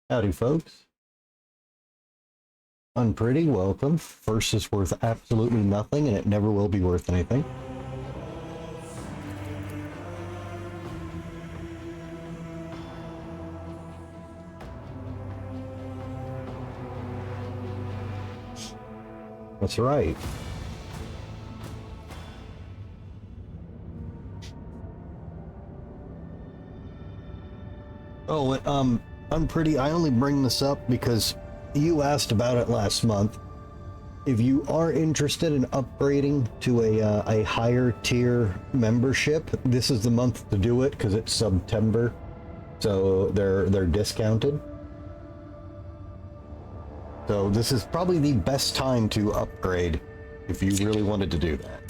Howdy, folks. Unpretty, welcome. First is worth absolutely nothing, and it never will be worth anything. That's right. Oh, Unpretty, I only bring this up because you asked about it last month. If you are interested in upgrading to a higher tier membership, this is the month to do it because it's September, so they're discounted. So this is probably the best time to upgrade if you really wanted to do that.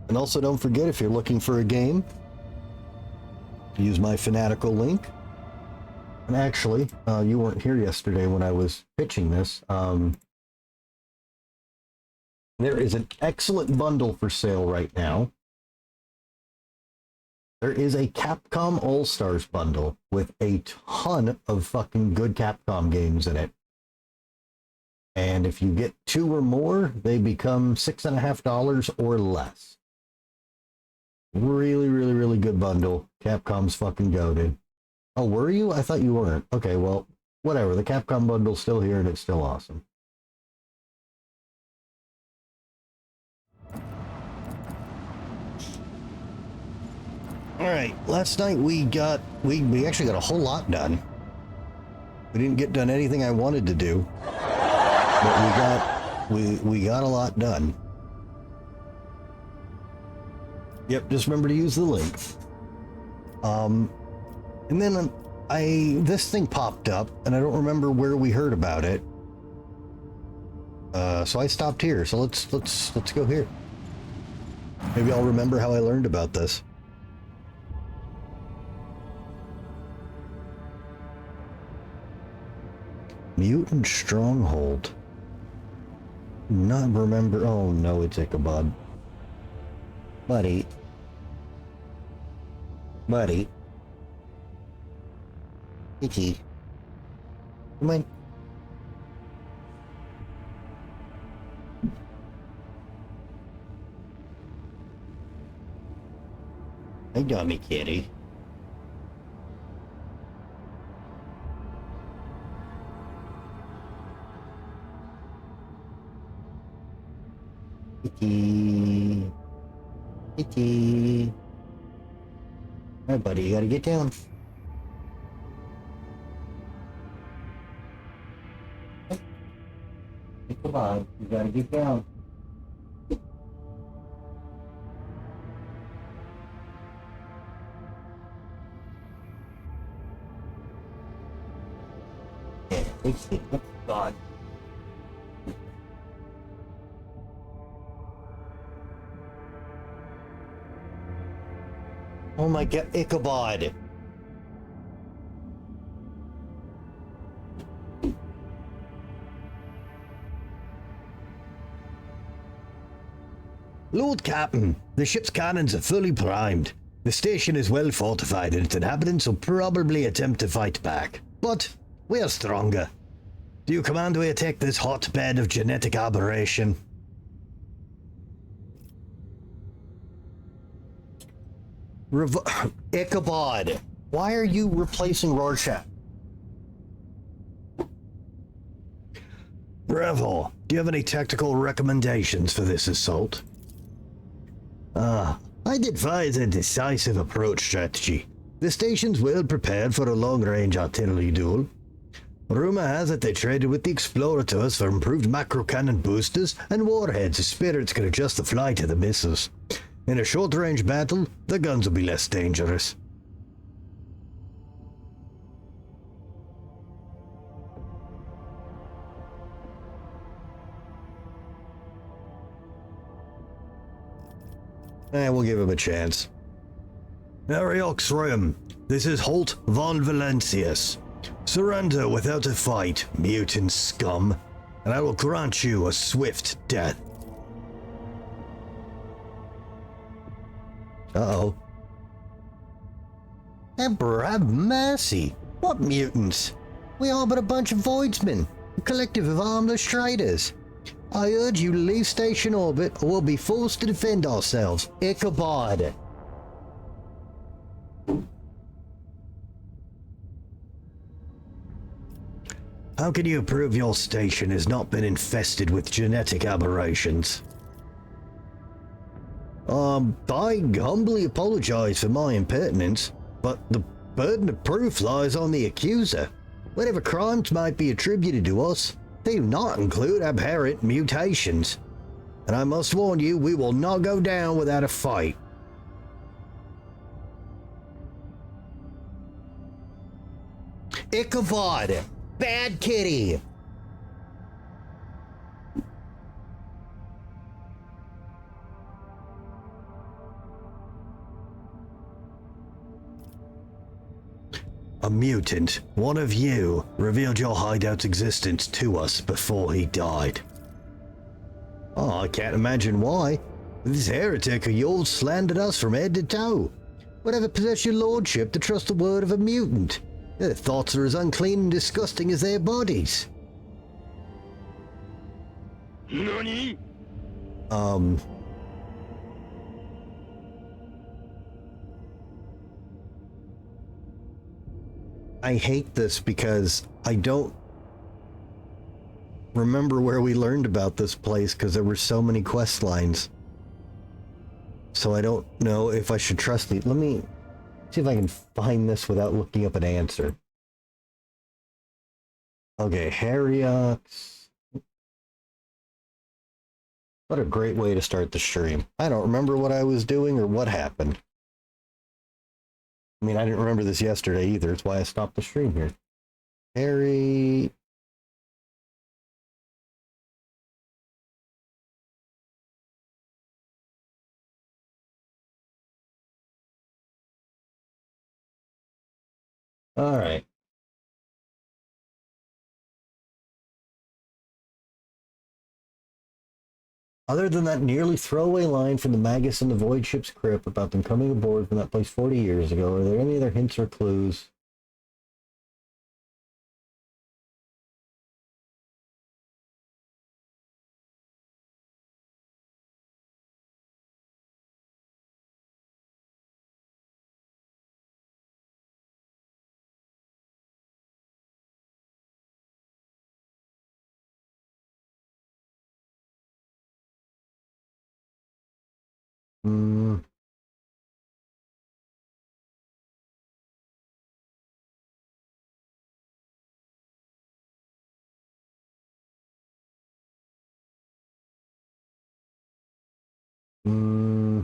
And also don't forget, if you're looking for a game, use my Fanatical link. And actually, you weren't here yesterday when I was pitching this. There is an excellent bundle for sale right now. There is a Capcom All-Stars bundle with a ton of fucking good Capcom games in it. And if you get 2 or more, they become $6.50 or less. Really, really, really good bundle. Capcom's fucking goated. Oh, were you? I thought you weren't. Okay, well, whatever. The Capcom bundle's still here and it's still awesome. Alright, last night we actually got a whole lot done. We didn't get done anything I wanted to do. But we got a lot done. Yep, just remember to use the link. And then this thing popped up, and I don't remember where we heard about it. So I stopped here. So let's go here. Maybe I'll remember how I learned about this. Mutant Stronghold. Not remember. Oh no, it's Ichabod. Buddy. Itchy. Come on. Hey, dummy kitty. Itchy. Itchy. All right, buddy, you gotta get down. Come on, you gotta get down. Yeah, take it. Oh, God. Oh my God, Ichabod. Lord Captain, the ship's cannons are fully primed. The station is well fortified and its inhabitants will probably attempt to fight back. But we are stronger. Do you command we attack this hotbed of genetic aberration? Ichabod, why are you replacing Rorschach? Bravo, do you have any tactical recommendations for this assault? I'd advise a decisive approach strategy. The station's well prepared for a long-range artillery duel. Rumor has it they traded with the Explorer to us for improved macro-cannon boosters and warheads so spirits can adjust the flight of the missiles. In a short-range battle, the guns will be less dangerous. We'll give him a chance. Ariox Rim, this is Holt von Valentius. Surrender without a fight, mutant scum, and I will grant you a swift death. Uh-oh. Emperor, have mercy. What mutants? We are but a bunch of voidsmen, a collective of harmless traitors. I urge you to leave station orbit or we'll be forced to defend ourselves. Ichabod. How can you prove your station has not been infested with genetic aberrations? I humbly apologize for my impertinence, but the burden of proof lies on the accuser. Whatever crimes might be attributed to us, they do not include aberrant mutations. And I must warn you, we will not go down without a fight. Ichabod! Bad kitty! A mutant, one of you, revealed your hideout's existence to us before he died. Oh, I can't imagine why. This heretic of yours slandered us from head to toe. Whatever possessed your lordship to trust the word of a mutant? Their thoughts are as unclean and disgusting as their bodies. NANI? I hate this because I don't remember where we learned about this place because there were so many quest lines. So I don't know if I should trust it. Let me see if I can find this without looking up an answer. Okay, Harriox. What a great way to start the stream. I don't remember what I was doing or what happened. I mean, I didn't remember this yesterday either. It's why I stopped the stream here. Harry... All right. Other than that nearly throwaway line from the Magus and the Void Ship's crypt about them coming aboard from that place 40 years ago, are there any other hints or clues? Hmm. Hmm.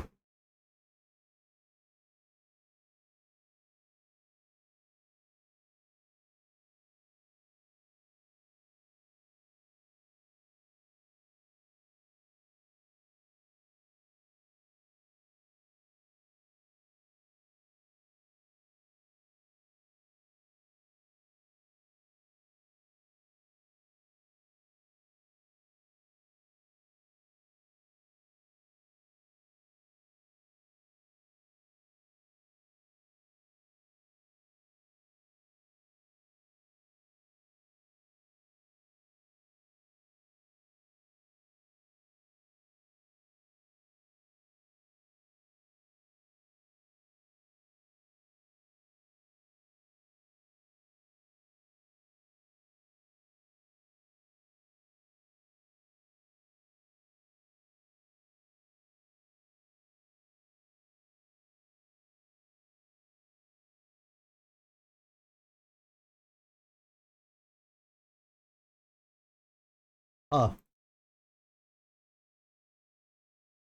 Ah.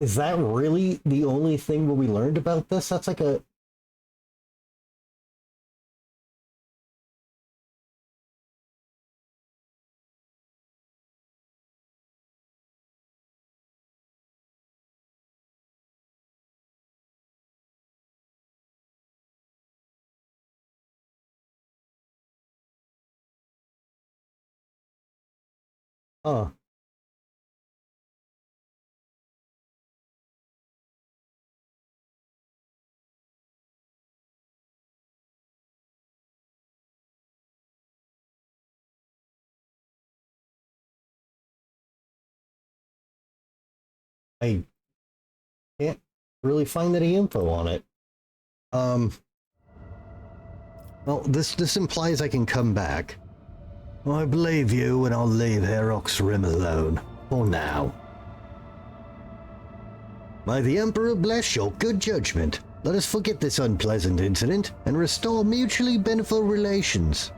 Is that really the only thing where we learned about this? That's like a... Huh. I can't really find any info on it. Um, well, this implies I can come back. I believe you, and I'll leave Herok's Rim alone. For now. May the Emperor bless your good judgment. Let us forget this unpleasant incident and restore mutually beneficial relations.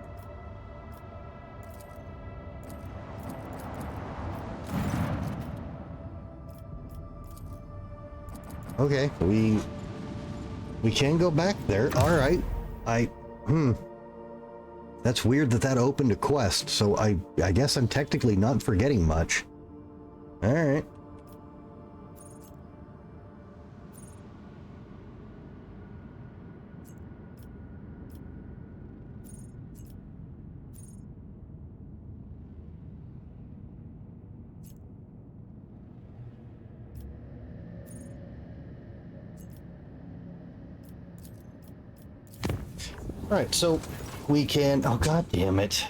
Okay, we can go back there. All right. That's weird that opened a quest, so I guess I'm technically not forgetting much. All right. All right, so we can... Oh, God damn it.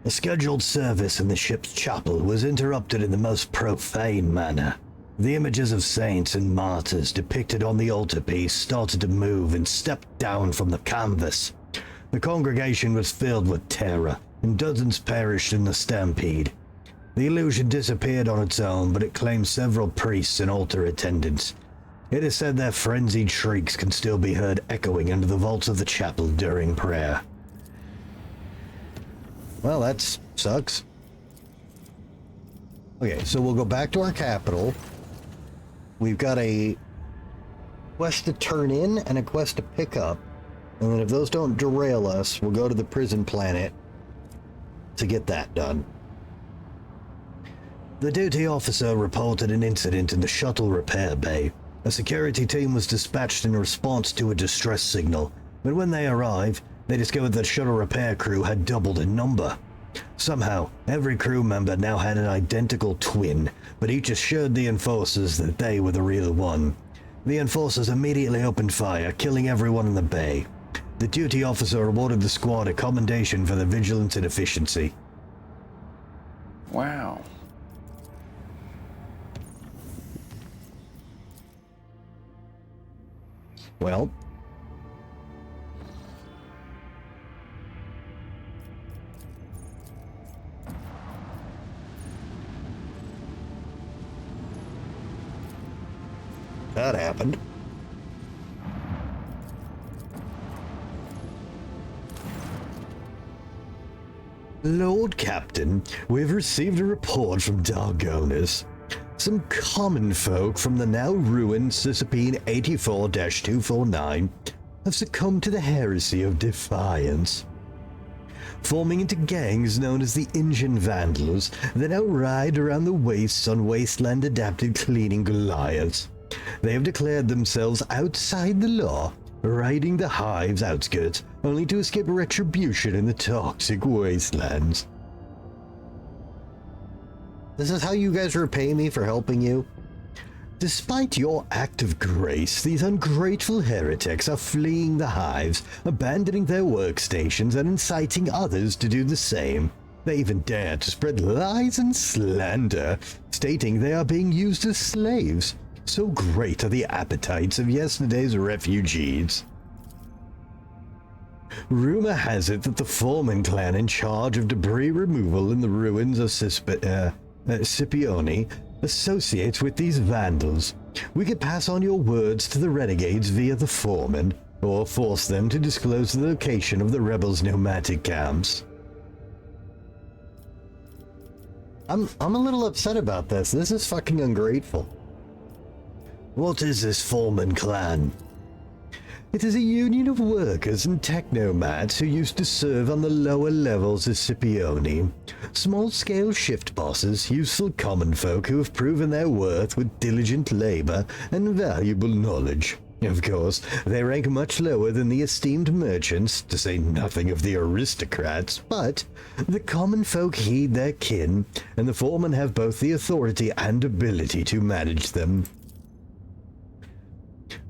The scheduled service in the ship's chapel was interrupted in the most profane manner. The images of saints and martyrs depicted on the altarpiece started to move and stepped down from the canvas. The congregation was filled with terror, and dozens perished in the stampede. The illusion disappeared on its own, but it claimed several priests and altar attendants. It is said their frenzied shrieks can still be heard echoing under the vaults of the chapel during prayer. Well, that sucks. Okay, so we'll go back to our capital. We've got a quest to turn in and a quest to pick up. And then if those don't derail us, we'll go to the prison planet to get that done. The duty officer reported an incident in the shuttle repair bay. A security team was dispatched in response to a distress signal, but when they arrived, they discovered that the shuttle repair crew had doubled in number. Somehow, every crew member now had an identical twin, but each assured the enforcers that they were the real one. The enforcers immediately opened fire, killing everyone in the bay. The duty officer awarded the squad a commendation for their vigilance and efficiency. Wow. Well, that happened. Lord Captain, we've received a report from Dargonis. Some common folk from the now ruined Cisalpine 84-249 have succumbed to the heresy of defiance. Forming into gangs known as the Injun Vandals, they now ride around the wastes on wasteland-adapted cleaning Goliaths. They have declared themselves outside the law, raiding the hive's outskirts, only to escape retribution in the toxic wastelands. This is how you guys repay me for helping you? Despite your act of grace, these ungrateful heretics are fleeing the hives, abandoning their workstations and inciting others to do the same. They even dare to spread lies and slander, stating they are being used as slaves. So great are the appetites of yesterday's refugees. Rumor has it that the Foreman clan in charge of debris removal in the ruins of Scipione associates with these vandals. We could pass on your words to the renegades via the Foreman, or force them to disclose the location of the rebels' pneumatic camps. I'm a little upset about this. This is fucking ungrateful. What is this Foreman clan? It is a union of workers and technomads who used to serve on the lower levels of Scipione. Small-scale shift bosses, useful common folk who have proven their worth with diligent labor and valuable knowledge. Of course, they rank much lower than the esteemed merchants, to say nothing of the aristocrats, but the common folk heed their kin, and the foremen have both the authority and ability to manage them.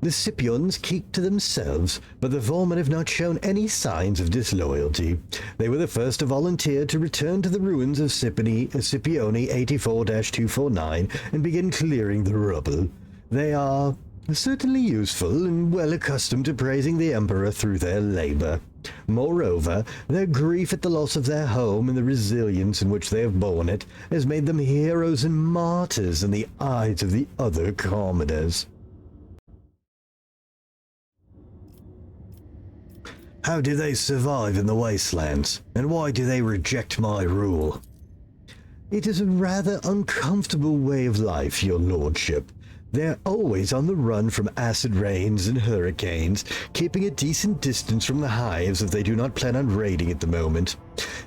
The Scipions keep to themselves, but the foremen have not shown any signs of disloyalty. They were the first to volunteer to return to the ruins of Scipione 84-249 and begin clearing the rubble. They are certainly useful and well accustomed to praising the Emperor through their labor. Moreover, their grief at the loss of their home and the resilience in which they have borne it has made them heroes and martyrs in the eyes of the other commoners. How do they survive in the wastelands, and why do they reject my rule? It is a rather uncomfortable way of life, your lordship. They're always on the run from acid rains and hurricanes, keeping a decent distance from the hives if they do not plan on raiding at the moment.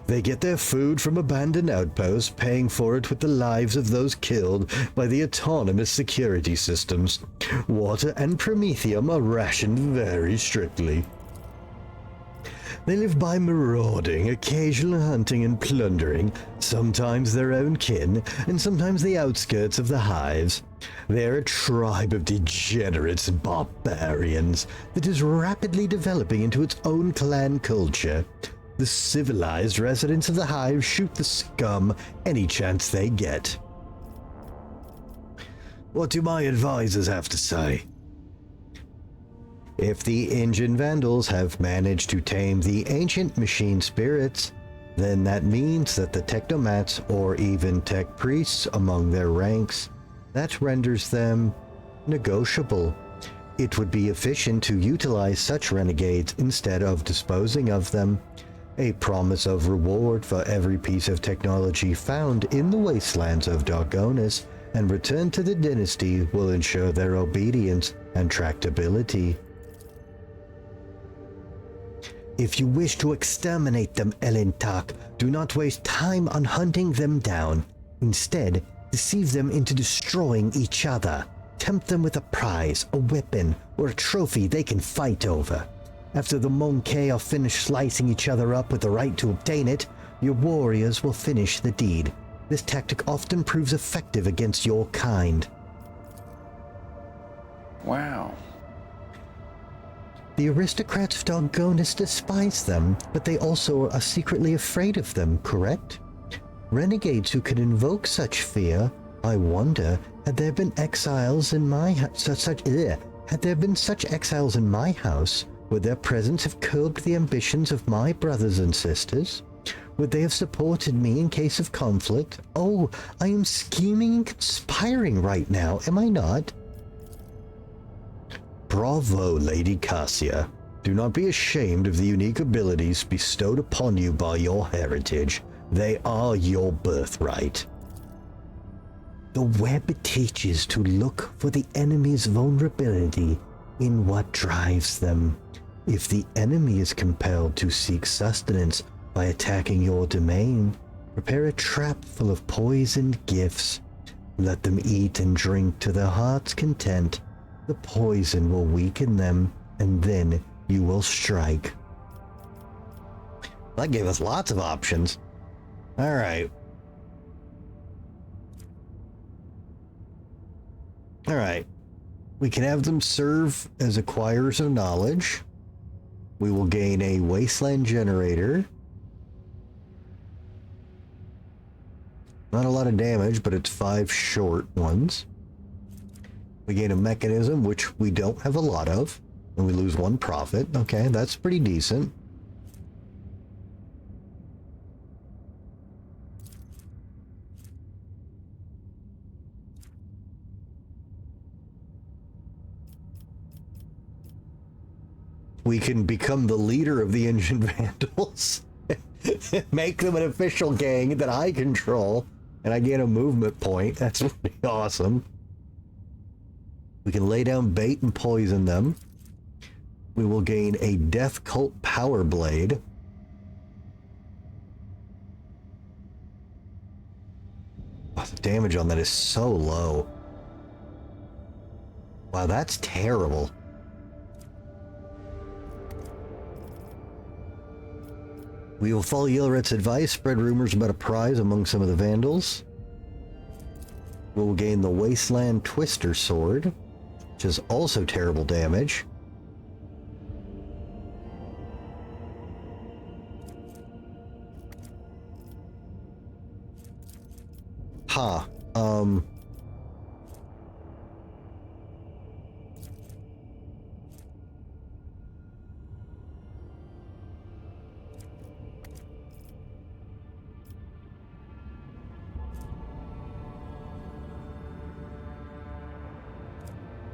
They get their food from abandoned outposts, paying for it with the lives of those killed by the autonomous security systems. Water and promethium are rationed very strictly. They live by marauding, occasional hunting and plundering, sometimes their own kin, and sometimes the outskirts of the hives. They're a tribe of degenerates and barbarians that is rapidly developing into its own clan culture. The civilized residents of the hive shoot the scum any chance they get. What do my advisors have to say? If the engine vandals have managed to tame the ancient machine spirits, then that means that the technomats or even tech priests among their ranks, that renders them negotiable. It would be efficient to utilize such renegades instead of disposing of them. A promise of reward for every piece of technology found in the wastelands of Dargonis and returned to the dynasty will ensure their obedience and tractability. If you wish to exterminate them, Elentak, do not waste time on hunting them down. Instead, deceive them into destroying each other. Tempt them with a prize, a weapon, or a trophy they can fight over. After the Monkey are finished slicing each other up with the right to obtain it, your warriors will finish the deed. This tactic often proves effective against your kind. Wow. The aristocrats of Dargonis despise them, but they also are secretly afraid of them, correct? Renegades who can invoke such fear, I wonder, had there been exiles in my had there been such exiles in my house, would their presence have curbed the ambitions of my brothers and sisters? Would they have supported me in case of conflict? Oh, I am scheming and conspiring right now, am I not? Bravo, Lady Cassia. Do not be ashamed of the unique abilities bestowed upon you by your heritage. They are your birthright. The web teaches to look for the enemy's vulnerability in what drives them. If the enemy is compelled to seek sustenance by attacking your domain, prepare a trap full of poisoned gifts. Let them eat and drink to their heart's content. The poison will weaken them, and then you will strike. That gave us lots of options. All right. All right. We can have them serve as acquirers of knowledge. We will gain a wasteland generator. Not a lot of damage, but it's 5 short ones. We gain a mechanism, which we don't have a lot of, and we lose 1 profit. Okay, that's pretty decent. We can become the leader of the Engine Vandals. Make them an official gang that I control, and I get a movement point. That's pretty awesome. We can lay down bait and poison them. We will gain a Death Cult Power Blade. Oh, the damage on that is so low. Wow, that's terrible. We will follow Yilret's advice, spread rumors about a prize among some of the Vandals. We'll gain the Wasteland Twister Sword, which is also terrible damage. Huh.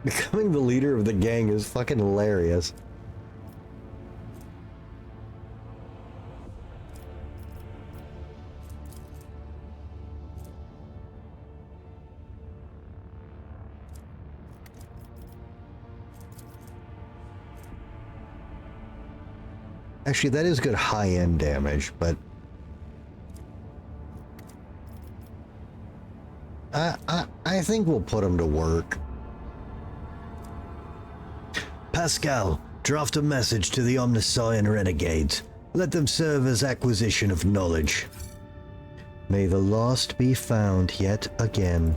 Becoming the leader of the gang is fucking hilarious. Actually, that is good high-end damage, but I think we'll put him to work. Pascal, draft a message to the Omnissiah Renegades. Let them serve as acquisition of knowledge. May the lost be found yet again.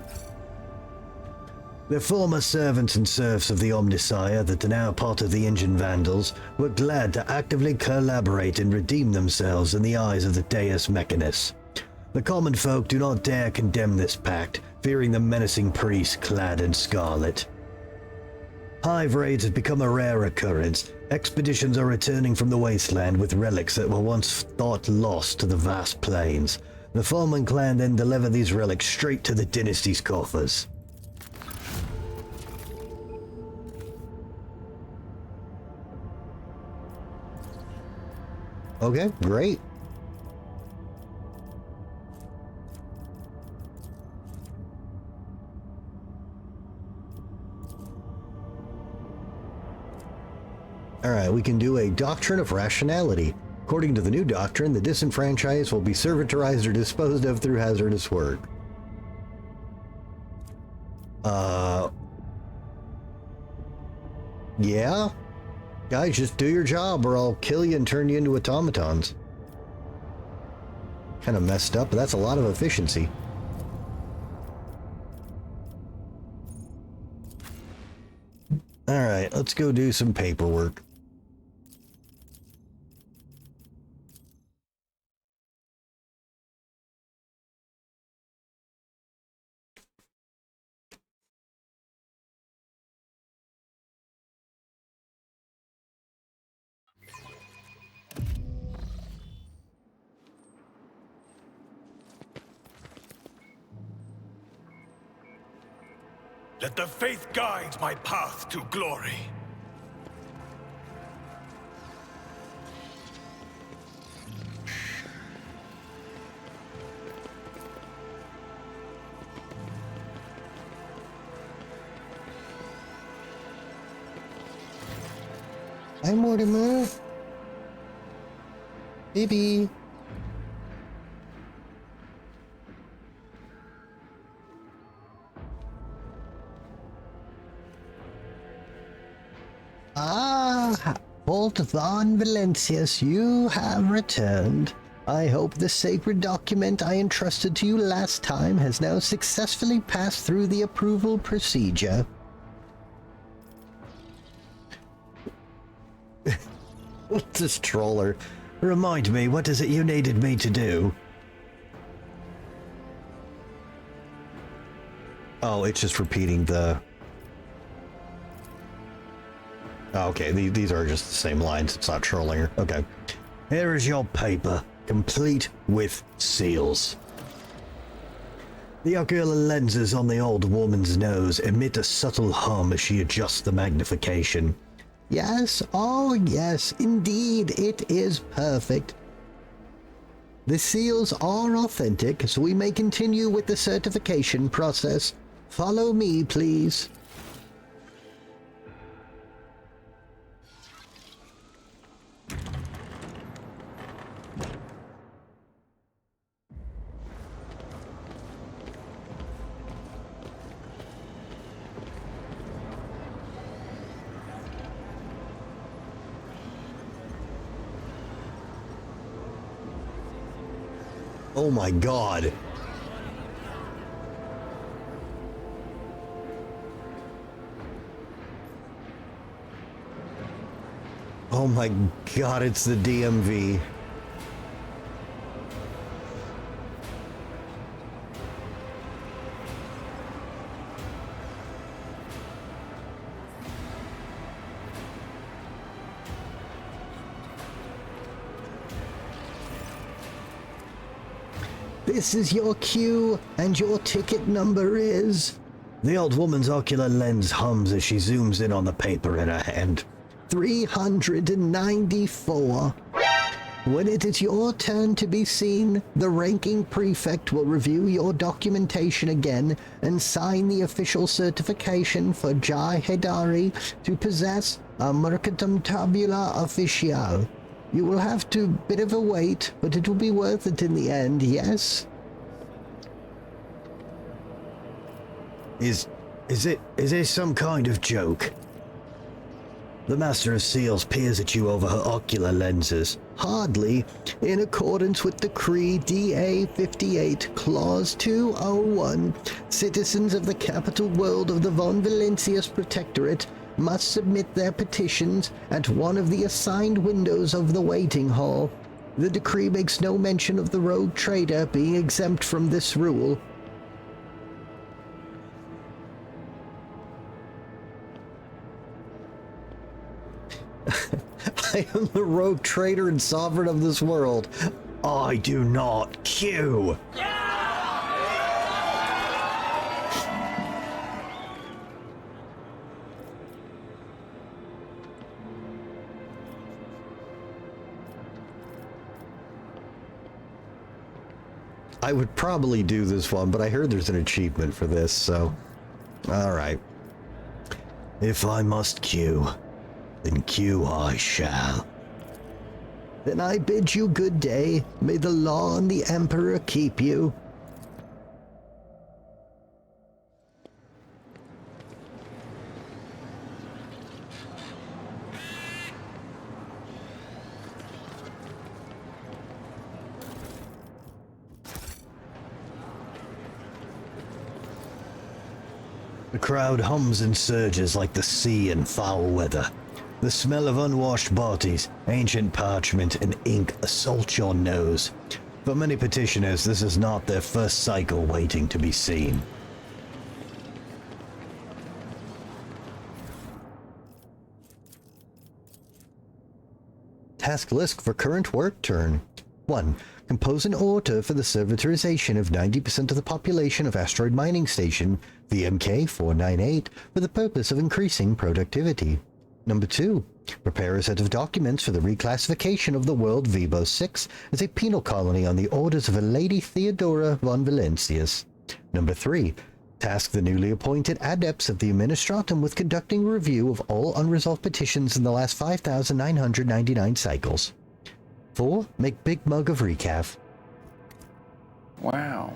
The former servants and serfs of the Omnissiah that are now part of the Engine Vandals were glad to actively collaborate and redeem themselves in the eyes of the Deus Mechanus. The common folk do not dare condemn this pact, fearing the menacing priest clad in scarlet. Hive raids have become a rare occurrence. Expeditions are returning from the wasteland with relics that were once thought lost to the vast plains. The Foreman clan then deliver these relics straight to the dynasty's coffers. Okay, great. Alright, we can do a Doctrine of Rationality. According to the new doctrine, the disenfranchised will be servantized or disposed of through hazardous work. Yeah? Guys, just do your job or I'll kill you and turn you into automatons. Kind of messed up, but that's a lot of efficiency. Alright, let's go do some paperwork. Let the faith guide my path to glory. Hi, Mortimer. Baby. Bolt von Valencius, you have returned. I hope the sacred document I entrusted to you last time has now successfully passed through the approval procedure. This troller. Remind me, what is it you needed me to do? Oh, it's just repeating the... Oh, okay, these are just the same lines. It's not trolling her. Okay. Here is your paper, complete with seals. The ocular lenses on the old woman's nose emit a subtle hum as she adjusts the magnification. Yes, oh yes, indeed, it is perfect. The seals are authentic, so we may continue with the certification process. Follow me, please. Oh my god. Oh my god, it's the DMV. This is your cue, and your ticket number is... The old woman's ocular lens hums as she zooms in on the paper in her hand. 394. When it is your turn to be seen, the ranking prefect will review your documentation again and sign the official certification for Jai Hedari to possess a Mercatum Tabula Official. You will have to bit of a wait, but it will be worth it in the end, yes? Is this some kind of joke? The Master of Seals peers at you over her ocular lenses. Hardly. In accordance with Decree DA-58, Clause 201, citizens of the capital world of the Von Valencius Protectorate must submit their petitions at one of the assigned windows of the waiting hall. The decree makes no mention of the rogue trader being exempt from this rule. I am the rogue trader and sovereign of this world. I do not queue. I would probably do this one, but I heard there's an achievement for this, so... Alright. If I must queue, then queue I shall. Then I bid you good day. May the law and the Emperor keep you. The crowd hums and surges like the sea in foul weather. The smell of unwashed bodies, ancient parchment, and ink assault your nose. For many petitioners, this is not their first cycle waiting to be seen. Task list for current work turn. 1. Compose an order for the servitorization of 90% of the population of Asteroid Mining Station, VMK 498, for the purpose of increasing productivity. Number 2. Prepare a set of documents for the reclassification of the world Vibo 6 as a penal colony on the orders of a Lady Theodora von Valencius. Number 3. Task the newly appointed adepts of the Administratum with conducting a review of all unresolved petitions in the last 5,999 cycles. 4. Make big mug of recaf. Wow.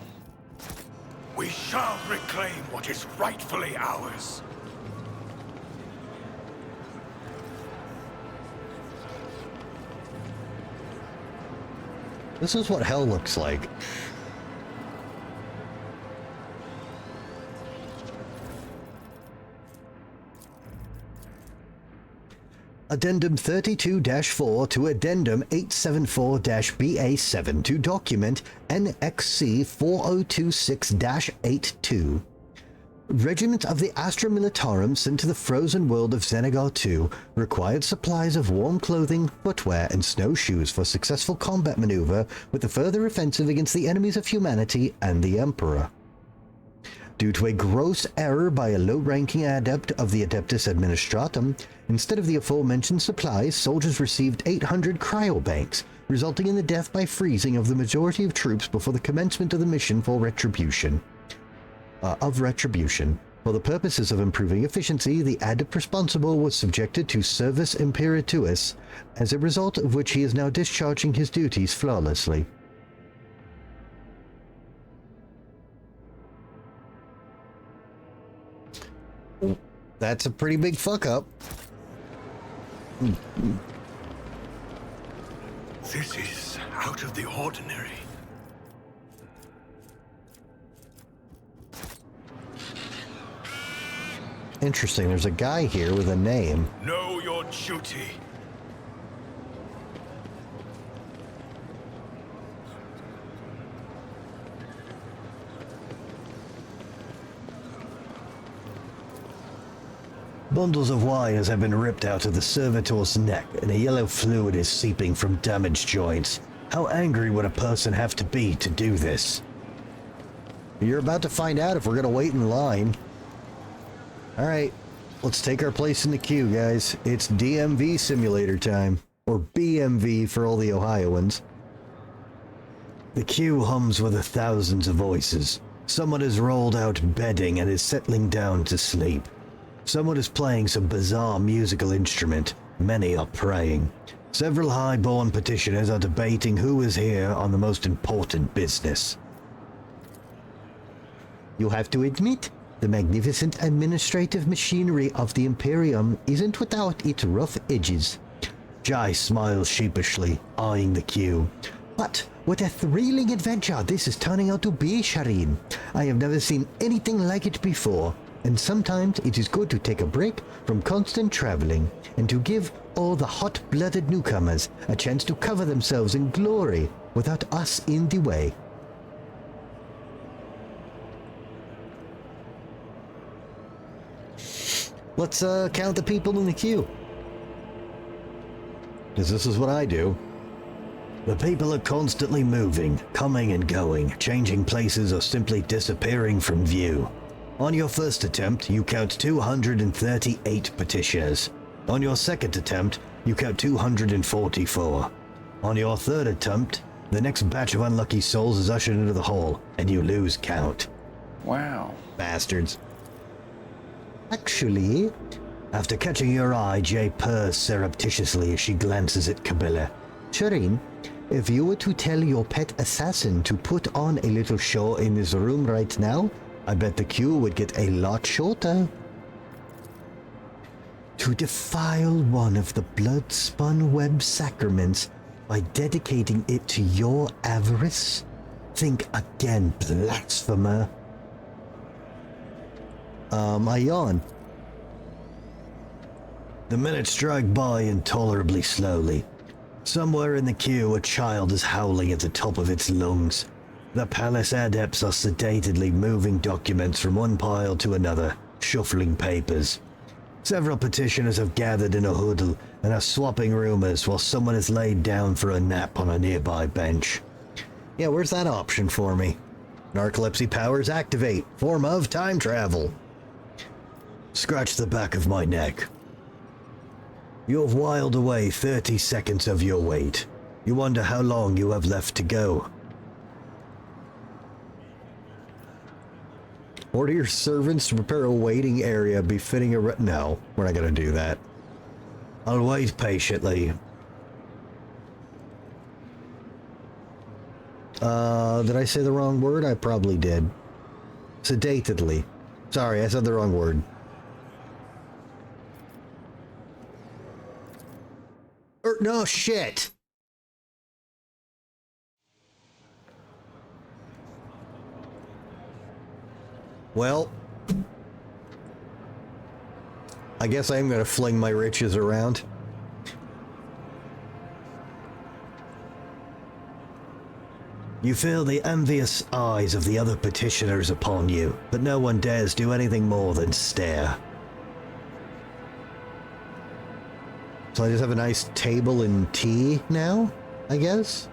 We shall reclaim what is rightfully ours. This is what hell looks like. Addendum 32-4 to Addendum 874-BA7 to document NXC 4026-82. Regiment of the Astra Militarum sent to the frozen world of Xenagar 2 required supplies of warm clothing, footwear, and snowshoes for successful combat maneuver with a further offensive against the enemies of humanity and the Emperor. Due to a gross error by a low-ranking adept of the Adeptus Administratum, instead of the aforementioned supplies, soldiers received 800 cryobanks, resulting in the death by freezing of the majority of troops before the commencement of the mission for retribution. For the purposes of improving efficiency, the adept responsible was subjected to Servus Imperituis, as a result of which he is now discharging his duties flawlessly. That's a pretty big fuck up. This is out of the ordinary. Interesting, there's a guy here with a name. Know your duty. Bundles of wires have been ripped out of the servitor's neck, and a yellow fluid is seeping from damaged joints. How angry would a person have to be to do this? You're about to find out if we're gonna wait in line. Alright, let's take our place in the queue, guys. It's DMV simulator time. Or BMV for all the Ohioans. The queue hums with the thousands of voices. Someone has rolled out bedding and is settling down to sleep. Someone is playing some bizarre musical instrument. Many are praying. Several high-born petitioners are debating who is here on the most important business. You have to admit, the magnificent administrative machinery of the Imperium isn't without its rough edges. Jai smiles sheepishly, eyeing the queue. But what a thrilling adventure this is turning out to be, Shireen. I have never seen anything like it before. And sometimes it is good to take a break from constant traveling and to give all the hot-blooded newcomers a chance to cover themselves in glory without us in the way. Let's count the people in the queue. Because this is what I do. The people are constantly moving, coming and going, changing places or simply disappearing from view. On your first attempt, you count 238 petitioners. On your second attempt, you count 244. On your third attempt, the next batch of unlucky souls is ushered into the hall, and you lose count. Wow. Bastards. Actually, after catching your eye, Jay purrs surreptitiously as she glances at Kabila. Shireen, if you were to tell your pet assassin to put on a little show in this room right now, I bet the queue would get a lot shorter. To defile one of the blood-spun web sacraments by dedicating it to your avarice? Think again, blasphemer. I yawn. The minutes drag by intolerably slowly. Somewhere in the queue, a child is howling at the top of its lungs. The palace adepts are sedately moving documents from one pile to another, shuffling papers. Several petitioners have gathered in a huddle and are swapping rumors while someone is laid down for a nap on a nearby bench. Yeah, where's that option for me? Narcolepsy powers activate. Form of time travel. Scratch the back of my neck. You have whiled away 30 seconds of your wait. You wonder how long you have left to go. Order your servants to prepare a waiting area befitting a no, we're not gonna do that. I'll wait patiently. Did I say the wrong word? I probably did. Sedatedly. Sorry, I said the wrong word. No, shit! Well, I guess I am going to fling my riches around. You feel the envious eyes of the other petitioners upon you, but no one dares do anything more than stare. So I just have a nice table and tea now, I guess?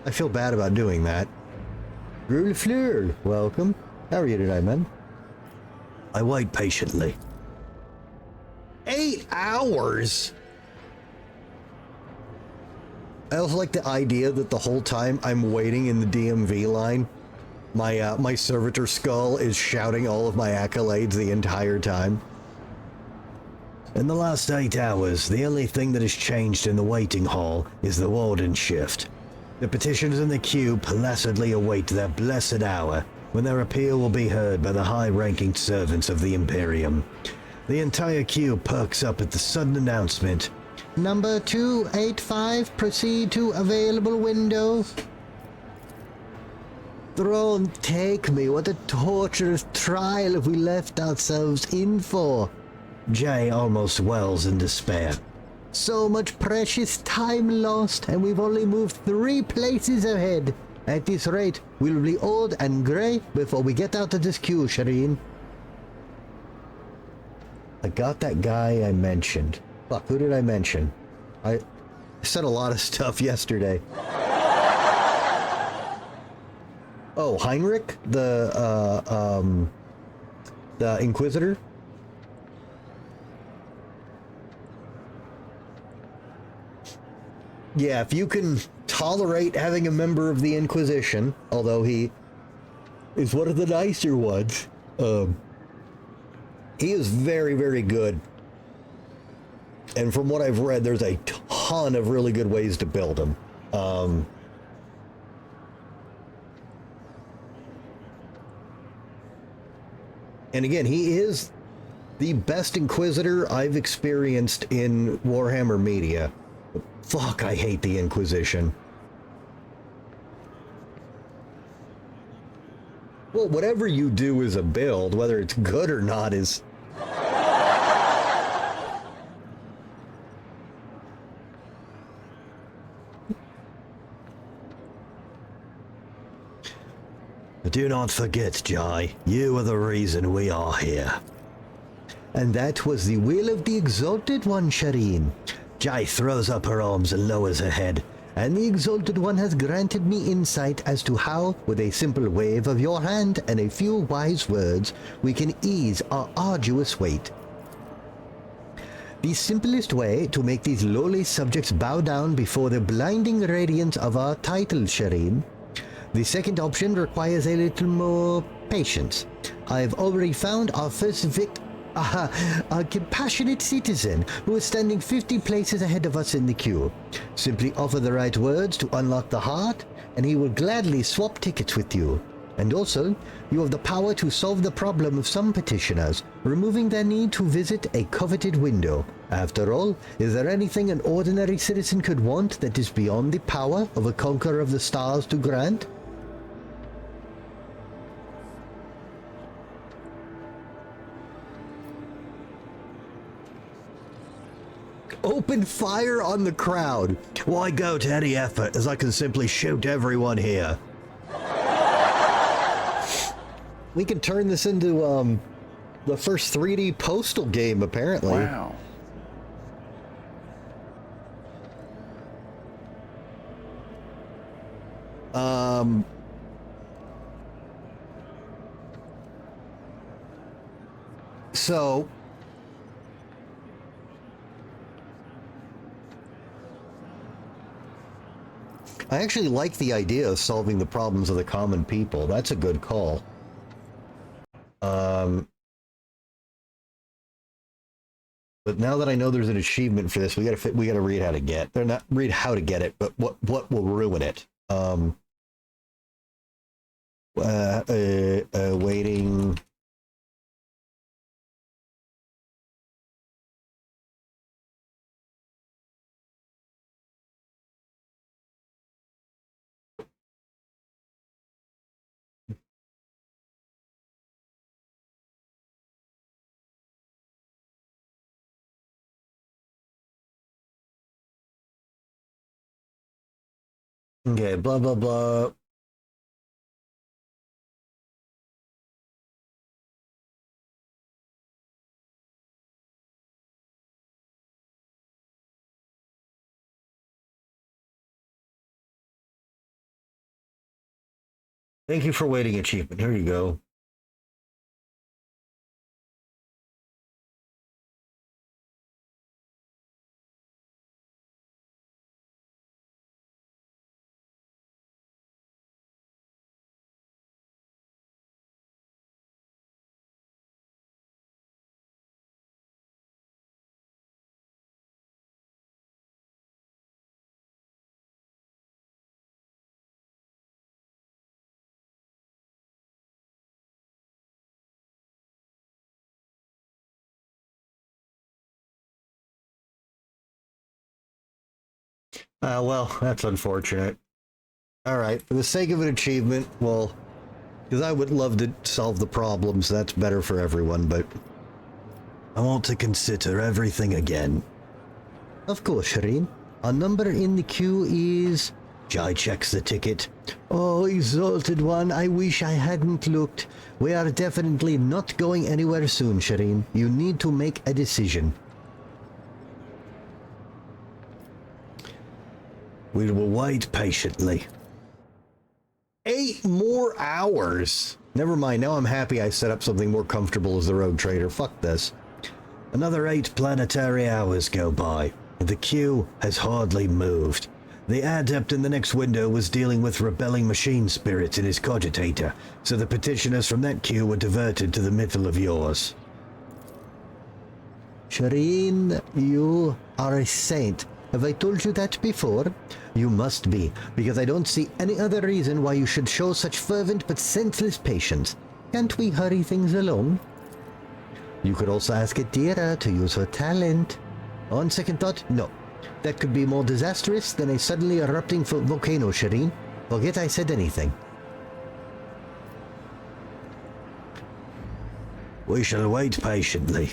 I feel bad about doing that. Rule Fleur, welcome. How are you today, man? I wait patiently. 8 hours? I also like the idea that the whole time I'm waiting in the DMV line, my servitor skull is shouting all of my accolades the entire time. In the last 8 hours, the only thing that has changed in the waiting hall is the warden shift. The petitioners in the queue placidly await their blessed hour, when their appeal will be heard by the high-ranking servants of the Imperium. The entire queue perks up at the sudden announcement, "Number 285, proceed to available window." Throne, take me. What a torturous trial have we left ourselves in for? Jay almost wells in despair. So much precious time lost, and we've only moved 3 places ahead. At this rate, we'll be old and grey before we get out of this queue, Shireen. I got that guy I mentioned. Fuck, who did I mention? I said a lot of stuff yesterday. Oh, Heinrich, the Inquisitor. Yeah, if you can tolerate having a member of the Inquisition, although he is one of the nicer ones, he is very, very good. And from what I've read, there's a ton of really good ways to build him. And again, he is the best Inquisitor I've experienced in Warhammer media. Fuck, I hate the Inquisition. Well, whatever you do as a build, whether it's good or not, is... Do not forget, Jai, you are the reason we are here. And that was the will of the Exalted One, Shireen. Jai throws up her arms and lowers her head, and the Exalted One has granted me insight as to how, with a simple wave of your hand and a few wise words, we can ease our arduous weight. The simplest way to make these lowly subjects bow down before the blinding radiance of our title, Shireen. The second option requires a little more patience. I've already found our first a compassionate citizen who is standing 50 places ahead of us in the queue. Simply offer the right words to unlock the heart, and he will gladly swap tickets with you. And also, you have the power to solve the problem of some petitioners, removing their need to visit a coveted window. After all, is there anything an ordinary citizen could want that is beyond the power of a conqueror of the stars to grant? Open fire on the crowd. Why go to any effort, as I can simply shoot everyone here? We can turn this into, the first 3D Postal game, apparently. Wow. So... I actually like the idea of solving the problems of the common people. That's a good call. But now that I know there's an achievement for this, we gotta read how to get. They're not read how to get it, but what will ruin it. Waiting. Okay, blah, blah, blah. Thank you for waiting, achievement. Here you go. Well, that's unfortunate. Alright, for the sake of an achievement, well, because I would love to solve the problems, that's better for everyone, but I want to consider everything again. Of course, Shireen. Our number in the queue is... Jai checks the ticket. Oh, exalted one, I wish I hadn't looked. We are definitely not going anywhere soon, Shireen. You need to make a decision. We will wait patiently. 8 more hours! Never mind, now I'm happy I set up something more comfortable as the road trader. Fuck this. Another 8 planetary hours go by. The queue has hardly moved. The adept in the next window was dealing with rebelling machine spirits in his cogitator, so the petitioners from that queue were diverted to the middle of yours. Shireen, you are a saint. Have I told you that before? You must be, because I don't see any other reason why you should show such fervent but senseless patience. Can't we hurry things along? You could also ask Adira to use her talent. On second thought, no. That could be more disastrous than a suddenly erupting volcano, Shireen. Forget I said anything. We shall wait patiently.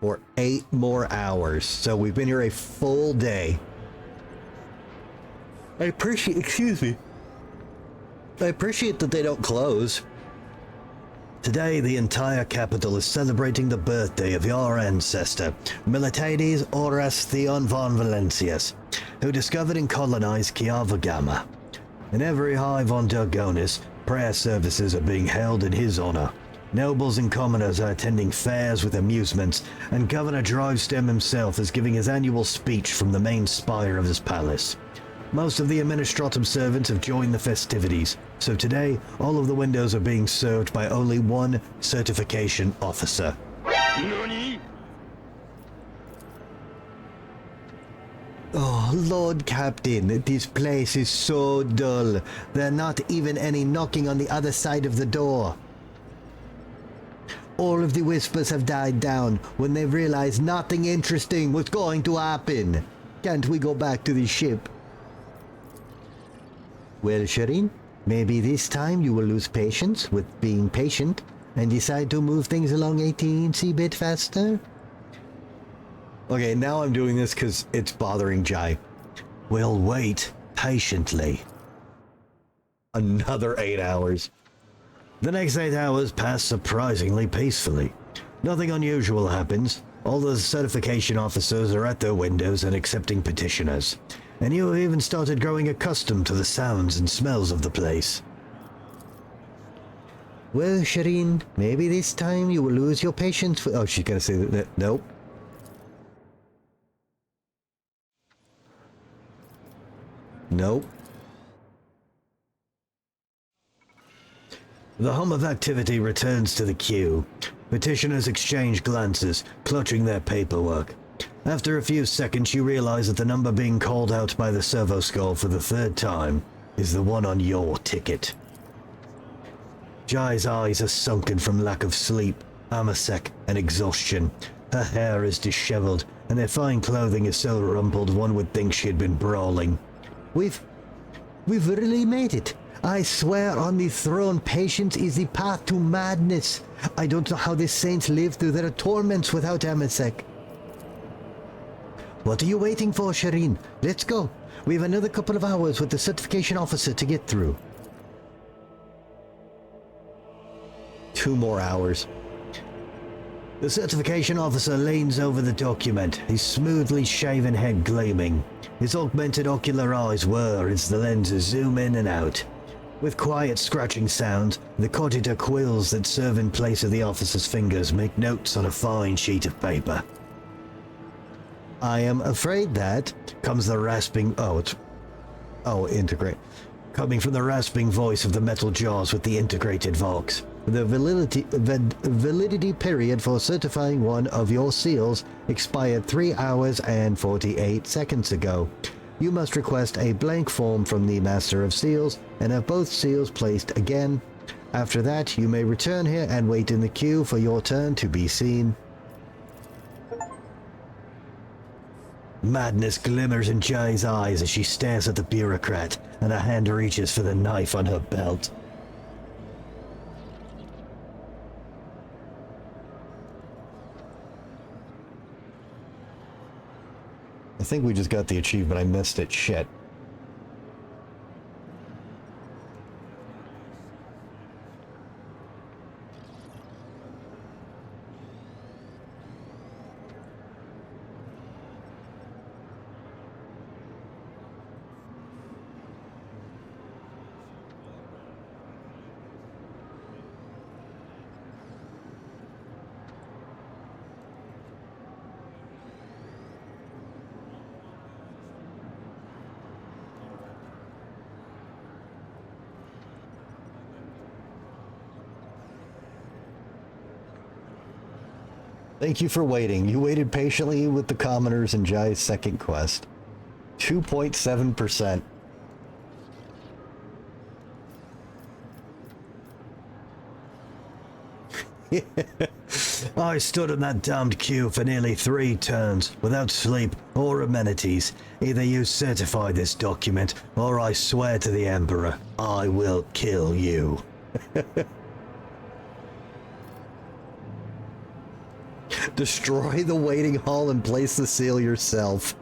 For 8 more hours. So we've been here a full day. I appreciate that they don't close. Today, the entire capital is celebrating the birthday of your ancestor, Militiades Horas Theon von Valencius, who discovered and colonized Kiava Gamma. In every hive on Dargonis, prayer services are being held in his honor. Nobles and commoners are attending fairs with amusements, and Governor Drivestem himself is giving his annual speech from the main spire of his palace. Most of the administrative servants have joined the festivities, so today all of the windows are being served by only one certification officer. NANI? Oh, Lord Captain, this place is so dull. There are not even any knocking on the other side of the door. All of the whispers have died down when they realized nothing interesting was going to happen. Can't we go back to the ship? Well, Shireen, maybe this time you will lose patience with being patient and decide to move things along a teensy bit faster. Okay, now I'm doing this because it's bothering Jai. We'll wait patiently. Another 8 hours. The next 8 hours pass surprisingly peacefully. Nothing unusual happens. All the certification officers are at their windows and accepting petitioners. And you have even started growing accustomed to the sounds and smells of the place. Well, Shireen, maybe this time you will lose your patience for... Oh, she's gonna say that. Nope. Nope. The hum of activity returns to the queue. Petitioners exchange glances, clutching their paperwork. After a few seconds, you realize that the number being called out by the servo skull for the 3rd time is the one on your ticket. Jai's eyes are sunken from lack of sleep, amasec, and exhaustion. Her hair is disheveled, and her fine clothing is so rumpled one would think she had been brawling. We've really made it. I swear on the throne, patience is the path to madness. I don't know how the saints live through their torments without amasec. What are you waiting for, Shireen? Let's go. We have another couple of hours with the certification officer to get through. 2 more hours. The certification officer leans over the document, his smoothly shaven head gleaming. His augmented ocular eyes whir as the lenses zoom in and out. With quiet scratching sounds, the cogita quills that serve in place of the officer's fingers make notes on a fine sheet of paper. I am afraid that, comes the rasping... integrate. Coming from the rasping voice of the metal jaws with the integrated Vox. The validity period for certifying one of your seals expired 3 hours and 48 seconds ago. You must request a blank form from the Master of Seals and have both seals placed again. After that, you may return here and wait in the queue for your turn to be seen. Madness glimmers in Jai's eyes as she stares at the bureaucrat, and a hand reaches for the knife on her belt. I think we just got the achievement. I missed it. Shit. Thank you for waiting. You waited patiently with the commoners in Jai's second quest. 2.7%. I stood in that damned queue for nearly 3 turns, without sleep or amenities. Either you certify this document, or I swear to the Emperor, I will kill you. Destroy the waiting hall and place the seal yourself.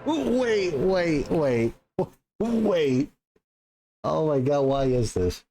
Wait. Oh my god, why is this?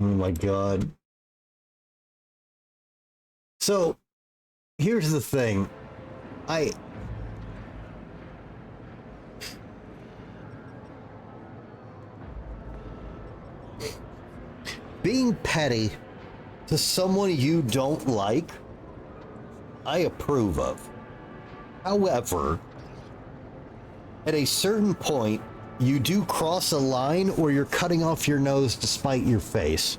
Oh my god. So, here's the thing. Being petty to someone you don't like, I approve of. However, at a certain point, you do cross a line or you're cutting off your nose to spite your face.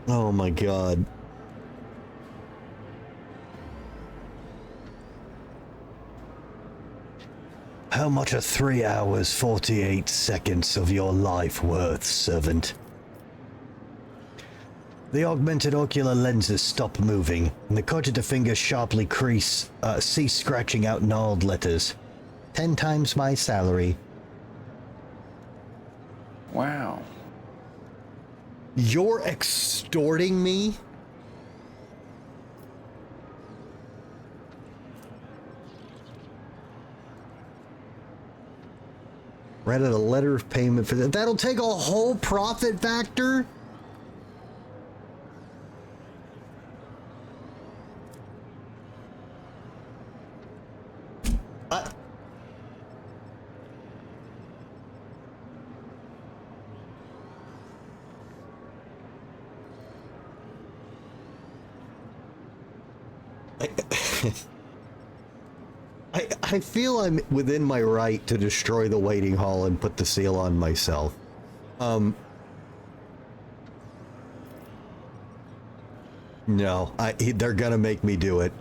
Oh my god. How much are 3 hours, 48 seconds of your life worth, servant? The augmented ocular lenses stop moving, and the cogita fingers sharply cease scratching out gnarled letters. 10 times my salary. Wow. You're extorting me? Read a letter of payment for that. That'll take a whole profit factor? I feel I'm within my right to destroy the waiting hall and put the seal on myself. No, they're gonna make me do it.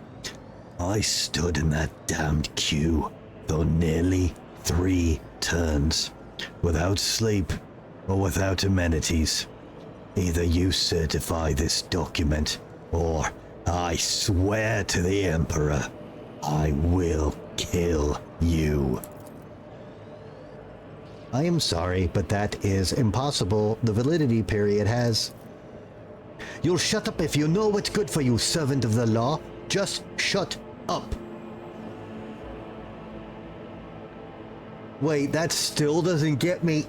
I stood in that damned queue for nearly 3 turns, without sleep or without amenities. Either you certify this document, or I swear to the Emperor, I will kill you. I am sorry, but that is impossible. The validity period has... You'll shut up if you know what's good for you, servant of the law. Just shut up. Wait, that still doesn't get me.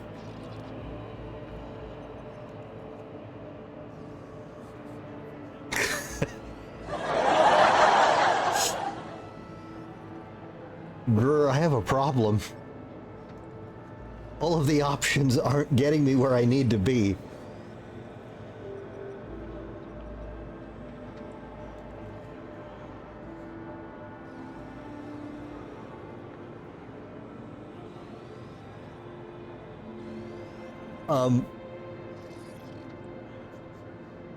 Grr, I have a problem. All of the options aren't getting me where I need to be.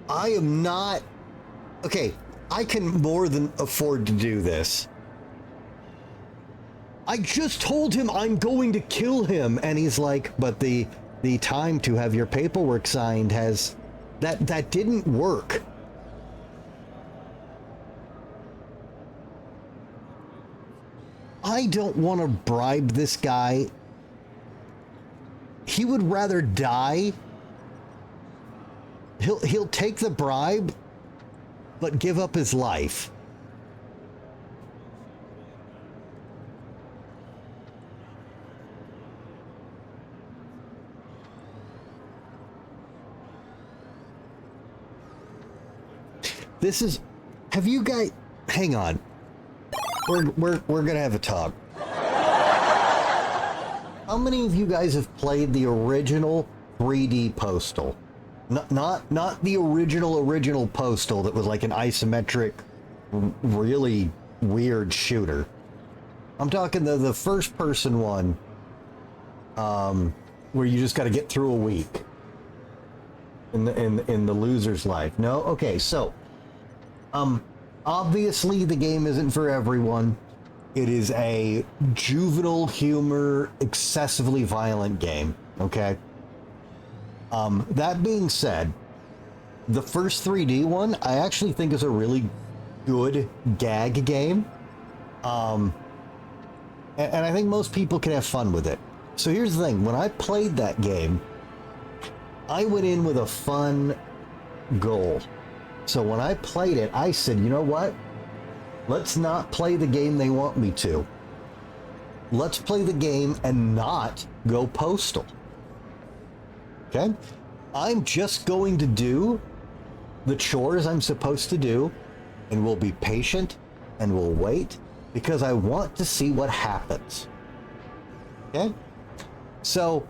I am not... Okay, I can more than afford to do this. I just told him I'm going to kill him, and he's like, but the time to have your paperwork signed has... That didn't work. I don't want to bribe this guy. He would rather die. He'll take the bribe, but give up his life. This is... Have you guys... Hang on. We're gonna have a talk. How many of you guys have played the original 3D Postal? Not the original Postal that was like an isometric, really weird shooter. I'm talking the first person one, where you just got to get through a week in the loser's life. No, okay, so obviously the game isn't for everyone. It is a juvenile humor, excessively violent game, okay? That being said, the first 3D one, I actually think is a really good gag game. And I think most people can have fun with it. So here's the thing, when I played that game, I went in with a fun goal. So when I played it, I said, you know what? Let's not play the game they want me to. Let's play the game and not go postal. Okay? I'm just going to do the chores I'm supposed to do, and we'll be patient and we'll wait because I want to see what happens. Okay? So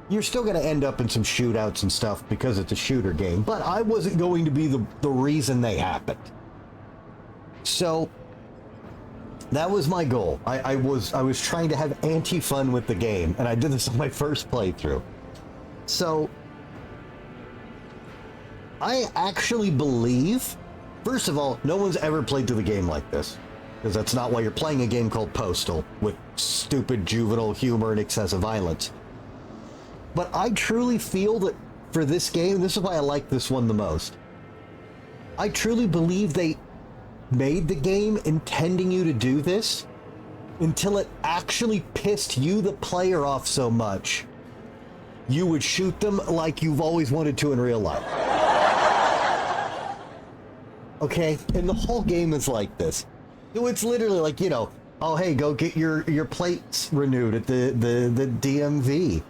you're still going to end up in some shootouts and stuff because it's a shooter game, but I wasn't going to be the reason they happened. So that was my goal. I was trying to have anti-fun with the game, and I did this on my first playthrough. So I actually believe, first of all, no one's ever played through the game like this, because that's not why you're playing a game called Postal with stupid juvenile humor and excessive violence. But I truly feel that for this game, this is why I like this one the most. I truly believe they made the game intending you to do this until it actually pissed you, the player, off so much you would shoot them like you've always wanted to in real life. Okay? And the whole game is like this. So it's literally like, you know, oh, hey, go get your plates renewed at the DMV.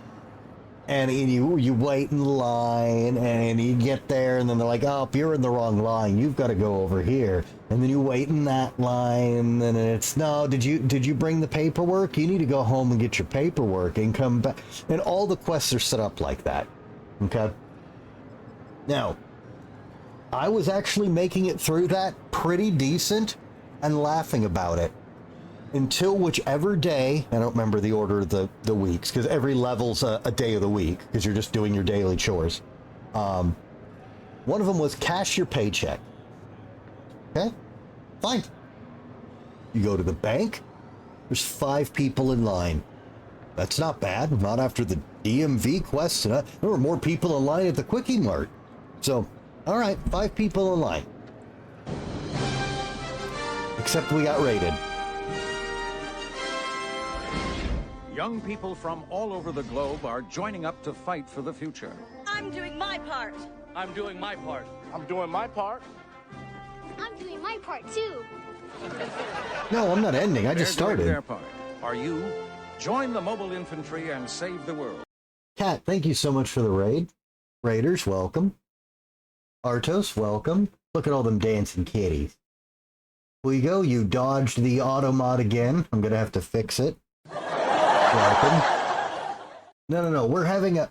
And you wait in line, and you get there, and then they're like, oh, if you're in the wrong line, you've got to go over here. And then you wait in that line, and it's, no, did you bring the paperwork? You need to go home and get your paperwork and come back. And all the quests are set up like that. Okay? Now, I was actually making it through that pretty decent and laughing about it. Until whichever day, I don't remember the order of the weeks, because every level's a day of the week, because you're just doing your daily chores. One of them was cash your paycheck. Okay? Fine. You go to the bank, there's 5 people in line. That's not bad. Not after the DMV quest. There were more people in line at the Quickie Mart. So, all right, 5 people in line. Except we got raided. Young people from all over the globe are joining up to fight for the future. I'm doing my part. I'm doing my part. I'm doing my part. I'm doing my part too. No, I'm not ending. I just started. Their part. Are you? Join the mobile infantry and save the world. Kat, thank you so much for the raid. Raiders, welcome. Artos, welcome. Look at all them dancing kitties. Fuego, you dodged the auto mod again. I'm gonna have to fix it. Welcome. No.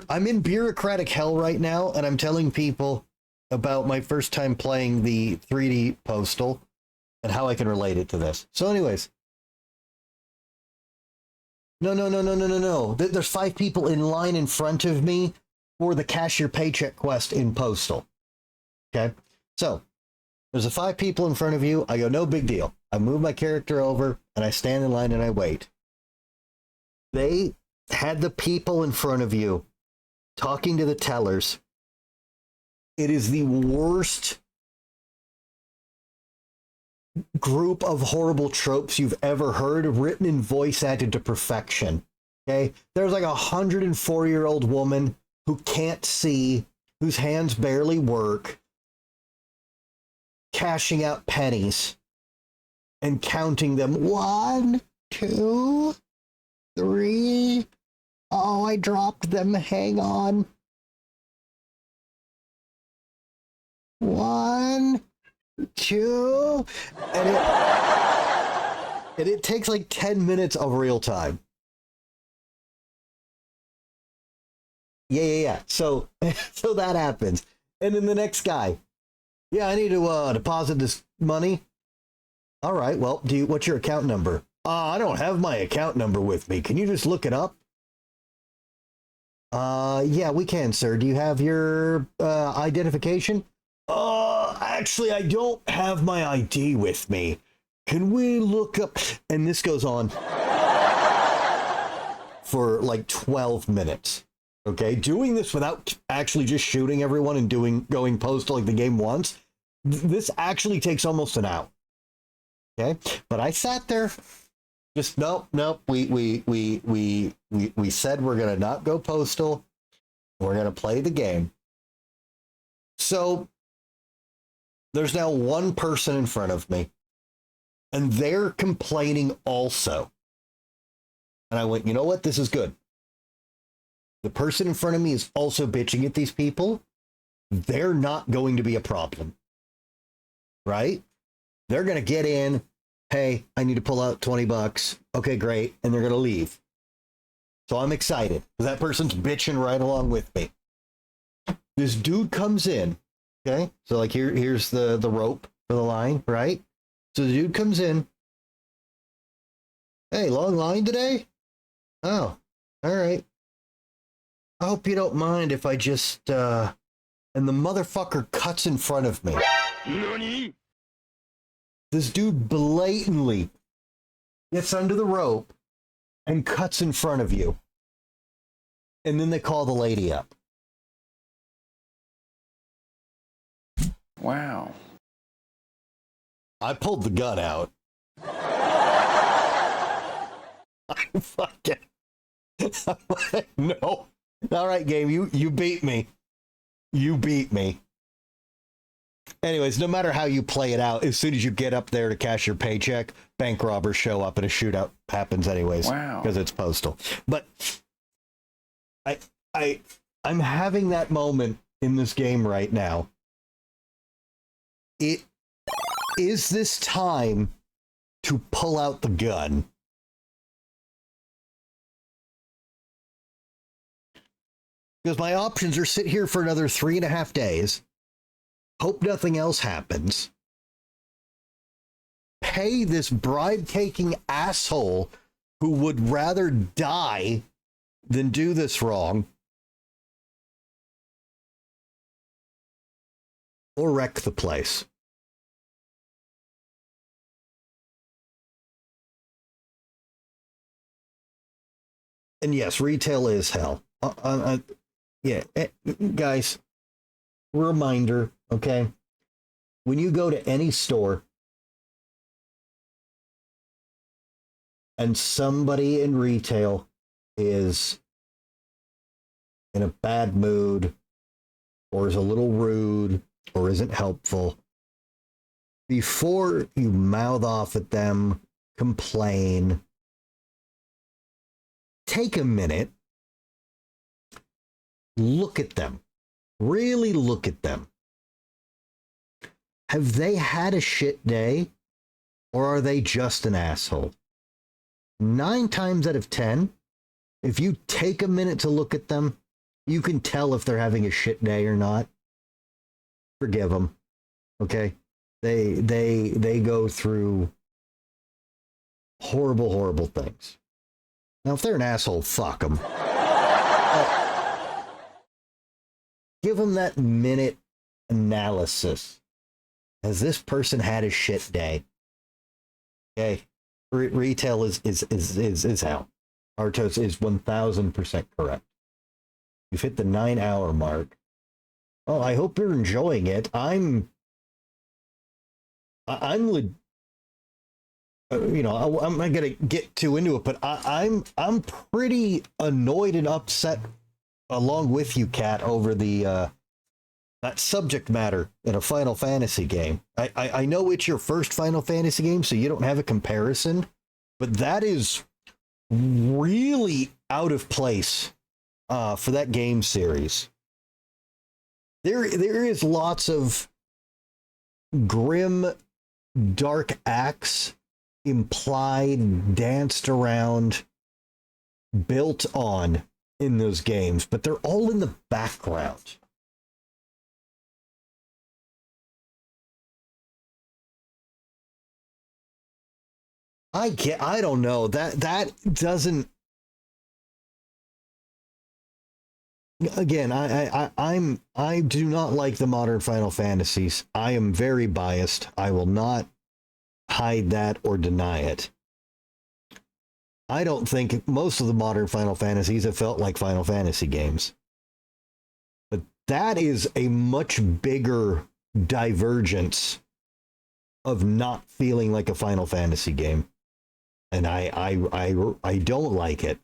I'm in bureaucratic hell right now, and I'm telling people about my first time playing the 3D Postal and how I can relate it to this. So anyways. No. There's 5 people in line in front of me for the cash your paycheck quest in Postal. Okay? So, there's the 5 people in front of you. I go, no big deal. I move my character over, and I stand in line and I wait. They had the people in front of you talking to the tellers. It is the worst group of horrible tropes you've ever heard, written and voice acted to perfection. Okay? There's like a 104-year-old woman who can't see, whose hands barely work, cashing out pennies and counting them. 1, 2, 3. Oh, I dropped them. Hang on. 1, 2. And it takes like 10 minutes of real time. Yeah. So that happens. And then the next guy. Yeah, I need to deposit this money. All right, well, what's your account number? I don't have my account number with me. Can you just look it up? Yeah, we can, sir. Do you have your identification? Actually, I don't have my ID with me. Can we look up? And this goes on for like 12 minutes. Okay, doing this without actually just shooting everyone and going postal like the game wants. This actually takes almost an hour. Okay, but I sat there. Just nope. We said we're gonna not go postal. We're gonna play the game. So there's now one person in front of me, and they're complaining also. And I went, you know what? This is good. The person in front of me is also bitching at these people. They're not going to be a problem. Right? They're going to get in. Hey, I need to pull out $20. Okay, great. And they're going to leave. So I'm excited because that person's bitching right along with me. This dude comes in. Okay. So like here's the rope for the line, right? So the dude comes in. Hey, long line today? Oh, all right. I hope you don't mind if I just, and the motherfucker cuts in front of me. Nani? This dude blatantly gets under the rope and cuts in front of you. And then they call the lady up. Wow. I pulled the gun out. I fucking... No. All right, game, you beat me. You beat me. Anyways, no matter how you play it out, as soon as you get up there to cash your paycheck, bank robbers show up and a shootout happens anyways. Wow. Because it's postal. But I'm having that moment in this game right now. It is this time to pull out the gun. Because my options are sit here for another 3.5 days, hope nothing else happens, pay this bribe-taking asshole who would rather die than do this wrong, or wreck the place. And yes, retail is hell. Yeah, guys, reminder, okay? When you go to any store and somebody in retail is in a bad mood or is a little rude or isn't helpful, before you mouth off at them, complain, take a minute, look at them, really look at them. Have they had a shit day, or are they just an asshole? 9 times out of 10, if you take a minute to look at them, you can tell if they're having a shit day or not. Forgive them, okay? They go through horrible things. Now, if they're an asshole, fuck them. Give them that minute analysis. Has this person had a shit day? Okay, retail is hell. Artos is 1000% correct. You've hit the 9-hour mark. Oh, I hope you're enjoying it. I'm not gonna get too into it, but I'm pretty annoyed and upset along with you, Kat, over the that subject matter in a Final Fantasy game. I know it's your first Final Fantasy game, so you don't have a comparison, but that is really out of place for that game series. There is lots of grim, dark acts implied, danced around, built on in those games, but they're all in the background. I don't know. That doesn't. Again, I do not like the modern Final Fantasies. I am very biased. I will not hide that or deny it. I don't think most of the modern Final Fantasies have felt like Final Fantasy games. But that is a much bigger divergence of not feeling like a Final Fantasy game. And I don't like it.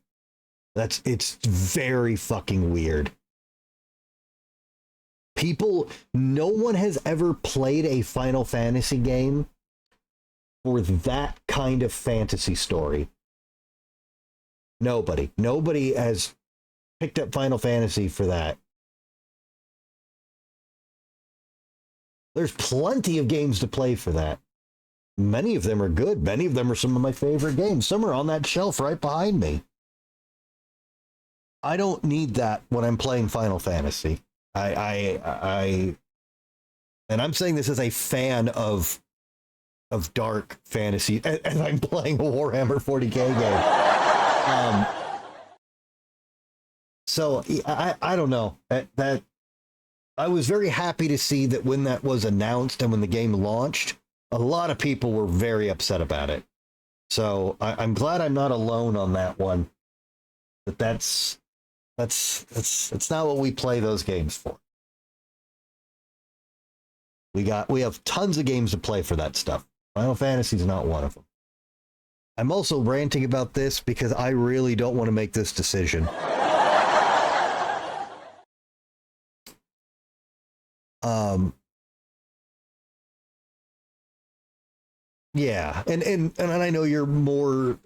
It's very fucking weird. No one has ever played a Final Fantasy game for that kind of fantasy story. Nobody has picked up Final Fantasy for that. There's plenty of games to play for that. Many of them are good. Many of them are some of my favorite games. Some are on that shelf right behind me. I don't need that when I'm playing Final Fantasy. And I'm saying this as a fan of dark fantasy, and I'm playing a Warhammer 40k game. So I don't know. That I was very happy to see that when that was announced and when the game launched, a lot of people were very upset about it. So I'm glad I'm not alone on that one. But that's not what we play those games for. We have tons of games to play for that stuff. Final Fantasy is not one of them. I'm also ranting about this because I really don't want to make this decision. Yeah, and I know you're more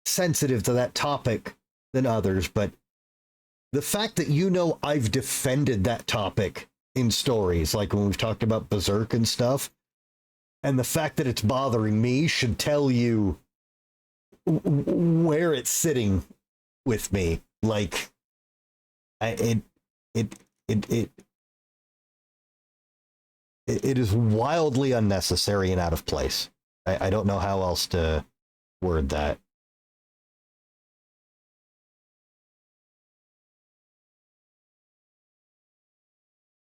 sensitive to that topic than others, but the fact that I've defended that topic in stories, like when we've talked about Berserk and stuff, and the fact that it's bothering me should tell you where it's sitting with me. Like, it is wildly unnecessary and out of place. I don't know how else to word that.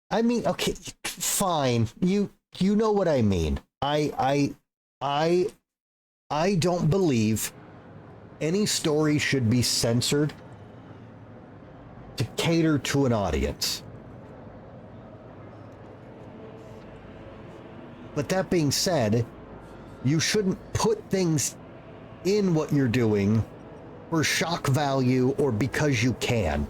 I mean, okay, fine. You know what I mean. I don't believe any story should be censored to cater to an audience. But that being said, you shouldn't put things in what you're doing for shock value or because you can.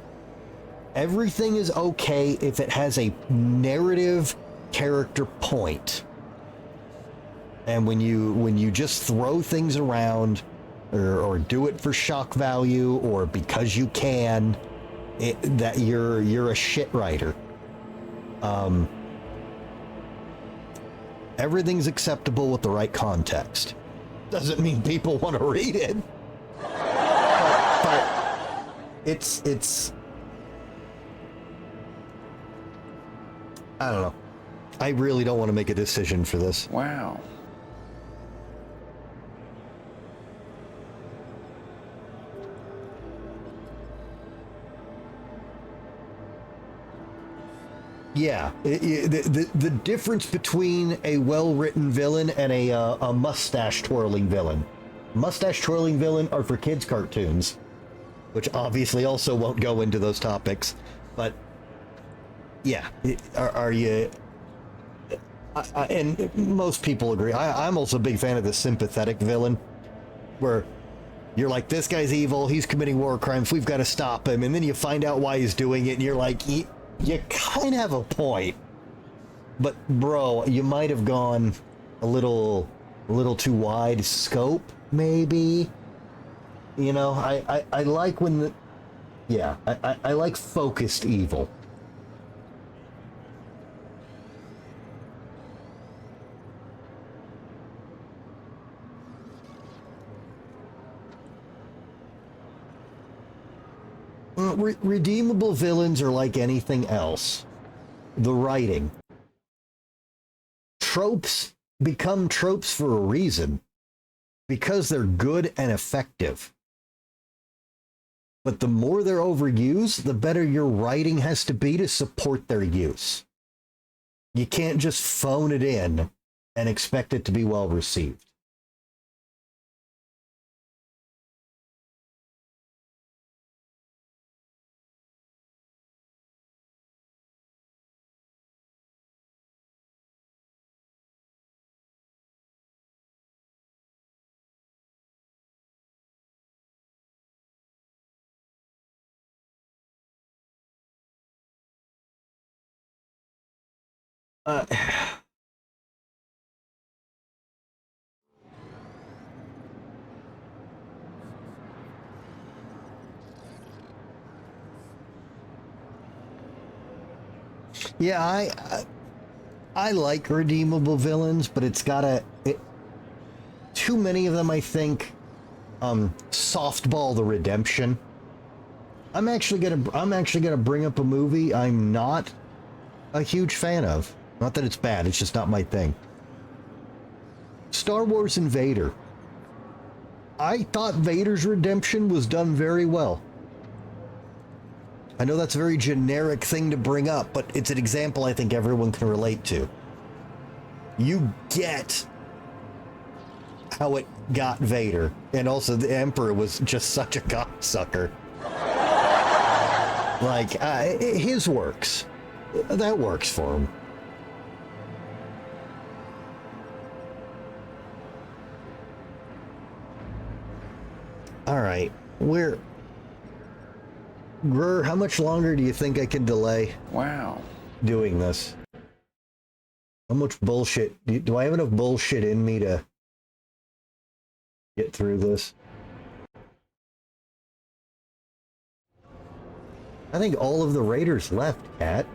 Everything is okay if it has a narrative character point. And when you just throw things around or do it for shock value or because you can, that you're a shit writer. Everything's acceptable with the right context. Doesn't mean people want to read it. But it's I don't know. I really don't want to make a decision for this. Wow. Yeah, the difference between a well-written villain and a mustache-twirling villain. Mustache-twirling villain are for kids' cartoons, which obviously also won't go into those topics. But yeah, are you? And most people agree. I'm also a big fan of the sympathetic villain, where you're like, this guy's evil, he's committing war crimes, we've got to stop him, and then you find out why he's doing it, and you're like, you kind of have a point, but bro, you might have gone a little too wide scope, maybe. You know, I like when I like focused evil. Redeemable villains are like anything else. The writing. Tropes become tropes for a reason, because they're good and effective. But the more they're overused, the better your writing has to be to support their use. You can't just phone it in and expect it to be well received. Yeah, I like redeemable villains, but it's gotta too many of them, I think, softball the redemption. I'm actually gonna bring up a movie I'm not a huge fan of. Not that it's bad, it's just not my thing. Star Wars and Vader. I thought Vader's redemption was done very well. I know that's a very generic thing to bring up, but it's an example I think everyone can relate to. You get how it got Vader, and also the Emperor was just such a cocksucker. Like, his works. That works for him. All right, Grr, how much longer do you think I can delay? Wow. Doing this? How much bullshit? Do I have enough bullshit in me to get through this? I think all of the Raiders left, Cat.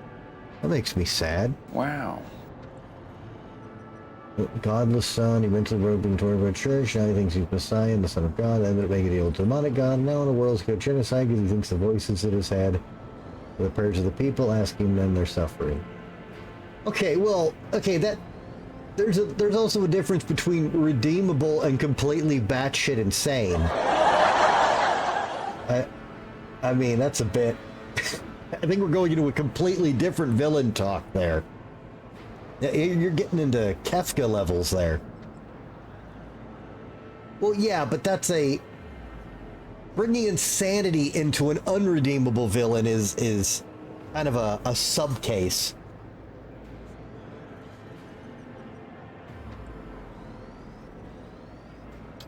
That makes me sad. Wow. Godless son, he mentally broken toward the church, now he thinks he's Messiah and the Son of God, ended up making the old demonic God, now in the world's good genocide because he thinks the voices in his head are the prayers of the people, asking them their suffering. Okay, well, okay, that there's also a difference between redeemable and completely batshit insane. I mean, that's a bit... I think we're going into a completely different villain talk there. You're getting into Kefka levels there. Well, yeah, but that's a bringing insanity into an unredeemable villain is kind of a sub case.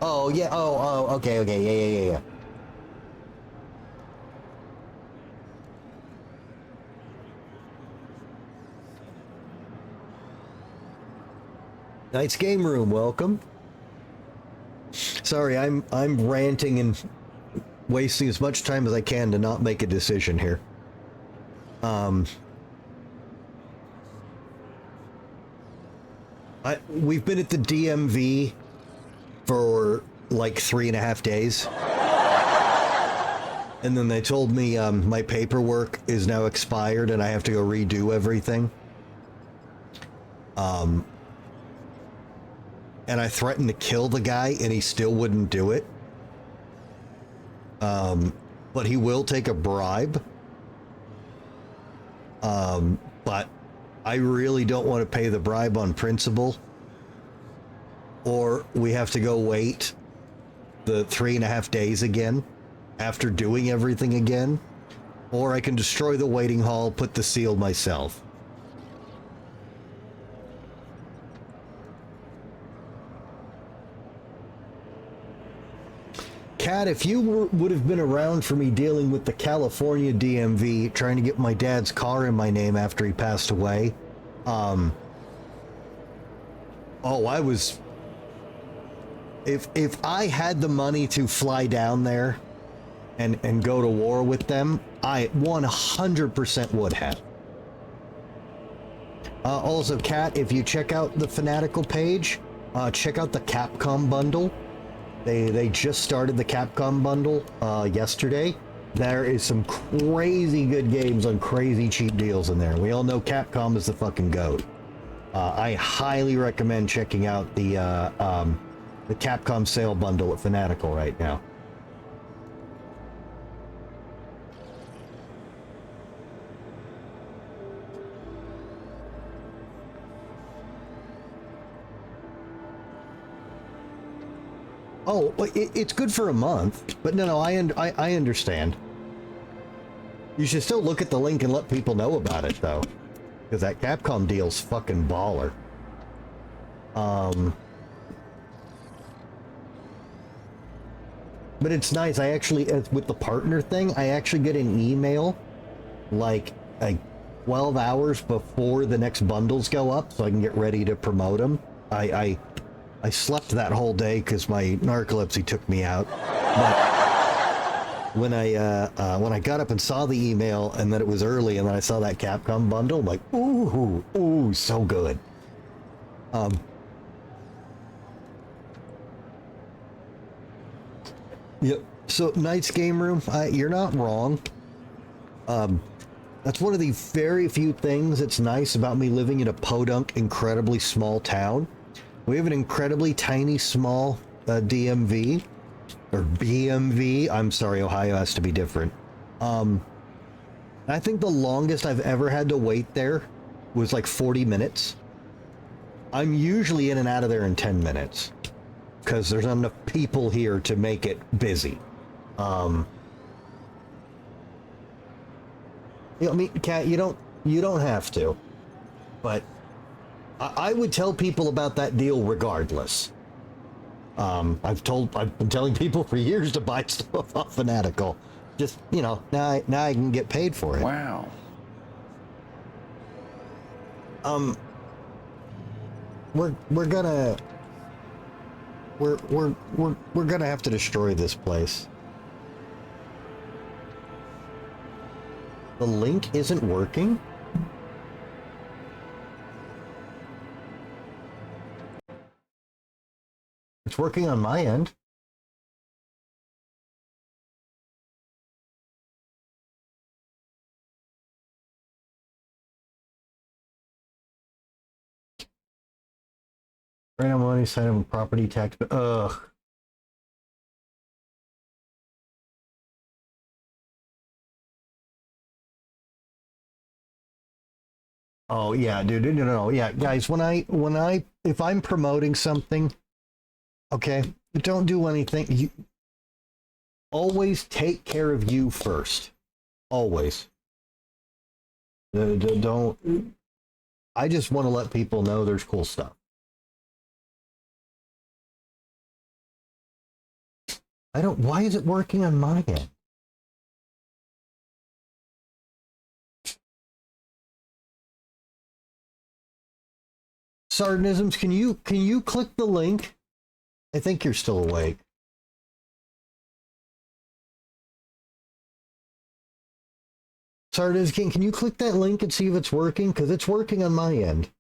Oh yeah. Oh, okay. Yeah. Night's Game Room, welcome. Sorry, I'm ranting and wasting as much time as I can to not make a decision here. We've been at the DMV for like 3.5 days. And then they told me my paperwork is now expired and I have to go redo everything. And I threatened to kill the guy and he still wouldn't do it. But he will take a bribe. But I really don't want to pay the bribe on principle. Or we have to go wait the 3.5 days again after doing everything again. Or I can destroy the waiting hall, put the seal myself. Kat, if you would have been around for me dealing with the California DMV, trying to get my dad's car in my name after he passed away, I was... If I had the money to fly down there and go to war with them, I 100% would have. Also, Kat, if you check out the Fanatical page, check out the Capcom bundle. They just started the Capcom bundle yesterday. There is some crazy good games on crazy cheap deals in there. We all know Capcom is the fucking GOAT. I highly recommend checking out the Capcom sale bundle at Fanatical right now. Oh, it's good for a month, but no, I understand. You should still look at the link and let people know about it, though, because that Capcom deal's fucking baller. But it's nice. I actually, with the partner thing, I actually get an email like 12 hours before the next bundles go up, so I can get ready to promote them. I slept that whole day because my narcolepsy took me out. But when I got up and saw the email and that it was early, and then I saw that Capcom bundle, I'm like, ooh, so good. Yep. So Night's Game Room, you're not wrong. That's one of the very few things that's nice about me living in a podunk, incredibly small town. We have an incredibly tiny, small DMV, or BMV. I'm sorry, Ohio has to be different. I think the longest I've ever had to wait there was like 40 minutes. I'm usually in and out of there in 10 minutes because there's not enough people here to make it busy. I mean, Kat, you don't have to, but I would tell people about that deal regardless. I've been telling people for years to buy stuff off Fanatical. Just, now I can get paid for it. Wow. We're gonna have to destroy this place. The link isn't working? It's working on my end. Random money side of property tax, but ugh. Oh yeah, dude, no, yeah, guys, if I'm promoting something, okay, don't do anything. always take care of you first. Always. Don't. I just want to let people know there's cool stuff. Why is it working on my end? Sardanisms, can you click the link? I think you're still awake. Sardanism, can you click that link and see if it's working? Because it's working on my end.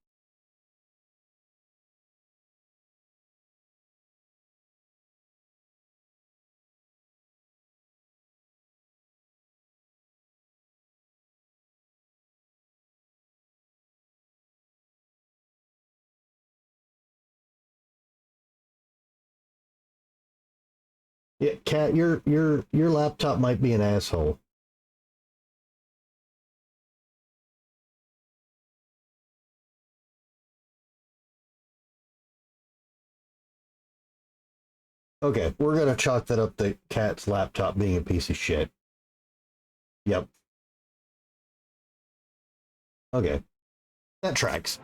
Yeah, Kat, your laptop might be an asshole. Okay, we're gonna chalk that up to Kat's laptop being a piece of shit. Yep. Okay. That tracks.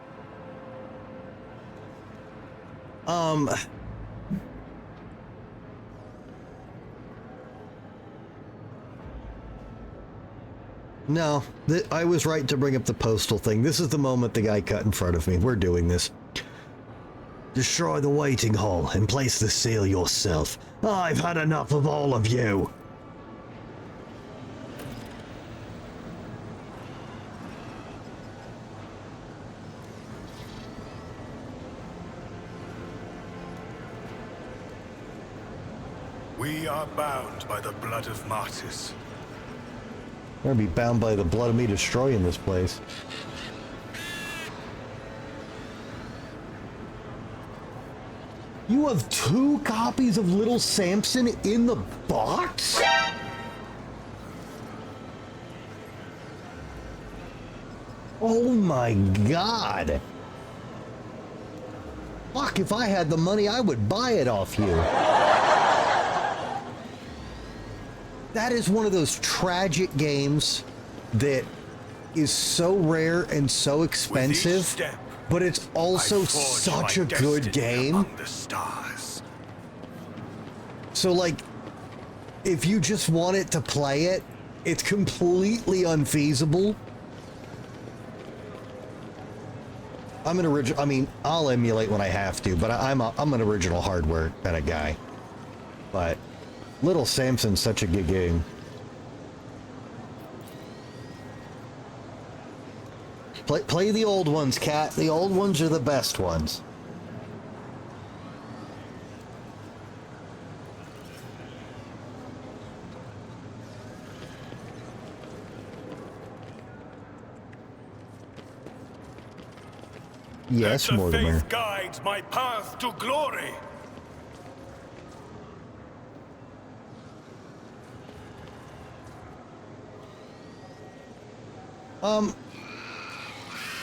No, I was right to bring up the postal thing. This is the moment the guy cut in front of me. We're doing this. Destroy the waiting hall and place the seal yourself. I've had enough of all of you. We are bound by the blood of martyrs. We're gonna be bound by the blood of me destroying this place. You have 2 copies of Little Samson in the box? Oh my god. Fuck, if I had the money, I would buy it off you. That is one of those tragic games that is so rare and so expensive, step, but it's also I forge such my a good destiny game. among the stars. So, like, if you just want it to play it, it's completely unfeasible. I'm an original. I mean, I'll emulate when I have to, but I'm an original hardware kind of guy. But Little Samson's such a good game. Play the old ones, Cat. The old ones are the best ones. Yes, Let the Mortimer. faith guides my path to glory.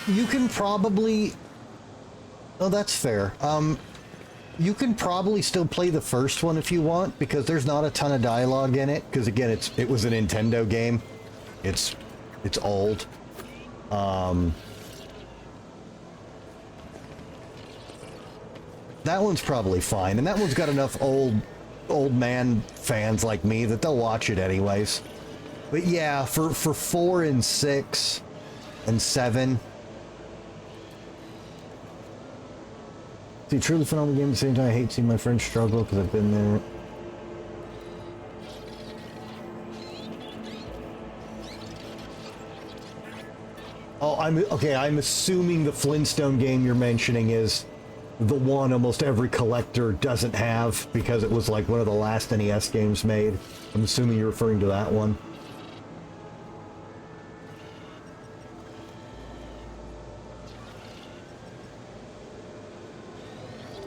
You can probably... Oh, that's fair. You can probably still play the first one if you want, because there's not a ton of dialogue in it, because again, it was a Nintendo game. It's old. That one's probably fine, and that one's got enough old man fans like me that they'll watch it anyways. But yeah, for 4 and 6 and 7. See, truly phenomenal game at the same time. I hate seeing my friends struggle because I've been there. Oh, I'm assuming the Flintstone game you're mentioning is the one almost every collector doesn't have because it was like one of the last NES games made. I'm assuming you're referring to that one.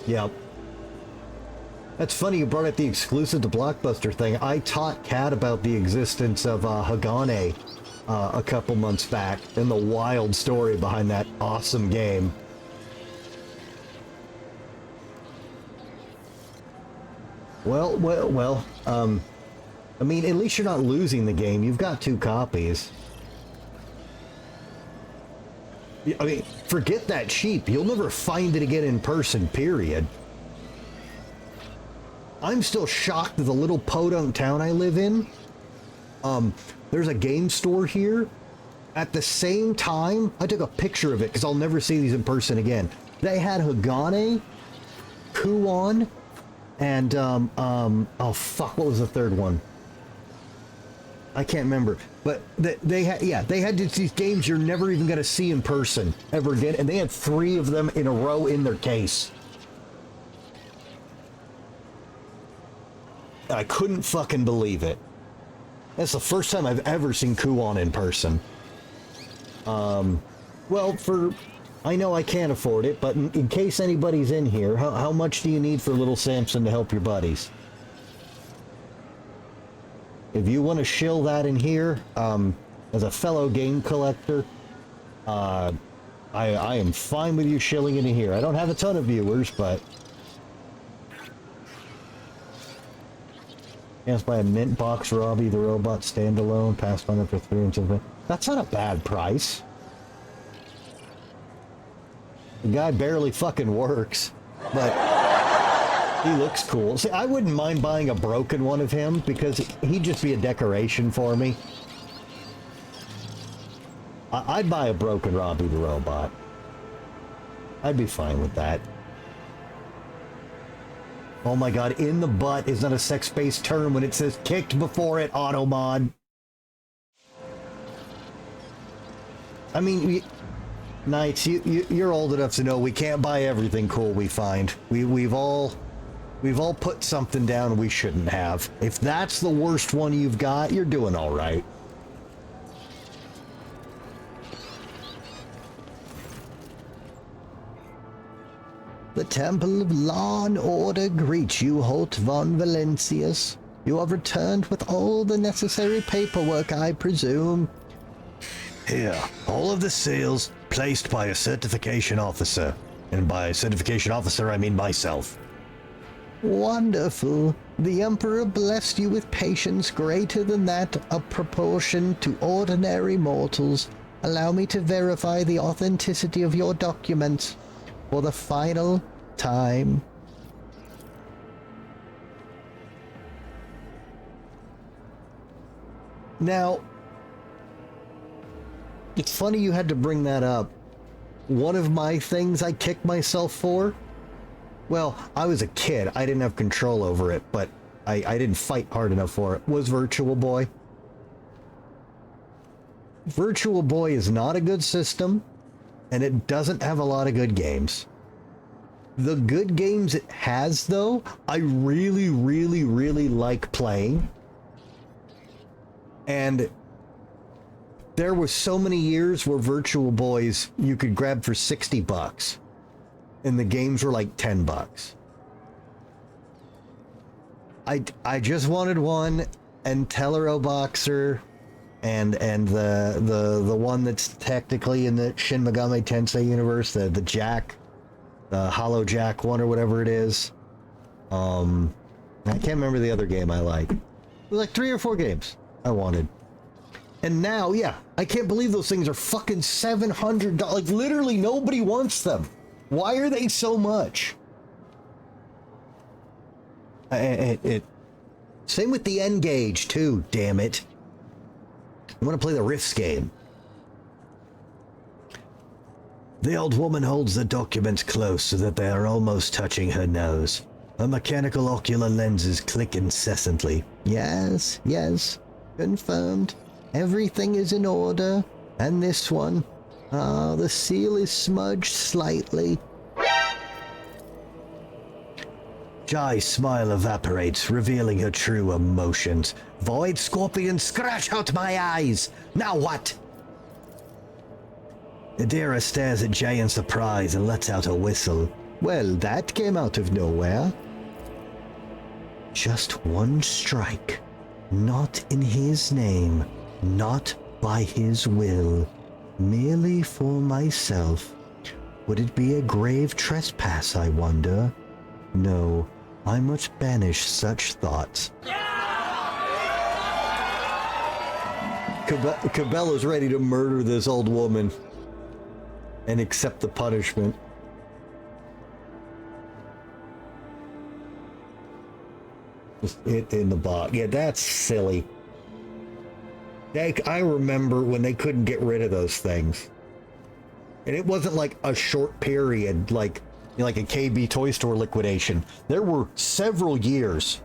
Yep. That's funny you brought up the exclusive to Blockbuster thing. I taught Kat about the existence of Hagane a couple months back and the wild story behind that awesome game. Well, I mean, at least you're not losing the game. You've got 2 copies. I mean, forget that cheap. You'll never find it again in person, period. I'm still shocked at the little podunk town I live in. There's a game store here. At the same time, I took a picture of it because I'll never see these in person again. They had Hagane, Kuon, and, oh fuck, what was the third one? I can't remember. But they had, yeah, they had these games you're never even going to see in person ever again, and they had 3 of them in a row in their case. I couldn't fucking believe it. That's the first time I've ever seen Kuon in person. Well, I know I can't afford it, but in case anybody's in here, how much do you need for little Samson to help your buddies? If you want to shill that in here, as a fellow game collector, I am fine with you shilling it in here. I don't have a ton of viewers, but... Yes, by a mint box, Robbie the Robot standalone, passed on it for 3 and something. That's not a bad price. The guy barely fucking works, but he looks cool. See, I wouldn't mind buying a broken one of him because he'd just be a decoration for me. I'd buy a broken Robbie the Robot. I'd be fine with that. Oh my god, in the butt is not a sex-based term when it says kicked before it, Automod. I mean, Knights, you're old enough to know we can't buy everything cool we find. We've all put something down we shouldn't have. If that's the worst one you've got, you're doing all right. The Temple of Law and Order greets you, Holt von Valencius. You have returned with all the necessary paperwork, I presume. Here, all of the seals placed by a certification officer. And by certification officer, I mean myself. Wonderful. The Emperor blessed you with patience greater than that of proportion to ordinary mortals. Allow me to verify the authenticity of your documents for the final time. Now, it's funny you had to bring that up. One of my things I kicked myself for, well, I was a kid. I didn't have control over it, but I didn't fight hard enough for it, was Virtual Boy. Virtual Boy is not a good system, and it doesn't have a lot of good games. The good games it has, though, I really, really, really like playing. And there were so many years where Virtual Boys you could grab for $60, and the games were like $10. I just wanted one, and Tellero Boxer, and the one that's technically in the Shin Megami Tensei universe, the Jack, the Hollow Jack one or whatever it is. I can't remember the other game I like. It was like 3 or 4 games I wanted. And now, yeah, I can't believe those things are fucking $700. Like, literally nobody wants them. Why are they so much? Same with the N-Gage, too, damn it. I want to play the Rifts game. The old woman holds the documents close so that they are almost touching her nose. Her mechanical ocular lenses click incessantly. Yes, yes. Confirmed. Everything is in order. And this one. Ah, the seal is smudged slightly. Jai's smile evaporates, revealing her true emotions. Void Scorpion, scratch out my eyes! Now what? Adira stares at Jay in surprise and lets out a whistle. Well, that came out of nowhere. Just one strike. Not in his name. Not by his will. Merely for myself. Would it be a grave trespass, I wonder? No, I must banish such thoughts. Cabela's ready to murder this old woman and accept the punishment. Just it in the box. Yeah, that's silly. I remember when they couldn't get rid of those things. And it wasn't like a short period, like like a KB Toy Store liquidation. There were several years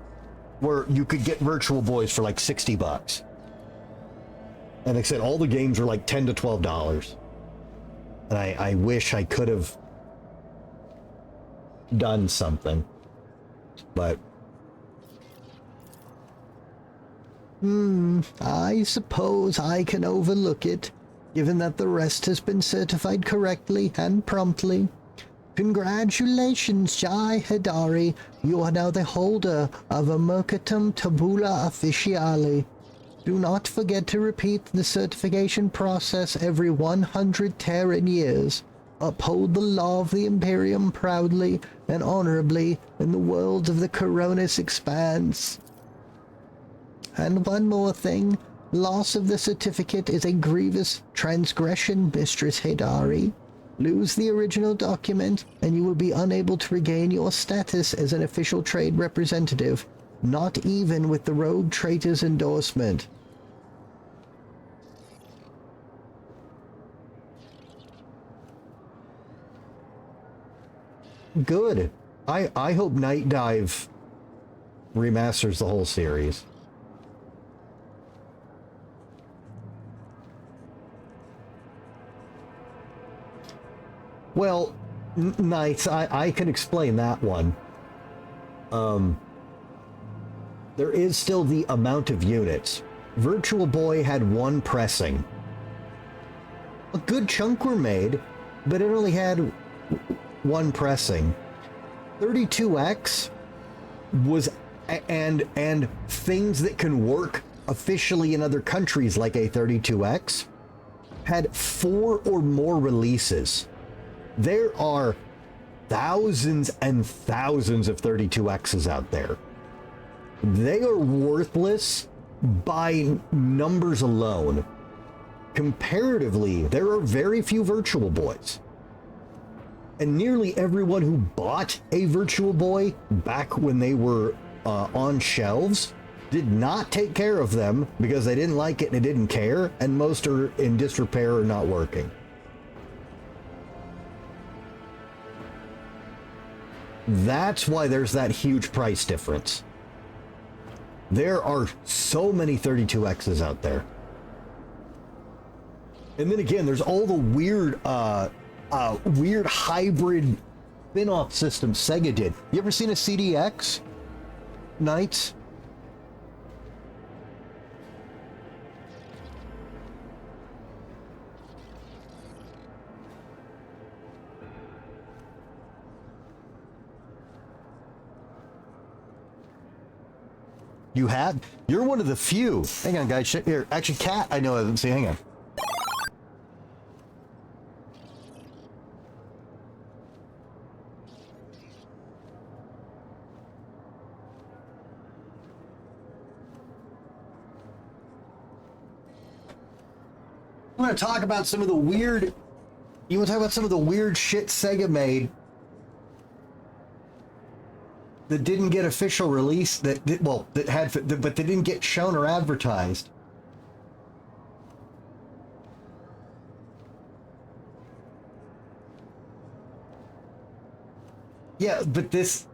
where you could get Virtual Boys for like $60. And they said all the games were like $10 to $12. And I wish I could have done something. But I suppose I can overlook it, given that the rest has been certified correctly and promptly. Congratulations, Jai Hidari. You are now the holder of a Mercatum Tabula Officiale. Do not forget to repeat the certification process every 100 Terran years. Uphold the law of the Imperium proudly and honorably in the worlds of the Coronis Expanse. And one more thing. Loss of the certificate is a grievous transgression, Mistress Hidari. Lose the original document, and you will be unable to regain your status as an official trade representative, not even with the Rogue Traitor's endorsement. Good. I hope Night Dive remasters the whole series. Well, Knights, I can explain that one. There is still the amount of units. Virtual Boy had one pressing. A good chunk were made, but it only had one pressing. 32X was, and things that can work officially in other countries like a 32X, had 4 or more releases. There are thousands and thousands of 32Xs out there. They are worthless by numbers alone. Comparatively, there are very few Virtual Boys. And nearly everyone who bought a Virtual Boy back when they were on shelves did not take care of them because they didn't like it and they didn't care, and most are in disrepair or not working. That's why there's that huge price difference. There are so many 32Xs out there. And then again, there's all the weird hybrid spin-off systems Sega did. You ever seen a CDX? Knights? You have? You're one of the few. Hang on, guys. Here, actually, Cat, I know. Let's see. Hang on. I want to talk about some of the weird. You want to talk about some of the weird shit Sega made that didn't get official release, that had, but they didn't get shown or advertised. Yeah, but Cat,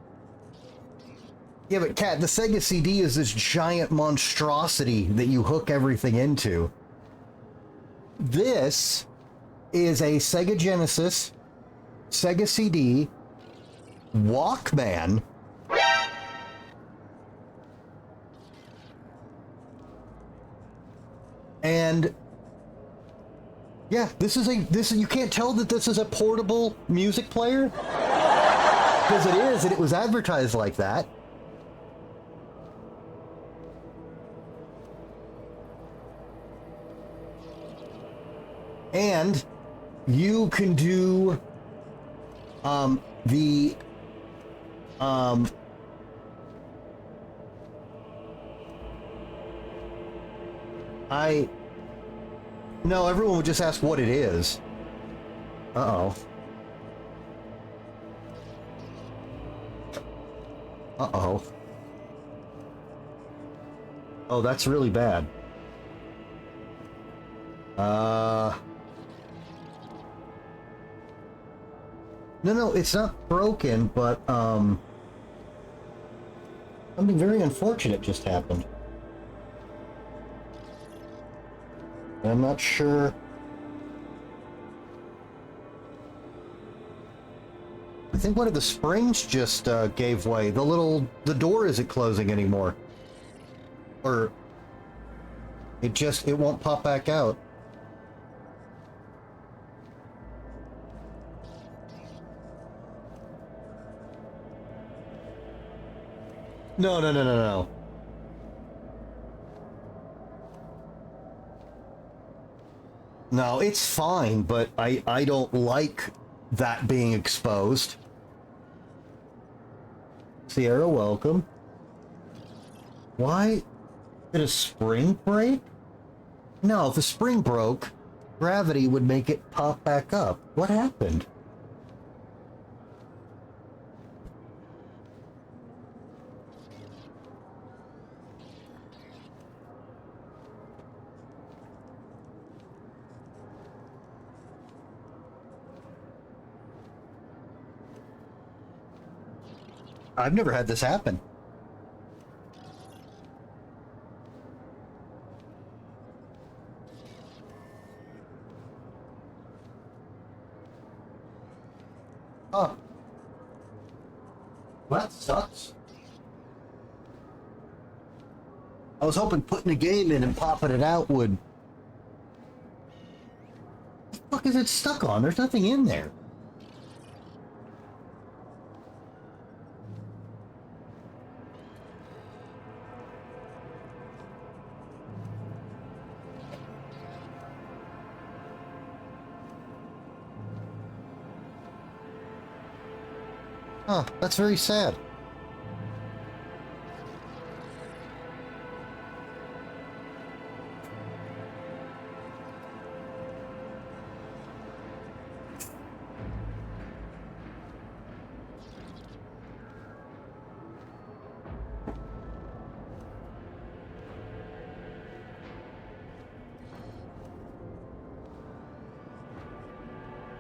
the Sega CD is this giant monstrosity that you hook everything into. This is a Sega Genesis, Sega CD, Walkman, and yeah, this is you can't tell that this is a portable music player because it is, and it was advertised like that. And you can do No, everyone would just ask what it is. Uh-oh. Uh-oh. Oh, that's really bad. No, it's not broken, but, something very unfortunate just happened. I'm not sure. I think one of the springs just gave way. The door isn't closing anymore. Or it won't pop back out. No. No, it's fine, but I don't like that being exposed. Sierra, welcome. Why did a spring break? No, if a spring broke, gravity would make it pop back up. What happened? I've never had this happen. Huh. Well, that sucks. I was hoping putting a game in and popping it out would... What the fuck is it stuck on? There's nothing in there. Huh, that's very sad.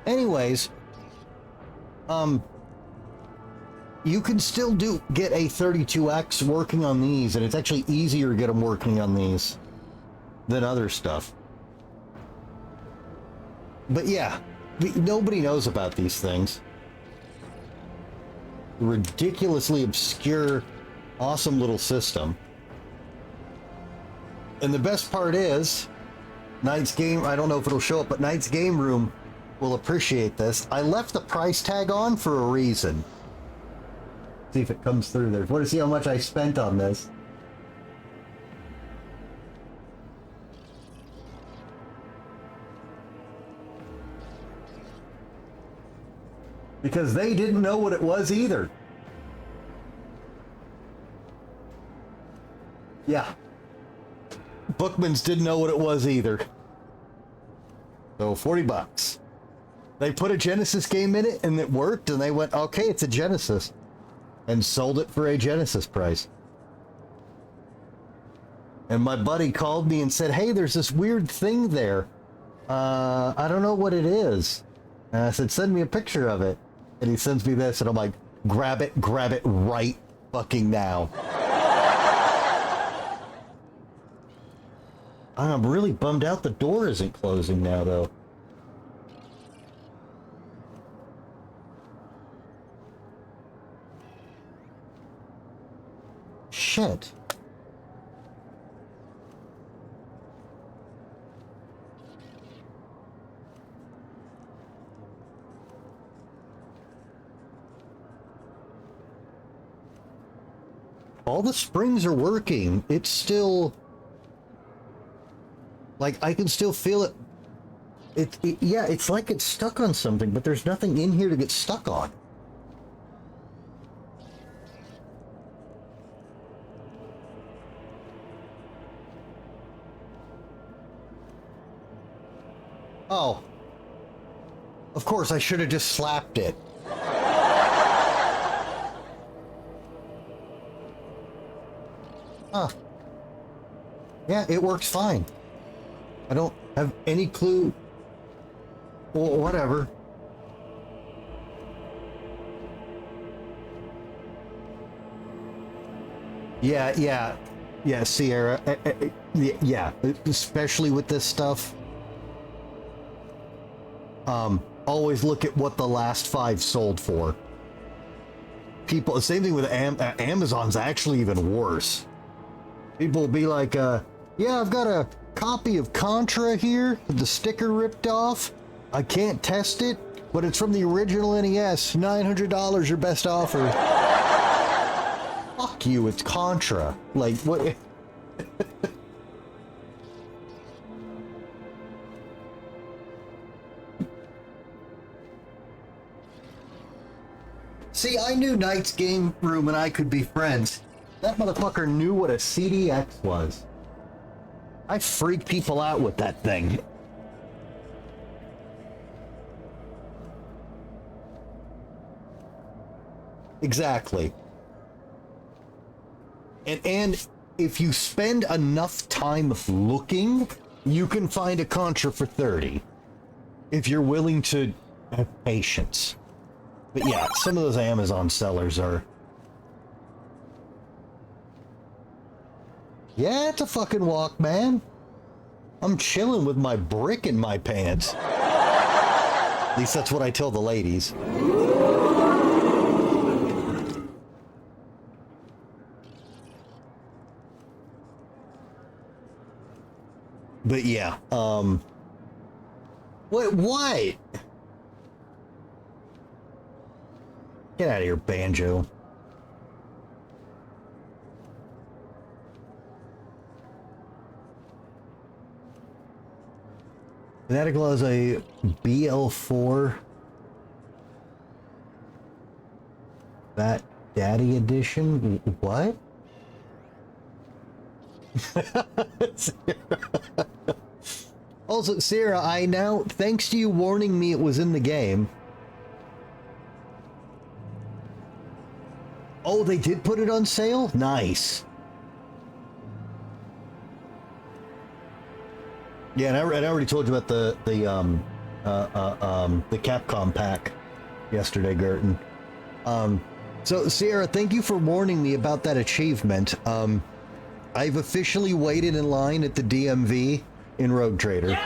Anyways, you can still get a 32X working on these, and it's actually easier to get them working on these than other stuff. But yeah, nobody knows about these things. Ridiculously obscure, awesome little system. And the best part is, Knight's Game, I don't know if it'll show up, but Knight's Game Room will appreciate this. I left the price tag on for a reason. See if it comes through there. Want to see how much I spent on this? Because they didn't know what it was either. Yeah. Bookmans didn't know what it was either. So 40 bucks. They put a Genesis game in it and it worked, and they went, okay, it's a Genesis. And sold it for a Genesis price. And my buddy called me and said, hey, there's this weird thing there. I don't know what it is. And I said, send me a picture of it. And he sends me this, and I'm like, grab it right fucking now. I'm really bummed out the door isn't closing now, though. Shit. All the springs are working. It's still... like, I can still feel it. Yeah, it's like it's stuck on something, but there's nothing in here to get stuck on. Oh. Of course, I should have just slapped it. Huh. Yeah, it works fine. I don't have any clue. Well, whatever. Yeah, Sierra. Yeah, especially with this stuff. Always look at what the last 5 sold for. People, same thing with Amazon's actually even worse. People will be like, yeah, I've got a copy of Contra here, with the sticker ripped off. I can't test it, but it's from the original NES. $900 your best offer. Fuck you, it's Contra. Like, what? See, I knew Knight's Game Room and I could be friends. That motherfucker knew what a CDX was. I freak people out with that thing. Exactly. And if you spend enough time looking, you can find a Contra for 30. If you're willing to have patience. But yeah, some of those Amazon sellers are... Yeah, it's a fucking walk, man. I'm chilling with my brick in my pants. At least that's what I tell the ladies. But yeah, what? Get out of here, Banjo. Fanatical has a BL4 Fat Daddy edition. What? Also, Sarah, I now, thanks to you warning me it was in the game. Oh, they did put it on sale? Nice. Yeah, and I already told you about the Capcom pack yesterday, Gerton. So Sierra, thank you for warning me about that achievement. I've officially waited in line at the DMV in Rogue Trader.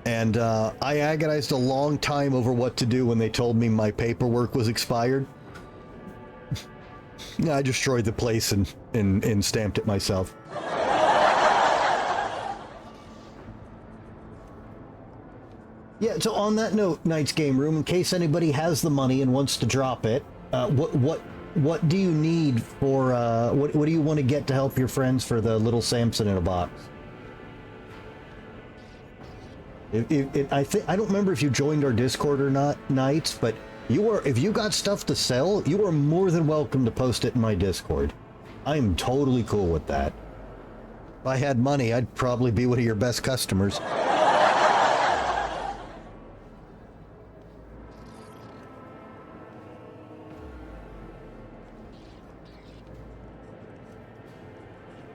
And I agonized a long time over what to do when they told me my paperwork was expired. I destroyed the place and stamped it myself. Yeah, so on that note, Knight's Game Room, in case anybody has the money and wants to drop it, what do you need for what do you want to get to help your friends for the little Samson in a box? I don't remember if you joined our Discord or not, Knights, but if you got stuff to sell, you are more than welcome to post it in my Discord. I'm totally cool with that. If I had money, I'd probably be one of your best customers.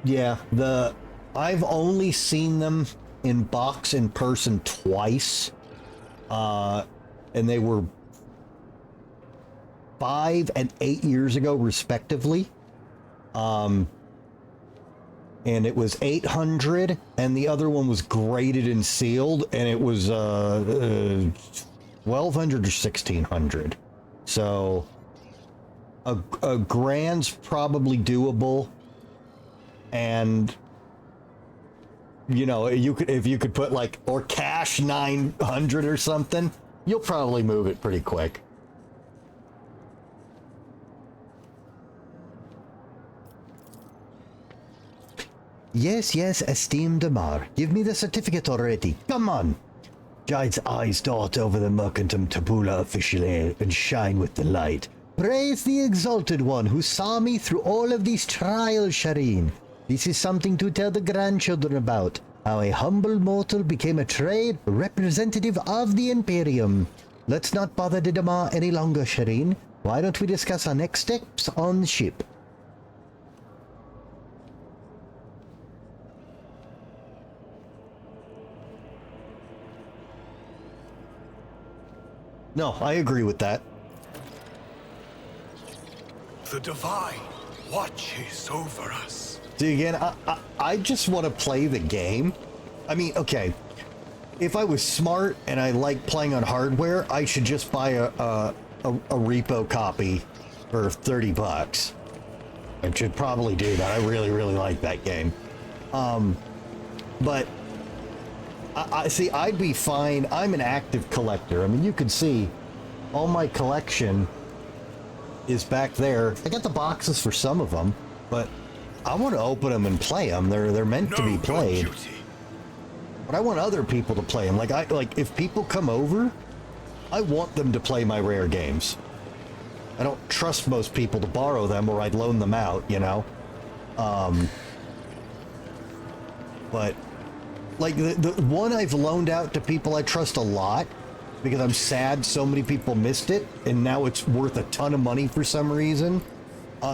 Yeah, I've only seen them in box in person twice, and they were 5 and 8 years ago, respectively. And it was $800, and the other one was graded and sealed, and it was $1,200 or $1,600. So a grand's probably doable. And you know, if you could put like, or cash 900 or something, you'll probably move it pretty quick. Yes, esteemed Amar, give me the certificate already. Come on. Giant's eyes dart over the Mercantum Tabula officially and shine with delight. Praise the exalted one who saw me through all of these trials, Shireen. This is something to tell the grandchildren about. How a humble mortal became a trade representative of the Imperium. Let's not bother Didamar any longer, Shireen. Why don't we discuss our next steps on the ship? No, I agree with that. The Divine watches over us. See, again, I just want to play the game. I mean, okay, if I was smart and I like playing on hardware, I should just buy a repo copy for $30. I should probably do that. I really, really like that game. But I see, I'd be fine. I'm an active collector. I mean, you can see all my collection is back there. I got the boxes for some of them, but I want to open them and play them. They're meant to be played. But I want other people to play them. Like if people come over, I want them to play my rare games. I don't trust most people to borrow them, or I'd loan them out, you know. But like the one I've loaned out to people I trust a lot, because I'm sad so many people missed it, and now it's worth a ton of money for some reason,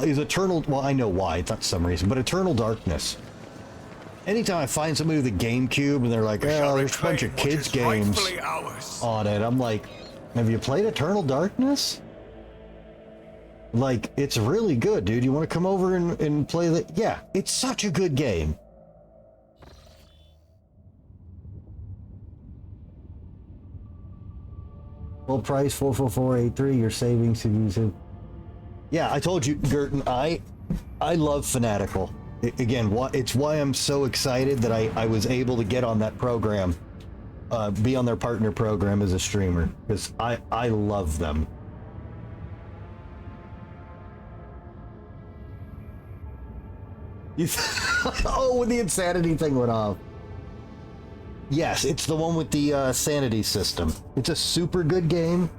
is Eternal... Well, I know why, it's not some reason, but Eternal Darkness. Anytime I find somebody with a GameCube and they're like, oh, there's a bunch of kids' games on it, I'm like, have you played Eternal Darkness? Like, it's really good, dude. You want to come over and play that? Yeah, it's such a good game. Full price, 44483. Your savings to use it. Yeah, I told you, Gerton. I love Fanatical. Again, it's why I'm so excited that I was able to get on that program, be on their partner program as a streamer, because I love them. Oh, when the insanity thing went off. Yes, it's the one with the sanity system. It's a super good game,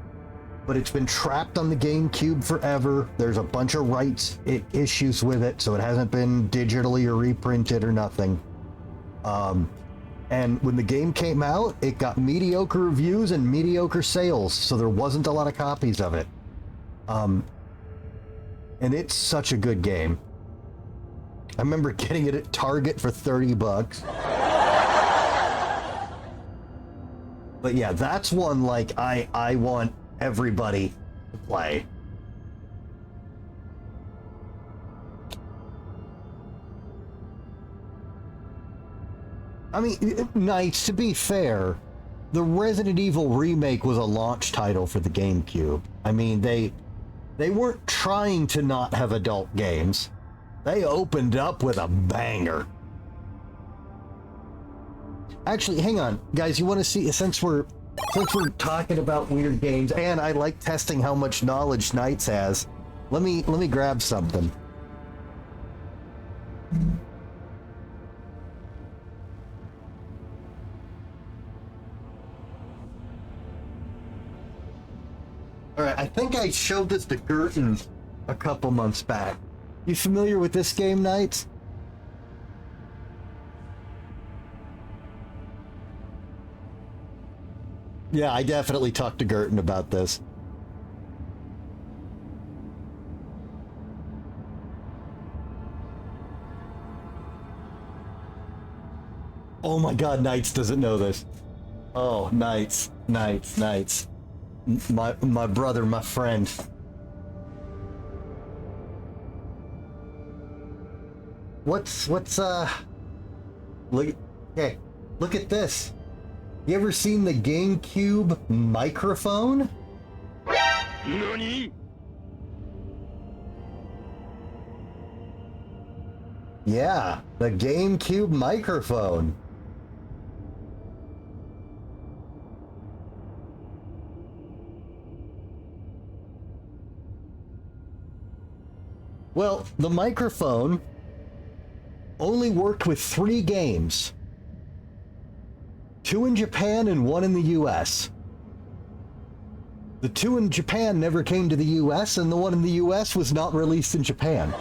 but it's been trapped on the GameCube forever. There's a bunch of rights issues with it, so it hasn't been digitally or reprinted or nothing. And when the game came out, it got mediocre reviews and mediocre sales, so there wasn't a lot of copies of it. And it's such a good game. I remember getting it at Target for $30. But yeah, that's one like I want everybody to play. I mean, Knights, to be fair, the Resident Evil remake was a launch title for the GameCube. I mean, they weren't trying to not have adult games. They opened up with a banger. Actually, hang on, guys. You want to see, since we're talking about weird games, and I like testing how much knowledge Knights has. Let me grab something. All right, I think I showed this to Gerton a couple months back. You familiar with this game, Knights? Yeah, I definitely talked to Gerton about this. Oh my god, Knights doesn't know this. Oh, Knights. My brother, my friend. What's look at this. You ever seen the GameCube microphone? NANI? Yeah, the GameCube microphone. Well, the microphone only worked with 3 games. 2 in Japan and 1 in the US. The 2 in Japan never came to the US, and the one in the US was not released in Japan.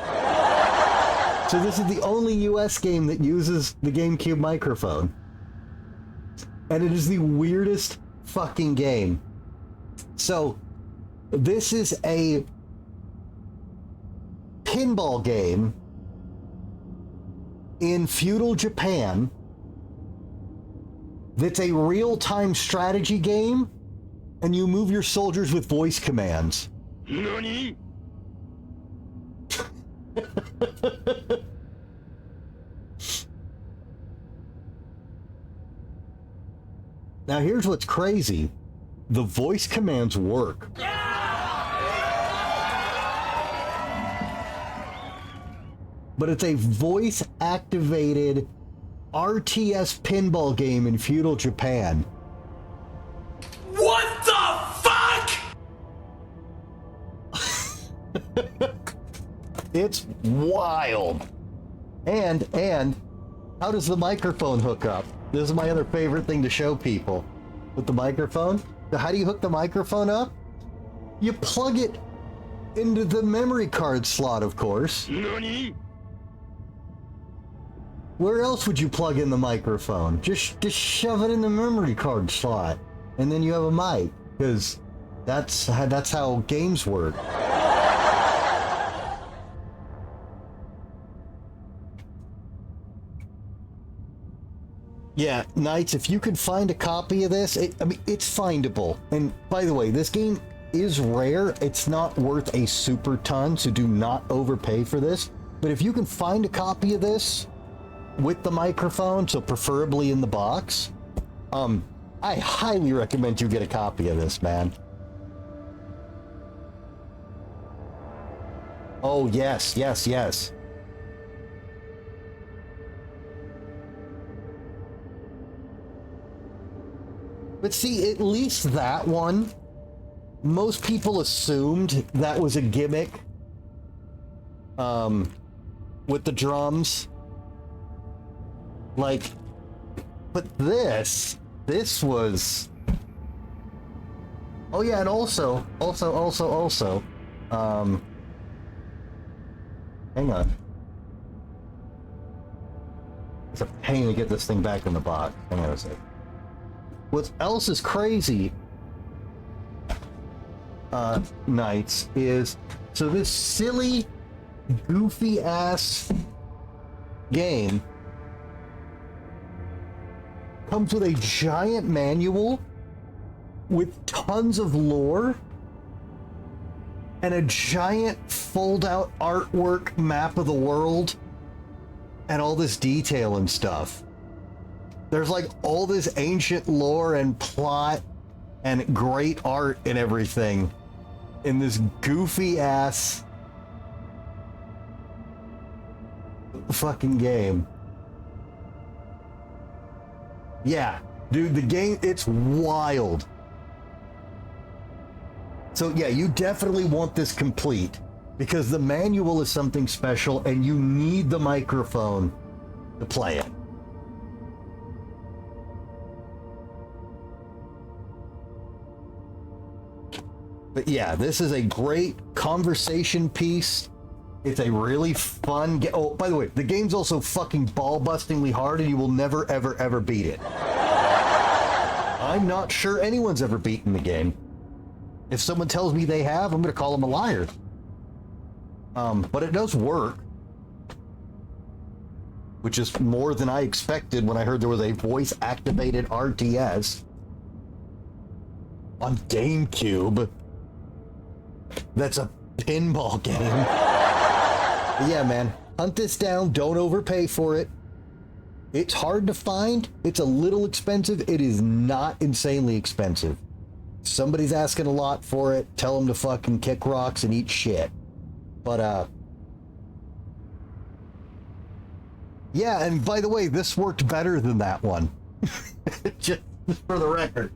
So this is the only US game that uses the GameCube microphone. And it is the weirdest fucking game. So, this is a pinball game in feudal Japan that's a real-time strategy game, and you move your soldiers with voice commands. NANI? Now here's what's crazy. The voice commands work. But it's a voice-activated RTS pinball game in feudal Japan. What the fuck? It's wild. And how does the microphone hook up? This is my other favorite thing to show people with the microphone. So how do you hook the microphone up? You plug it into the memory card slot, of course. NANI? Where else would you plug in the microphone? Just shove it in the memory card slot, and then you have a mic. Because that's how games work. Yeah, Knights, if you could find a copy of this, it's findable. And by the way, this game is rare. It's not worth a super ton, so do not overpay for this. But if you can find a copy of this with the microphone, so preferably in the box, I highly recommend you get a copy of this, man. Oh, yes, yes, yes. But see, at least that one, most people assumed that was a gimmick with the drums. Like, but this was... Oh yeah, and also, hang on. It's a pain to get this thing back in the box. Hang on a sec. What else is crazy, Knights, is so this silly, goofy-ass game comes with a giant manual with tons of lore and a giant fold-out artwork map of the world and all this detail and stuff. There's like all this ancient lore and plot and great art and everything in this goofy ass fucking game. Yeah, dude, the game, it's wild. So yeah, you definitely want this complete because the manual is something special and you need the microphone to play it. But yeah, this is a great conversation piece. It's a really fun game. Oh, by the way, the game's also fucking ball-bustingly hard and you will never, ever, ever beat it. I'm not sure anyone's ever beaten the game. If someone tells me they have, I'm going to call them a liar. But it does work. Which is more than I expected when I heard there was a voice-activated RTS on GameCube. That's a pinball game. But yeah, man, hunt this down. Don't overpay for it. It's hard to find. It's a little expensive. It is not insanely expensive. Somebody's asking a lot for it. Tell them to fucking kick rocks and eat shit. But, yeah, and by the way, this worked better than that one. Just for the record.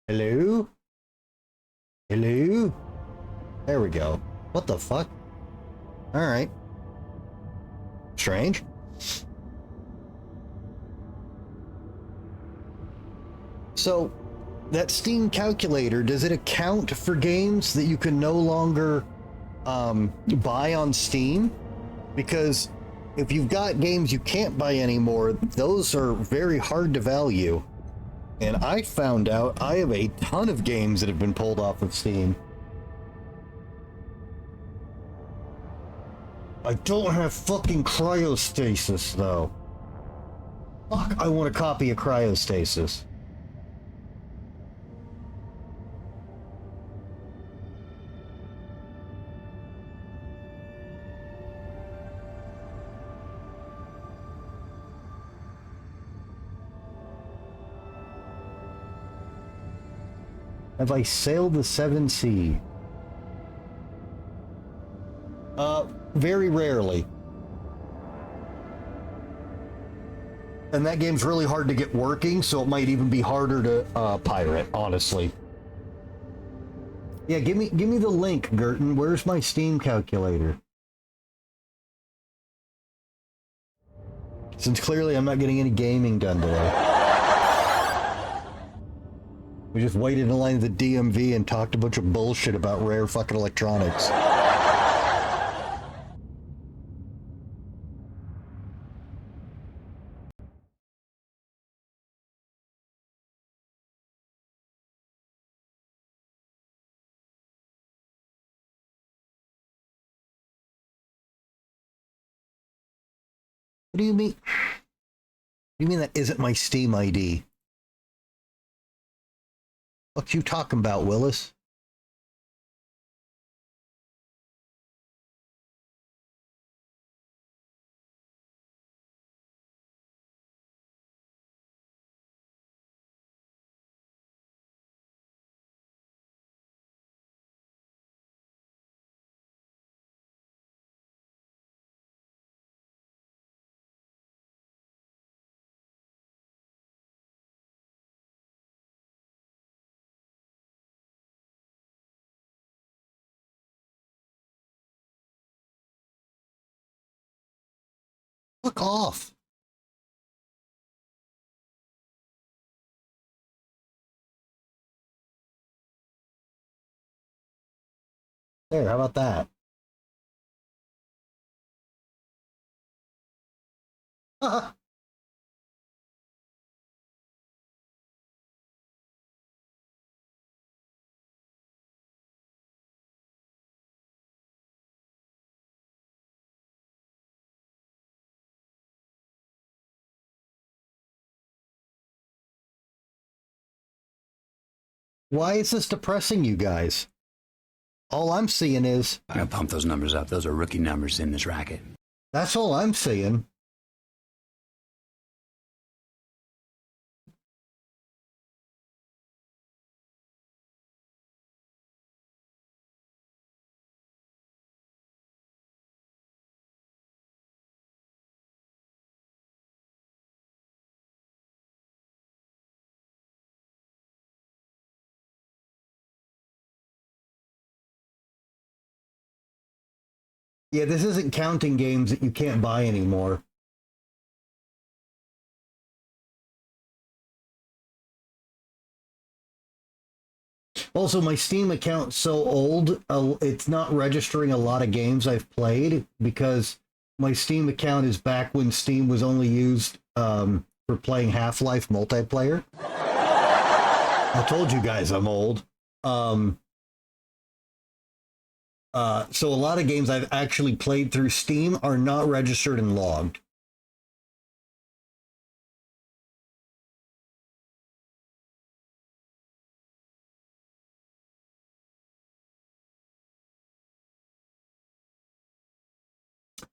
Hello? Hello? There we go. What the fuck? Alright. Strange. So, that Steam calculator, does it account for games that you can no longer buy on Steam? Because if you've got games you can't buy anymore, those are very hard to value. And I found out I have a ton of games that have been pulled off of Steam. I don't have fucking cryostasis, though. Fuck, I want a copy of cryostasis. Have I sailed the seven sea? Very rarely. And that game's really hard to get working, so it might even be harder to pirate, honestly. Yeah, give me the link, Gerton. Where's my Steam calculator? Since clearly I'm not getting any gaming done today. We just waited in line at the DMV and talked a bunch of bullshit about rare fucking electronics. What do you mean? What do you mean that isn't my Steam ID? What you talking about, Willis? Fuck off. There, how about that? Why is this depressing you guys? All I'm seeing is... I gotta pump those numbers up. Those are rookie numbers in this racket. That's all I'm seeing. Yeah, this isn't counting games that you can't buy anymore. Also, my Steam account's so old, it's not registering a lot of games I've played because my Steam account is back when Steam was only used for playing Half-Life multiplayer. I told you guys I'm old. So a lot of games I've actually played through Steam are not registered and logged.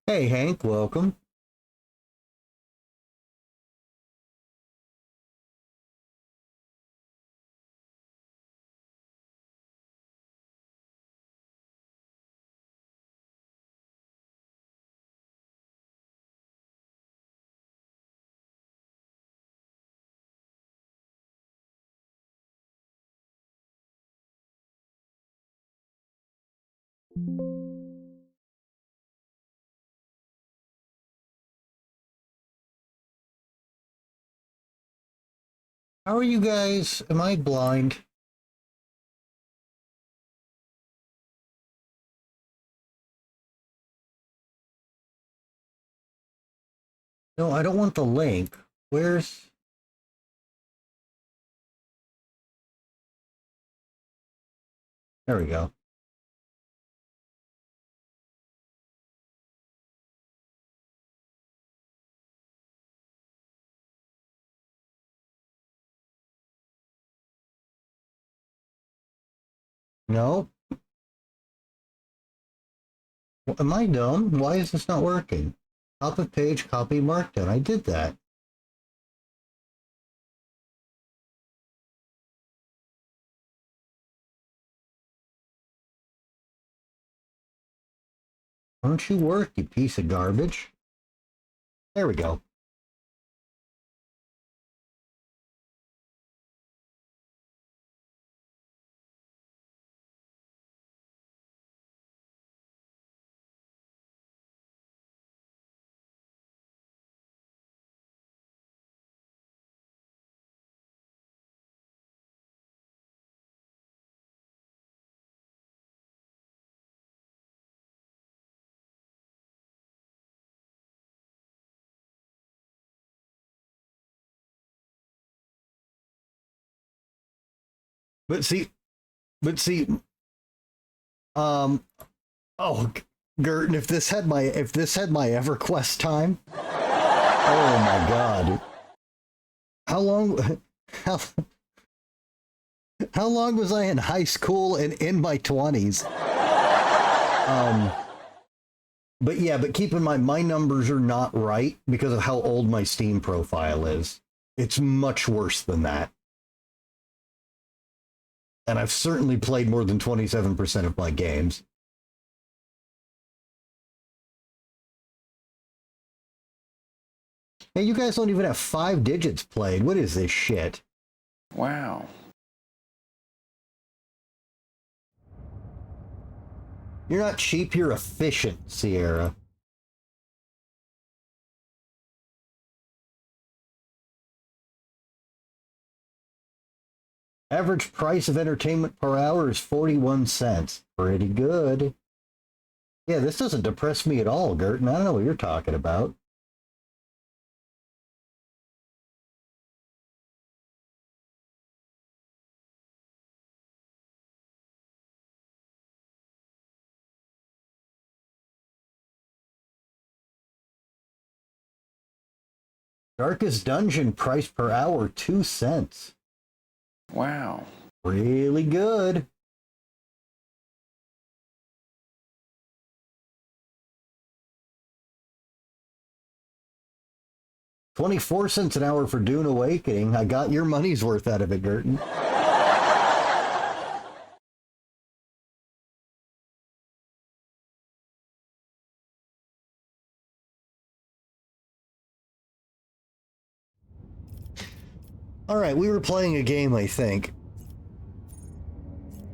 Hey Hank, welcome. How are you guys? Am I blind? No, I don't want the link. Where's... There we go. No? Am I dumb? Why is this not working? Top of page, copy markdown. I did that. Don't you work, you piece of garbage? There we go. But see, oh, Gertin, if this had my EverQuest time, oh my God, how long was I in high school and in my 20s? But yeah, but keep in mind, my numbers are not right because of how old my Steam profile is. It's much worse than that. And I've certainly played more than 27% of my games. Hey, you guys don't even have 5 digits played. What is this shit? Wow. You're not cheap, you're efficient, Sierra. Average price of entertainment per hour is 41 cents. Pretty good. Yeah, this doesn't depress me at all, Gertin. I don't know what you're talking about. Darkest Dungeon price per hour, 2 cents. Wow. Really good. $0.24 an hour for Dune Awakening. I got your money's worth out of it, Gertin. All right, we were playing a game, I think.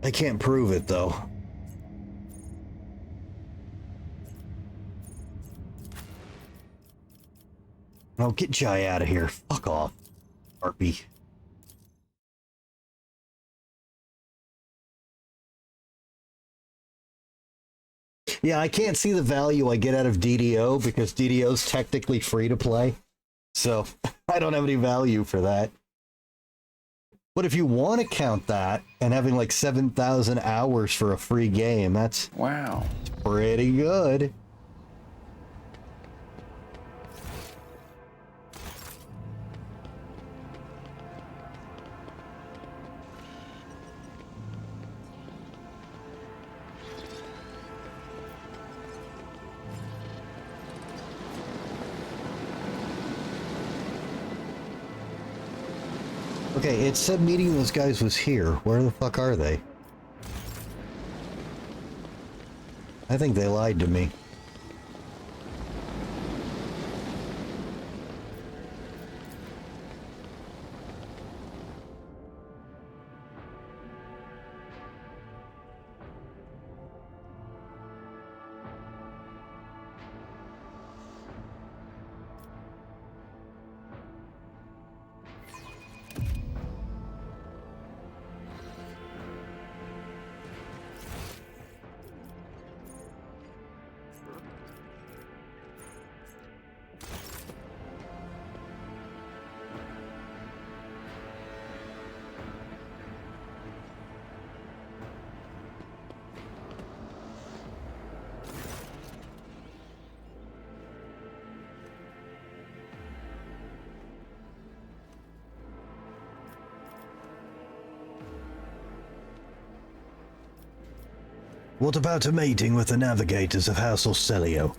I can't prove it, though. Oh, get Jai out of here. Fuck off, Harpy. Yeah, I can't see the value I get out of DDO because DDO's technically free to play. So I don't have any value for that. But if you want to count that and having like 7,000 hours for a free game, that's wow, pretty good. Okay, it said meeting those guys was here. Where the fuck are they? I think they lied to me. What about a meeting with the navigators of House Orselio?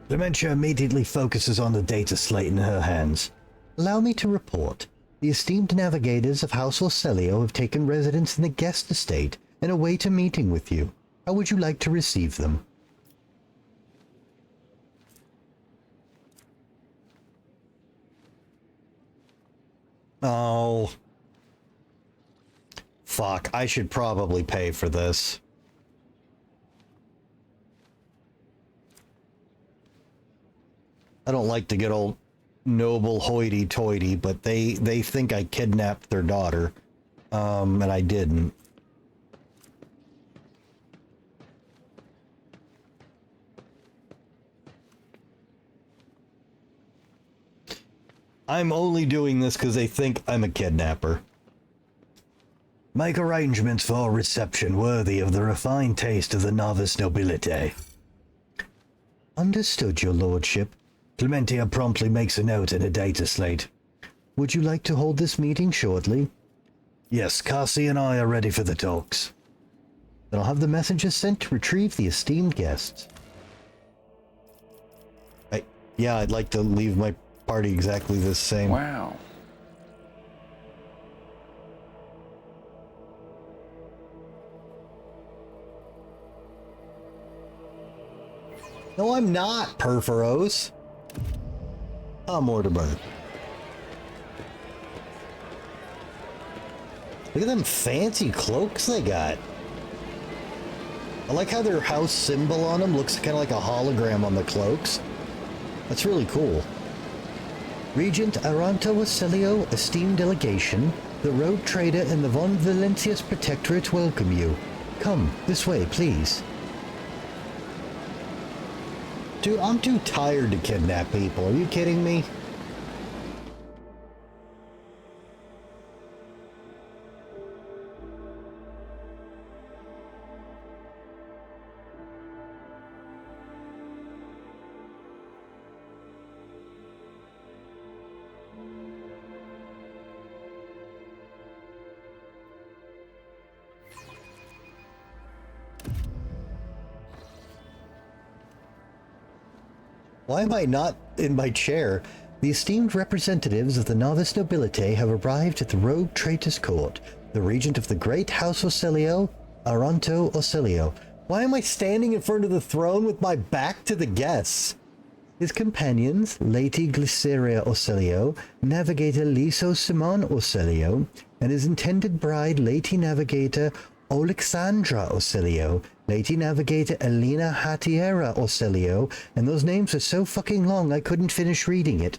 Clementia immediately focuses on the data slate in her hands. Allow me to report. The esteemed navigators of House Orselio have taken residence in the guest estate and await a meeting with you. How would you like to receive them? Oh. Fuck, I should probably pay for this. I don't like to get old noble hoity-toity, but they think I kidnapped their daughter. And I didn't. I'm only doing this because they think I'm a kidnapper. Make arrangements for a reception worthy of the refined taste of the novice nobility. Understood, your lordship. Clementia promptly makes a note in a data slate. Would you like to hold this meeting shortly? Yes, Cassie and I are ready for the talks. Then I'll have the messengers sent to retrieve the esteemed guests. Yeah, I'd like to leave my party exactly the same. Wow. No, I'm not, Perforos. I'm Mortimer. Look at them fancy cloaks they got. I like how their house symbol on them looks kind of like a hologram on the cloaks. That's really cool. Regent Aranto Wasilio, esteemed delegation, the road trader and the Von Valentius Protectorate welcome you. Come, this way, please. Dude, I'm too tired to kidnap people. Are you kidding me? Why am I not in my chair? The esteemed representatives of the novice nobility have arrived at the Rogue Traitors Court. The regent of the great House Orselio, Aranto Orselio. Why am I standing in front of the throne with my back to the guests? His companions, Lady Glyceria Orselio, Navigator Liso Simon Orselio, and his intended bride, Lady Navigator Alexandra Orselio, Lady Navigator Elena Hatiera Orselio, and those names are so fucking long I couldn't finish reading it.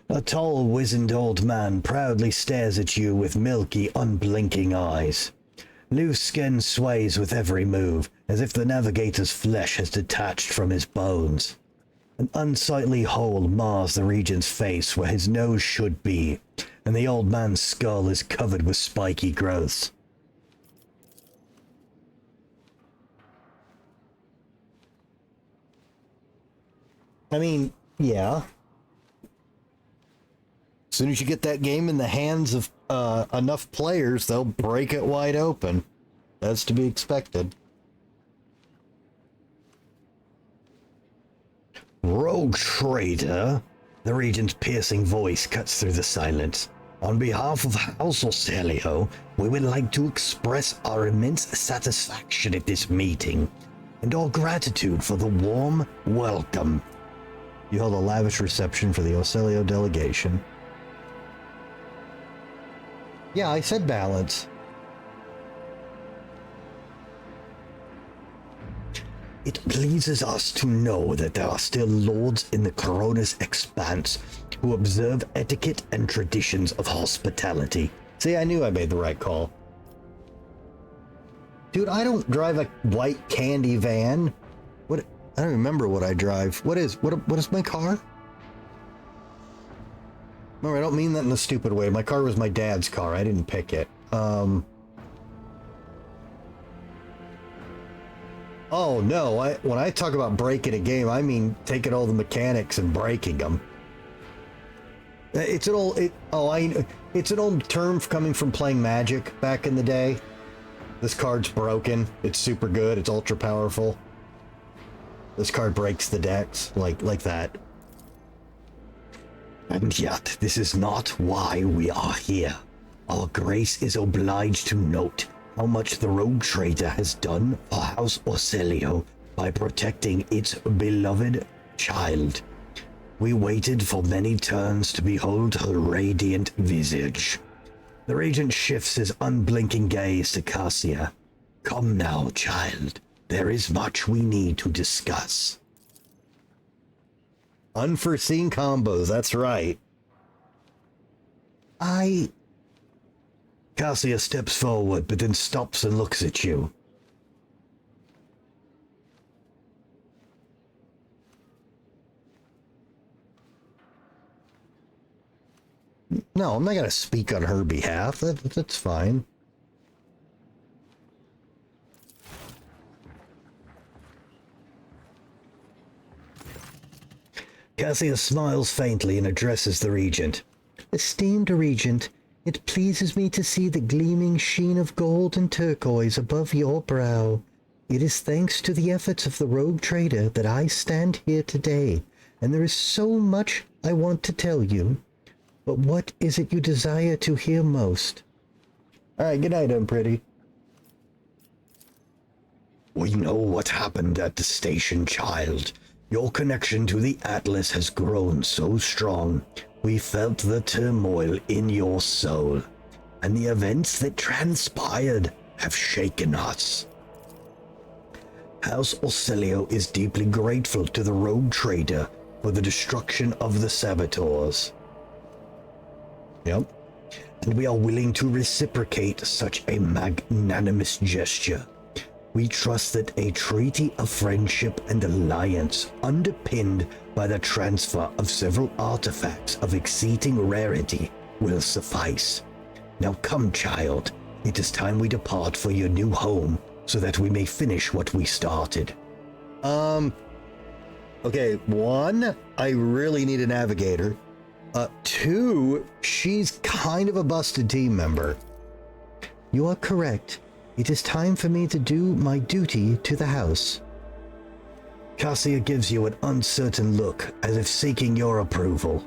A tall, wizened old man proudly stares at you with milky, unblinking eyes. Loose skin sways with every move, as if the navigator's flesh has detached from his bones. An unsightly hole mars the regent's face where his nose should be, and the old man's skull is covered with spiky growths. I mean, yeah. As soon as you get that game in the hands of enough players, they'll break it wide open. That's to be expected. Rogue traitor? The regent's piercing voice cuts through the silence. On behalf of House Orselio, we would like to express our immense satisfaction at this meeting, and our gratitude for the warm welcome. You held a lavish reception for the Orselio delegation. Yeah, I said balance. It pleases us to know that there are still lords in the Corona's expanse who observe etiquette and traditions of hospitality. See, I knew I made the right call. Dude, I don't drive a white candy van. What? I don't remember what I drive. What is my car? Remember, I don't mean that in a stupid way. My car was my dad's car. I didn't pick it. Oh no, when I talk about breaking a game, I mean taking all the mechanics and breaking them. It's an old it's an old term coming from playing Magic back in the day. This card's broken. It's super good. It's ultra powerful. This card breaks the decks like that. And yet, this is not why we are here. Our grace is obliged to note how much the rogue trader has done for House Orselio by protecting its beloved child. We waited for many turns to behold her radiant visage. The regent shifts his unblinking gaze to Cassia. Come now, child. There is much we need to discuss. Unforeseen combos, that's right. Cassia steps forward, but then stops and looks at you. No, I'm not going to speak on her behalf. That's fine. Cassia smiles faintly and addresses the regent. Esteemed Regent, it pleases me to see the gleaming sheen of gold and turquoise above your brow. It is thanks to the efforts of the rogue trader that I stand here today, and there is so much I want to tell you. But what is it you desire to hear most? All right, good night, Pretty. We know what happened at the station, child. Your connection to the Atlas has grown so strong. We felt the turmoil in your soul, and the events that transpired have shaken us. House Orselio is deeply grateful to the rogue trader for the destruction of the saboteurs. Yep. And we are willing to reciprocate such a magnanimous gesture. We trust that a treaty of friendship and alliance, underpinned by the transfer of several artifacts of exceeding rarity, will suffice. Now come, child. It is time we depart for your new home, so that we may finish what we started. Okay, 1, I really need a navigator. 2, she's kind of a busted team member. You are correct. It is time for me to do my duty to the house. Cassia gives you an uncertain look, as if seeking your approval.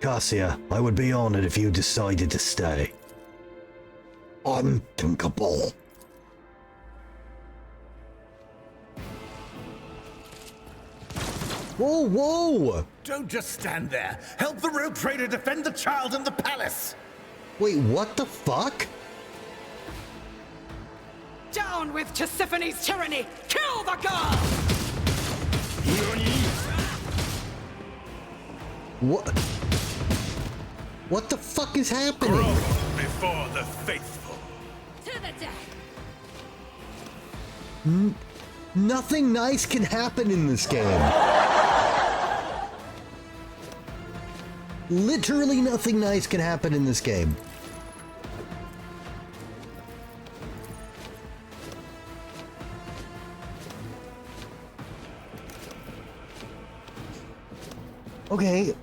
Cassia, I would be honored if you decided to stay. Unthinkable. Whoa, whoa! Don't just stand there. Help the rogue trader defend the child in the palace. Wait, what the fuck? Down with Tisiphone's tyranny! Kill the girl! What? What the fuck is happening? Grow before the faithful. To the death. Nothing nice can happen in this game. Literally nothing nice can happen in this game. Okay.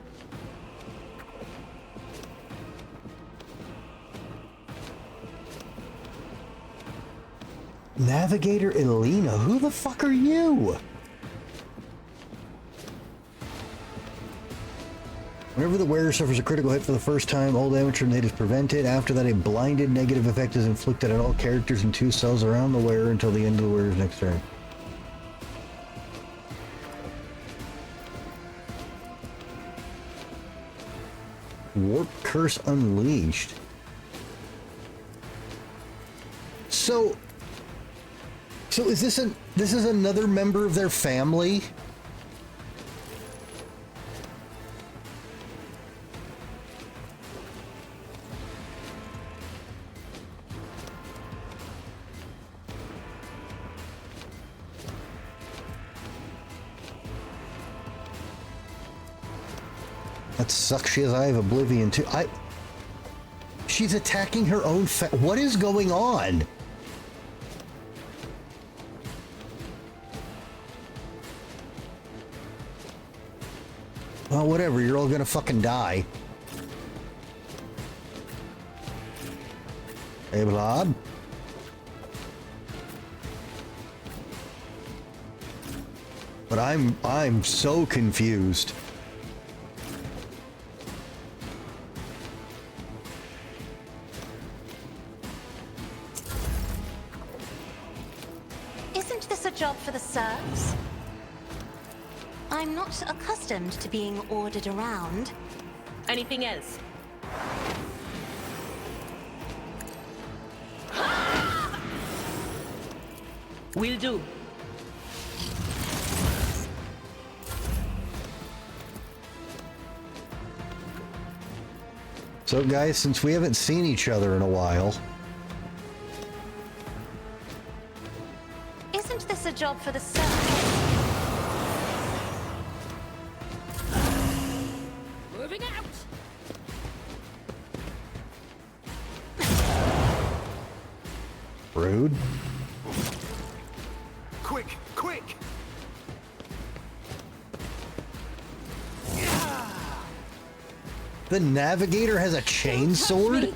Navigator Elena, who the fuck are you? Whenever the wearer suffers a critical hit for the first time, all damage from the hit is prevented. After that, a blinded negative effect is inflicted on all characters in 2 cells around the wearer until the end of the wearer's next turn. Warp Curse Unleashed. So is this is another member of their family? That sucks. She has Eye of Oblivion too. She's attacking her own what is going on? Oh, whatever, you're all gonna fucking die. Hey, Blob. But I'm so confused. Isn't this a job for the serfs? I'm not accustomed to being ordered around. Anything else? Will do. So guys, since we haven't seen each other in a while, Isn't this a job for the serfs? Moving out. rude. Quick, quick! The Navigator has a chainsword?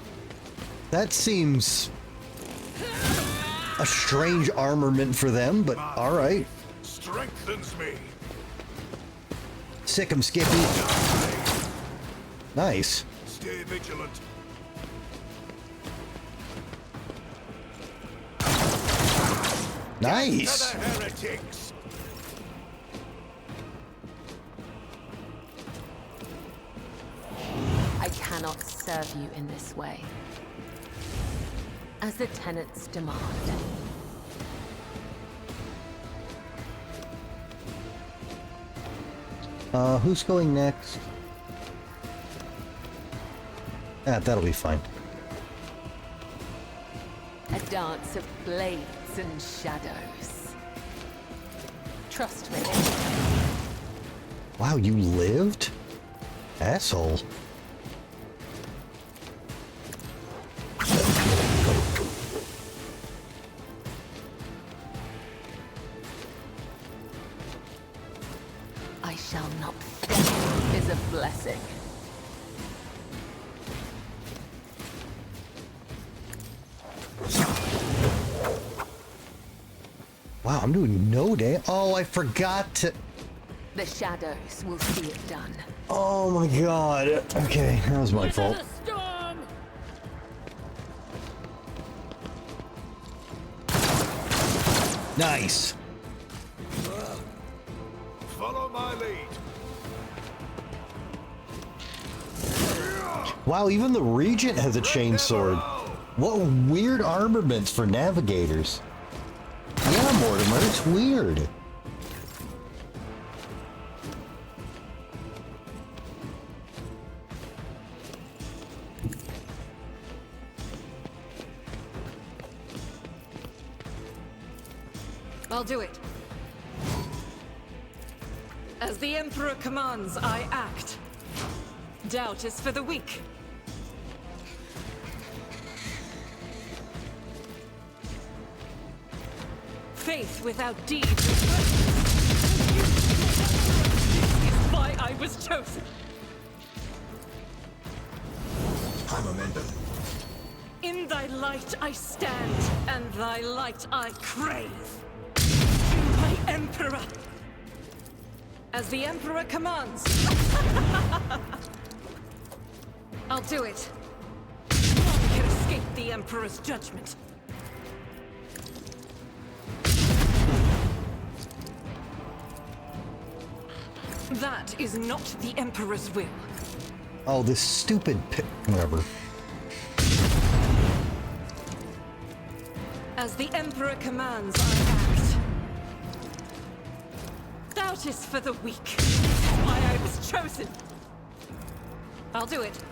That seems a strange armament for them, but alright. Strengthens me. Sick 'em, Skippy. Nice. Stay vigilant. Nice. Another heretics. I cannot serve you in this way. As the tenants demand. Who's going next? That'll be fine. A dance of blades and shadows. Trust me. Wow, you lived? Asshole. I shall not fail is a blessing. Wow, I'm doing no day. Oh, I forgot to. The shadows will see it done. Oh my god. Okay, that was my fault. Storm! Nice. Follow my lead. Wow, even the Regent has a chainsword. What weird armaments for navigators. Yeah, Mortimer, it's weird. I'll do it. As the Emperor commands, I act. Doubt is for the weak. Faith without deeds is why I was chosen. I'm a member. In thy light I stand, and thy light I crave. My Emperor! As the Emperor commands. I'll do it. None can escape the Emperor's judgment. That is not the Emperor's will. Oh, this stupid whatever. As the Emperor commands, I act. Doubt is for the weak. That's why I was chosen. I'll do it.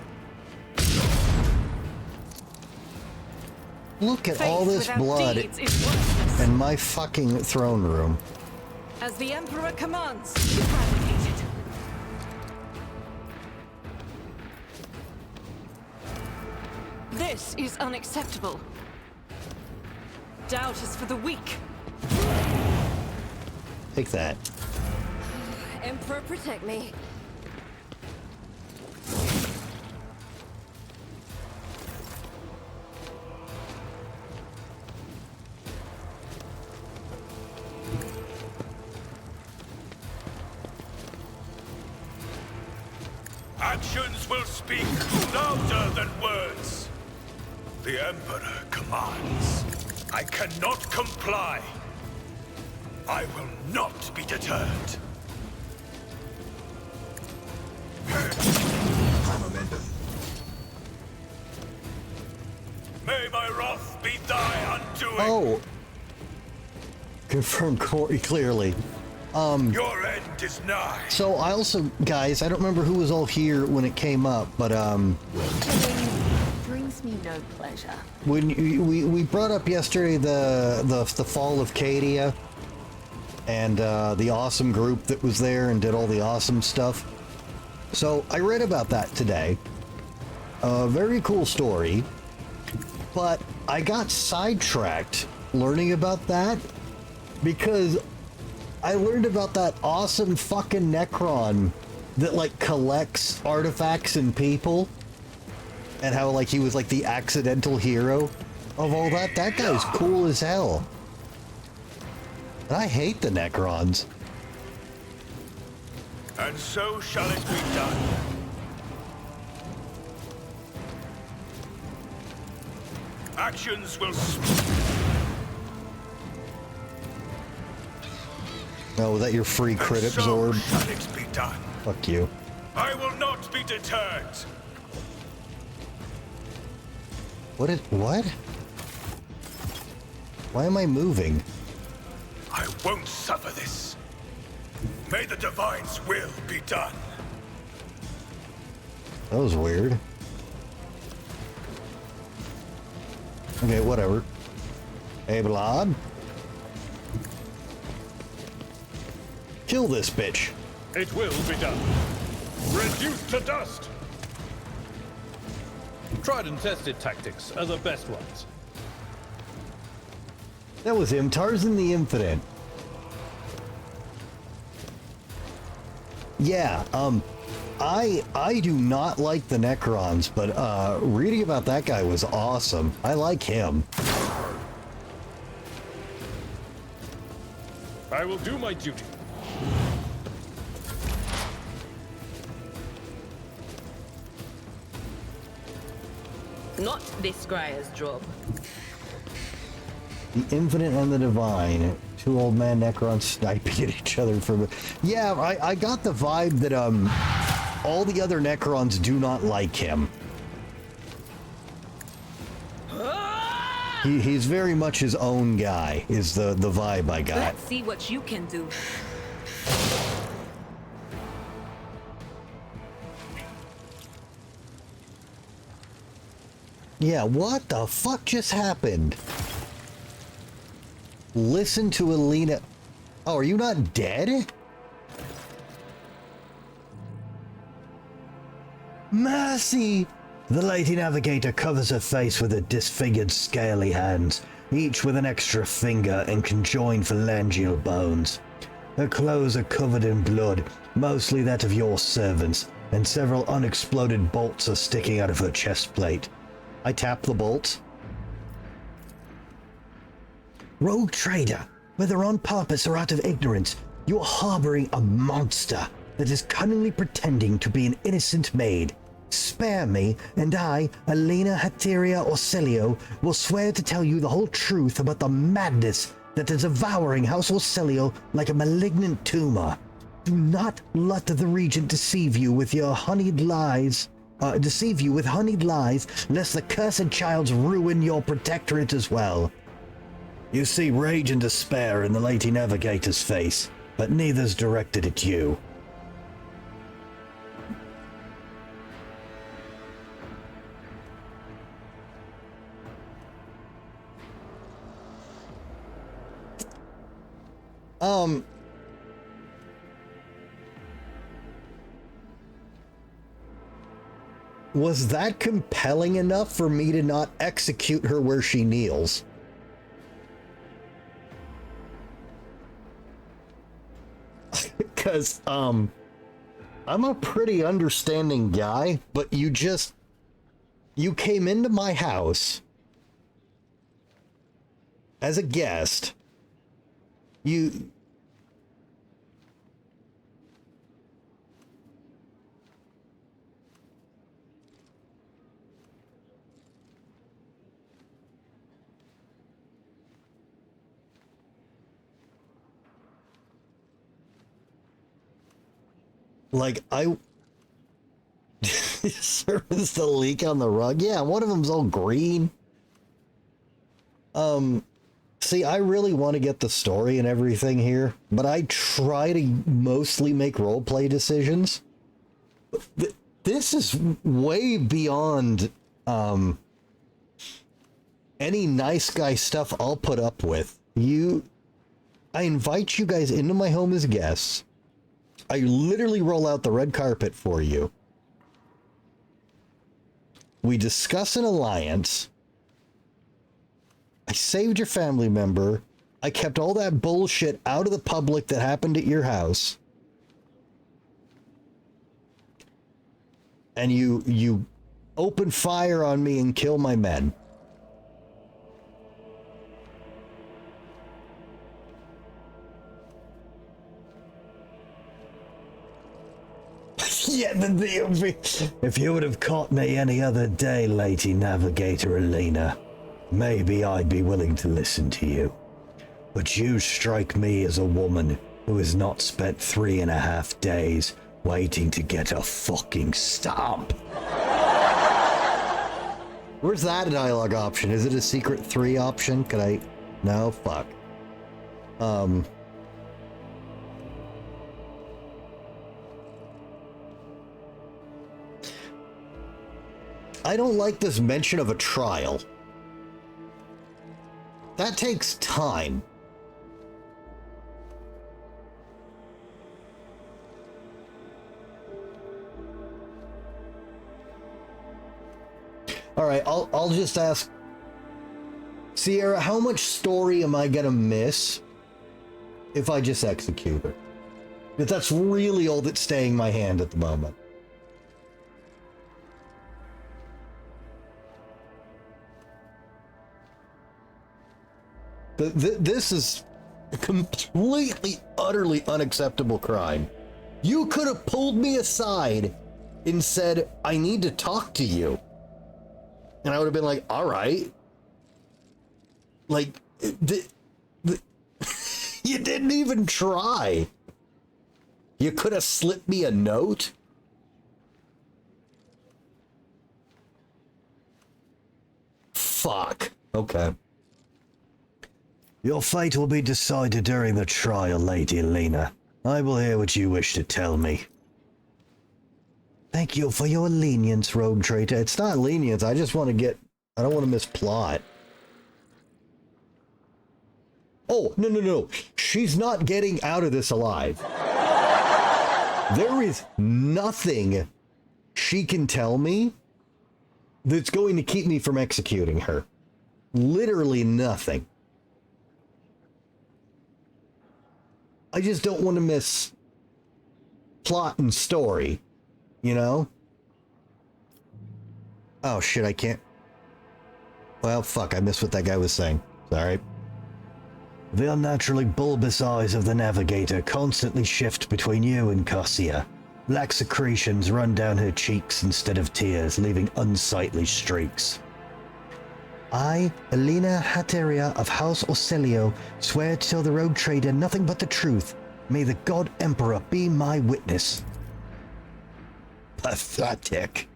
Look at Faith all this without blood deeds is worthless. in my fucking throne room. As the Emperor commands, eradicated. This is unacceptable. Doubt is for the weak. Take that. Emperor, protect me. will speak louder than words. The Emperor commands. I cannot comply. I will not be deterred. Momentum. May my wrath be thy undoing. Oh. Confirmed clearly. Your end is nigh. So I also, guys, I don't remember who was all here when it came up, but Brings me no pleasure. when we brought up yesterday the fall of Cadia and the awesome group that was there and did all the awesome stuff. So I read about that today. A very cool story, but I got sidetracked learning about that because I learned about that awesome fucking Necron that like collects artifacts and people, and how like he was like the accidental hero of all that. That guy's cool as hell. And I hate the Necrons. And so shall it be done. Actions will Oh, was that your free crit and so absorb? shall it be done. Fuck you. I will not be deterred. What? Why am I moving? I won't suffer this. May the Divine's will be done. That was weird. Okay, whatever. Hey, Blob. Kill this bitch. It will be done. Reduced to dust. Tried and tested tactics are the best ones. That was him, Tarzan the Infinite. Yeah, I do not like the Necrons, but reading about that guy was awesome. I like him. I will do my duty. Not this Scryer's job. The Infinite and the Divine. Two old man Necrons sniping at each other from... Yeah, I got the vibe that all the other Necrons do not like him. He's very much his own guy, is the vibe I got. Let's see what you can do. Yeah, what the fuck just happened? Listen to Alina. Oh, are you not dead? Mercy! The Lady Navigator covers her face with her disfigured scaly hands, each with an extra finger and conjoined phalangeal bones. Her clothes are covered in blood, mostly that of your servants, and several unexploded bolts are sticking out of her chest plate. I tap the bolts. Rogue trader, whether on purpose or out of ignorance, you are harboring a monster that is cunningly pretending to be an innocent maid. Spare me, and I, Alina Hateria Orselio, will swear to tell you the whole truth about the madness that is devouring House Orselio like a malignant tumor. Do not let the Regent deceive you with honeyed lies, lest the cursed childs ruin your protectorate as well. You see rage and despair in the Lady Navigator's face, but neither's directed at you. Was that compelling enough for me to not execute her where she kneels? Because, I'm a pretty understanding guy, but you came into my house as a guest. Like, surface the leak on the rug. Yeah, one of them's all green. See, I really want to get the story and everything here, but I try to mostly make roleplay decisions. This is way beyond any nice guy stuff I'll put up with. I invite you guys into my home as guests. I literally roll out the red carpet for you. We discuss an alliance. I saved your family member. I kept all that bullshit out of the public that happened at your house. And you open fire on me and kill my men. Yeah, if you would have caught me any other day, Lady Navigator Elena, maybe I'd be willing to listen to you. But you strike me as a woman who has not spent 3.5 days waiting to get a fucking stomp. Where's that dialogue option? Is it a secret 3 option? Could I? No? Fuck. I don't like this mention of a trial. That takes time. All right, I'll just ask Sierra, how much story am I gonna miss if I just execute her? Because that's really all that's staying my hand at the moment. This is a completely, utterly unacceptable crime. You could have pulled me aside and said, I need to talk to you. And I would have been like, all right. Like, you didn't even try. You could have slipped me a note. Fuck. Okay. Your fate will be decided during the trial, Lady Lena. I will hear what you wish to tell me. Thank you for your lenience, Rogue Traitor. It's not lenience, I just want to get... I don't want to miss plot. Oh, no. She's not getting out of this alive. There is nothing she can tell me that's going to keep me from executing her. Literally nothing. I just don't want to miss plot and story, you know? Oh shit, I can't. Well, fuck, I missed what that guy was saying. Sorry. The unnaturally bulbous eyes of the Navigator constantly shift between you and Cassia. Black secretions run down her cheeks instead of tears, leaving unsightly streaks. I, Elena Hateria of House Orselio, swear to tell the Rogue Trader nothing but the truth. May the God Emperor be my witness. Pathetic.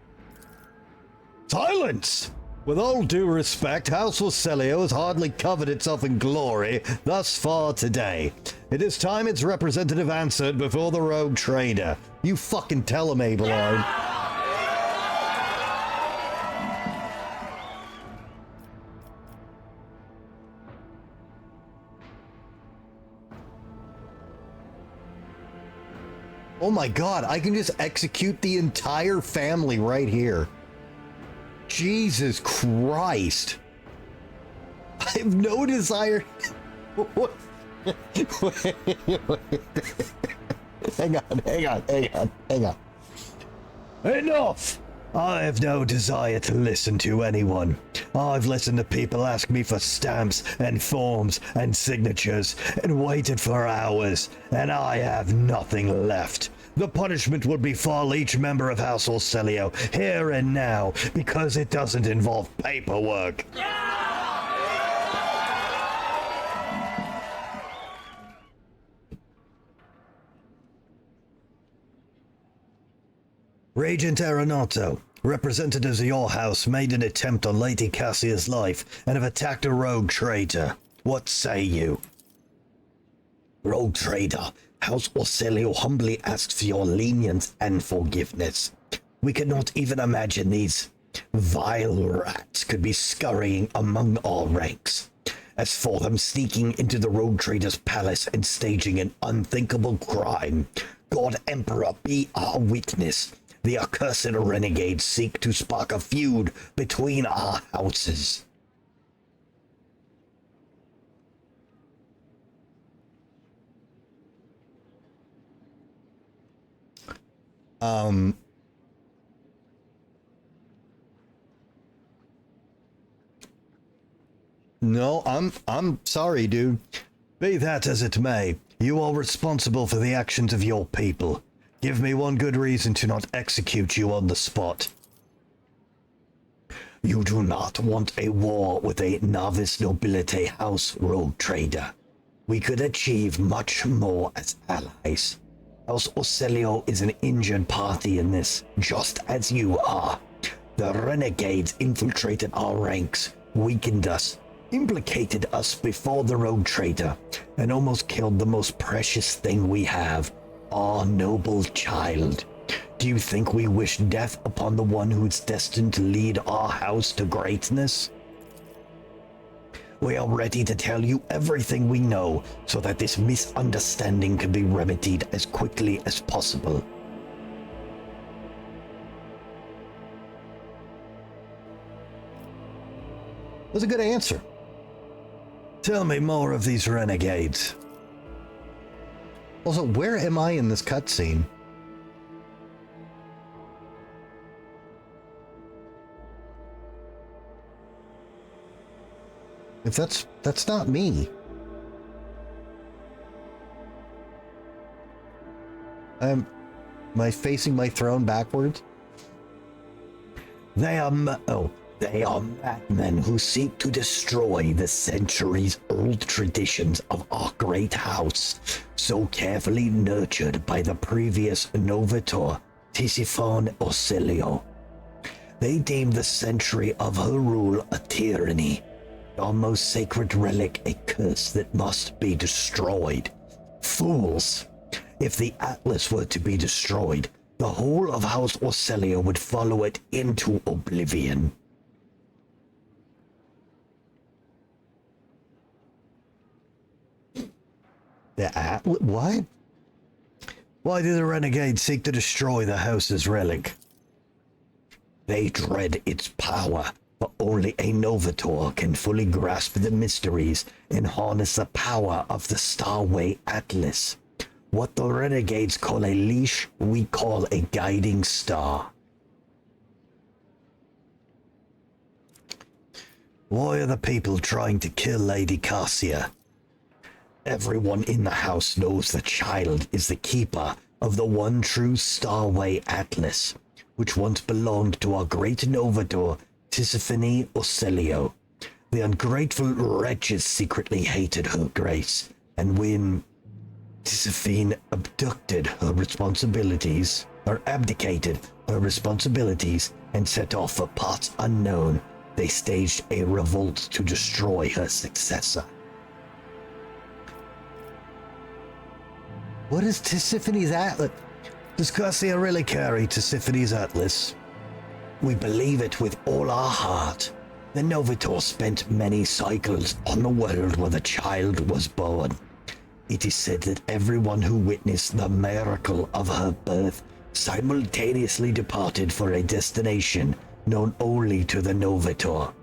Silence! With all due respect, House Orselio has hardly covered itself in glory thus far today. It is time its representative answered before the Rogue Trader. You fucking tell him, Abelard. Oh my god, I can just execute the entire family right here. Jesus Christ. I have no desire... Hang on. Enough! I have no desire to listen to anyone. I've listened to people ask me for stamps and forms and signatures and waited for hours, and I have nothing left. The punishment would befall each member of House Orselio here and now because it doesn't involve paperwork. Regent Arenato, representatives of your house made an attempt on Lady Cassia's life and have attacked a rogue traitor. What say you? Rogue traitor, House Orselio humbly asks for your lenience and forgiveness. We cannot even imagine these vile rats could be scurrying among our ranks. As for them sneaking into the rogue trader's palace and staging an unthinkable crime, God Emperor be our witness. The accursed renegades seek to spark a feud between our houses. No, I'm sorry, dude. Be that as it may, you are responsible for the actions of your people. Give me one good reason to not execute you on the spot. You do not want a war with a novice nobility house rogue trader. We could achieve much more as allies. House Orselio is an injured party in this, just as you are. The renegades infiltrated our ranks, weakened us, implicated us before the rogue trader, and almost killed the most precious thing we have, our noble child. Do you think we wish death upon the one who is destined to lead our house to greatness? We are ready to tell you everything we know so that this misunderstanding can be remedied as quickly as possible. That's a good answer. Tell me more of these renegades. Also, where am I in this cutscene? If that's not me. Am I facing my throne backwards? They are madmen who seek to destroy the centuries-old traditions of our great house, so carefully nurtured by the previous Novator, Tisiphone Orselio. They deem the century of her rule a tyranny, our most sacred relic a curse that must be destroyed. Fools! If the Atlas were to be destroyed, the whole of House Orselio would follow it into oblivion. The Atlas? What? Why do the renegades seek to destroy the house's relic? They dread its power, but only a Novator can fully grasp the mysteries and harness the power of the Starway Atlas. What the renegades call a leash, we call a guiding star. Why are the people trying to kill Lady Cassia? Everyone in the house knows the child is the keeper of the one true Starway Atlas, which once belonged to our great Novator, Tisiphone Orselio. The ungrateful wretches secretly hated her grace, and when Tisiphone abdicated her responsibilities, and set off for parts unknown, they staged a revolt to destroy her successor. What is Tisiphone's Atlas? Does Cassia really carry Tisiphone's Atlas? We believe it with all our heart. The Novator spent many cycles on the world where the child was born. It is said that everyone who witnessed the miracle of her birth simultaneously departed for a destination known only to the Novator.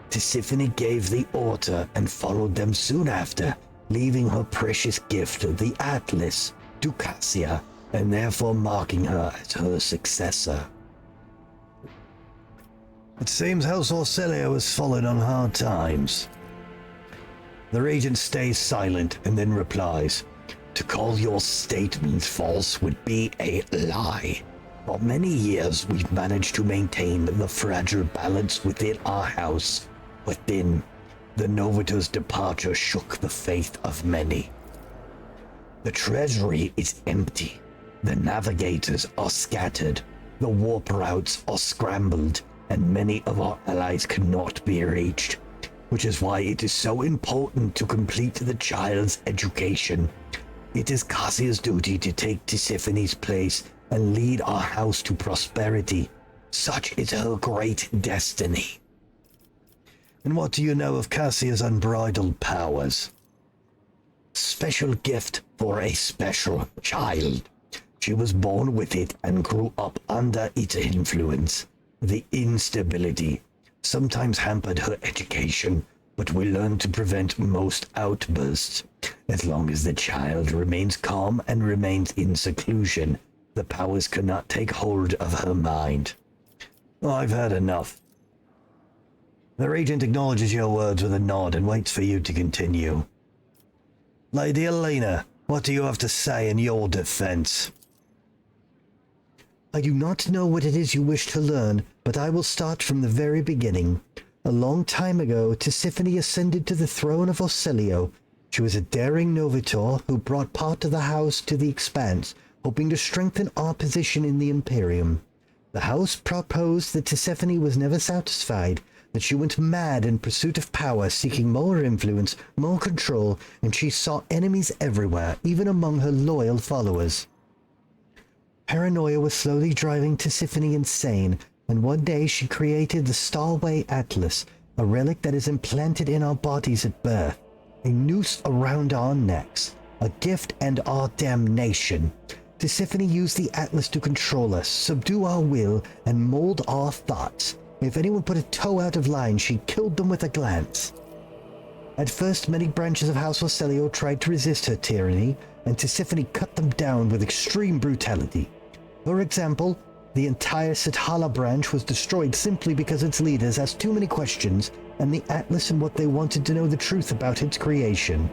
Tisiphone gave the order and followed them soon after, leaving her precious gift, the Atlas, to Cassia, and therefore marking her as her successor. It seems House Orselio has fallen on hard times. The regent stays silent and then replies, "To call your statements false would be a lie. For many years we've managed to maintain the fragile balance within our house, but then the Novator's departure shook the faith of many. The treasury is empty. The navigators are scattered. The warp routes are scrambled, and many of our allies cannot be reached, which is why it is so important to complete the child's education. It is Cassia's duty to take Tisiphone's place and lead our house to prosperity. Such is her great destiny. And what do you know of Cassia's unbridled powers? Special gift for a special child. She was born with it and grew up under its influence. The instability sometimes hampered her education, but we learned to prevent most outbursts. As long as the child remains calm and remains in seclusion, the powers cannot take hold of her mind. I've had enough. The Regent acknowledges your words with a nod and waits for you to continue. Lady Elena, what do you have to say in your defense? I do not know what it is you wish to learn, but I will start from the very beginning. A long time ago, Tisiphone ascended to the throne of Orsilio. She was a daring Novitor who brought part of the house to the Expanse, hoping to strengthen our position in the Imperium. The house proposed that Tisiphone was never satisfied, that she went mad in pursuit of power, seeking more influence, more control, and she saw enemies everywhere, even among her loyal followers. Paranoia was slowly driving Tisiphone insane, and one day she created the Starway Atlas, a relic that is implanted in our bodies at birth, a noose around our necks, a gift and our damnation. Tisiphone used the Atlas to control us, subdue our will, and mold our thoughts. If anyone put a toe out of line, she killed them with a glance. At first, many branches of House Orsilio tried to resist her tyranny, and Tisiphone cut them down with extreme brutality. For example, the entire Sithala branch was destroyed simply because its leaders asked too many questions, and the Atlas and what they wanted to know the truth about its creation.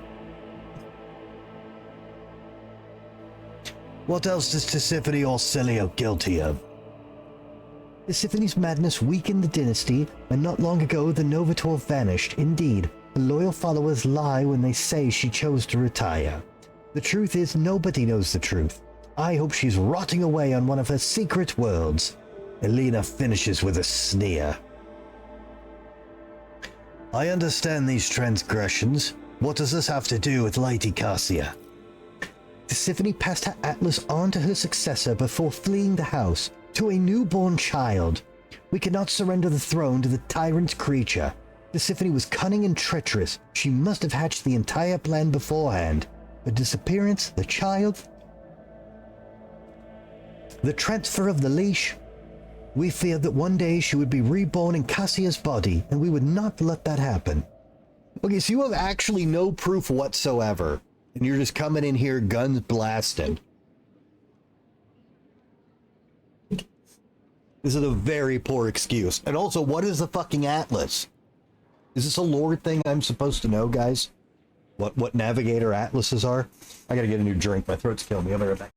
What else is Tisiphone Orsilio guilty of? Tisiphone's madness weakened the dynasty, and not long ago the Novitor vanished. Indeed, her loyal followers lie when they say she chose to retire. The truth is, nobody knows the truth. I hope she's rotting away on one of her secret worlds. Elena finishes with a sneer. I understand these transgressions. What does this have to do with Lady Cassia? Tisiphone passed her Atlas on to her successor before fleeing the house, to a newborn child. We cannot surrender the throne to the tyrant creature. Tisiphone was cunning and treacherous. She must have hatched the entire plan beforehand. Her disappearance, the child, the transfer of the leash. We feared that one day she would be reborn in Cassia's body, and we would not let that happen. Okay, so you have actually no proof whatsoever, and you're just coming in here guns blasting. This is a very poor excuse. And also, what is the fucking Atlas? Is this a lore thing I'm supposed to know, guys? What Navigator Atlases are? I gotta get a new drink. My throat's killing me. I'll be right back.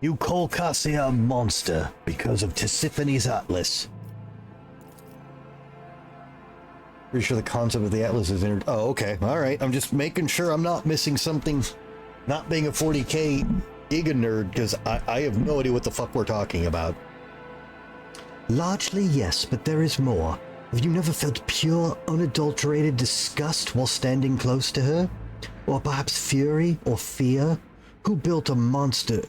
You call Cassia a monster because of Tisiphone's Atlas. Pretty sure the concept of the Atlas is entered. Oh, okay. All right. I'm just making sure I'm not missing something. Not being a 40k Giga nerd, because I have no idea what the fuck we're talking about. Largely, yes, but there is more. Have you never felt pure, unadulterated disgust while standing close to her? Or perhaps fury or fear? Who built a monster?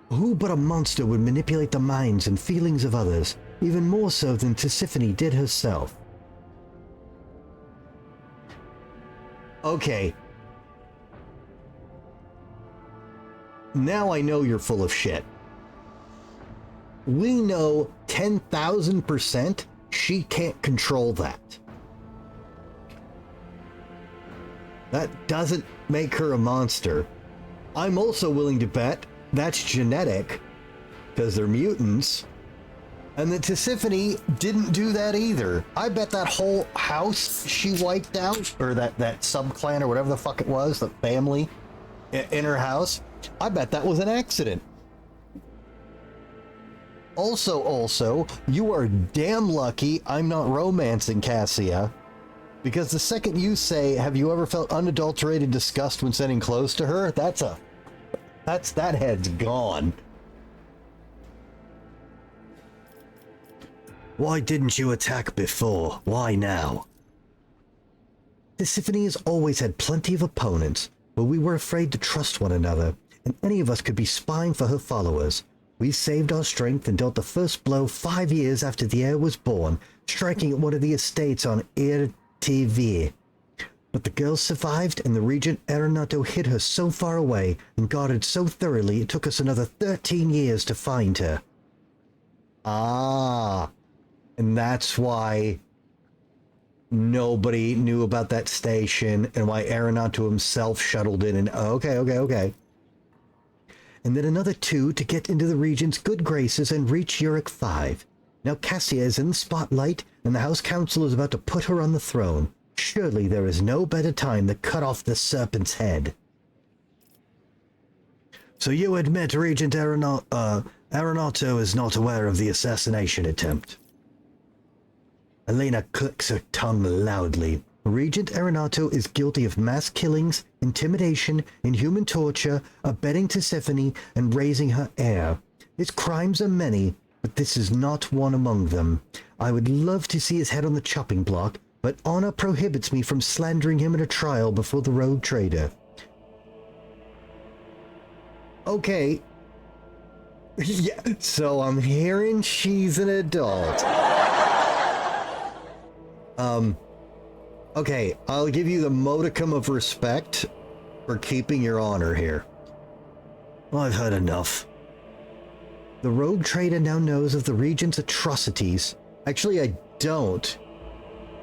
Who but a monster would manipulate the minds and feelings of others, even more so than Tisiphone did herself? Okay. Now I know you're full of shit. We know 10,000% she can't control that. That doesn't make her a monster. I'm also willing to bet that's genetic, because they're mutants, and that Tisiphone didn't do that either. I bet that whole house she wiped out, or that sub-clan or whatever the fuck it was, the family in her house, I bet that was an accident. Also, you are damn lucky I'm not romancing Cassia, Because the second you say, have you ever felt unadulterated disgust when sitting close to her? That head's gone. Why didn't you attack before? Why now? Tisiphone has always had plenty of opponents, but we were afraid to trust one another, and any of us could be spying for her followers. We saved our strength and dealt the first blow 5 years after the heir was born, striking at one of the estates on Ir TV. But the girl survived, and the Regent Arenato hid her so far away and guarded so thoroughly it took us another 13 years to find her. Ah, and that's why nobody knew about that station and why Arenato himself shuttled in and okay. And then another 2 to get into the Regent's good graces and reach Uric 5. Now Cassia is in the spotlight, and the House Council is about to put her on the throne. Surely there is no better time to cut off the serpent's head. So you admit Regent Arenato is not aware of the assassination attempt? Elena clicks her tongue loudly. Regent Arenato is guilty of mass killings, intimidation, inhuman torture, abetting Tisiphone, and raising her heir. His crimes are many, but this is not one among them. I would love to see his head on the chopping block, but honor prohibits me from slandering him in a trial before the rogue trader. Okay. Yeah, so I'm hearing she's an adult. Okay, I'll give you the modicum of respect for keeping your honor here. I've had enough. The rogue trader now knows of the Regent's atrocities. Actually, I don't.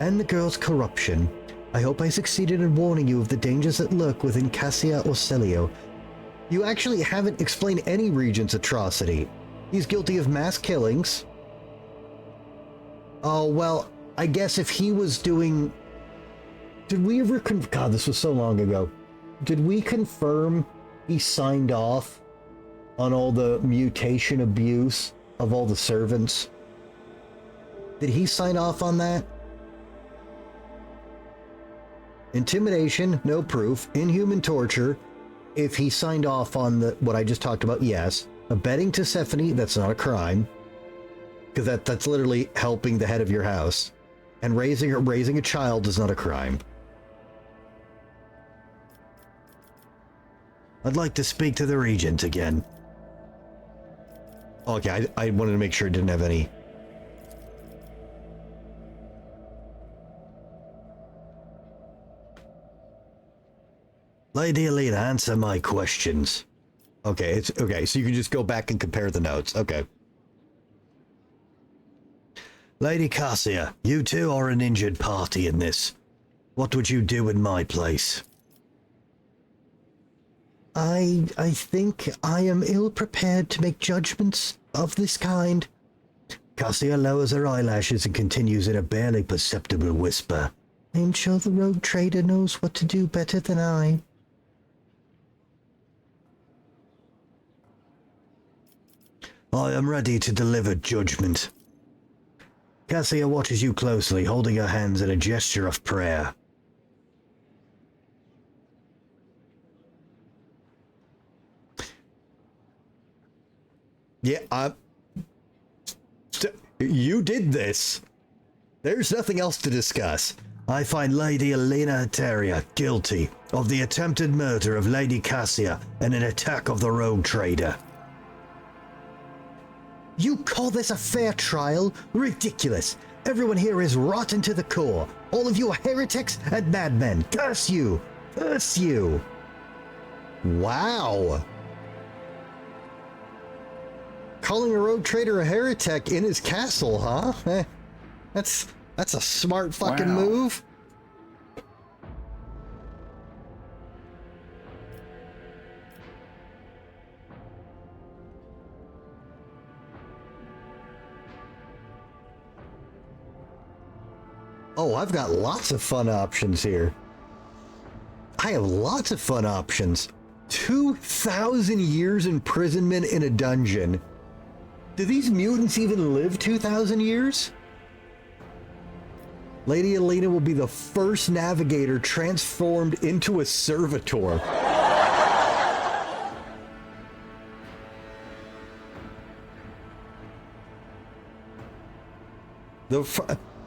And the girl's corruption. I hope I succeeded in warning you of the dangers that lurk within Cassia or Celio. You actually haven't explained any Regent's atrocity. He's guilty of mass killings. Oh, well, I guess if he was doing... Did we ever... God, this was so long ago. Did we confirm he signed off on all the mutation abuse of all the servants? Did he sign off on that? Intimidation, no proof. Inhuman torture, if he signed off on what I just talked about, yes. Abetting Tisiphone, that's not a crime. Because that's literally helping the head of your house. And raising a child is not a crime. I'd like to speak to the Regent again. Okay, I wanted to make sure it didn't have any... Lady Elena, answer my questions. Okay, okay, so you can just go back and compare the notes. Okay. Lady Cassia, you two are an injured party in this. What would you do in my place? I think I am ill-prepared to make judgments of this kind. Cassia lowers her eyelashes and continues in a barely perceptible whisper. I am sure the rogue trader knows what to do better than I. I am ready to deliver judgment. Cassia watches you closely, holding her hands in a gesture of prayer. Yeah, you did this. There's nothing else to discuss. I find Lady Elena Eteria guilty of the attempted murder of Lady Cassia and an attack of the rogue trader. You call this a fair trial? Ridiculous. Everyone here is rotten to the core. All of you are heretics and madmen. Curse you! Curse you! Wow. Calling a rogue trader a heretic in his castle, huh? That's a smart fucking move. Oh, I've got lots of fun options here. I have lots of fun options. 2,000 years imprisonment in a dungeon. Do these mutants even live 2,000 years? Lady Alina will be the first navigator transformed into a servitor.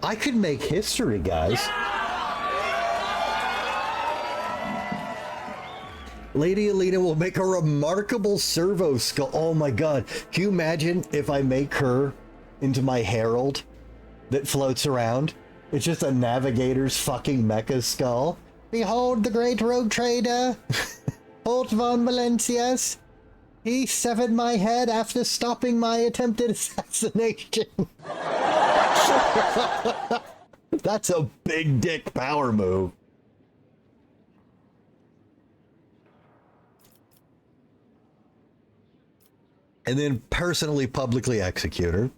I could make history, guys. Lady Alina will make a remarkable servo skull. Oh my god. Can you imagine if I make her into my herald that floats around? It's just a navigator's fucking mecha skull. Behold the great rogue trader, Holt von Valencias. He severed my head after stopping my attempted assassination. That's a big dick power move. And then personally, publicly execute her.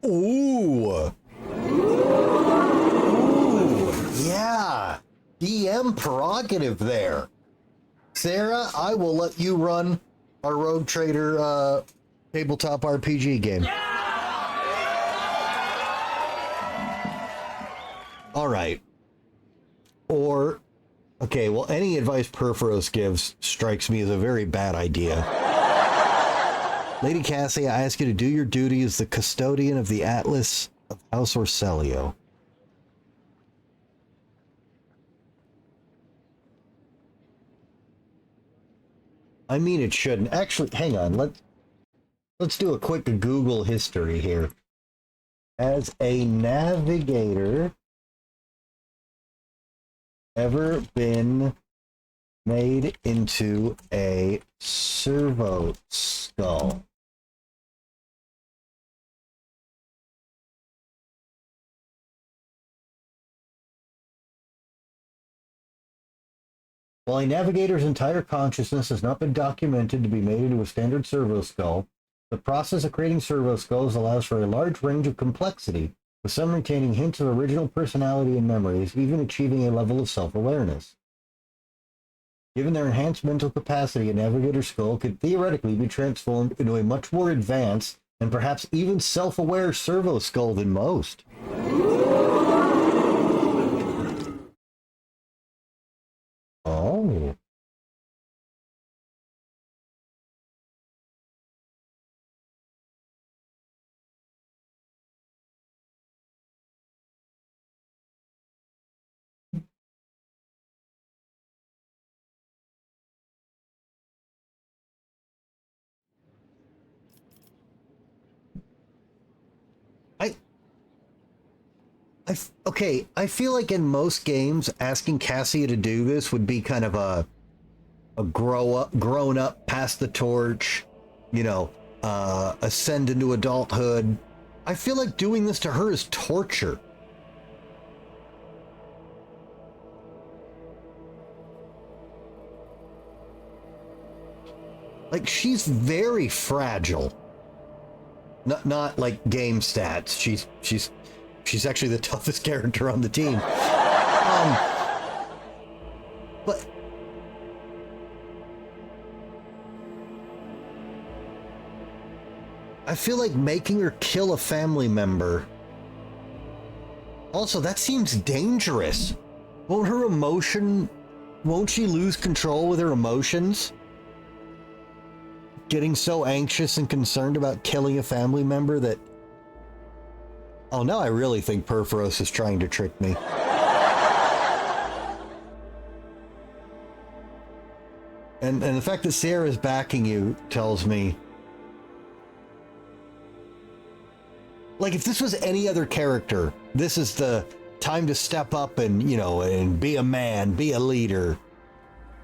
Ooh. Ooh. Yeah. DM prerogative there. Sarah, I will let you run our Rogue Trader tabletop RPG game. All right. Or, okay, well, any advice Perforos gives strikes me as a very bad idea. Lady Cassie, I ask you to do your duty as the custodian of the Atlas of House Orselio. I mean, it shouldn't. Actually, hang on. Let's do a quick Google history here. Has a navigator ever been made into a servo skull? While a navigator's entire consciousness has not been documented to be made into a standard servo skull, the process of creating servo skulls allows for a large range of complexity, with some retaining hints of original personality and memories, even achieving a level of self-awareness. Given their enhanced mental capacity, a navigator skull could theoretically be transformed into a much more advanced and perhaps even self-aware servo skull than most. Oh. Okay, I feel like in most games, asking Cassia to do this would be kind of a grown up, pass the torch, you know, ascend into adulthood. I feel like doing this to her is torture. Like, she's very fragile. Not like game stats. She's actually the toughest character on the team. But I feel like making her kill a family member. Also, that seems dangerous. Won't she lose control with her emotions? Getting so anxious and concerned about killing a family member that... Oh, now I really think Perforos is trying to trick me. And the fact that Sarah's backing you tells me... Like, if this was any other character, this is the time to step up and, you know, and be a man, be a leader.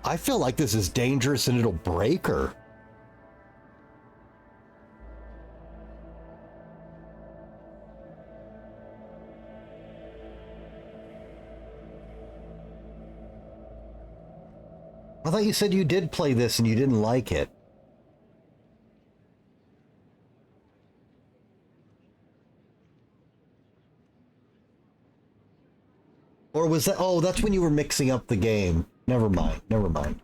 I feel like this is dangerous and it'll break her. I thought you said you did play this and you didn't like it. Or was that... Oh, that's when you were mixing up the game. Never mind. Never mind.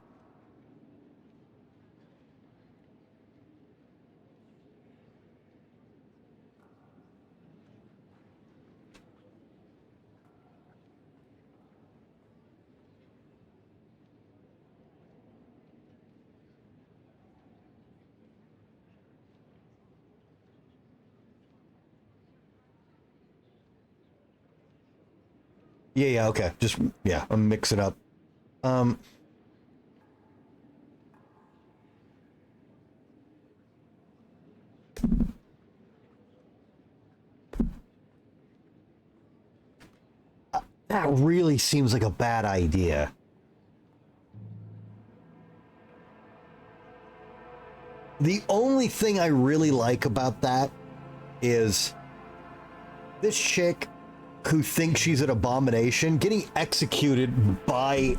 Yeah, okay. Just, yeah, I'll mix it up. That really seems like a bad idea. The only thing I really like about that is this chick who thinks she's an abomination getting executed by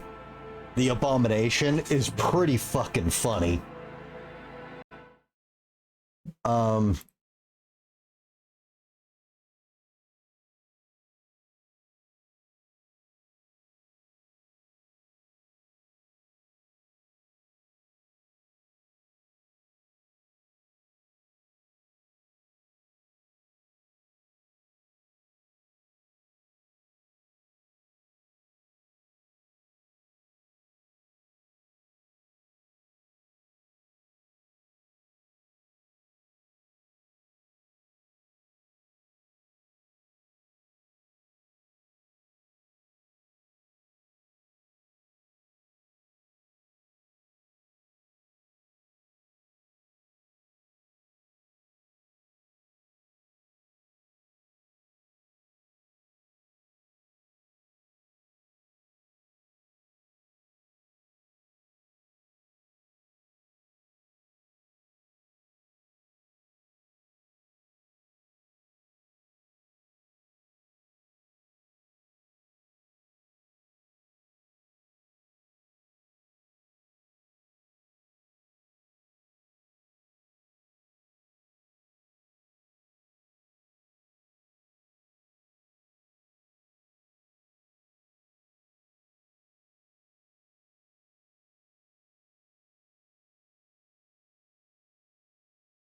the abomination is pretty fucking funny.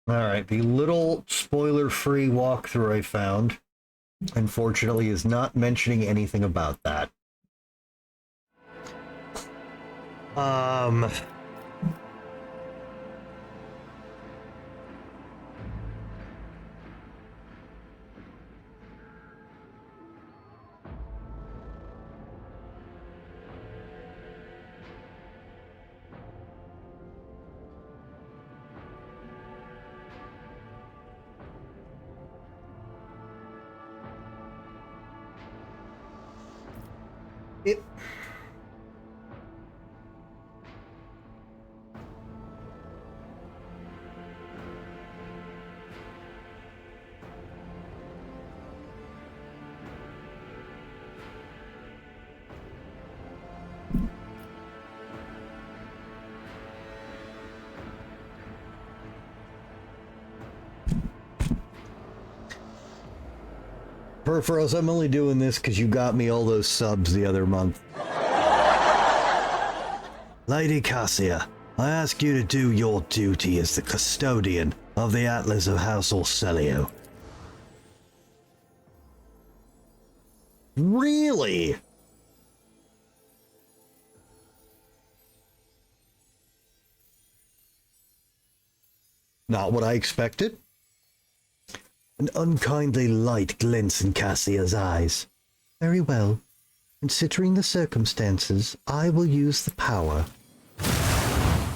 All right, the little spoiler-free walkthrough I found, unfortunately, is not mentioning anything about that. It... Perforos, I'm only doing this because you got me all those subs the other month. Lady Cassia, I ask you to do your duty as the custodian of the Atlas of House Orselio. Really? Not what I expected. An unkindly light glints in Cassia's eyes. Very well. Considering the circumstances, I will use the power.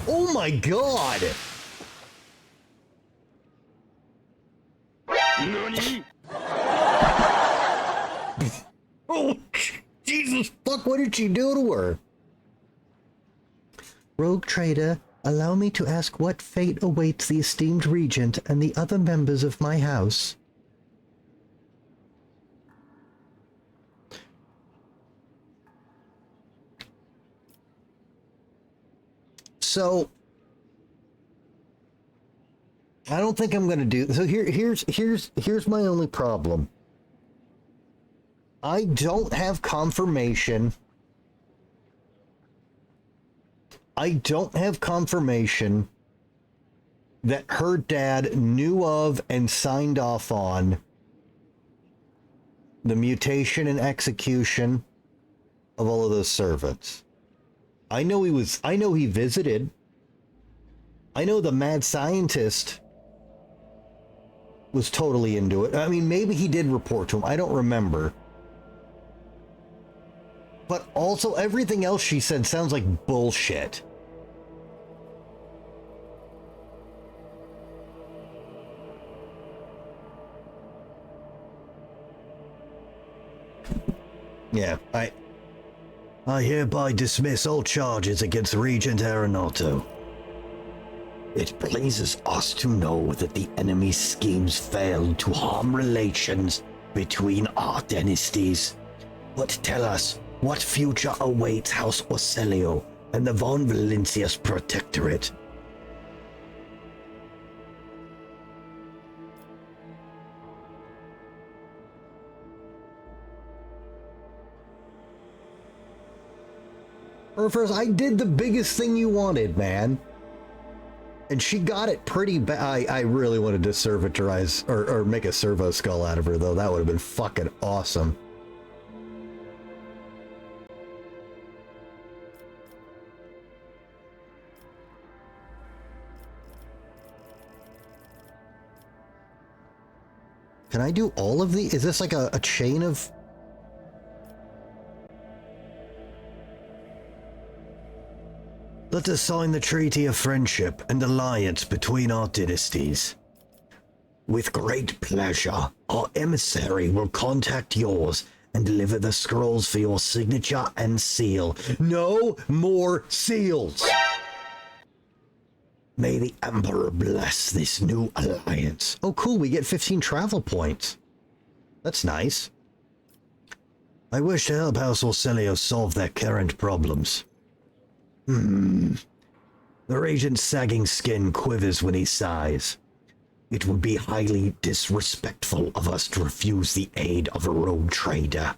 Oh my god! NANI? Oh, Jesus fuck, what did she do to her? Rogue Trader, allow me to ask what fate awaits the esteemed regent and the other members of my house. So, I don't think I'm going to do... So here's my only problem. I don't have confirmation. I don't have confirmation that her dad knew of and signed off on the mutation and execution of all of those servants. I know he visited. I know the mad scientist was totally into it. I mean, maybe he did report to him. I don't remember. But also, everything else she said sounds like bullshit. Yeah, I hereby dismiss all charges against Regent Aeronato. It pleases us to know that the enemy's schemes failed to harm relations between our dynasties. But tell us, what future awaits House Orselio and the Von Valencias Protectorate? First, I did the biggest thing you wanted, man. And she got it pretty bad. I really wanted to servitorize or make a servo skull out of her, though. That would have been fucking awesome. Can I do all of these? Is this like a chain of... Let us sign the Treaty of Friendship and Alliance between our dynasties. With great pleasure, our emissary will contact yours and deliver the scrolls for your signature and seal. No more seals! May the Emperor bless this new alliance. Oh, cool. We get 15 travel points. That's nice. I wish to help House Orselio solve their current problems. The Regent's sagging skin quivers when he sighs. It would be highly disrespectful of us to refuse the aid of a rogue trader.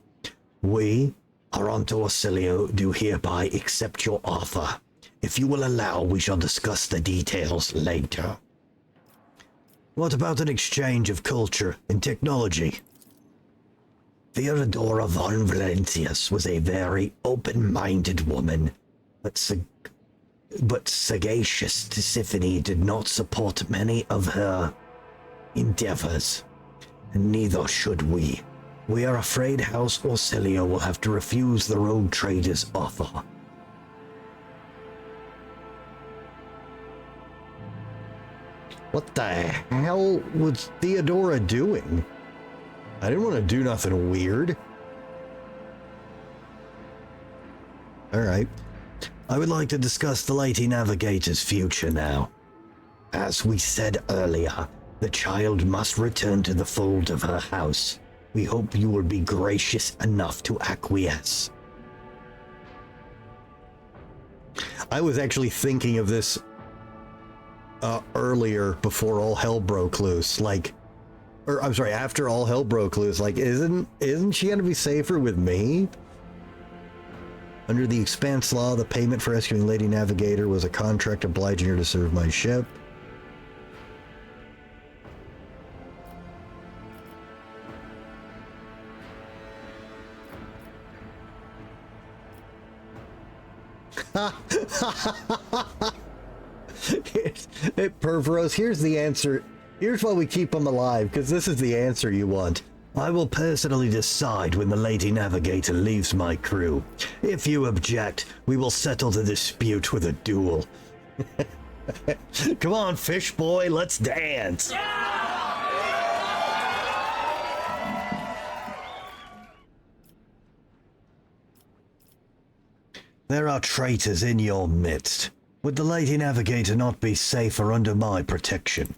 We, Aranto Orselio, do hereby accept your offer. If you will allow, we shall discuss the details later. What about an exchange of culture and technology? Theodora von Valencias was a very open-minded woman, but sagacious Tisiphone did not support many of her endeavors, and neither should we. We are afraid House Orselio will have to refuse the rogue trader's offer. What the hell was Theodora doing? I didn't want to do nothing weird. Alright. I would like to discuss the Lady Navigator's future now. As we said earlier, the child must return to the fold of her house. We hope you will be gracious enough to acquiesce. I was actually thinking of this earlier before all hell broke loose. I'm sorry, after all hell broke loose. Like, isn't she gonna be safer with me? Under the Expanse Law, the payment for rescuing Lady Navigator was a contract obliging her to serve my ship. Perveros, here's the answer. Here's why we keep them alive, because this is the answer you want. I will personally decide when the Lady Navigator leaves my crew. If you object, we will settle the dispute with a duel. Come on, fish boy, let's dance! There are traitors in your midst. Would the Lady Navigator not be safer under my protection?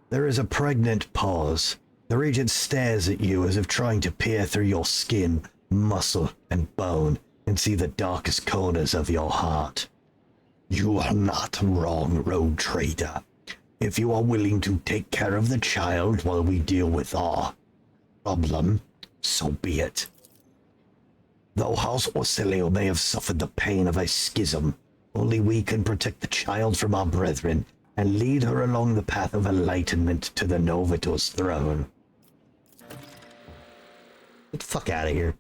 There is a pregnant pause. The Regent stares at you as if trying to peer through your skin, muscle, and bone and see the darkest corners of your heart. You are not wrong, rogue trader. If you are willing to take care of the child while we deal with our problem, so be it. Though House Orselio may have suffered the pain of a schism, only we can protect the child from our brethren and lead her along the path of enlightenment to the Novator's throne. Get the fuck out of here.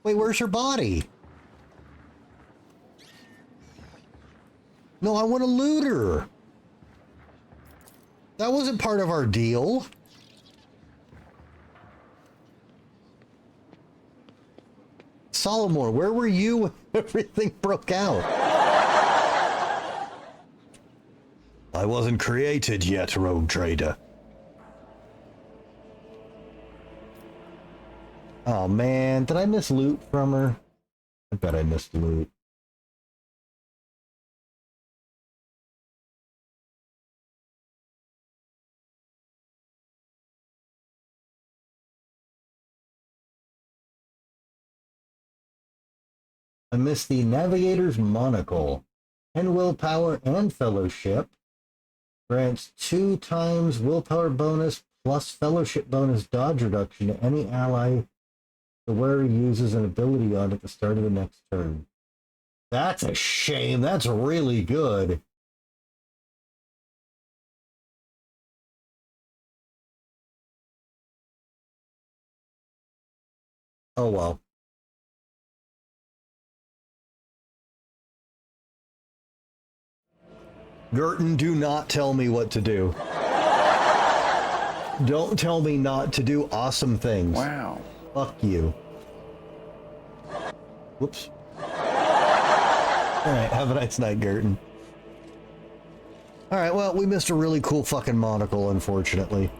Wait, where's her body? No, I want to loot her. That wasn't part of our deal. Solomon, where were you when everything broke out? I wasn't created yet, Rogue Trader. Oh man, did I miss loot from her? I bet I missed loot. I missed the Navigator's Monocle. 10 willpower and fellowship. Grants 2 times willpower bonus plus fellowship bonus dodge reduction to any ally the wearer uses an ability on at the start of the next turn. That's a shame. That's really good. Oh well. Gerton, do not tell me what to do. Don't tell me not to do awesome things. Wow. Fuck you. Whoops. Alright, have a nice night, Gerton. Alright, well, we missed a really cool fucking monocle, unfortunately.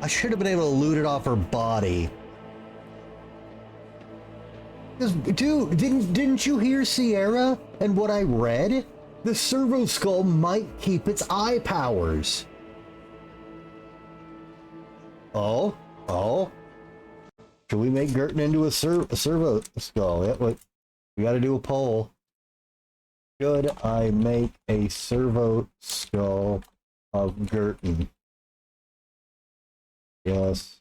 I should have been able to loot it off her body. Dude, didn't you hear Sierra and what I read? The servo skull might keep its eye powers. Oh. Should we make Gerton into a servo skull? Yeah, wait. We gotta do a poll. Should I make a servo skull of Gerton? Yes.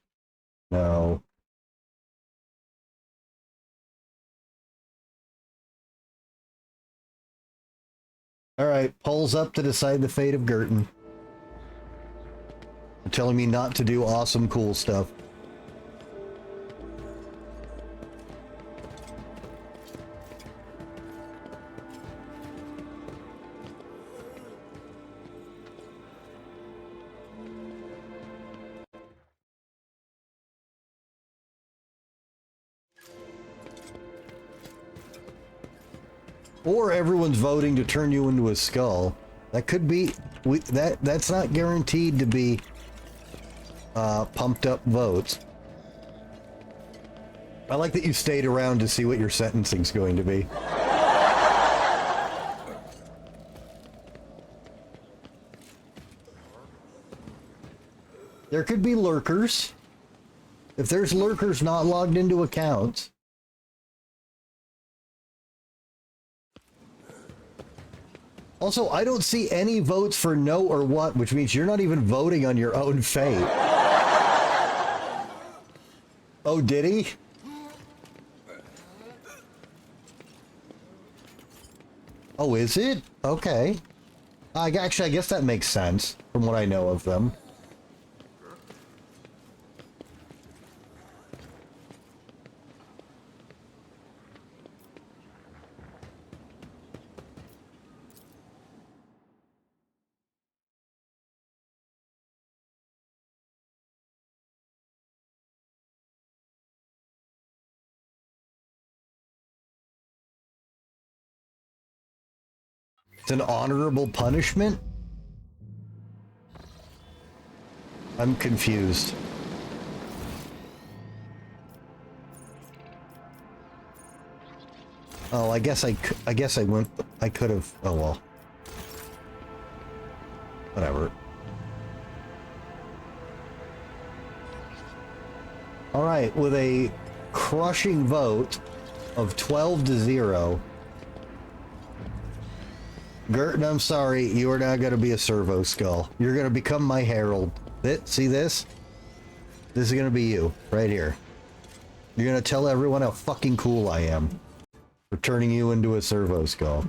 No. Alright, polls up to decide the fate of Gerton. They're telling me not to do awesome, cool stuff. Or everyone's voting to turn you into a skull. That could be... That's not guaranteed to be pumped up votes. I like that you stayed around to see what your sentencing's going to be. There could be lurkers. If there's lurkers not logged into accounts... Also, I don't see any votes for no or what, which means you're not even voting on your own fate. Oh, did he? Oh, is it? Okay. Actually, I guess that makes sense from what I know of them. It's an honorable punishment? I'm confused. Oh, I guess I could have, oh well. Whatever. Alright, with a crushing vote of 12-0, Gerton, I'm sorry, you are now going to be a servo skull. You're going to become my herald. See this? This is going to be you, right here. You're going to tell everyone how fucking cool I am for turning you into a servo skull.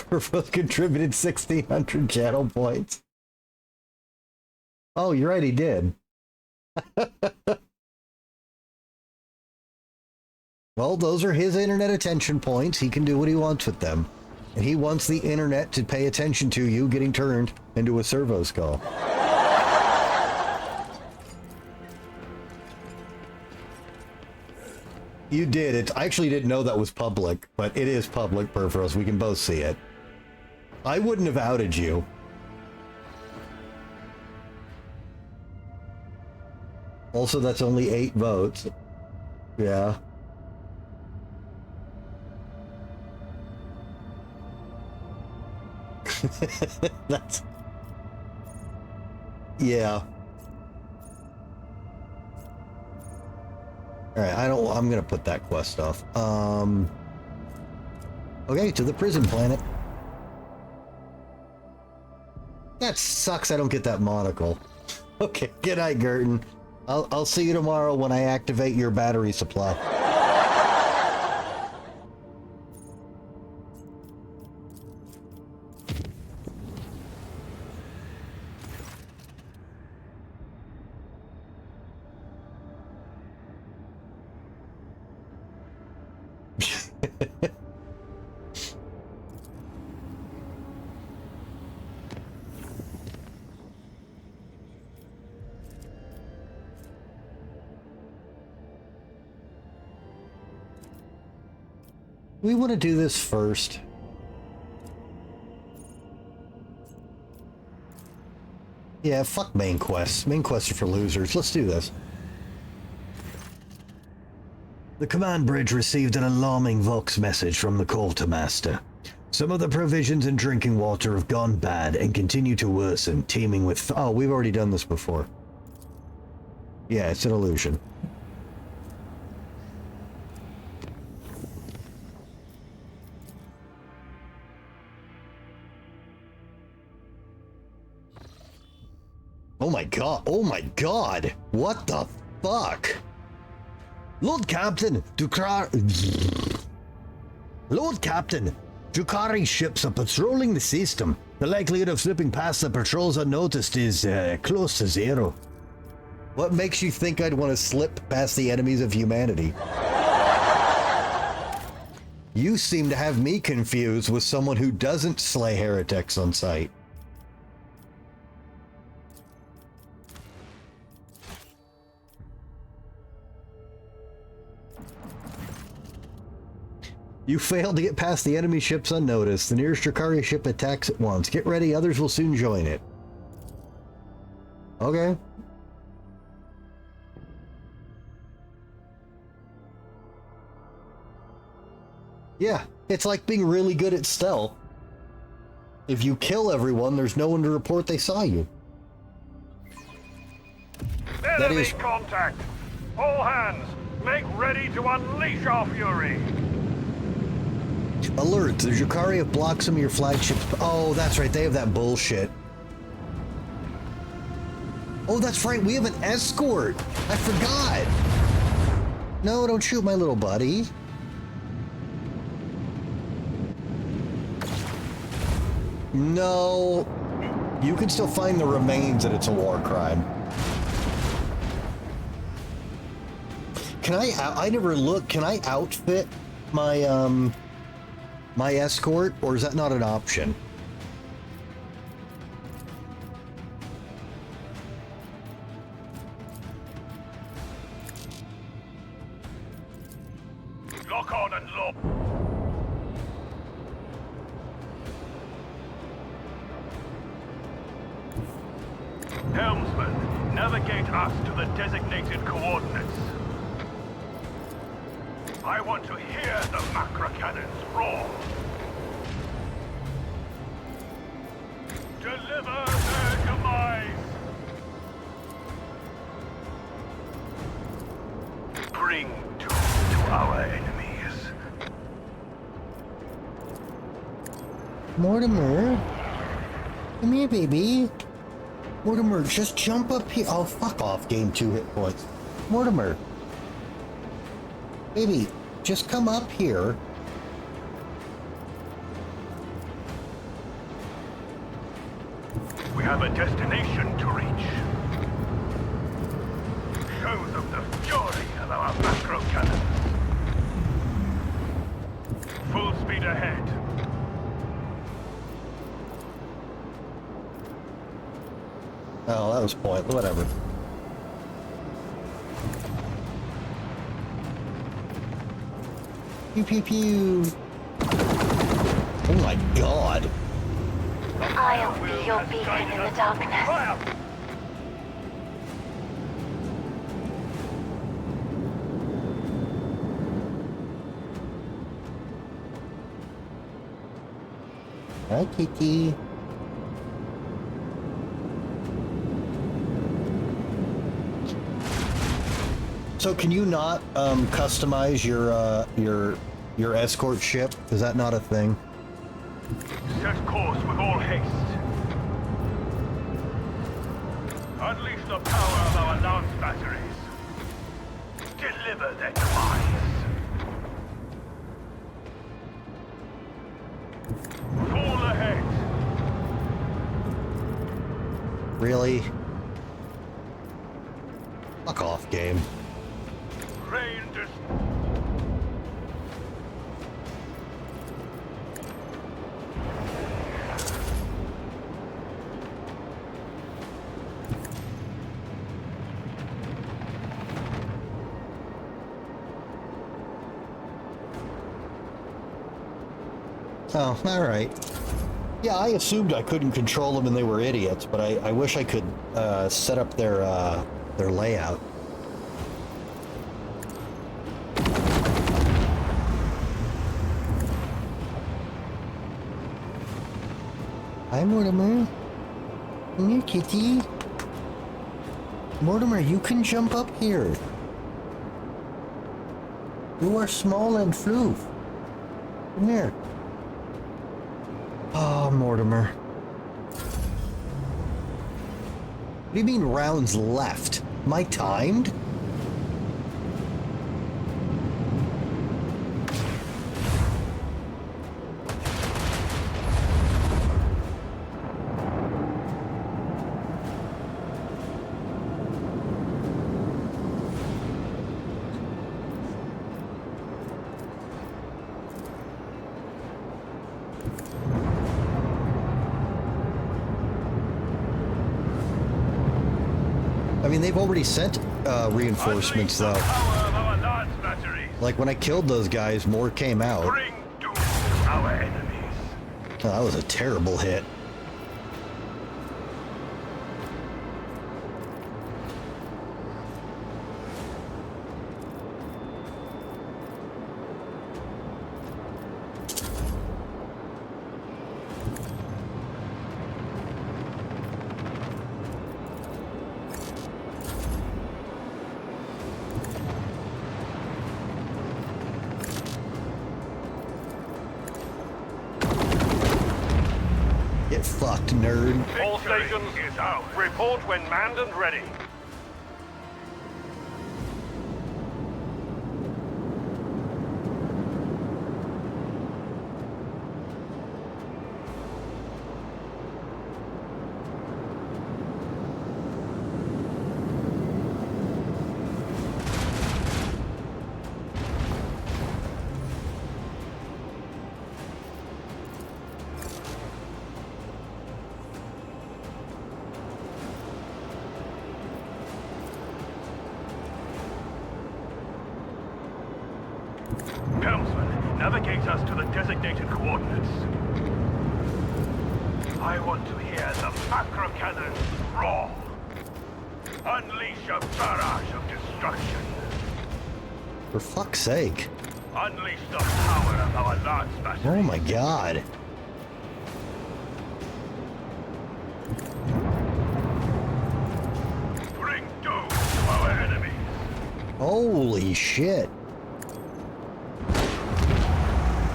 Both contributed 1,600 channel points. Oh, you're right, he did. Well, those are his internet attention points. He can do what he wants with them. And he wants the internet to pay attention to you getting turned into a servo skull. You did it. I actually didn't know that was public, but it is public, Perforos. We can both see it. I wouldn't have outed you. Also, that's only 8 votes. Yeah. That's... Yeah. Alright, I'm gonna put that quest off. Okay, to the prison planet. That sucks I don't get that monocle. Okay, good night, Gerton. I'll see you tomorrow when I activate your battery supply. We want to do this first. Yeah, fuck main quests. Main quests are for losers. Let's do this. The command bridge received an alarming Vox message from the quartermaster. Some of the provisions and drinking water have gone bad and continue to worsen, teeming with... Oh, we've already done this before. Yeah, it's an illusion. Oh my god, oh my god! What the fuck? Lord Captain, Drukhari's ships are patrolling the system. The likelihood of slipping past the patrols unnoticed is close to 0. What makes you think I'd want to slip past the enemies of humanity? You seem to have me confused with someone who doesn't slay heretics on sight. You failed to get past the enemy ships unnoticed. The nearest Drukhari ship attacks at once. Get ready, others will soon join it. Okay. Yeah, it's like being really good at stealth. If you kill everyone, there's no one to report they saw you. Enemy contact! All hands, make ready to unleash our fury! Alert, the Drukhari have blocked some of your flagships. Oh, that's right, they have that bullshit. Oh, that's right, we have an escort! I forgot! No, don't shoot my little buddy. No. You can still find the remains and it's a war crime. Can I never looked, can I outfit my, my escort, or is that not an option? Lock on and lock. Helmsman, navigate us to the designated coordinates. I want to hear the macro cannons roar. Deliver their demise. Bring doom to our enemies. Mortimer? Come here, baby. Mortimer, just jump up here. Oh, fuck off, game 2 hit points. Mortimer. Baby, just come up here. We have a destination to reach. Show them the fury of our macro cannons. Full speed ahead. Oh, that was pointless. Whatever. Pew pew pew. Oh my god. I'll be your beacon in the darkness. Fire! Hi, Kitty. So can you not customize your escort ship? Is that not a thing? Set course with all haste. Unleash the power of our lance batteries. Deliver their demise. Fall ahead. Really? Fuck off, game. Rain Oh, alright. Yeah, I assumed I couldn't control them and they were idiots, but I wish I could set up their layout. Hi, Mortimer. Come here, kitty. Mortimer, you can jump up here. You are small and floof. Come here. Oh, Mortimer. What do you mean rounds left? Am I timed? I mean, they've already sent reinforcements, though. Like, when I killed those guys, more came out. bring doom to our enemies. Oh, that was a terrible hit. Get fucked, nerd. All stations, report when manned and ready. Helmsman, navigate us to the designated coordinates. I want to hear the macro cannons roar. Unleash a barrage of destruction. For fuck's sake. Unleash the power of our lance batteries. Oh my god. Bring doom to our enemies. Holy shit.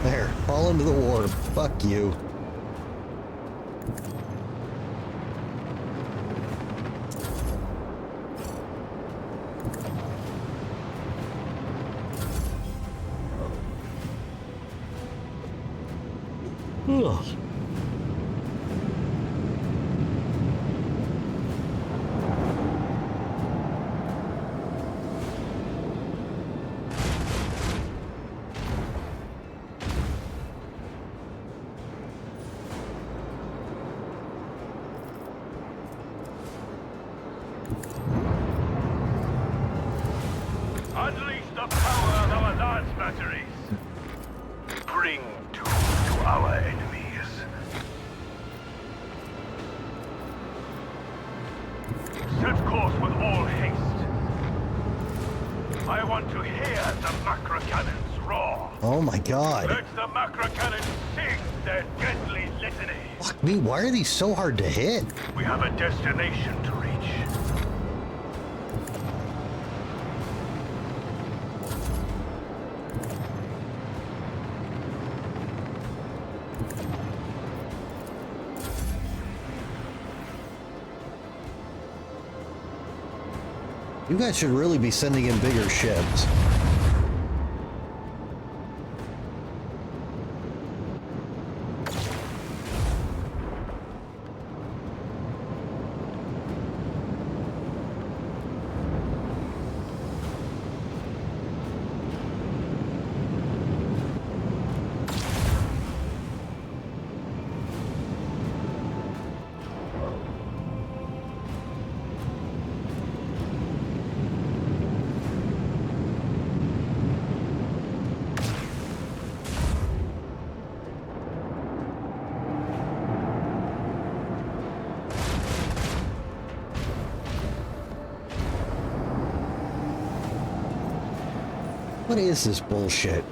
There, fall into the warp. Fuck you. Ugh. Unleash the power of our lance batteries. Bring doom to our enemies. Set course with all haste. I want to hear the macro cannons roar. Oh my god. Let the macro cannons sing their deadly litany. Fuck me, why are these so hard to hit? We have a destination to reach. You guys should really be sending in bigger ships. What is this bullshit?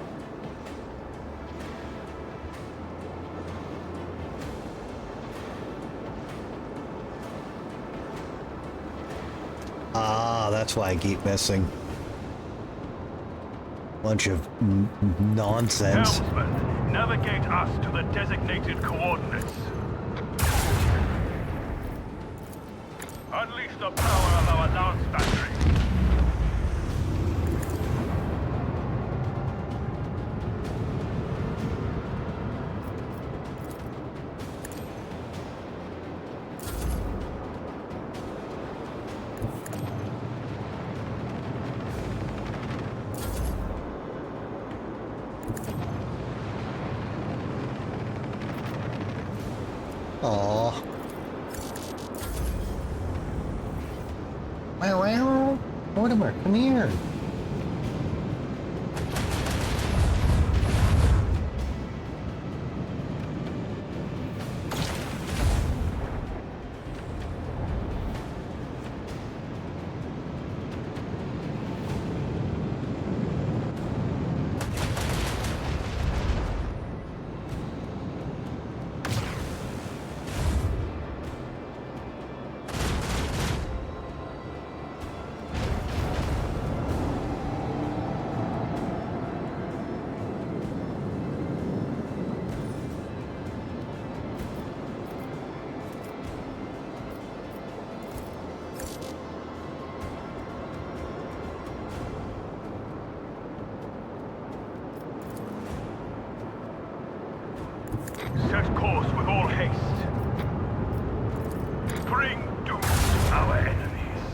Ah, that's why I keep missing. Bunch of nonsense. Helmsman, navigate us to the designated coordinates. Unleash the power of our lance battery. Aww. Wow, Mortimer, come here. Set course with all haste. Bring doom to our enemies.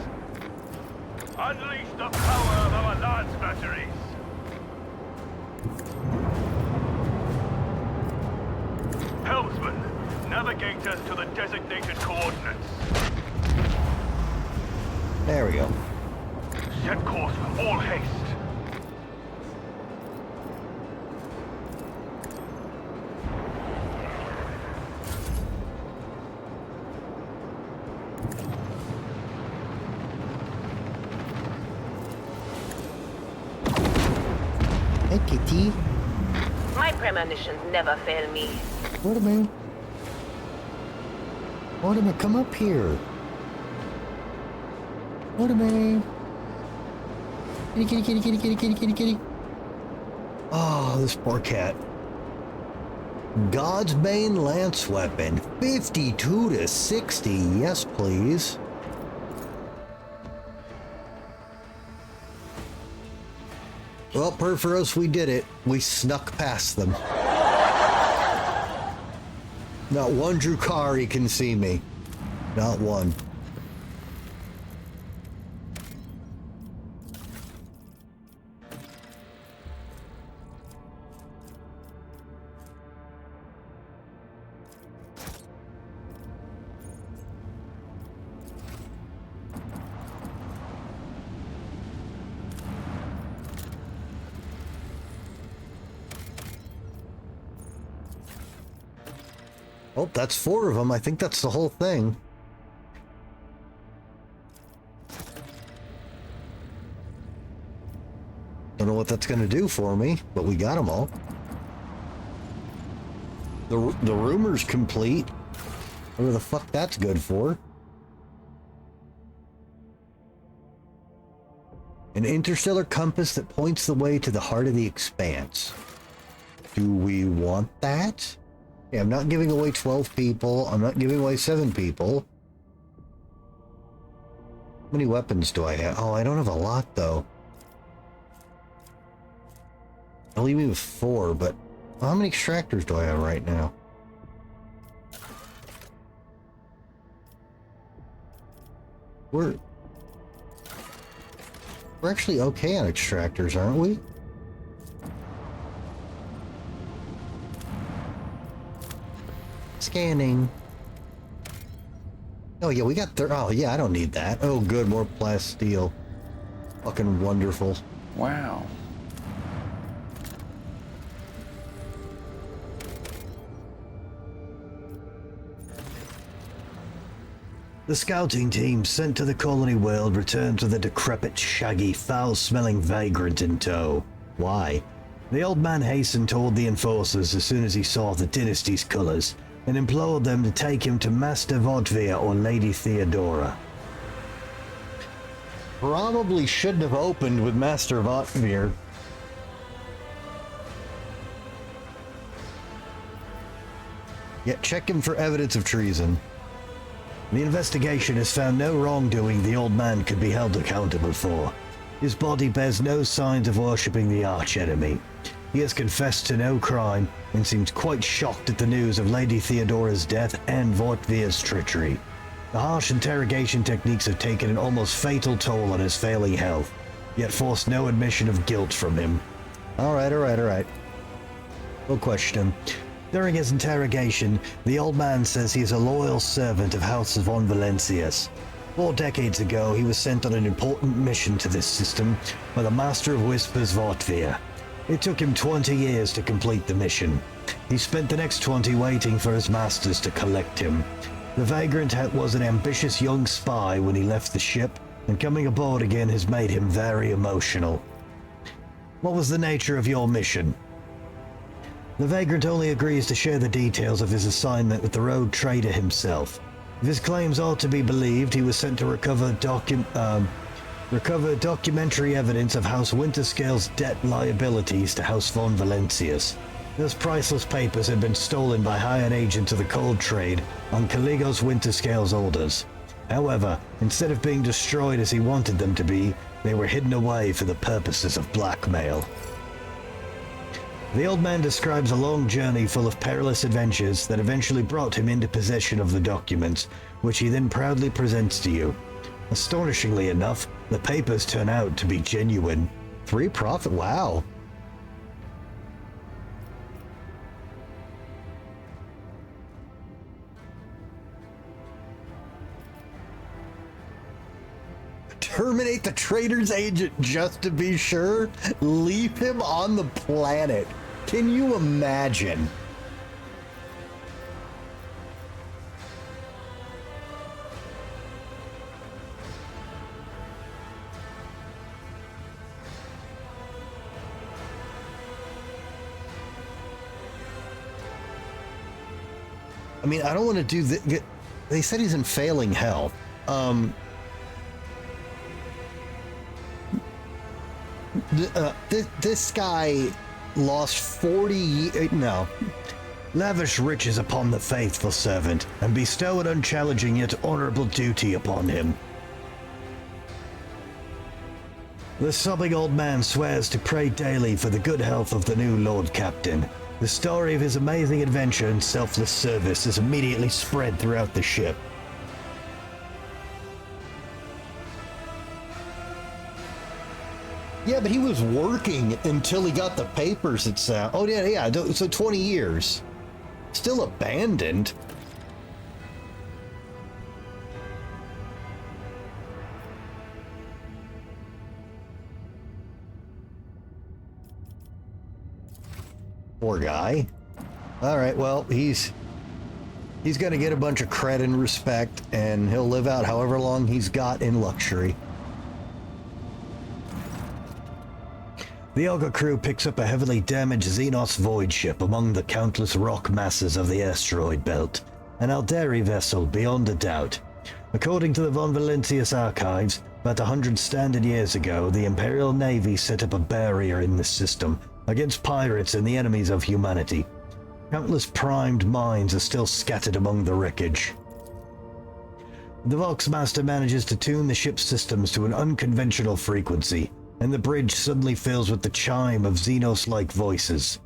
Unleash the power of our lance batteries. Helmsman, navigate us to the designated coordinates. There we go. Set course with all haste. Hey, Kitty. My premonitions never fail me. Mortimer. Mortimer, come up here. Mortimer. Kitty, kitty, kitty, kitty, kitty, kitty, kitty, kitty. Oh, this poor cat. God's Bane Lance Weapon. 52 to 60. Yes, please. Well, Perforos, we did it. We snuck past them. Not one Drukari can see me. Not one. Oh, that's 4 of them. I think that's the whole thing. Don't know what that's going to do for me, but we got them all. The rumor's complete. Whatever the fuck that's good for. An interstellar compass that points the way to the heart of the expanse. Do we want that? Yeah, I'm not giving away 12 people. I'm not giving away 7 people. How many weapons do I have? Oh, I don't have a lot, though. I'll leave me with 4, but how many extractors do I have right now? We're actually okay on extractors, aren't we? Scanning. Oh yeah, we got oh yeah, I don't need that. Oh good, more plasteel. Fucking wonderful. Wow. The scouting team sent to the colony world returned with a decrepit, shaggy, foul-smelling vagrant in tow. Why? The old man hastened toward the enforcers as soon as he saw the dynasty's colors, and implored them to take him to Master Vodvir or Lady Theodora. Probably shouldn't have opened with Master Vodvir. Yet check him for evidence of treason. The investigation has found no wrongdoing the old man could be held accountable for. His body bears no signs of worshipping the archenemy. He has confessed to no crime and seems quite shocked at the news of Lady Theodora's death and Vortvir's treachery. The harsh interrogation techniques have taken an almost fatal toll on his failing health, yet forced no admission of guilt from him. Alright. We'll question him. During his interrogation, the old man says he is a loyal servant of House von Valencius. 4 decades ago, he was sent on an important mission to this system by the Master of Whispers Vortvir. It took him 20 years to complete the mission. He spent the next 20 waiting for his masters to collect him. The vagrant was an ambitious young spy when he left the ship, and coming aboard again has made him very emotional. What was the nature of your mission? The vagrant only agrees to share the details of his assignment with the rogue trader himself. If his claims are to be believed, he was sent to recover documentary evidence of House Winterscale's debt liabilities to House von Valencius. Those priceless papers had been stolen by hired agents of the cold trade on Caligos Winterscale's orders. However, instead of being destroyed as he wanted them to be, they were hidden away for the purposes of blackmail. The old man describes a long journey full of perilous adventures that eventually brought him into possession of the documents, which he then proudly presents to you. Astonishingly enough, the papers turn out to be genuine. 3 profit, wow. Terminate the trader's agent just to be sure? Leave him on the planet. Can you imagine? I mean, I don't want to do that. They said he's in failing health. This guy lost 40 no. Lavish riches upon the faithful servant, and bestow an unchallenging yet honorable duty upon him. The sobbing old man swears to pray daily for the good health of the new Lord Captain. The story of his amazing adventure and selfless service is immediately spread throughout the ship. Yeah, but he was working until he got the papers, it sounds. Oh, yeah, so 20 years. Still abandoned. Poor guy. All right, well, he's He's going to get a bunch of cred and respect, and he'll live out however long he's got in luxury. The Ogre crew picks up a heavily damaged Xenos void ship among the countless rock masses of the asteroid belt, an Alderi vessel beyond a doubt. According to the Von Valentius archives, about 100 standard years ago, the Imperial Navy set up a barrier in this system against pirates and the enemies of humanity. Countless primed mines are still scattered among the wreckage. The Voxmaster manages to tune the ship's systems to an unconventional frequency, and the bridge suddenly fills with the chime of Xenos-like voices.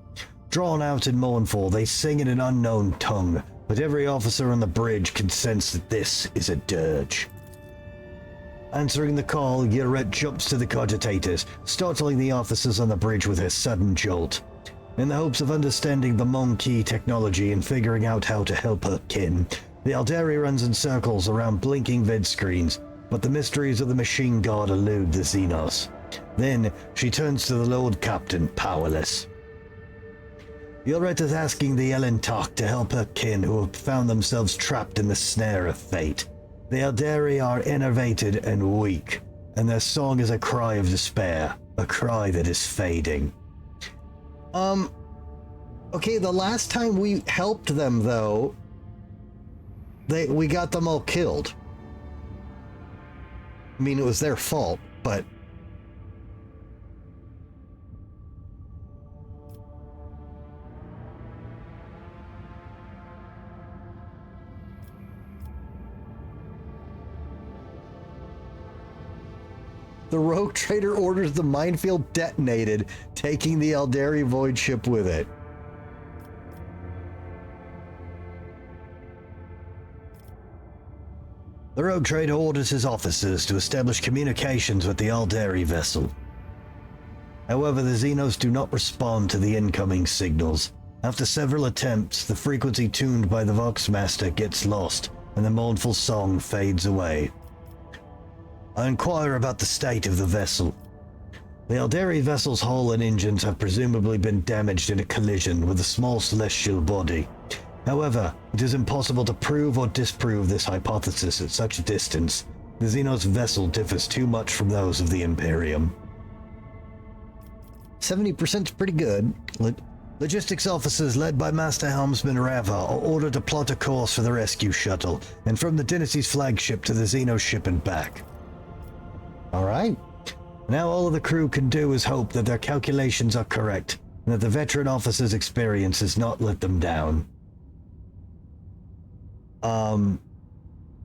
Drawn out and mournful, they sing in an unknown tongue, but every officer on the bridge can sense that this is a dirge. Answering the call, Yurette jumps to the cogitators, startling the officers on the bridge with her sudden jolt. In the hopes of understanding the Monkey technology and figuring out how to help her kin, the Alderi runs in circles around blinking vid screens, but the mysteries of the machine god elude the Xenos. Then, she turns to the Lord Captain, powerless. Yurette is asking the Elentok to help her kin who have found themselves trapped in the snare of fate. The Alderi are enervated and weak, and their song is a cry of despair, a cry that is fading. Okay, the last time we helped them, though, we got them all killed. I mean, it was their fault, but... The rogue trader orders the minefield detonated, taking the Alderi void ship with it. The rogue trader orders his officers to establish communications with the Alderi vessel. However, the Xenos do not respond to the incoming signals. After several attempts, the frequency tuned by the Voxmaster gets lost, and the mournful song fades away. I inquire about the state of the vessel. The Alderi vessel's hull and engines have presumably been damaged in a collision with a small celestial body. However, it is impossible to prove or disprove this hypothesis at such a distance. The Xenos vessel differs too much from those of the Imperium. 70% is pretty good. Logistics officers led by Master Helmsman Rava are ordered to plot a course for the rescue shuttle, and from the Dynasty's flagship to the Xenos ship and back. All right. Now all of the crew can do is hope that their calculations are correct, and that the veteran officer's experience has not let them down.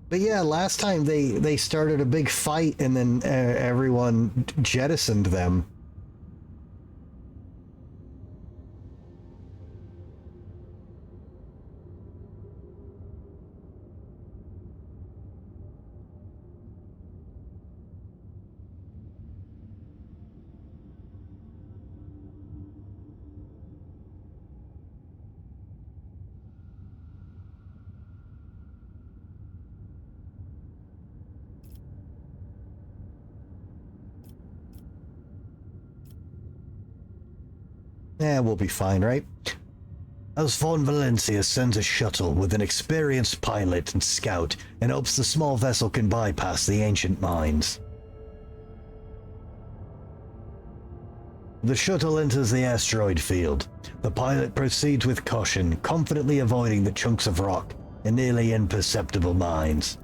But yeah, last time they started a big fight and then everyone jettisoned them. Yeah, we'll be fine, right? As Von Valencia sends a shuttle with an experienced pilot and scout and hopes the small vessel can bypass the ancient mines. The shuttle enters the asteroid field. The pilot proceeds with caution, confidently avoiding the chunks of rock and nearly imperceptible mines.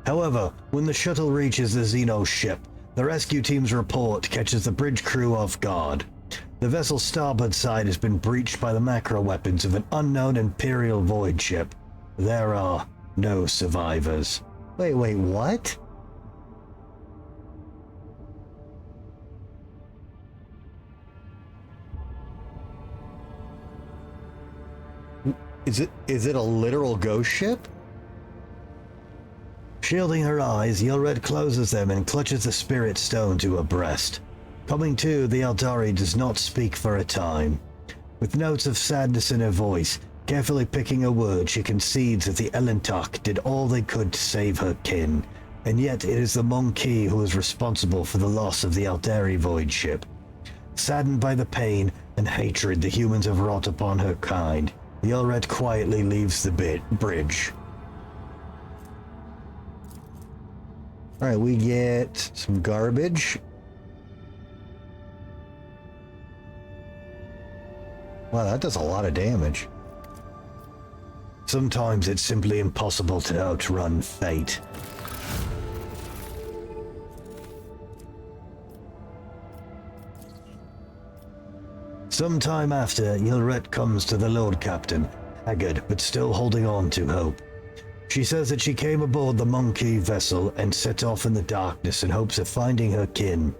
However, when the shuttle reaches the Xenos ship, the rescue team's report catches the bridge crew off guard. The vessel's starboard side has been breached by the macro weapons of an unknown Imperial void ship. There are no survivors. Wait, what? Is it a literal ghost ship? Shielding her eyes, Yelred closes them and clutches the spirit stone to her breast. Coming to, the Aldari does not speak for a time. With notes of sadness in her voice, carefully picking a word, she concedes that the Elentok did all they could to save her kin. And yet it is the Monkey who is responsible for the loss of the Alteri Void ship. Saddened by the pain and hatred the humans have wrought upon her kind, the Elred quietly leaves the bridge. Alright, we get some garbage. Wow, that does a lot of damage. Sometimes it's simply impossible to outrun fate. Sometime after, Ylret comes to the Lord Captain, haggard but still holding on to hope. She says that she came aboard the Monkey vessel and set off in the darkness in hopes of finding her kin,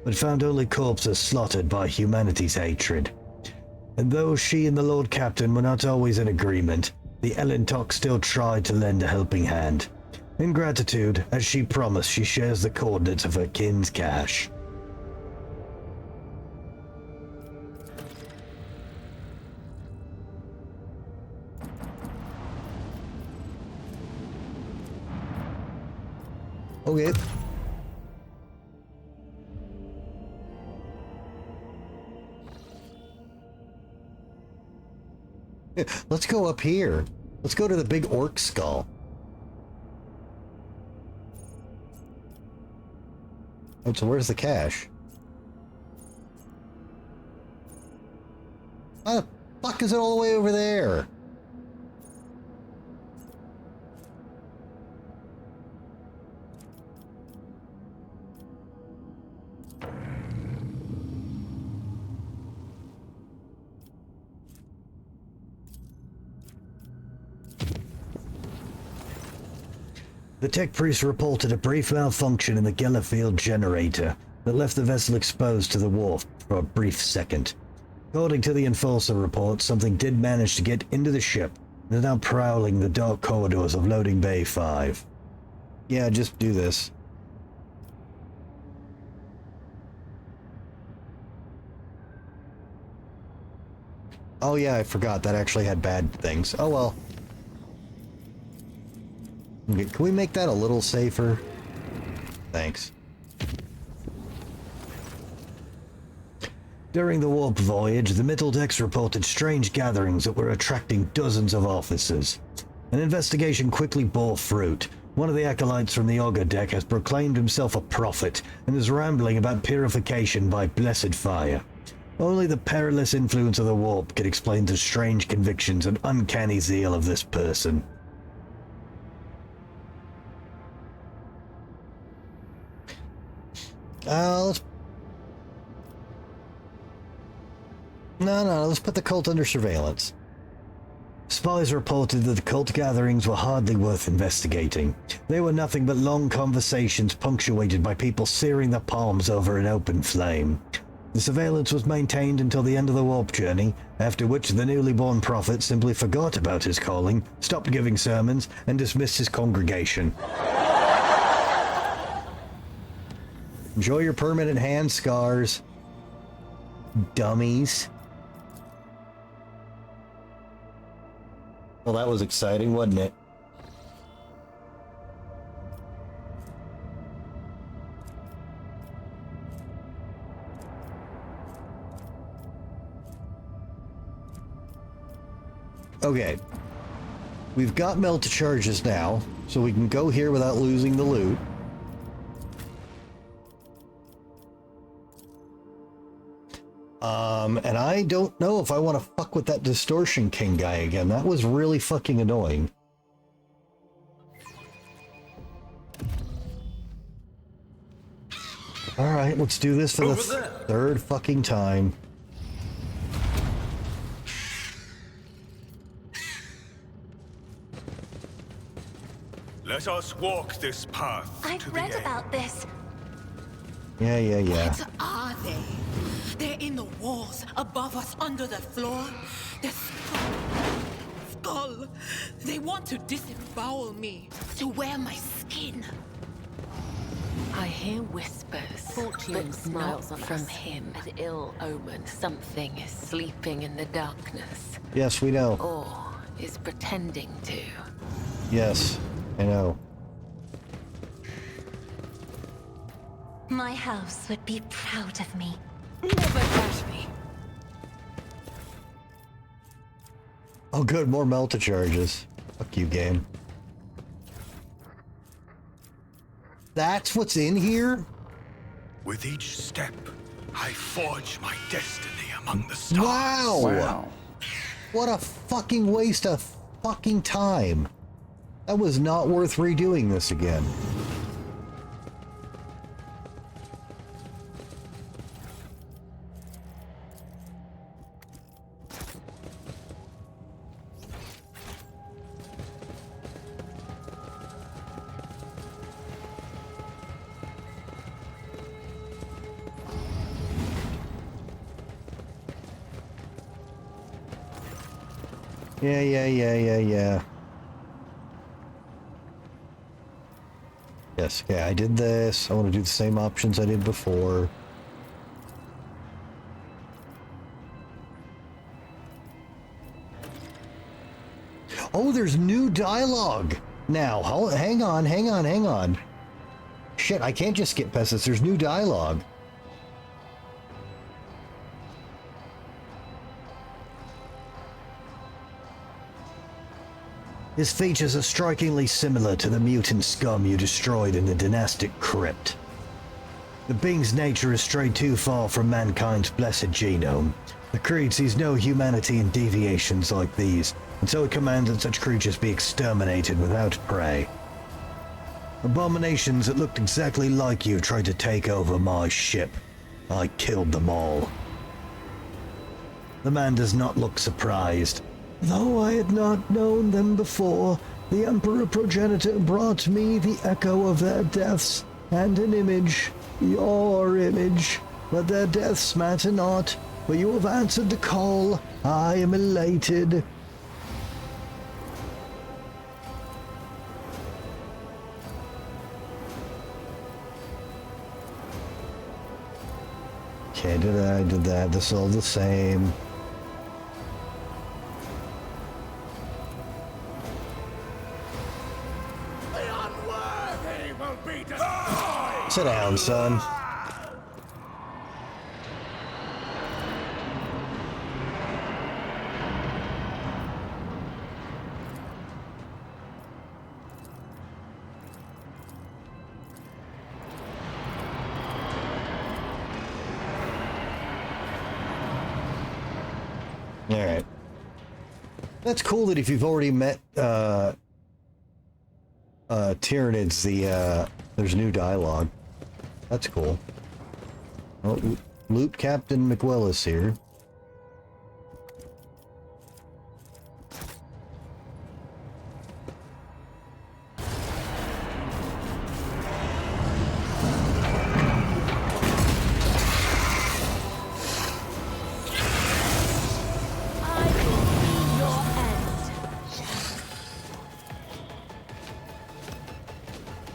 but found only corpses slaughtered by humanity's hatred. And though she and the Lord Captain were not always in agreement, the Elentok still tried to lend a helping hand. In gratitude, as she promised, she shares the coordinates of her kin's cache. Okay. Let's go up here. Let's go to the big orc skull. Oh, so where's the cache? Why the fuck is it all the way over there? The tech priest reported a brief malfunction in the Gellerfield generator that left the vessel exposed to the wharf for a brief second. According to the Enforcer report, something did manage to get into the ship and is now prowling the dark corridors of Loading Bay 5. Yeah, just do this. Oh yeah, I forgot that actually had bad things. Oh well. Okay, can we make that a little safer? Thanks. During the warp voyage, the middle decks reported strange gatherings that were attracting dozens of officers. An investigation quickly bore fruit. One of the acolytes from the Augur deck has proclaimed himself a prophet and is rambling about purification by blessed fire. Only the perilous influence of the warp could explain the strange convictions and uncanny zeal of this person. Let's put the cult under surveillance. Spies reported that the cult gatherings were hardly worth investigating. They were nothing but long conversations punctuated by people searing their palms over an open flame. The surveillance was maintained until the end of the warp journey, after which the newly born prophet simply forgot about his calling, stopped giving sermons, and dismissed his congregation. Enjoy your permanent hand scars, dummies. Well, that was exciting, wasn't it? Okay. We've got melt charges now, so we can go here without losing the loot. And I don't know if I want to fuck with that Distortion King guy again. That was really fucking annoying. Alright, let's do this for the third fucking time. Let us walk this path I've to read the end. about this. Yeah. What are they? They're in the walls, above us, under the floor. The skull. They want to disembowel me, to wear my skin. I hear whispers. Fortune smiles on from him. An ill omen. Something is sleeping in the darkness. Yes, we know. Or is pretending to. Yes, I know. My house would be proud of me. Never catch me. Oh good, more melta charges. Fuck you, game. That's what's in here? With each step, I forge my destiny among the stars. Wow! What a fucking waste of fucking time. That was not worth redoing this again. Yeah. Yes, okay, I did this. I want to do the same options I did before. Oh, there's new dialogue now. Hang on. Shit, I can't just skip past this. There's new dialogue. His features are strikingly similar to the mutant scum you destroyed in the dynastic crypt. The being's nature has strayed too far from mankind's blessed genome. The Creed sees no humanity in deviations like these, and so it commands that such creatures be exterminated without prey. Abominations that looked exactly like you tried to take over my ship. I killed them all. The man does not look surprised. Though I had not known them before, the Emperor Progenitor brought me the echo of their deaths, and an image, your image. But their deaths matter not, for you have answered the call. I am elated. Okay, I did that. This is all the same. Sit down, son. Alright. That's cool that if you've already met Tyranids, there's new dialogue. That's cool. Oh, Loot Captain McWillis here.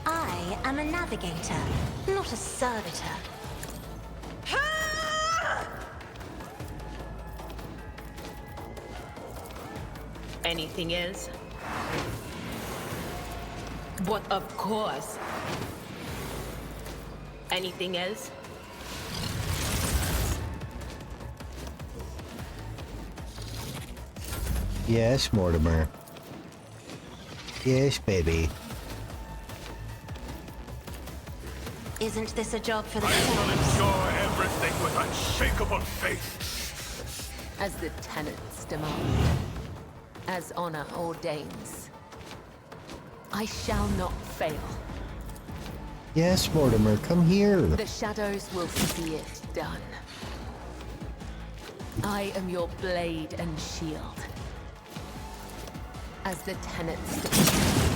I am a navigator, not a servitor. Anything else? What, of course. Anything else? Yes, Mortimer. Yes, baby. Isn't this a job for the I will tenants? endure everything with unshakable faith. As the tenants demand, as honor ordains, I shall not fail. Yes, Mortimer, come here. The shadows will see it done. I am your blade and shield. As the tenants demand.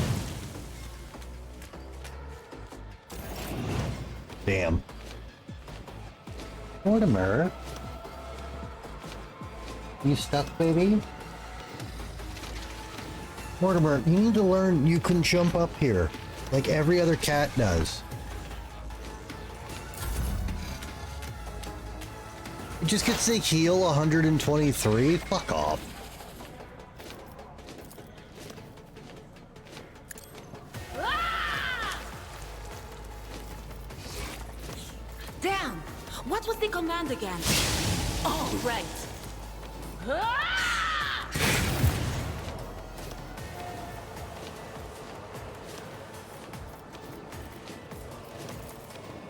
Damn. Mortimer? You stuck, baby? Mortimer, you need to learn you can jump up here, like every other cat does. It just gets to heal 123? Fuck off. Right.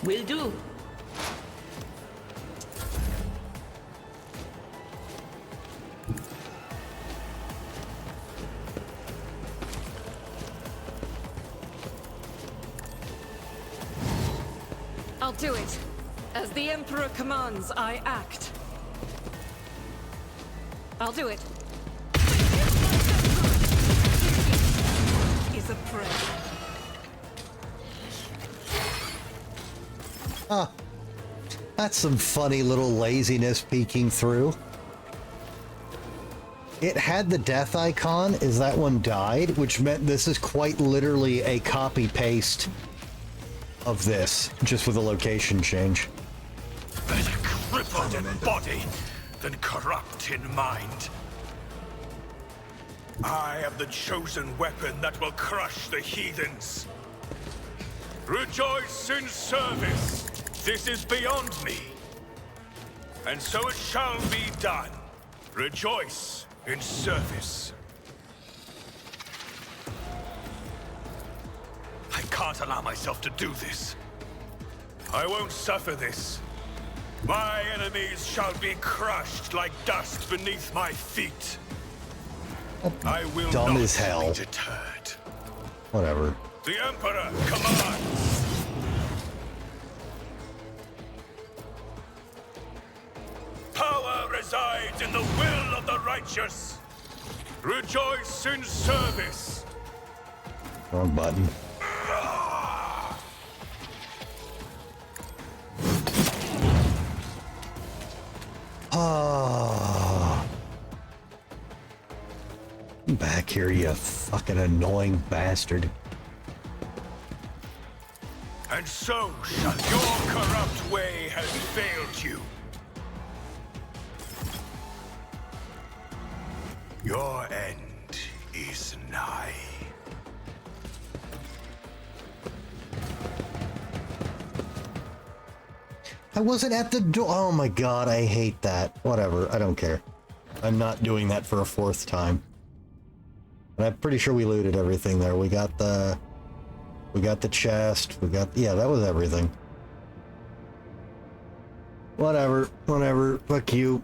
Will do. I'll do it. As the Emperor commands, I act. I'll do it. Is a prayer. Ah, that's some funny little laziness peeking through. It had the death icon as that one died, which meant this is quite literally a copy-paste of this, just with a location change. Better crippled in body than corrupt in mind. I am the chosen weapon that will crush the heathens. Rejoice in service. This is beyond me. And so it shall be done. Rejoice in service. I can't allow myself to do this. I won't suffer this. My enemies shall be crushed like dust beneath my feet. I will Dumb not as hell. be deterred. Whatever. The Emperor commands. Power resides in the will of the righteous. Rejoice in service. Wrong button. Ah. Back here, you fucking annoying bastard. And so shall your corrupt way have failed you. Your end is nigh. I wasn't at the door. Oh my god, I hate that. Whatever, I don't care. I'm not doing that for a fourth time. And I'm pretty sure we looted everything there. We got the chest. Yeah, that was everything. Whatever. Fuck you.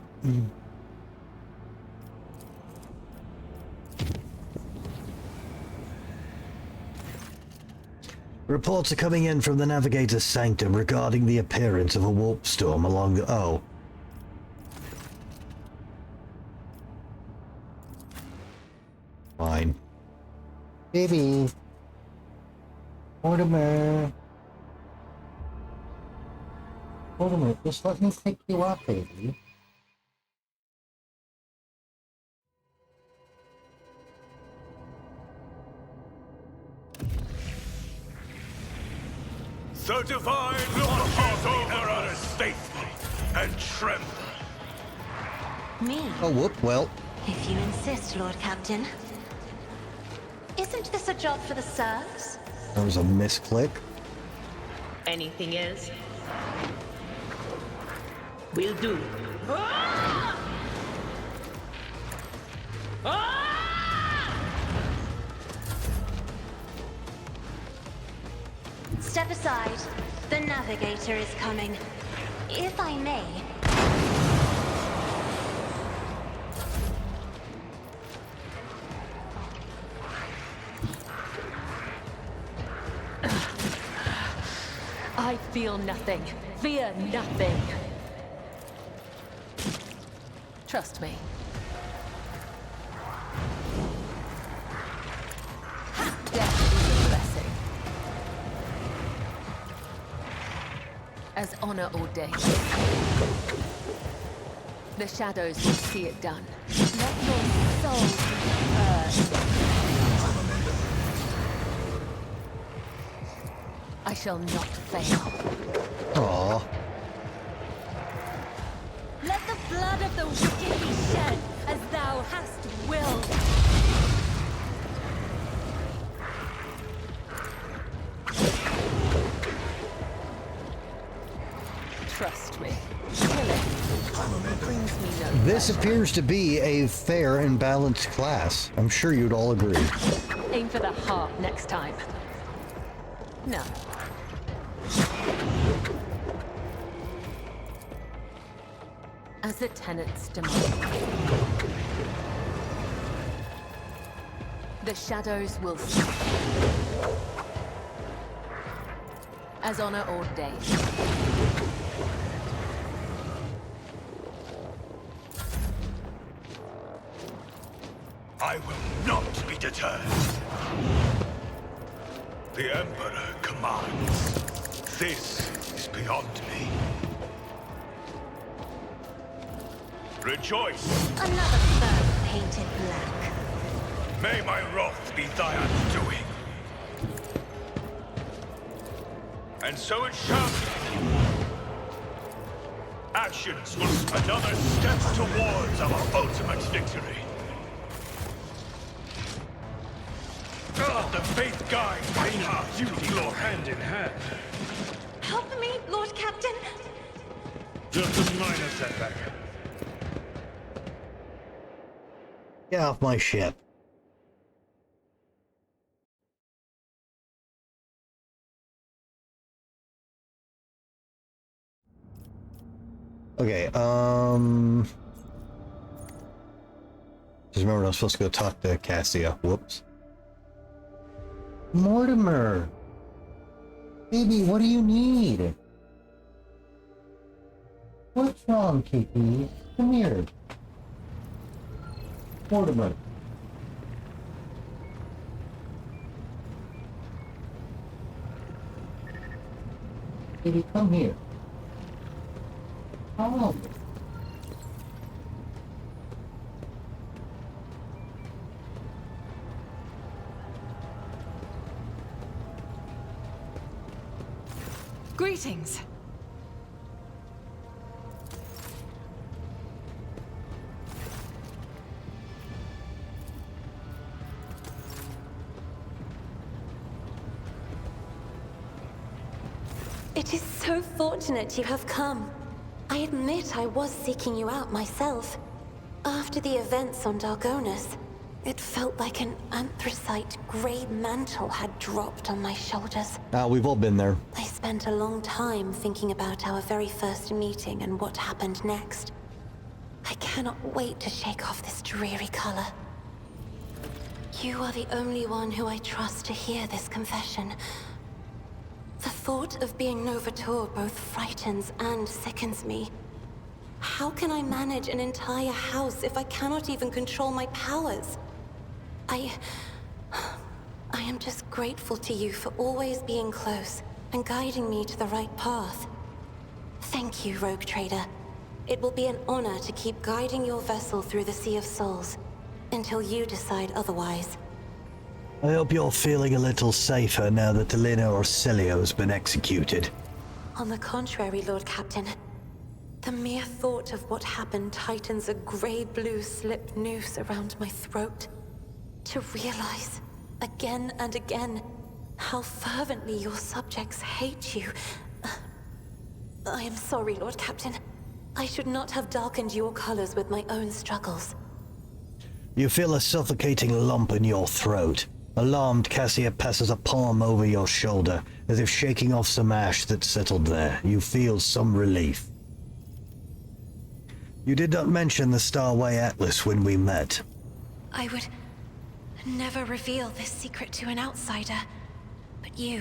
Reports are coming in from the Navigator's Sanctum regarding the appearance of a warp storm along the... Oh. Fine. Baby. Mortimer. Mortimer, just let me pick you up, baby. The divine looks over us faithfully and tremble. Me? Oh, whoop, well. If you insist, Lord Captain. Isn't this a job for the serfs? That was a misclick. Anything else? Will do. Step aside. The Navigator is coming. If I may. I feel nothing. Fear nothing. Trust me. Death is a blessing. As honor ordained. The shadows will see it done. Let your soul be heard. I shall not fail. Aww. Let the blood of the wicked be shed, as thou hast willed. Trust me. Killing brings me This appears to be a fair and balanced class. I'm sure you'd all agree. Aim for the heart next time. No. As the tenets demand. The shadows will sleep. As honor ordained. I will not be deterred. The Emperor commands. This is beyond me. Rejoice! Another fur painted black. May my wrath be thy undoing. And so it shall be. Actions will another step towards our ultimate victory. The faith guide may not duty go hand in hand. Help me, Lord Captain. Just a minor setback. Get off my ship. Okay, just remember I'm supposed to go talk to Cassia. Whoops. Mortimer! Baby, what do you need? What's wrong, Kiki? Come here. Mortimer. Baby, come here. Come. Greetings. It is so fortunate you have come. I admit I was seeking you out myself. After the events on Dargonus, it felt like an anthracite gray mantle had dropped on my shoulders. We've all been there. I spent a long time thinking about our very first meeting and what happened next. I cannot wait to shake off this dreary color. You are the only one who I trust to hear this confession. The thought of being Novator both frightens and sickens me. How can I manage an entire house if I cannot even control my powers? I am just grateful to you for always being close and guiding me to the right path. Thank you, Rogue Trader. It will be an honor to keep guiding your vessel through the Sea of Souls until you decide otherwise. I hope you're feeling a little safer now that Elena Orsilio has been executed. On the contrary, Lord Captain. The mere thought of what happened tightens a gray-blue slip noose around my throat. To realize, again and again, how fervently your subjects hate you. I am sorry, Lord Captain. I should not have darkened your colors with my own struggles. You feel a suffocating lump in your throat. Alarmed, Cassia passes a palm over your shoulder, as if shaking off some ash that settled there. You feel some relief. You did not mention the Starway Atlas when we met. I would never reveal this secret to an outsider. But you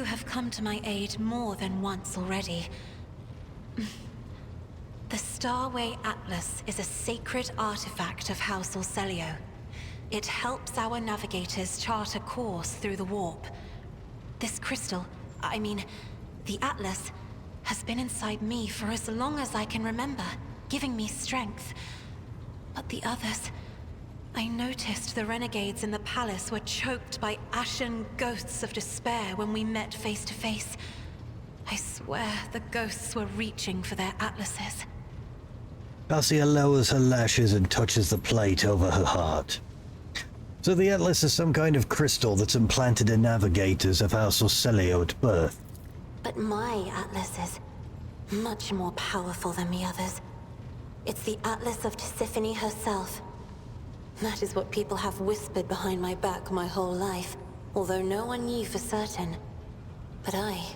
have come to my aid more than once already. The Starway Atlas is a sacred artifact of House Orselio. It helps our navigators chart a course through the warp. This crystal, the Atlas, has been inside me for as long as I can remember, giving me strength. But the others... I noticed the renegades in the palace were choked by ashen ghosts of despair when we met face to face. I swear the ghosts were reaching for their atlases. Cassia lowers her lashes and touches the plate over her heart. So the Atlas is some kind of crystal that's implanted in navigators of House Orselio at birth. But my Atlas is much more powerful than the others. It's the Atlas of Tisiphone herself. That is what people have whispered behind my back my whole life, although no one knew for certain. But I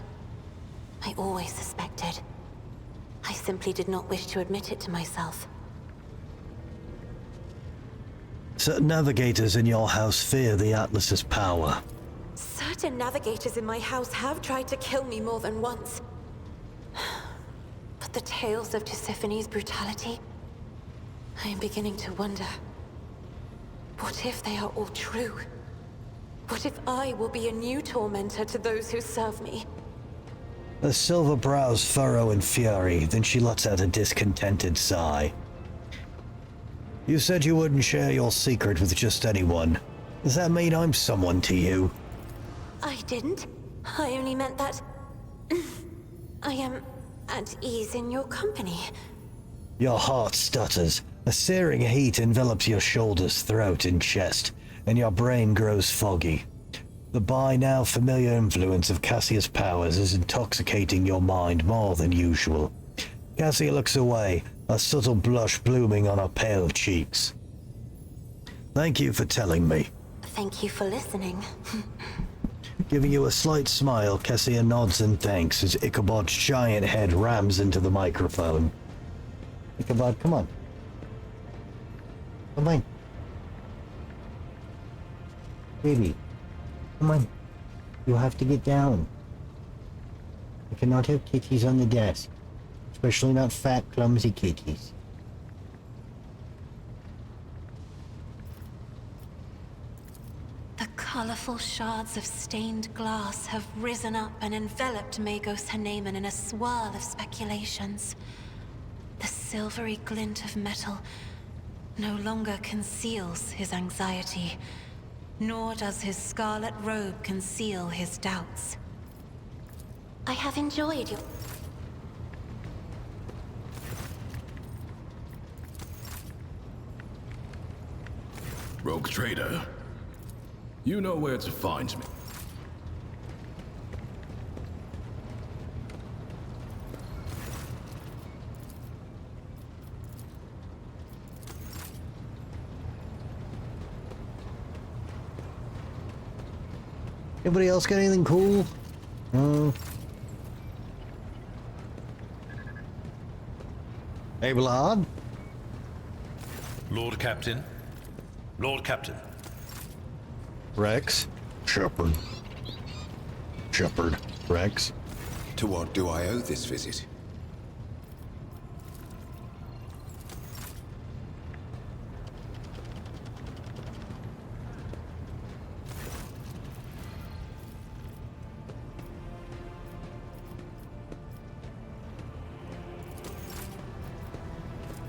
always suspected. I simply did not wish to admit it to myself. Certain navigators in your house fear the Atlas's power. Certain navigators in my house have tried to kill me more than once. But the tales of Tisiphone's brutality, I am beginning to wonder. What if they are all true? What if I will be a new tormentor to those who serve me? Her silver brows furrow in fury, then she lets out a discontented sigh. You said you wouldn't share your secret with just anyone. Does that mean I'm someone to you? I didn't. I only meant that... I am at ease in your company. Your heart stutters. A searing heat envelops your shoulders, throat, and chest, and your brain grows foggy. The by now familiar influence of Cassia's powers is intoxicating your mind more than usual. Cassia looks away, a subtle blush blooming on her pale cheeks. Thank you for telling me. Thank you for listening. Giving you a slight smile, Cassia nods and thanks as Ichabod's giant head rams into the microphone. Ichabod, come on. Come on. Baby, come on. You have to get down. I cannot have kitties on the desk. Especially not fat, clumsy kitties. The colorful shards of stained glass have risen up and enveloped Magos Haneman in a swirl of speculations. The silvery glint of metal no longer conceals his anxiety, nor does his scarlet robe conceal his doubts. I have enjoyed your... Rogue trader, you know where to find me. Anybody else got anything cool? Hey, Vlad? Lord Captain. Lord Captain. Rex? Shepard. Shepard. Rex? To what do I owe this visit?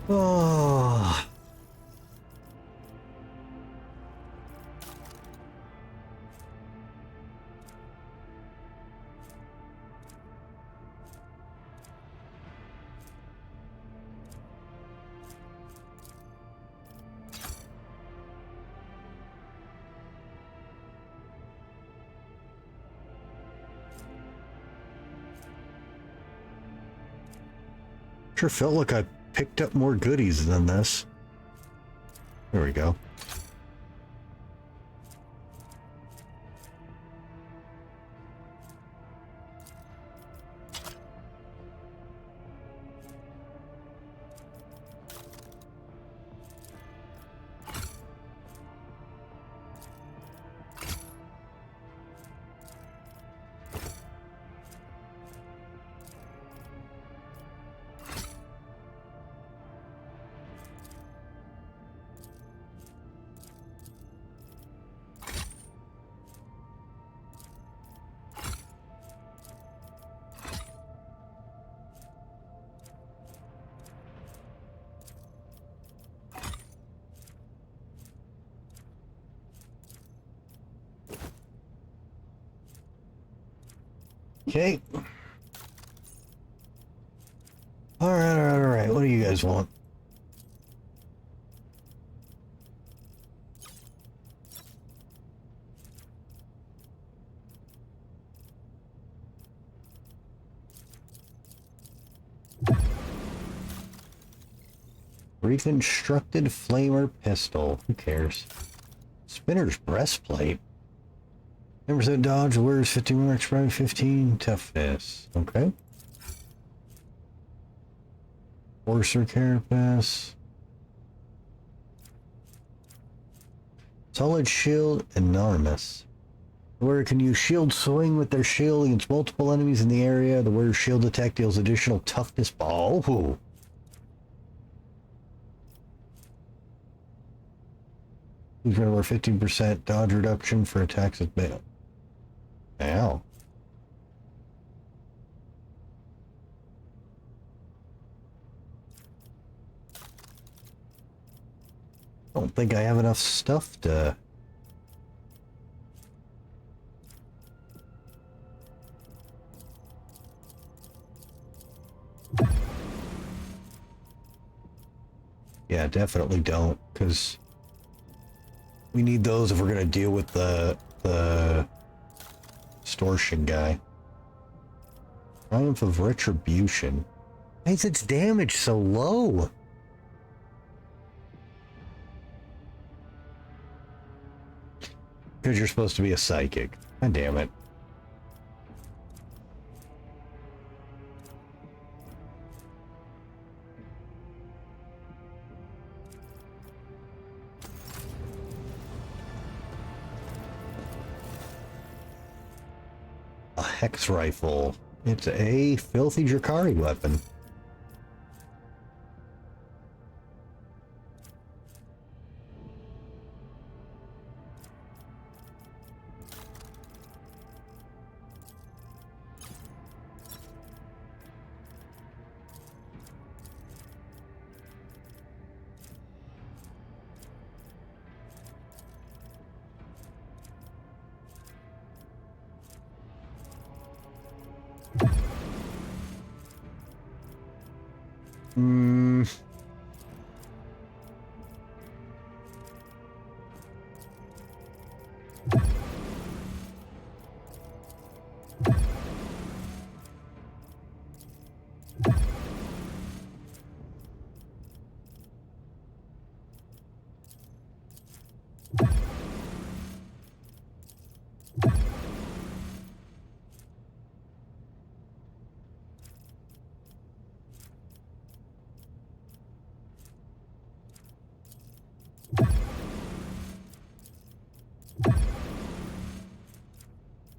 Oh. Sure felt like I picked up more goodies than this. There we go. Okay. Alright. What do you guys want? Reconstructed flamer pistol. Who cares? Spinner's breastplate. 10% dodge, wears 15 more extra, 15 toughness. Okay. Forcer carapace. Solid shield, enormous. The wearer can use shield swing with their shield against multiple enemies in the area. The wearer's shield attack deals additional toughness ball. Ooh. He's going to wear 15% dodge reduction for attacks with melee. Ow. I don't think I have enough stuff to... Yeah, definitely don't, because we need those if we're going to deal with the extortion guy. Triumph of Retribution. Why is its damage so low? Because you're supposed to be a psychic. God damn it. A hex rifle. It's a filthy Drakari weapon.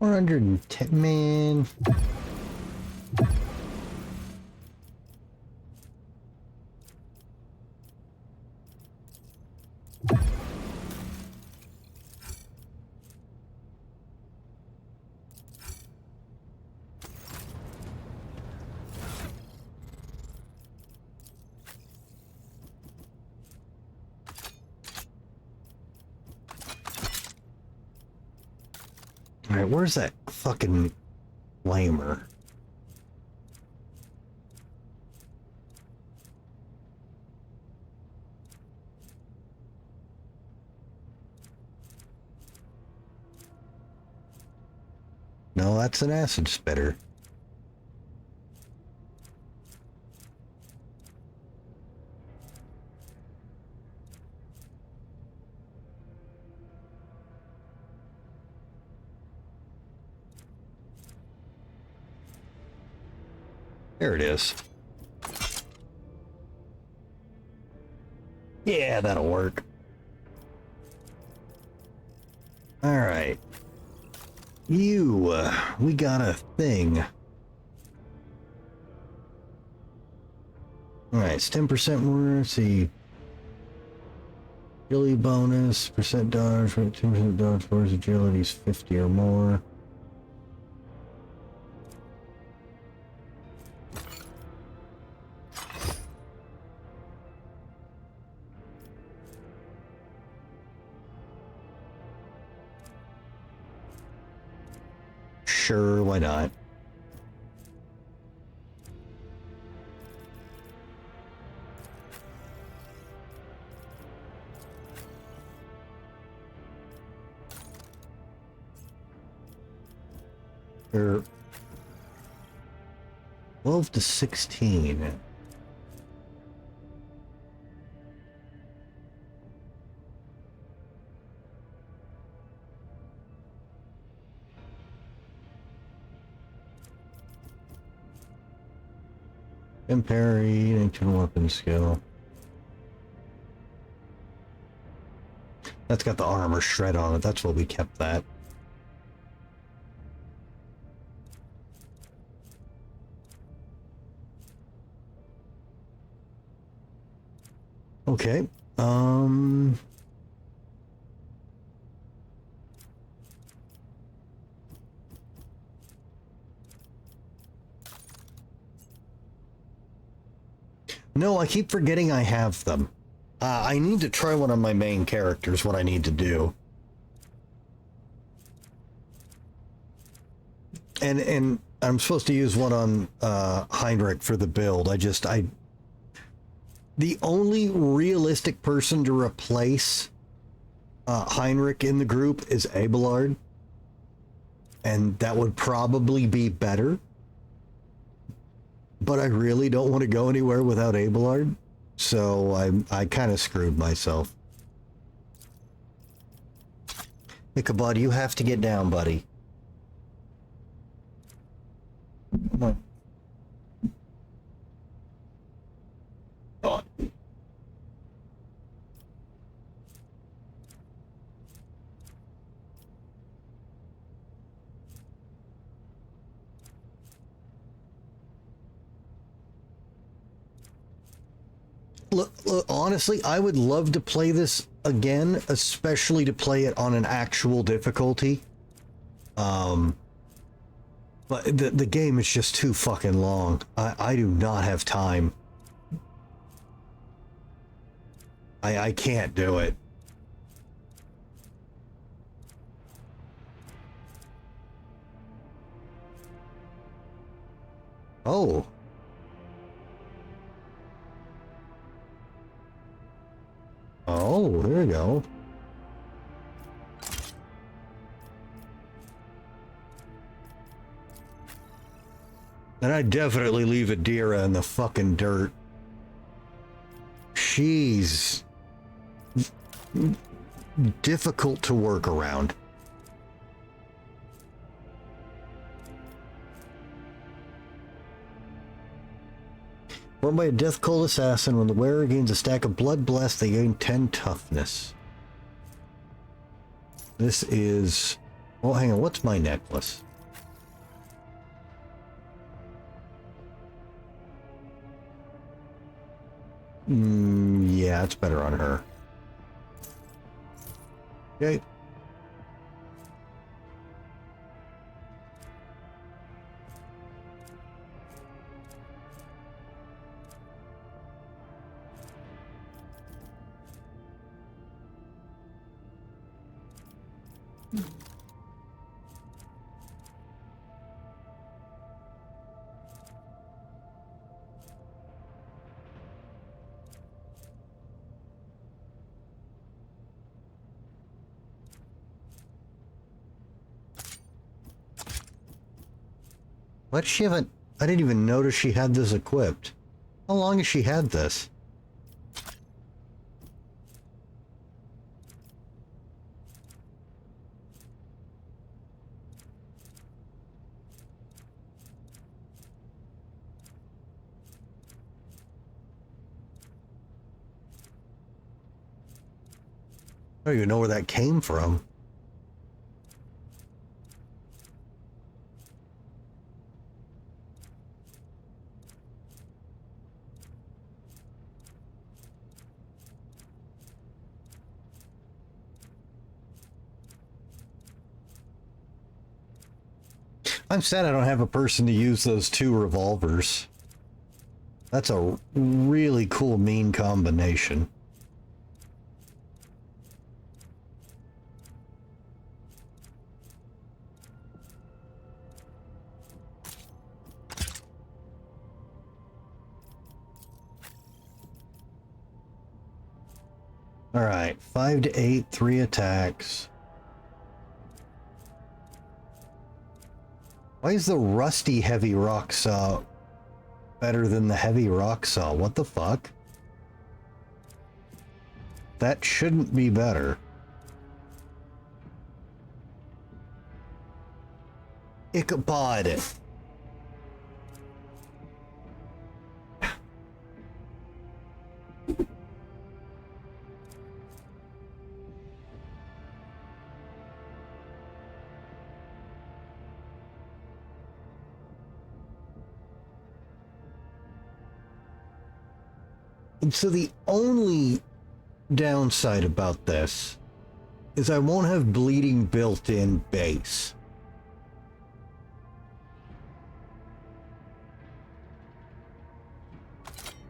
$410, man. Alright, where's that fucking flamer? No, that's an acid spitter. There it is. Yeah, that'll work. Alright. We got a thing. Alright, it's 10% more, let's see. Agility bonus, percent dodge, 2% dodge, force agility's 50 or more. Sure, why not? They're 12 to 16. and parry, ancient weapon skill. That's got the armor shred on it. That's what we kept that. Okay. No, I keep forgetting I have them. I need to try one on my main characters, what I need to do. And I'm supposed to use one on Heinrich for the build. The only realistic person to replace Heinrich in the group is Abelard. And that would probably be better. But I really don't want to go anywhere without Abelard. So I kind of screwed myself. Ichabod, you have to get down, buddy. Come on. Oh. Look, honestly, I would love to play this again, especially to play it on an actual difficulty. But the game is just too fucking long. I do not have time. I can't do it. Oh. Oh, there you go. And I definitely leave Adira in the fucking dirt. She's difficult to work around. Formed by a Death Cult assassin, when the wearer gains a stack of Blood Blessed, they gain 10 toughness. This is... Oh, hang on, what's my necklace? Yeah, it's better on her. Okay. Why does she have a... I didn't even notice she had this equipped. How long has she had this? I don't even know where that came from. I'm sad I don't have a person to use those two revolvers. That's a really cool mean combination. All right, 5 to 8, 3 attacks. Why is the rusty heavy rock saw better than the heavy rock saw? What the fuck? That shouldn't be better. Ichabod. So the only downside about this is I won't have bleeding built-in base.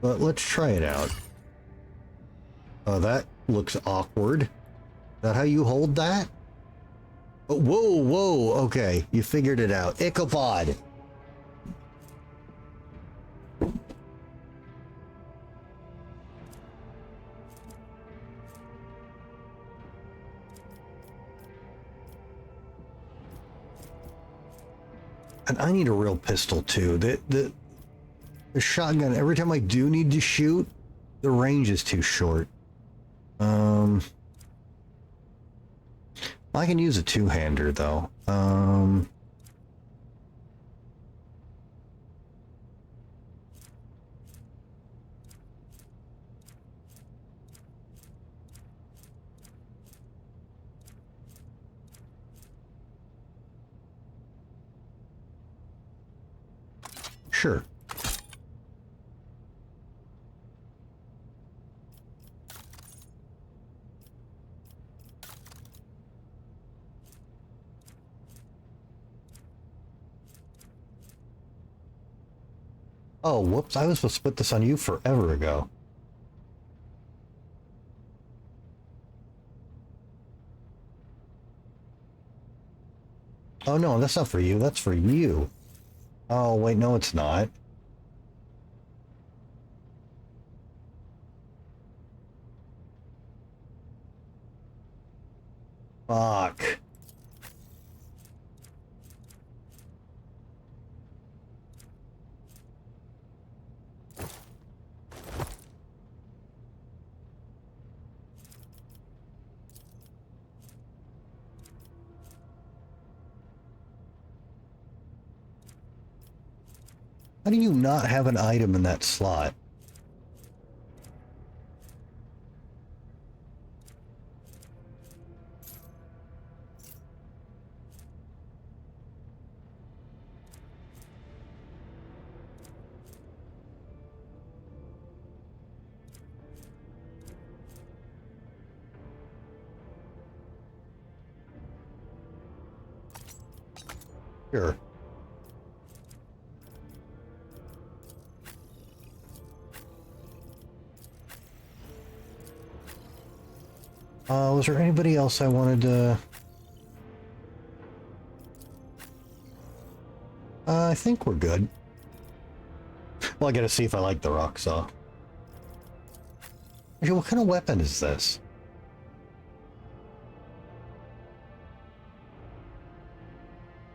But let's try it out. Oh, that looks awkward. Is that how you hold that? Oh, whoa, whoa, okay. You figured it out. Ichabod! And I need a real pistol too. The shotgun, every time I do need to shoot, the range is too short. I can use a two-hander though. Sure. Oh, whoops, I was supposed to put this on you forever ago. Oh no, that's not for you, that's for you. Oh, wait, no it's not. Fuck. How do you not have an item in that slot? Sure. Was there anybody else I wanted to... I think we're good. Well, I gotta see if I like the rock saw. Actually, what kind of weapon is this?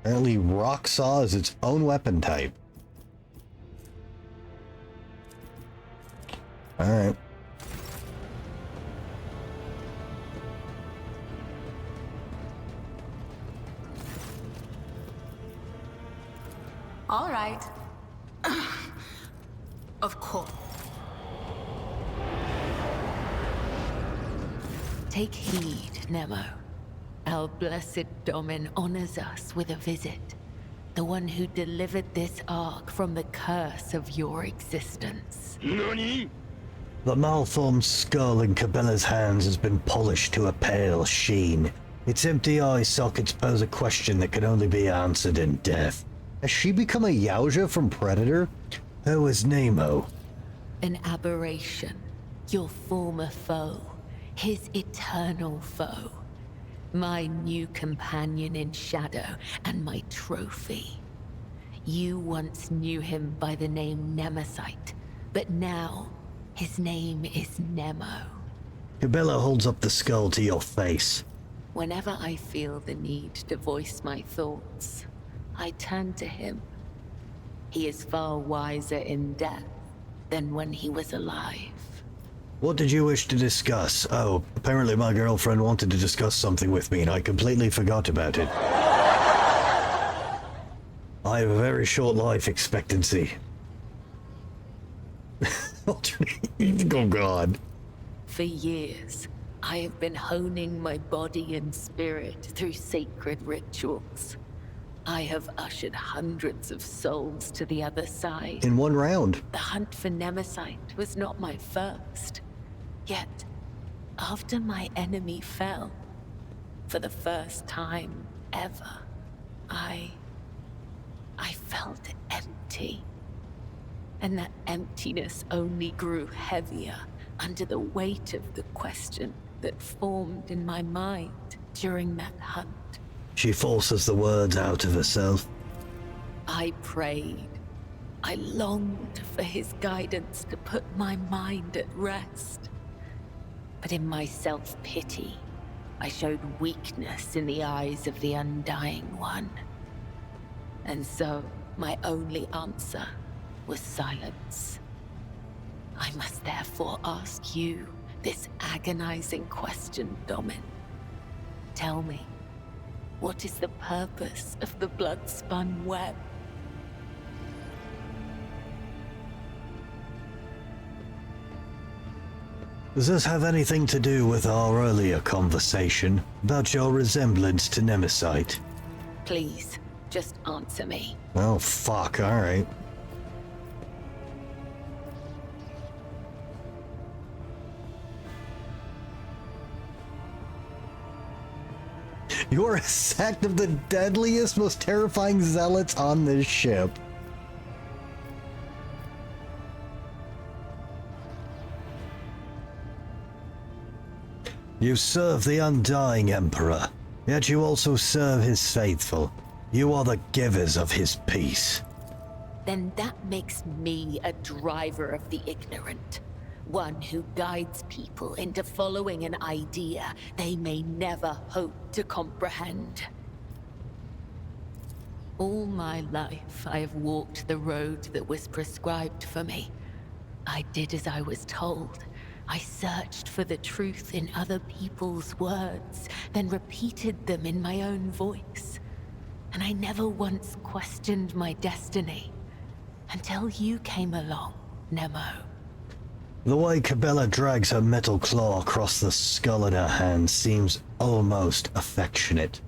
Apparently, rock saw is its own weapon type. Alright. All right. Of course. Take heed, Nemo. Our blessed Domin honors us with a visit. The one who delivered this ark from the curse of your existence. NANI? The malformed skull in Cabela's hands has been polished to a pale sheen. Its empty eye sockets pose a question that can only be answered in death. Has she become a Yaoja from Predator? Who is Nemo? An aberration. Your former foe. His eternal foe. My new companion in shadow and my trophy. You once knew him by the name Nemesite, but now his name is Nemo. Cabela holds up the skull to your face. Whenever I feel the need to voice my thoughts, I turn to him. He is far wiser in death than when he was alive. What did you wish to discuss? Oh, apparently my girlfriend wanted to discuss something with me and I completely forgot about it. I have a very short life expectancy. Oh God. For years, I have been honing my body and spirit through sacred rituals. I have ushered hundreds of souls to the other side. In one round. The hunt for Nemesis was not my first. Yet, after my enemy fell, for the first time ever, I felt empty. And that emptiness only grew heavier under the weight of the question that formed in my mind during that hunt. She forces the words out of herself. I prayed. I longed for his guidance to put my mind at rest. But in my self-pity, I showed weakness in the eyes of the Undying One. And so, my only answer was silence. I must therefore ask you this agonizing question, Domin. Tell me, what is the purpose of the blood-spun web? Does this have anything to do with our earlier conversation about your resemblance to Nemesis? Please, just answer me. Oh, fuck, alright. You're a sect of the deadliest, most terrifying zealots on this ship. You serve the Undying Emperor, yet you also serve his faithful. You are the givers of his peace. Then that makes me a driver of the ignorant. One who guides people into following an idea they may never hope to comprehend. All my life, I have walked the road that was prescribed for me. I did as I was told. I searched for the truth in other people's words, then repeated them in my own voice. And I never once questioned my destiny, until you came along, Nemo. The way Cabela drags her metal claw across the skull in her hand seems almost affectionate.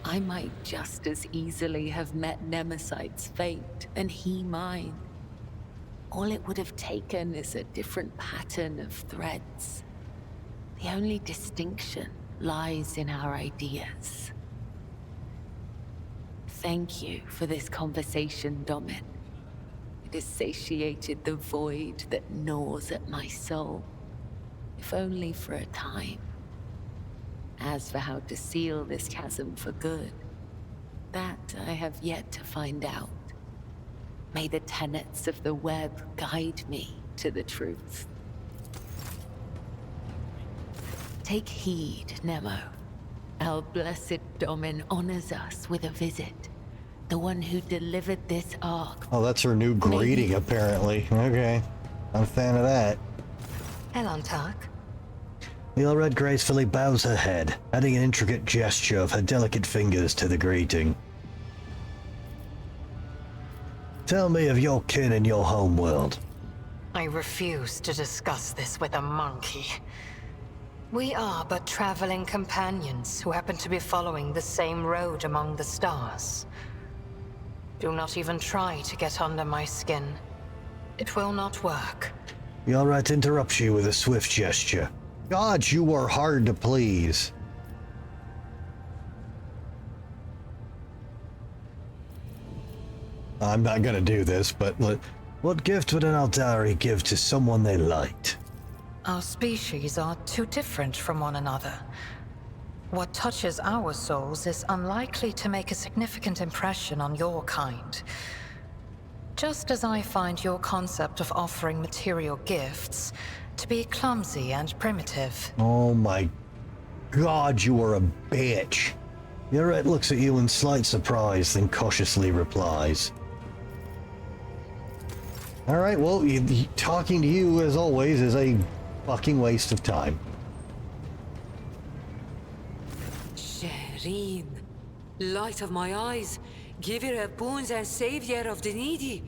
I might just as easily have met Nemesite's fate and he mine. All it would have taken is a different pattern of threads. The only distinction lies in our ideas. Thank you for this conversation, Domin. It has satiated the void that gnaws at my soul, if only for a time. As for how to seal this chasm for good, that I have yet to find out. May the tenets of the web guide me to the truth. Take heed, Nemo. Our blessed Domin honors us with a visit. The one who delivered this ark. Oh, that's her new greeting, apparently. Okay. I'm a fan of that. Elantark. The All Red gracefully bows her head, adding an intricate gesture of her delicate fingers to the greeting. Tell me of your kin in your homeworld. I refuse to discuss this with a monkey. We are but traveling companions who happen to be following the same road among the stars. Do not even try to get under my skin. It will not work. The All Right interrupts you with a swift gesture. God, you are hard to please. I'm not gonna do this, but what gift would an Aldari give to someone they liked? Our species are too different from one another. What touches our souls is unlikely to make a significant impression on your kind. Just as I find your concept of offering material gifts to be clumsy and primitive. Oh my God, you are a bitch. Yoret looks at you in slight surprise, then cautiously replies. Alright, well, talking to you, as always, is a fucking waste of time. Shireen, light of my eyes, giver of boons and savior of the needy.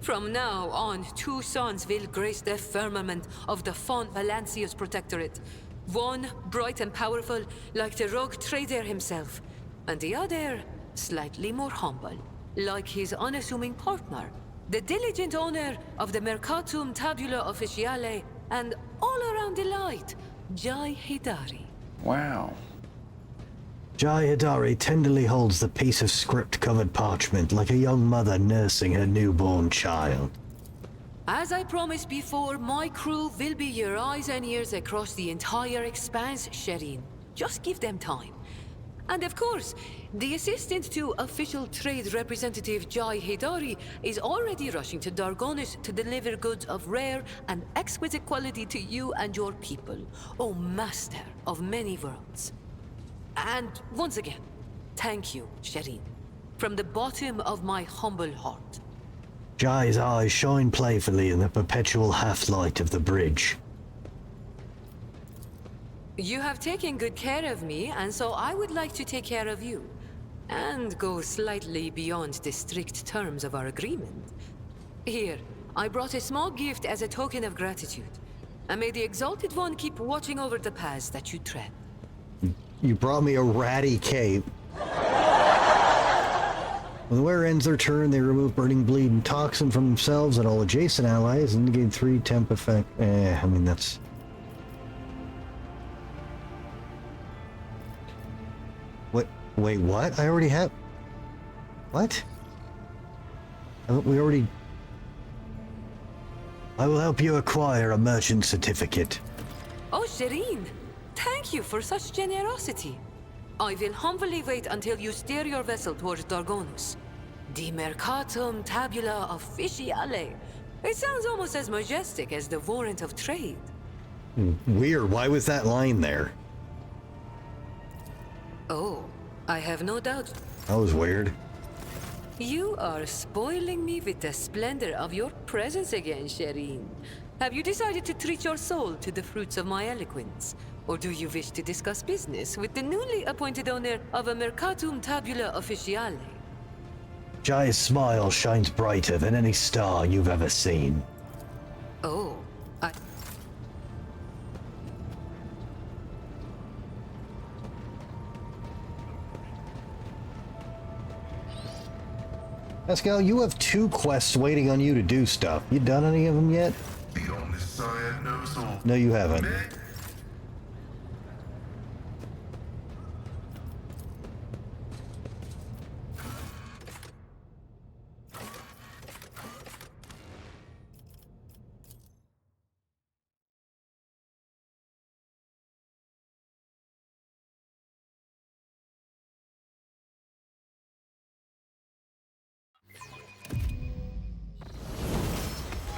From now on, two suns will grace the firmament of the Font Valancius Protectorate. One bright and powerful, like the rogue trader himself, and the other slightly more humble, like his unassuming partner, the diligent owner of the Mercatum Tabula Officiale, and all-around delight, Jai Hidari. Wow. Jai Hidari tenderly holds the piece of script-covered parchment like a young mother nursing her newborn child. As I promised before, my crew will be your eyes and ears across the entire expanse, Shireen. Just give them time. And of course, the assistant to official trade representative Jai Hidari is already rushing to Dargonis to deliver goods of rare and exquisite quality to you and your people, O master of many worlds. And once again, thank you, Shireen, from the bottom of my humble heart. Jai's eyes shine playfully in the perpetual half-light of the bridge. You have taken good care of me, and so I would like to take care of you. And go slightly beyond the strict terms of our agreement. Here, I brought a small gift as a token of gratitude. And may the Exalted One keep watching over the paths that you tread. You brought me a ratty cape. When the wearer ends their turn, they remove burning bleed and toxin from themselves and all adjacent allies and gain 3 temp effect. I mean, that's... What? Wait, what? I already have... What? We already... I will help you acquire a merchant certificate. Oh, Shireen! Thank you for such generosity. I will humbly wait until you steer your vessel towards Dargonus. The Mercatum Tabula Officiale. It sounds almost as majestic as the warrant of trade. Weird. Why was that line there? Oh, I have no doubt. That was weird. You are spoiling me with the splendor of your presence again, Shireen. Have you decided to treat your soul to the fruits of my eloquence? Or do you wish to discuss business with the newly appointed owner of a Mercatum Tabula Officiale? Jai's smile shines brighter than any star you've ever seen. Oh, Pascal, you have 2 quests waiting on you to do stuff. You done any of them yet? The only Messiah knows all. No, you haven't.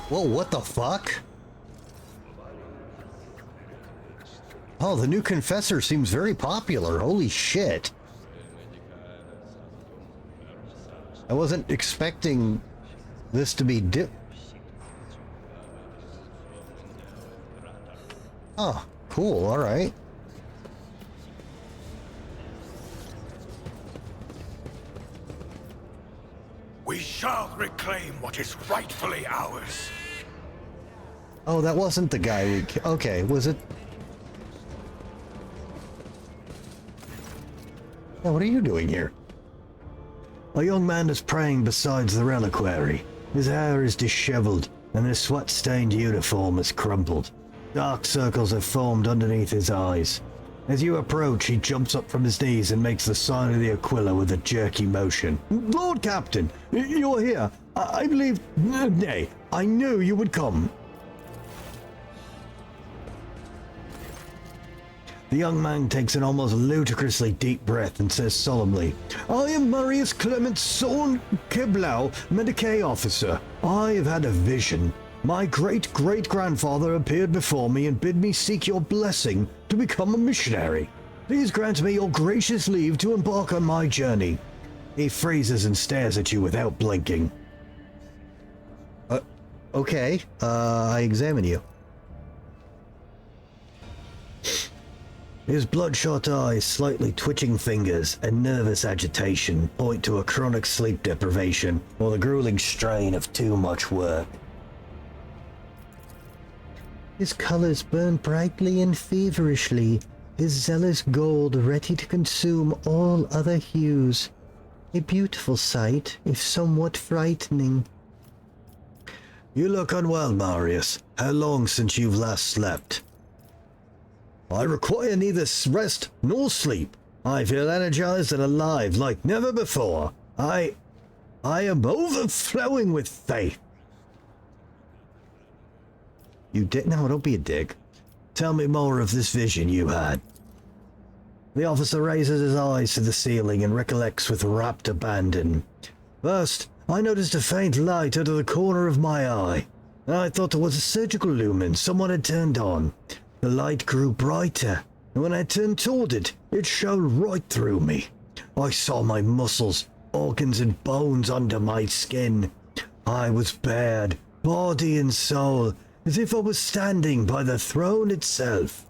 Whoa, what the fuck? Oh, the new Confessor seems very popular. Holy shit. I wasn't expecting this to be Oh, cool, alright. We shall reclaim what is rightfully ours. Oh, that wasn't the guy we... Okay, was it... Yeah, what are you doing here? A young man is praying beside the reliquary. His hair is disheveled, and his sweat-stained uniform is crumpled. Dark circles have formed underneath his eyes. As you approach, he jumps up from his knees and makes the sign of the Aquila with a jerky motion. Lord Captain, you're here. I believe... Nay, I knew you would come. The young man takes an almost ludicrously deep breath and says solemnly, I am Marius Clement's son, Keblau, Medicae officer. I have had a vision. My great-great-grandfather appeared before me and bid me seek your blessing to become a missionary. Please grant me your gracious leave to embark on my journey. He freezes and stares at you without blinking. Okay, I examine you. His bloodshot eyes, slightly twitching fingers, and nervous agitation point to a chronic sleep deprivation or the grueling strain of too much work. His colors burn brightly and feverishly, his zealous gold ready to consume all other hues. A beautiful sight, if somewhat frightening. You look unwell, Marius. How long since you've last slept? I require neither rest nor sleep. I feel energized and alive like never before. I am overflowing with faith. You did? No, don't be a dick. Tell me more of this vision you had. The officer raises his eyes to the ceiling and recollects with rapt abandon. First, I noticed a faint light out of the corner of my eye. I thought it was a surgical lumen someone had turned on. The light grew brighter, and when I turned toward it, it shone right through me. I saw my muscles, organs and bones under my skin. I was bared, body and soul, as if I was standing by the throne itself.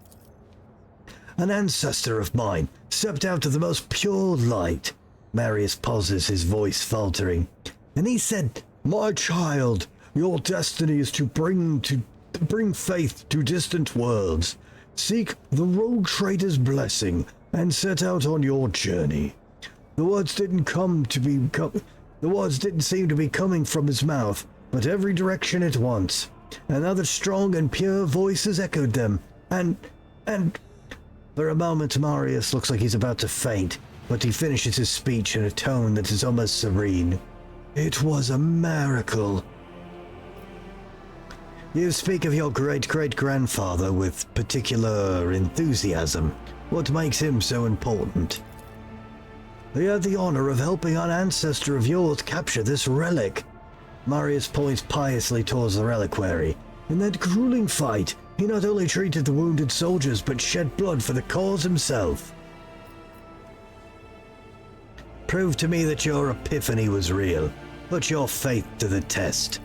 An ancestor of mine stepped out of the most pure light. Marius pauses, his voice faltering. And he said, "My child, your destiny is to bring faith to distant worlds. Seek the rogue trader's blessing and set out on your journey." The words didn't seem to be coming from his mouth, but every direction at once. And other strong and pure voices echoed them, and for a moment Marius looks like he's about to faint, but he finishes his speech in a tone that is almost serene. It was a miracle. You speak of your great-great-grandfather with particular enthusiasm. What makes him so important? He had the honor of helping an ancestor of yours capture this relic. Marius points piously towards the reliquary. In that grueling fight, he not only treated the wounded soldiers, but shed blood for the cause himself. Prove to me that your epiphany was real. Put your faith to the test.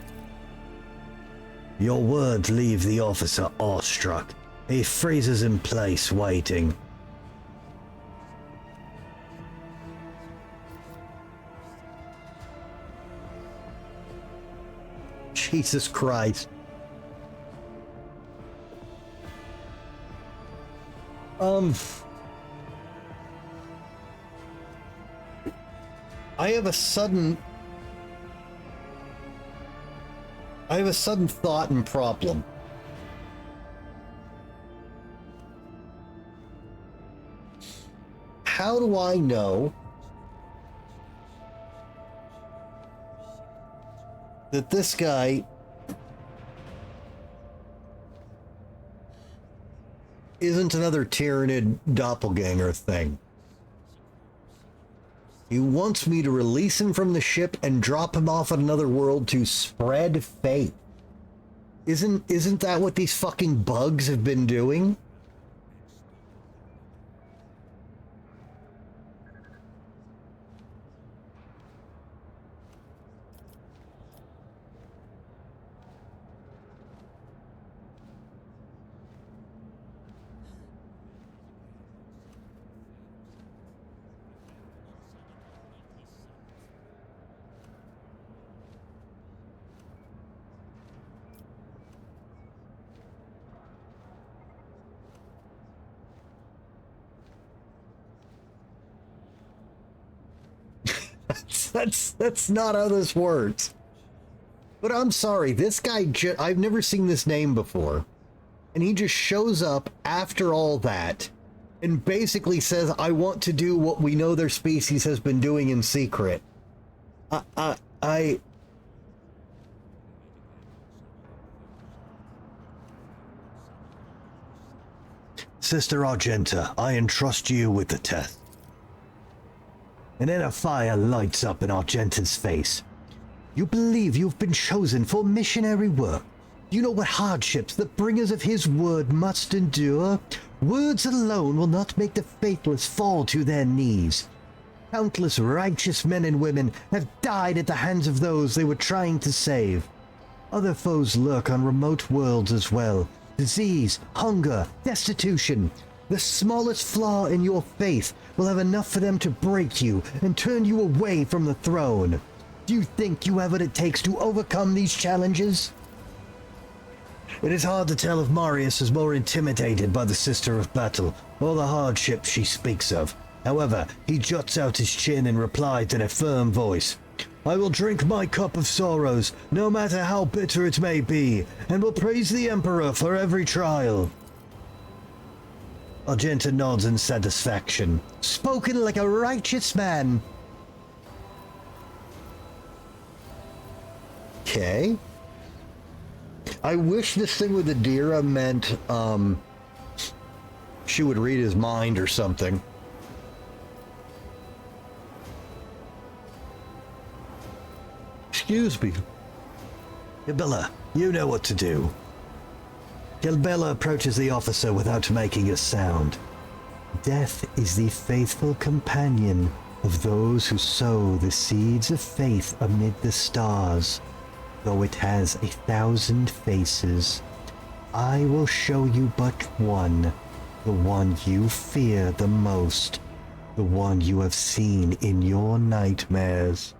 Your words leave the officer awestruck. He freezes in place, waiting. Jesus Christ. I have a sudden thought and problem. How do I know that this guy isn't another Tyranid doppelganger thing? He wants me to release him from the ship and drop him off at another world to spread faith. Isn't that what these fucking bugs have been doing? That's not how this works. But I'm sorry, this guy, I've never seen this name before. And he just shows up after all that and basically says, I want to do what we know their species has been doing in secret. Sister Argenta, I entrust you with the test. And then a fire lights up in Argenta's face. You believe you've been chosen for missionary work. You know what hardships the bringers of his word must endure. Words alone will not make the faithless fall to their knees. Countless righteous men and women have died at the hands of those they were trying to save. Other foes lurk on remote worlds as well. Disease, hunger, destitution. The smallest flaw in your faith will have enough for them to break you and turn you away from the throne. Do you think you have what it takes to overcome these challenges? It is hard to tell if Marius is more intimidated by the Sister of Battle or the hardships she speaks of. However, he juts out his chin and replies in a firm voice, I will drink my cup of sorrows, no matter how bitter it may be, and will praise the Emperor for every trial. Argenta nods in satisfaction. Spoken like a righteous man. Okay. I wish this thing with Adira meant, she would read his mind or something. Excuse me. Cabela, you know what to do. Cabela approaches the officer without making a sound. Death is the faithful companion of those who sow the seeds of faith amid the stars. Though it has 1,000 faces, I will show you but one, the one you fear the most, the one you have seen in your nightmares.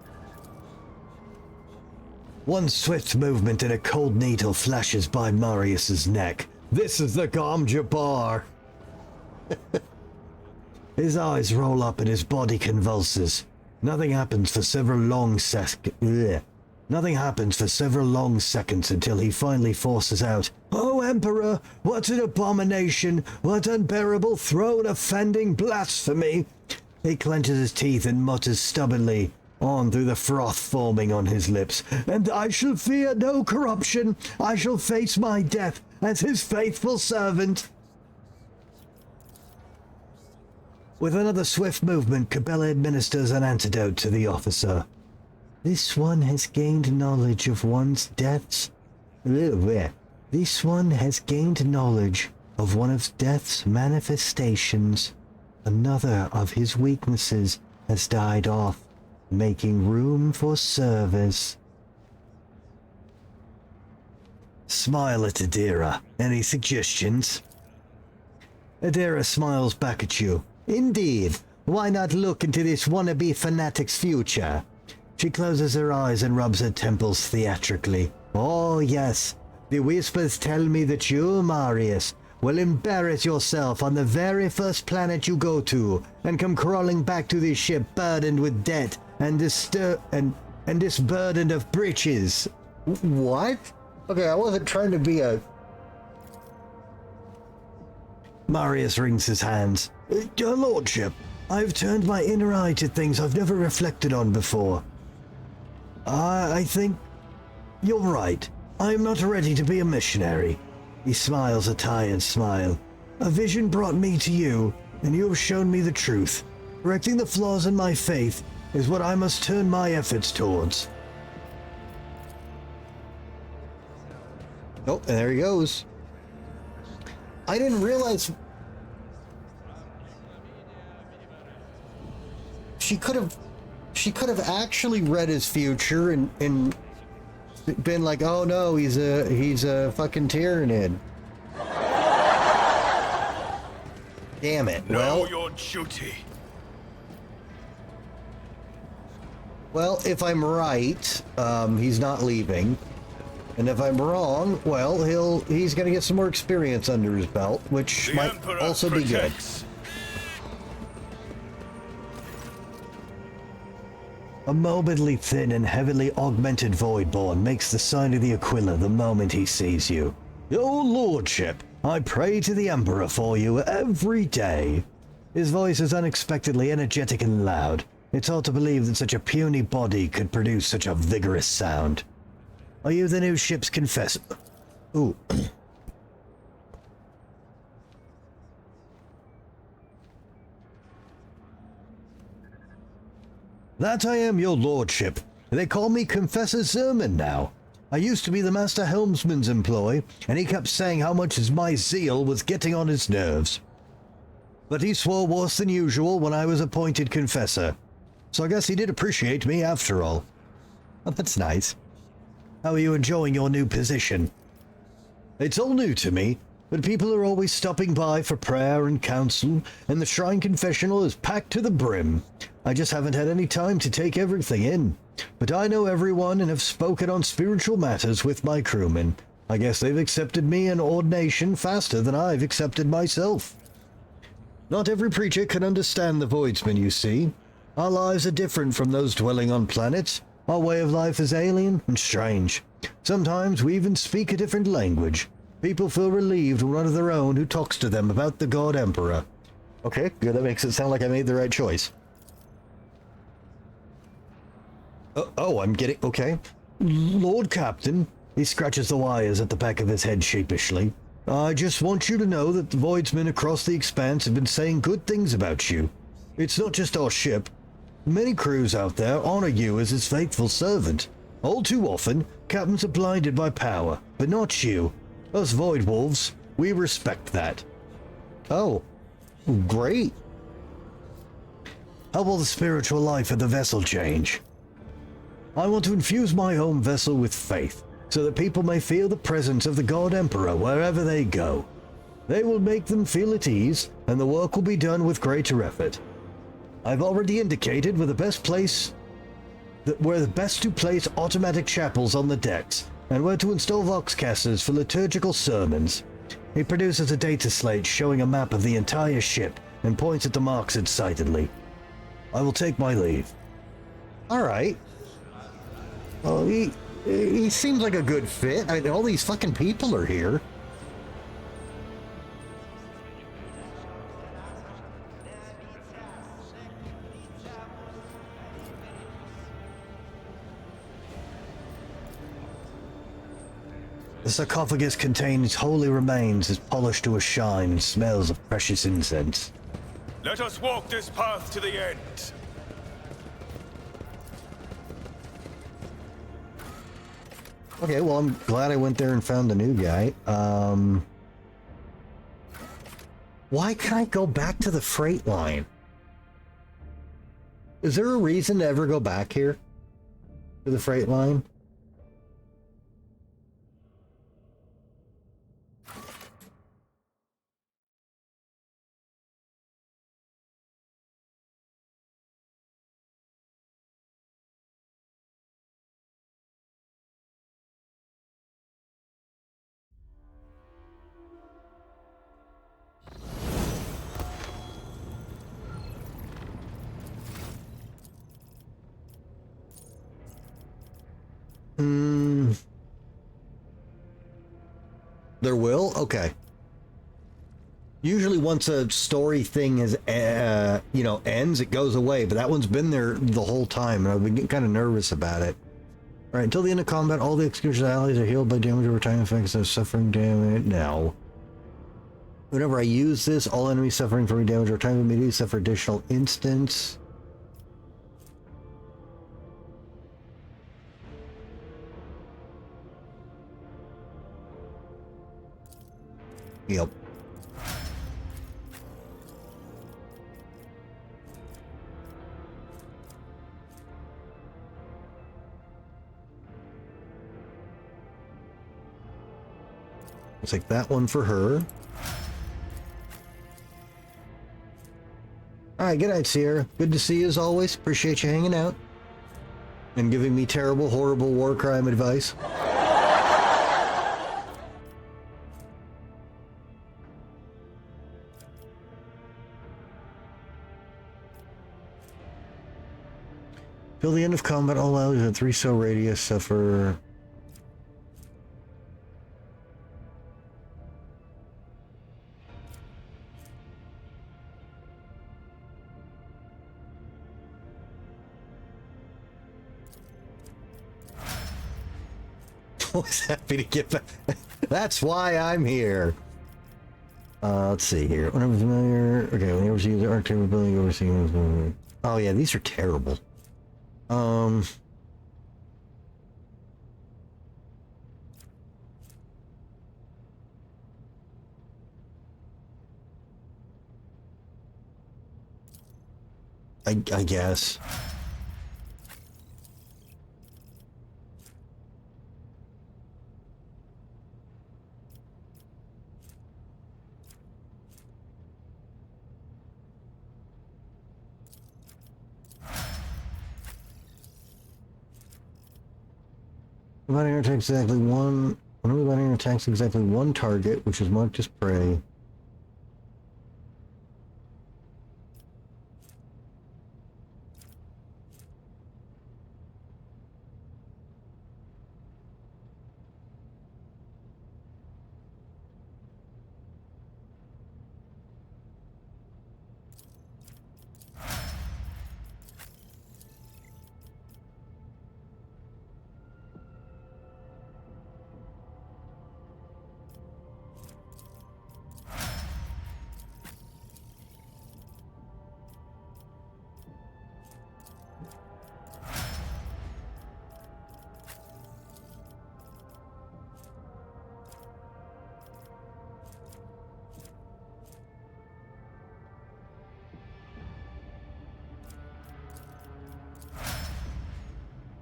One swift movement and a cold needle flashes by Marius's neck. This is the Gom Jabbar. His eyes roll up and his body convulses. Nothing happens for several long seconds until he finally forces out, "Oh, Emperor, what an abomination! What unbearable throne-offending blasphemy!" He clenches his teeth and mutters stubbornly on through the froth forming on his lips. "And I shall fear no corruption. I shall face my death as his faithful servant." With another swift movement, Cabela administers an antidote to the officer. This one has gained knowledge of one's death's... This one has gained knowledge of one of death's manifestations. Another of his weaknesses has died off, making room for service. Smile at Adira. Any suggestions? Adira smiles back at you. Indeed, why not look into this wannabe fanatic's future? She closes her eyes and rubs her temples theatrically. Oh yes, the whispers tell me that you, Marius, will embarrass yourself on the very first planet you go to, and come crawling back to this ship burdened with debt and this burden of breeches. What? Okay, I wasn't trying to be a... Marius wrings his hands. Your lordship, I've turned my inner eye to things I've never reflected on before. I think you're right. I'm not ready to be a missionary. He smiles a tired smile. A vision brought me to you, and you have shown me the truth. Correcting the flaws in my faith is what I must turn my efforts towards. Oh, and there he goes. I didn't realize... She could have actually read his future and been like, oh no, he's a fucking Tyranid. Damn it. Know your duty. Well, if I'm right, he's not leaving. And if I'm wrong, well, he's gonna get some more experience under his belt, which The might Emperor also be good. protects. A morbidly thin and heavily augmented Voidborn makes the sign of the Aquila the moment he sees you. Your lordship, I pray to the Emperor for you every day. His voice is unexpectedly energetic and loud. It's hard to believe that such a puny body could produce such a vigorous sound. Are you the new ship's confessor? Ooh. That I am, your lordship. They call me Confessor Zerman now. I used to be the Master Helmsman's employee, and he kept saying how much my zeal was getting on his nerves. But he swore worse than usual when I was appointed Confessor. So I guess he did appreciate me after all. Oh, that's nice. How are you enjoying your new position? It's all new to me. but people are always stopping by for prayer and counsel, and the shrine confessional is packed to the brim. I just haven't had any time to take everything in. But I know everyone and have spoken on spiritual matters with my crewmen. I guess they've accepted me in ordination faster than I've accepted myself. Not every preacher can understand the Voidsman, you see. Our lives are different from those dwelling on planets. Our way of life is alien and strange. Sometimes we even speak a different language. People feel relieved when one of their own who talks to them about the God Emperor. Okay, good. That makes it sound like I made the right choice. Oh, I'm getting... Okay. Lord Captain. He scratches the wires at the back of his head sheepishly. I just want you to know that the Voidsmen across the expanse have been saying good things about you. It's not just our ship. Many crews out there honor you as his faithful servant. All too often, captains are blinded by power, but not you. Us Void Wolves, we respect that. Oh, great. How will the spiritual life of the vessel change? I want to infuse my home vessel with faith, so that people may feel the presence of the God Emperor wherever they go. They will make them feel at ease, and the work will be done with greater effort. I've already indicated where the best to place automatic chapels on the decks, and where to install voxcasters for liturgical sermons. He produces a data slate showing a map of the entire ship, and points at the marks excitedly. I will take my leave. Alright. Well, he seems like a good fit. I mean, all these fucking people are here. The sarcophagus contains holy remains, is polished to a shine, and smells of precious incense. Let us walk this path to the end. Okay, well, I'm glad I went there and found the new guy. Why can't I go back to the freight line? Is there a reason to ever go back here? To the freight line? There will? Okay. Usually once a story thing is, ends, it goes away, but that one's been there the whole time, and I've been getting kind of nervous about it. Alright, until the end of combat, all the execution allies are healed by damage over time effects of suffering damage. Now, whenever I use this, all enemies suffering from damage over time immediately suffer additional instance. Yep. I'll take that one for her. Alright, good night, Sierra. Good to see you as always. Appreciate you hanging out. And giving me terrible, horrible war crime advice. Till the end of combat, all allies in 3-cell radius suffer... Always happy to get back. That's why I'm here. Let's see here. Whenever familiar... Okay, whenever you use the arc capability, overseeing... Oh yeah, these are terrible. I guess. Bounty hunter attacks exactly one. Whenever the bounty hunter attacks exactly one target, which is marked as prey.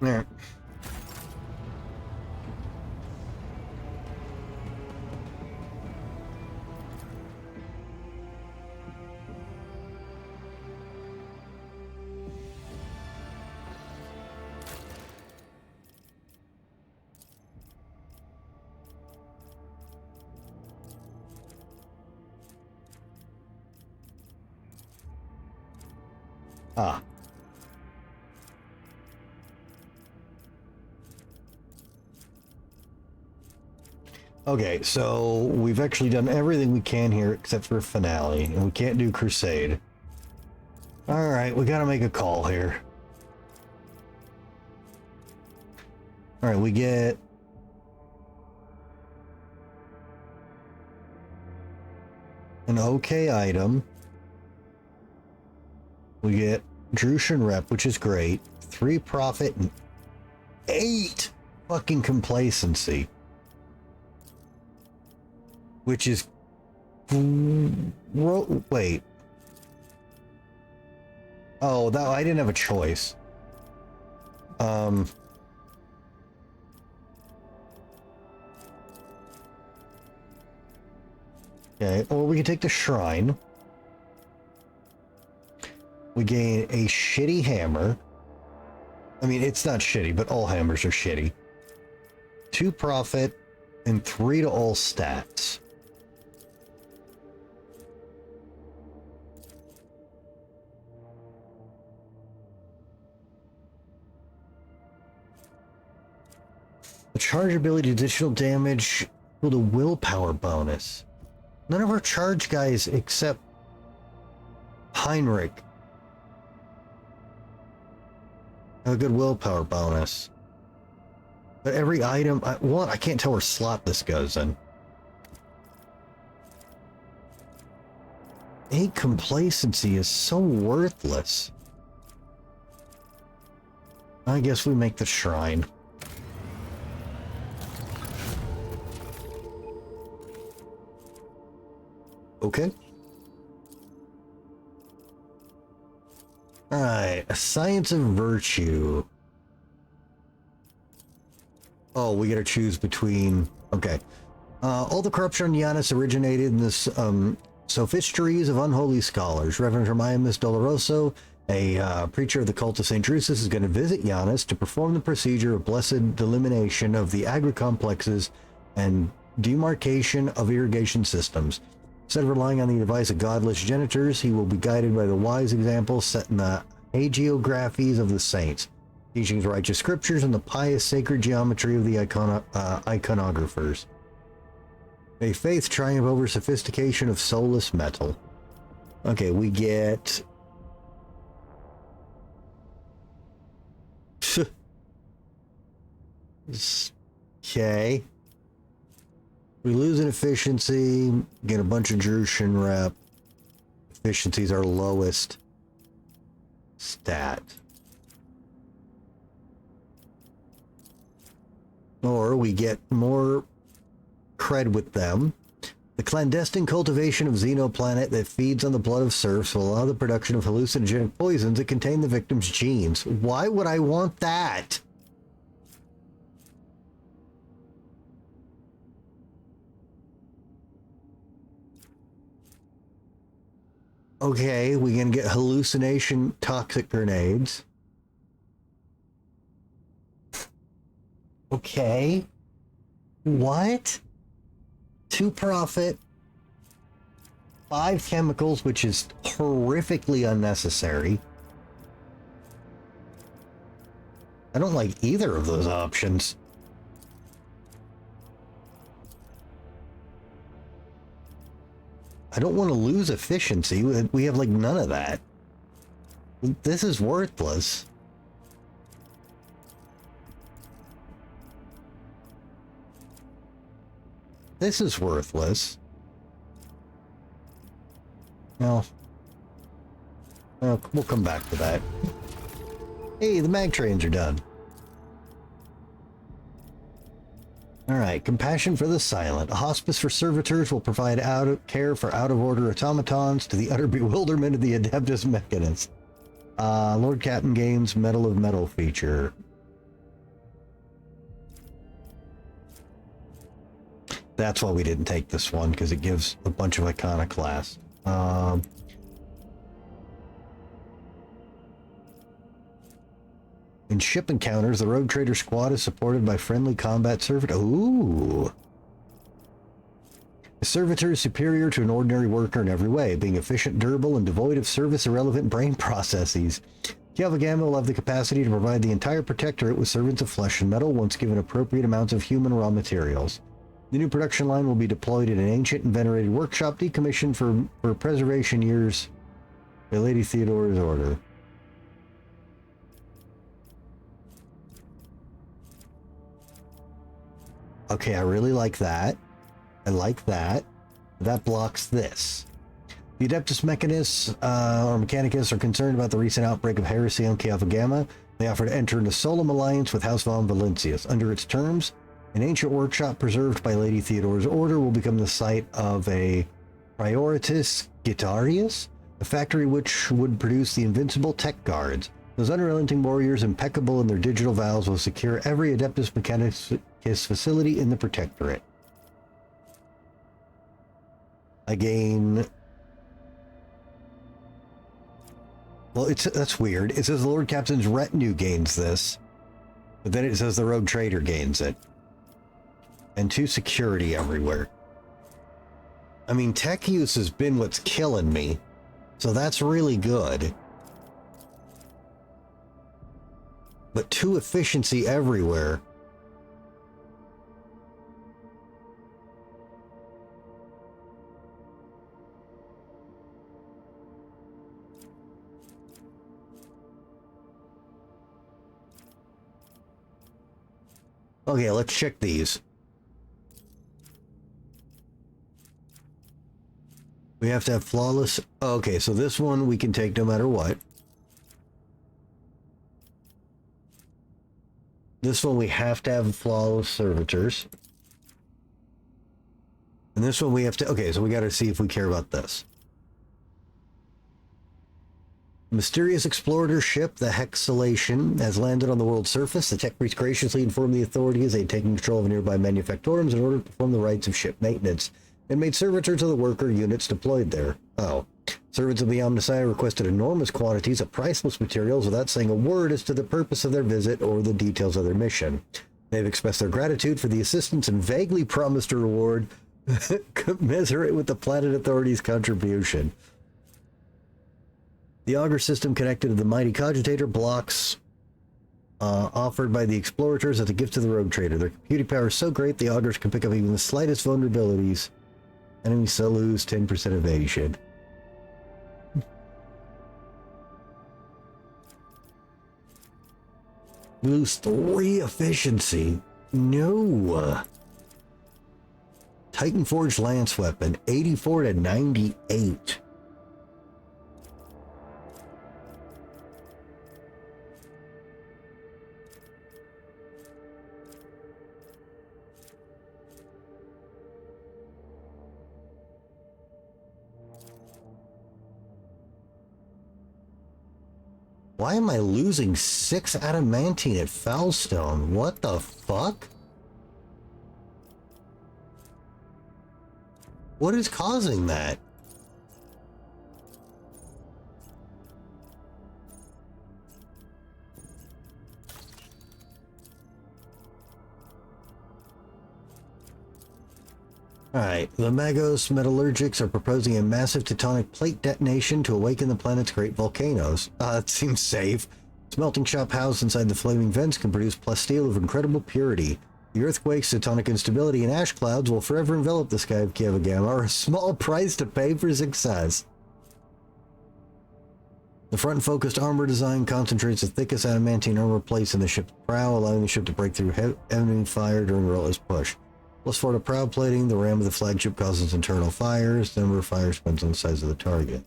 There. Ah. Okay, so we've actually done everything we can here except for finale, and we can't do crusade. Alright, we gotta make a call here. Alright, we get... an okay item. We get Drushan Rep, which is great. 3 profit and 8 fucking complacency. Which is... wait. Oh, that I didn't have a choice. Okay, or we can take the shrine. We gain a shitty hammer. I mean, it's not shitty, but all hammers are shitty. 2 profit and 3 to all stats. The charge ability, additional damage with a willpower bonus. None of our charge guys except Heinrich have a good willpower bonus. But every item, I can't tell where slot this goes in. 8 complacency is so worthless. I guess we make the shrine. Okay. Alright, a science of virtue. Oh, we gotta choose between... Okay. All the corruption on Giannis originated in the sophistries of unholy scholars. Reverend Hermias Doloroso, a preacher of the cult of St. Drusus, is going to visit Giannis to perform the procedure of blessed delimitation of the agri-complexes and demarcation of irrigation systems. Instead of relying on the advice of godless genitors, he will be guided by the wise examples set in the hagiographies of the saints, teaching righteous scriptures and the pious sacred geometry of the iconographers. May faith triumph over sophistication of soulless metal. Okay, we get... Okay. We lose in efficiency, get a bunch of Drushan Rep. Efficiency is our lowest stat. Or we get more cred with them. The clandestine cultivation of Xenoplanet that feeds on the blood of serfs will allow the production of hallucinogenic poisons that contain the victim's genes. Why would I want that? Okay, we can get hallucination toxic grenades. Okay. What? 2 profit, 5 chemicals, which is horrifically unnecessary. I don't like either of those options. I don't want to lose efficiency. We have like none of that. This is worthless. This is worthless. Well, we'll come back to that. Hey, the mag trains are done. Alright, Compassion for the Silent. A hospice for servitors will provide care for out-of-order automatons to the utter bewilderment of the Adeptus Mechanist. Lord Captain gains Medal of Metal feature. That's why we didn't take this one, because it gives a bunch of iconoclasts. In ship encounters, the Rogue Trader squad is supported by friendly combat servitor. Ooh! A servitor is superior to an ordinary worker in every way, being efficient, durable, and devoid of service-irrelevant brain processes. Kiavagama will have the capacity to provide the entire Protectorate with servants of flesh and metal once given appropriate amounts of human raw materials. The new production line will be deployed in an ancient and venerated workshop decommissioned for preservation years by Lady Theodora's order. Okay, I really like that. I like that. That blocks this. The Adeptus Mechanists, or Mechanicus, are concerned about the recent outbreak of heresy on Kiavagama. They offer to enter into solemn alliance with House von Valencius. Under its terms, an ancient workshop preserved by Lady Theodora's order will become the site of a Prioritas Guitarius, a factory which would produce the invincible tech guards. Those unrelenting warriors, impeccable in their digital vows, will secure every Adeptus Mechanicus facility in the Protectorate. I gain... Well, that's weird. It says the Lord Captain's retinue gains this, but then it says the Rogue Trader gains it. And 2 security everywhere. I mean, tech use has been what's killing me, so that's really good. But 2 efficiency everywhere. Okay, let's check these. We have to have flawless... Okay, so this one we can take no matter what. This one we have to have flawless servitors. And this one we have to... Okay, so we got to see if we care about this. Mysterious explorer ship, the Hexalation, has landed on the world's surface. The tech priests graciously informed the authorities they'd taken control of nearby manufactorums in order to perform the rites of ship maintenance, and made servitors of the worker units deployed there. Oh. Servants of the Omnissiah requested enormous quantities of priceless materials without saying a word as to the purpose of their visit or the details of their mission. They've expressed their gratitude for the assistance and vaguely promised a reward commensurate with the planet authorities' contribution. The auger system connected to the mighty cogitator blocks offered by the explorators as a gift to the Rogue Trader. Their computing power is so great the augers can pick up even the slightest vulnerabilities. Enemies so lose 10% evasion. Lose 3 efficiency. No. Titan Forged Lance Weapon, 84 to 98. Why am I losing 6 adamantine at Foulstone? What the fuck? What is causing that? Alright, the Magos Metallurgics are proposing a massive tectonic plate detonation to awaken the planet's great volcanoes. That seems safe. Smelting shop housed inside the flaming vents can produce plasteel of incredible purity. The earthquakes, tectonic instability, and ash clouds will forever envelop the sky of Kieva are a small price to pay for success. The front-focused armor design concentrates the thickest adamantine armor plates in the ship's prow, allowing the ship to break through enemy fire during a relentless push. +4 to prow plating, the ram of the flagship causes internal fires. The number of fires depends on the size of the target.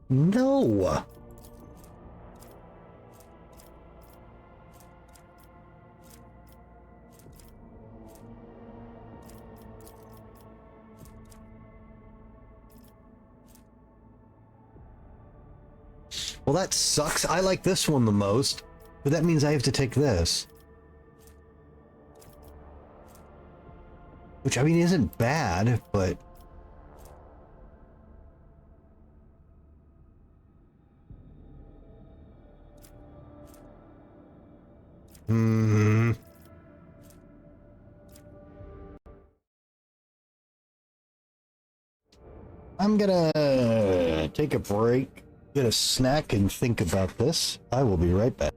No! Well, that sucks. I like this one the most, but that means I have to take this. Which, I mean, isn't bad, but... I'm gonna take a break, get a snack, and think about this. I will be right back.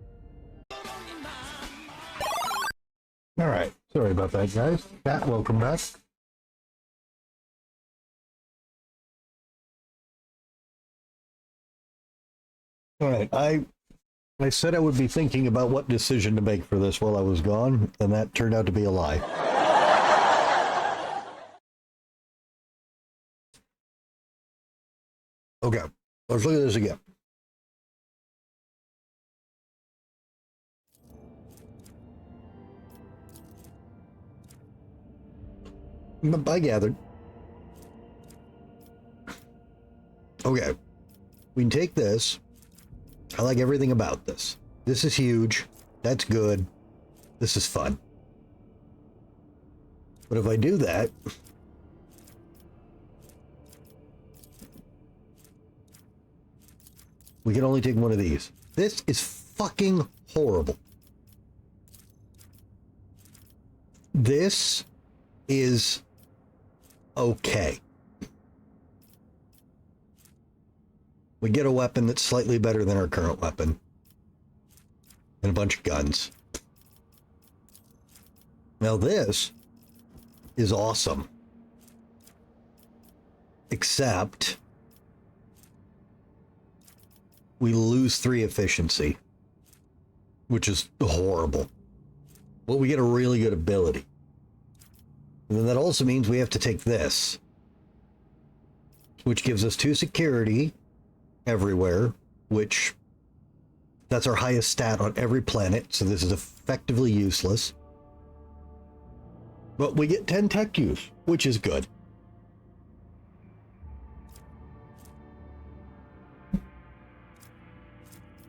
Alright, sorry about that, guys. Chat, welcome back. Alright, I said I would be thinking about what decision to make for this while I was gone, and that turned out to be a lie. Okay, let's look at this again. I gathered. Okay, we can take this. I like everything about this. This is huge. That's good. This is fun. But if I do that, we can only take one of these. This is fucking horrible. This is okay. We get a weapon that's slightly better than our current weapon. And a bunch of guns. Now this is awesome. Except we lose 3 efficiency, which is horrible. But we get a really good ability. And then that also means we have to take this, which gives us 2 security everywhere, which that's our highest stat on every planet, so this is effectively useless. But we get 10 tech use, which is good.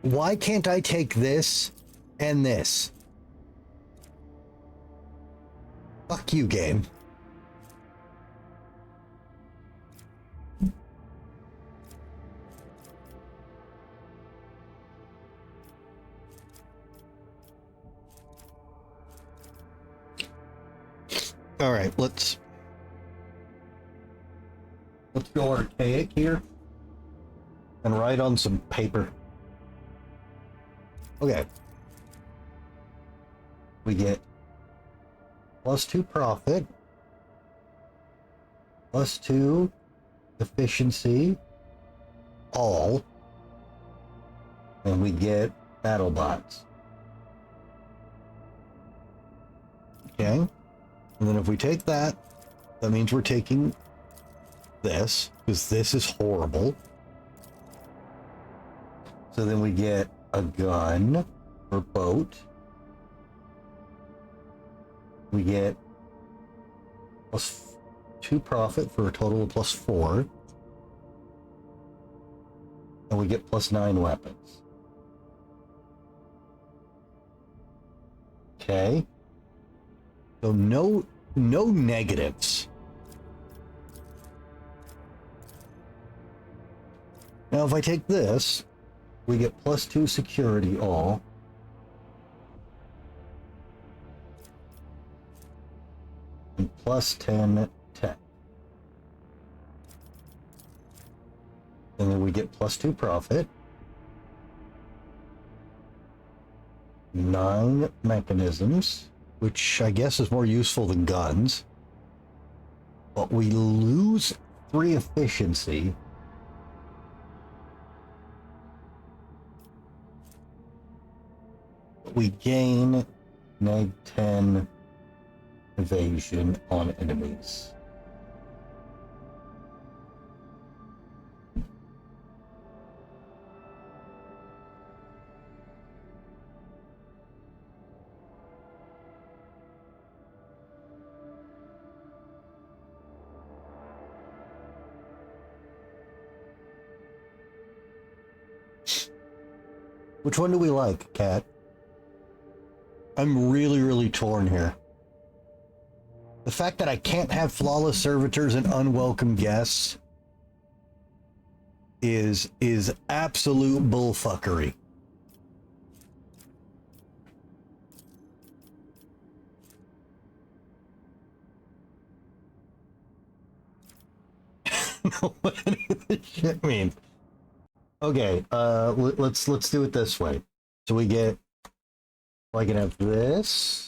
Why can't I take this and this? Fuck you, game. All right, let's go archaic here and write on some paper. Okay. We get +2 profit, +2 efficiency, all, and we get battle bots. Okay. And then if we take that, that means we're taking this, because this is horrible. So then we get a gun or boat. We get +2 profit for a total of +4. And we get +9 weapons. Okay. So no negatives. Now if I take this, we get +2 security all. plus 10 tech. And then we get plus 2 profit. 9 mechanisms, which I guess is more useful than guns. But we lose 3 efficiency. We gain neg 10 evasion on enemies. Which one do we like, Kat? I'm really torn here. The fact that I can't have flawless servitors and unwelcome guests is absolute bullfuckery. No, what any of this shit means. Okay, let's do it this way. So we get, I can have this.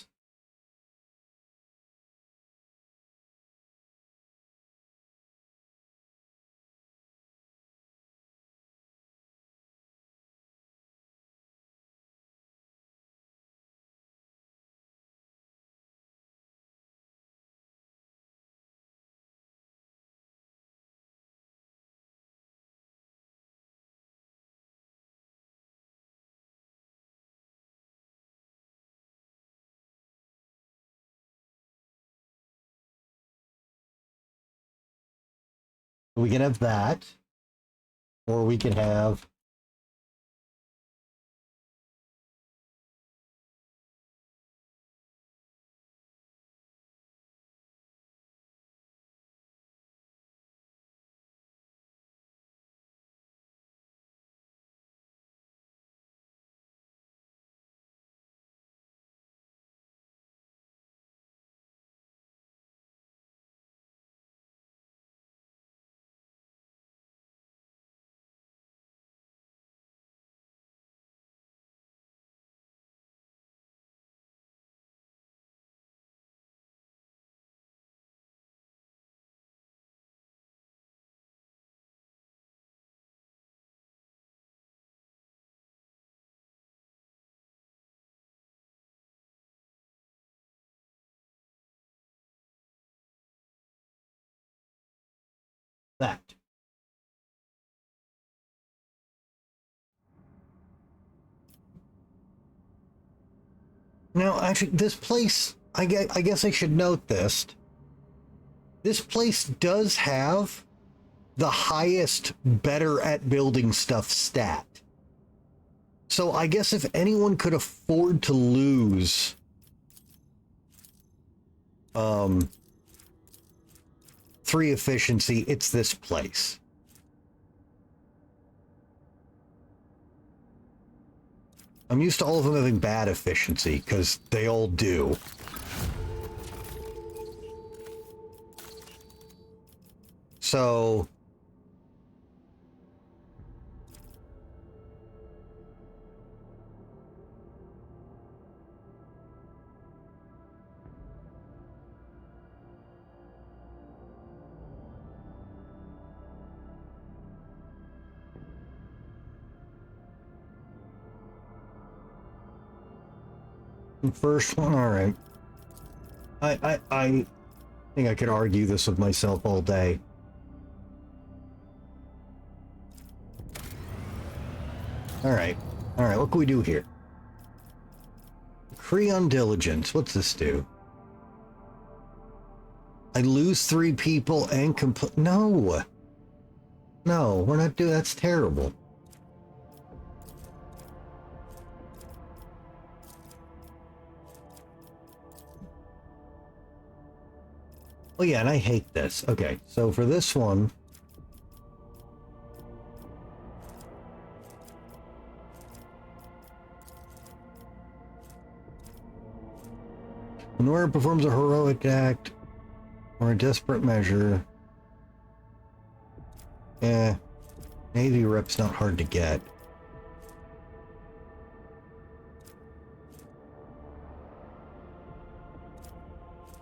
We can have that, or we can have that. Now, actually, this place, I guess I should note this. This place does have the highest better at building stuff stat. So I guess if anyone could afford to lose 3 efficiency, it's this place. I'm used to all of them having bad efficiency, because they all do. So... First one, all right. I think I could argue this with myself all day. All right, what can we do here? Creon Diligence, what's this do? I lose 3 people and No, we're not doing, that's terrible. Oh yeah, and I hate this. Okay, so for this one... When Nora performs a heroic act, For a desperate measure. Navy rep's not hard to get.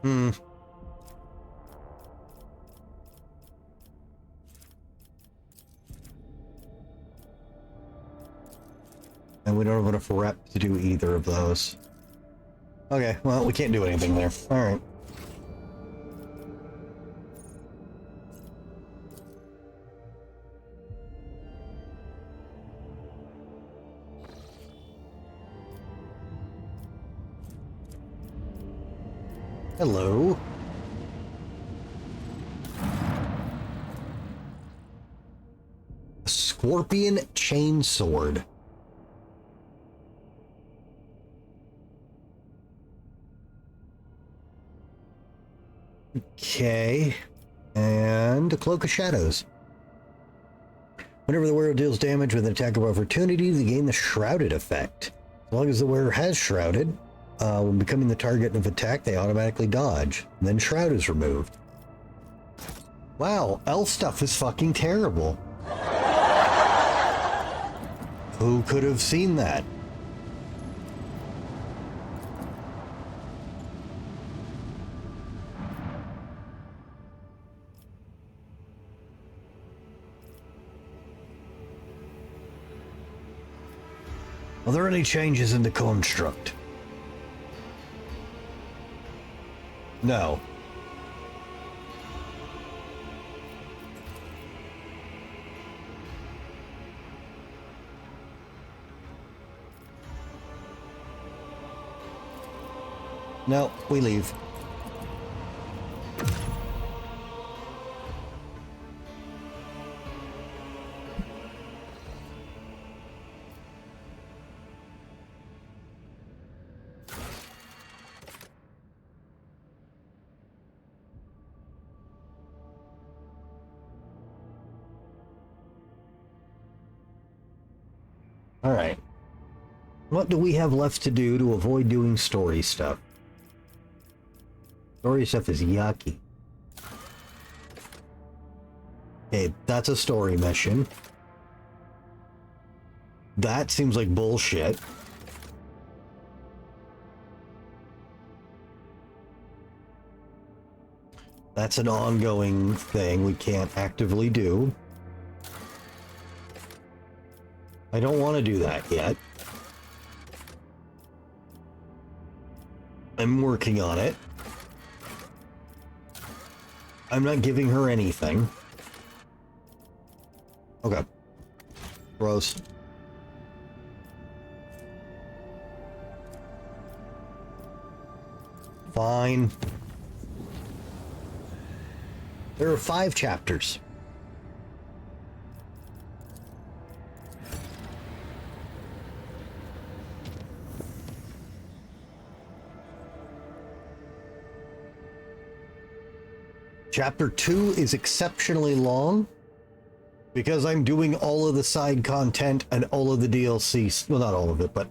And we don't have enough rep to do either of those. Okay, well, we can't do anything there. Alright. Hello. A scorpion chainsword. Okay. And a Cloak of Shadows. Whenever the wearer deals damage with an attack of opportunity, they gain the Shrouded effect. As long as the wearer has Shrouded, when becoming the target of attack, they automatically dodge. And then Shroud is removed. Wow, elf stuff is fucking terrible. Who could have seen that? Are there any changes in the construct? No. No, we leave. All right. What do we have left to do to avoid doing story stuff? Story stuff is yucky. Okay, that's a story mission. That seems like bullshit. That's an ongoing thing we can't actively do. I don't want to do that yet. I'm working on it. I'm not giving her anything. Okay. Gross. Fine. There are 5 chapters. Chapter 2 is exceptionally long because I'm doing all of the side content and all of the DLC. Well, not all of it, but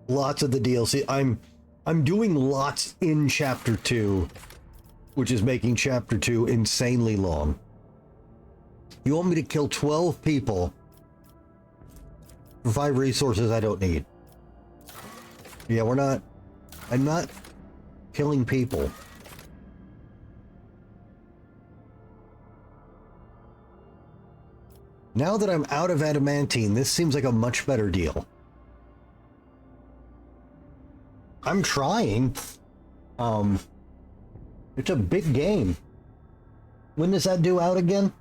lots of the DLC. I'm doing lots in Chapter 2, which is making Chapter 2 insanely long. You want me to kill 12 people for 5 resources I don't need? Yeah, I'm not killing people. Now that I'm out of adamantine, this seems like a much better deal. I'm trying. It's a big game. When does that due out again?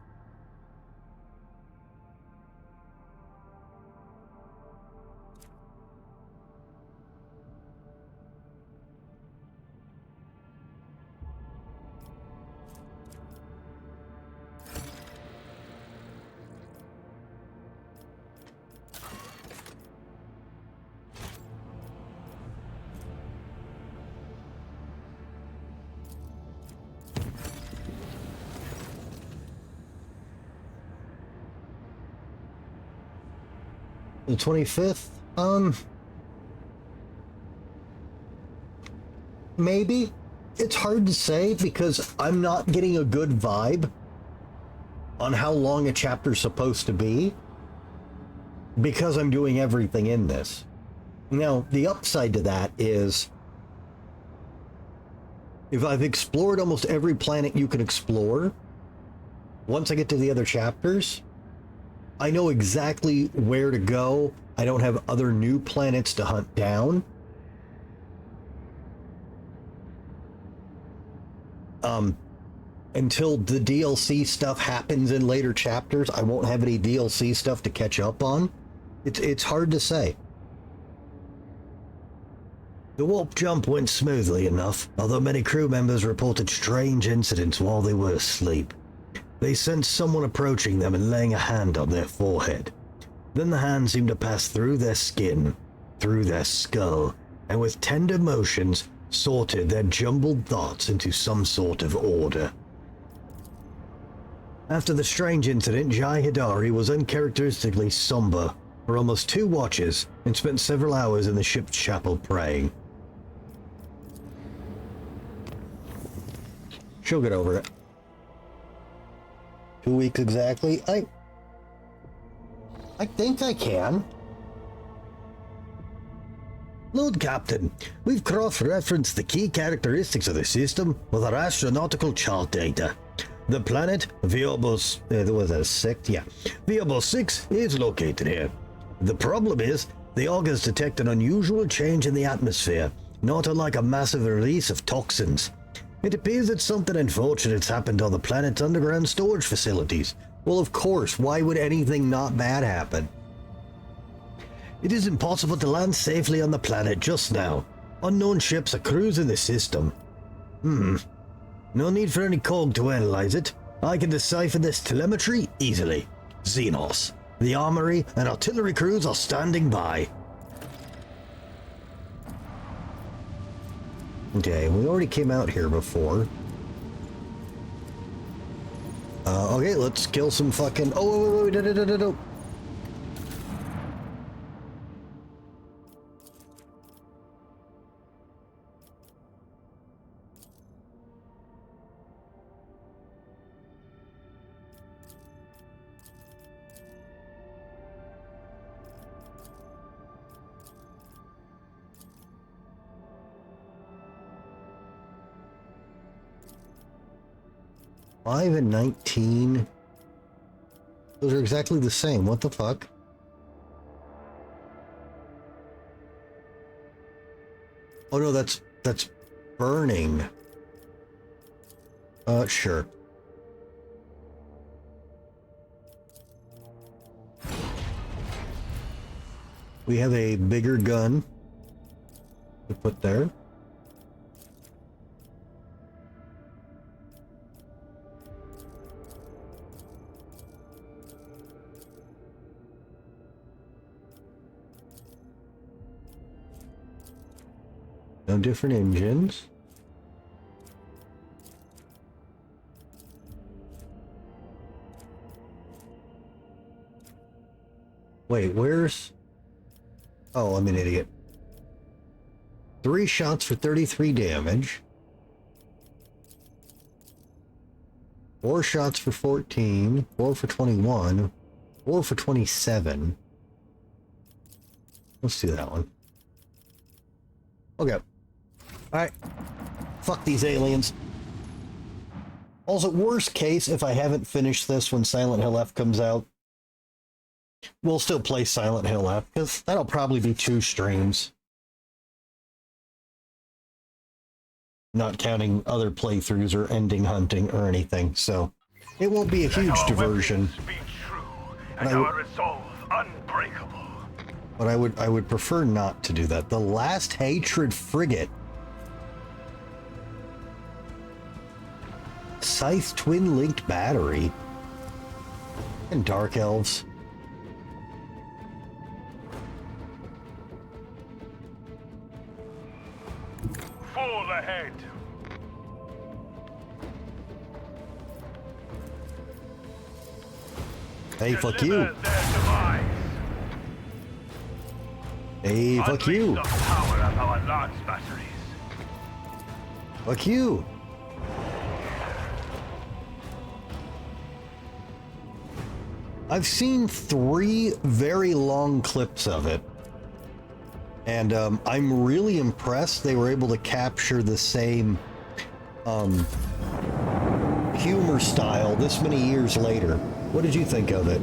The 25th? Maybe? It's hard to say because I'm not getting a good vibe on how long a chapter's supposed to be because I'm doing everything in this. Now, the upside to that is if I've explored almost every planet you can explore, once I get to the other chapters, I know exactly where to go. I don't have other new planets to hunt down. Until the DLC stuff happens in later chapters, I won't have any DLC stuff to catch up on. It's hard to say. The warp jump went smoothly enough, although many crew members reported strange incidents while they were asleep. They sensed someone approaching them and laying a hand on their forehead. Then the hand seemed to pass through their skin, through their skull, and with tender motions sorted their jumbled thoughts into some sort of order. After the strange incident, Jai Hidari was uncharacteristically somber for almost 2 watches and spent several hours in the ship's chapel praying. She'll get over it. 2 weeks exactly. I think I can. Lord Captain, we've cross-referenced the key characteristics of the system with our astronautical chart data. The planet Viobos, was that 6? Yeah. Viobos 6 is located here. The problem is, the augurs detect an unusual change in the atmosphere, not unlike a massive release of toxins. It appears that something unfortunate's happened on the planet's underground storage facilities. Well, of course, why would anything not bad happen? It is impossible to land safely on the planet just now. Unknown ships are cruising the system. No need for any cog to analyze it. I can decipher this telemetry easily. Xenos, the armory, and artillery crews are standing by. Okay, we already came out here before. Okay, let's kill some fucking... Oh, wait, no. 5 and 19. Those are exactly the same. What the fuck? Oh no, that's burning. Sure. We have a bigger gun to put there. No different engines. Wait, where's... Oh, I'm an idiot. 3 shots for 33 damage. 4 shots for 14. 4 for 21. 4 for 27. Let's do that one. Okay. Alright. Fuck these aliens. Also, worst case, if I haven't finished this when Silent Hill F comes out, we'll still play Silent Hill F, because that'll probably be 2 streams. Not counting other playthroughs or ending hunting or anything, so it won't be a huge diversion. And our resolve unbreakable. But I would prefer not to do that. The Last Hatred frigate. Scythe twin-linked battery. And Dark Elves. Full ahead. Hey, fuck you. Hey, fuck you. The power of our large batteries. Fuck you. I've seen 3 very long clips of it. And I'm really impressed they were able to capture the same humor style this many years later. What did you think of it?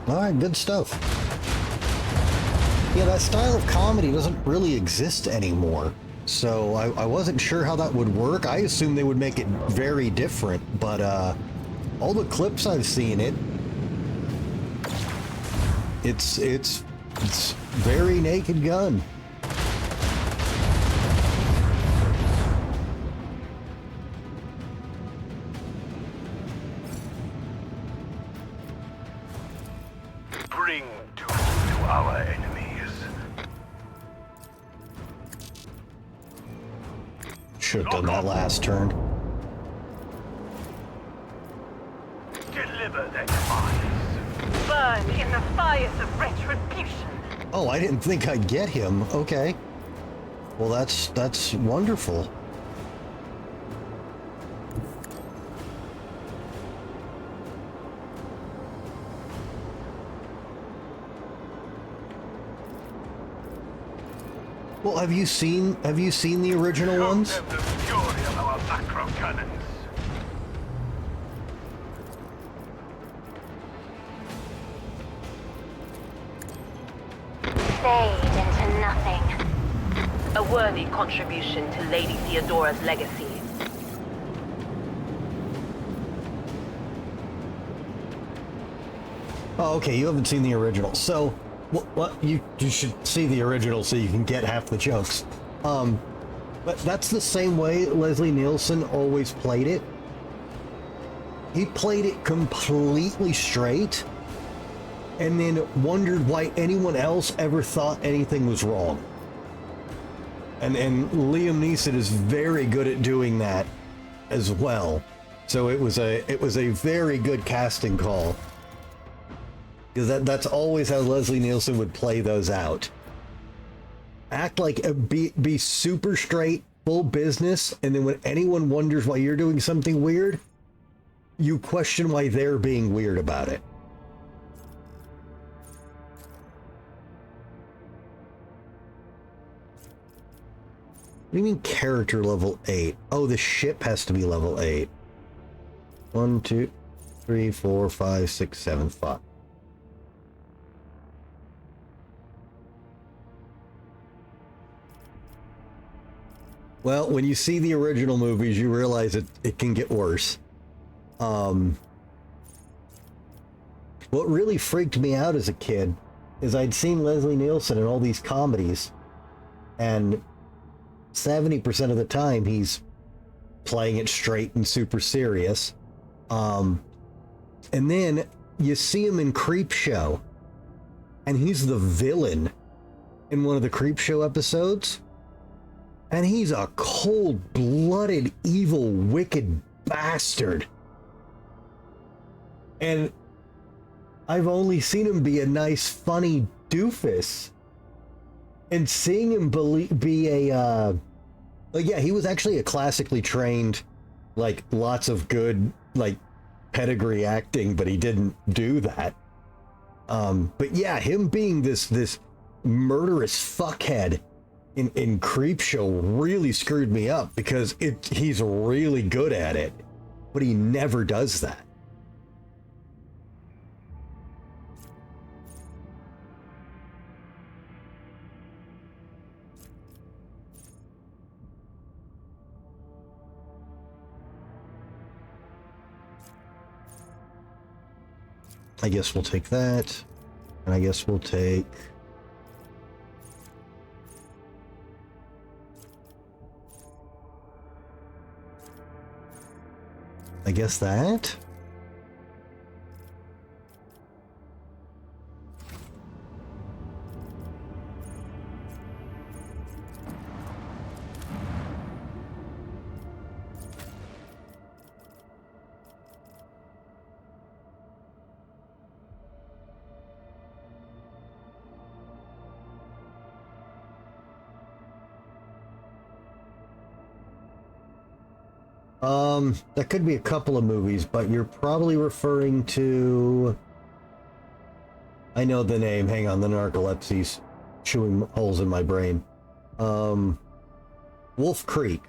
All right, good stuff. Yeah, that style of comedy doesn't really exist anymore. So I wasn't sure how that would work. I assumed they would make it very different, but all the clips I've seen, it's very Naked Gun. Bring doom to our enemies. Should have done that last turn. Deliver their demise. Burn in the fires of retribution. Oh, I didn't think I'd get him. Okay. Well, that's wonderful. Well, have you seen the original ones? Show them the fury of our macro cannons. Fade into nothing. A worthy contribution to Lady Theodora's legacy. Oh, okay, you haven't seen the original. So, what you should see the original so you can get half the jokes. But that's the same way Leslie Nielsen always played it. He played it completely straight, and then wondered why anyone else ever thought anything was wrong. And Liam Neeson is very good at doing that as well. So it was a very good casting call. Because that's always how Leslie Nielsen would play those out. Act like be super straight, full business, and then when anyone wonders why you're doing something weird, you question why they're being weird about it. What do you mean character level 8? Oh, the ship has to be level 8. 1, 2, 3, 4, 5, 6, 7, 5. Well, when you see the original movies, you realize it can get worse. What really freaked me out as a kid is I'd seen Leslie Nielsen in all these comedies, and 70% of the time he's playing it straight and super serious. And then you see him in Creepshow, and he's the villain in one of the Creepshow episodes. And he's a cold-blooded, evil, wicked bastard. And I've only seen him be a nice, funny doofus. And seeing him be a, yeah, he was actually a classically trained, like, lots of good, like, pedigree acting, but he didn't do that. But yeah, him being this murderous fuckhead in Creepshow really screwed me up, because he's really good at it, but he never does that. I guess we'll take that, and I guess we'll take... I guess that? That could be a couple of movies, but you're probably referring to... I know the name. Hang on, the narcolepsy's chewing holes in my brain. Wolf Creek.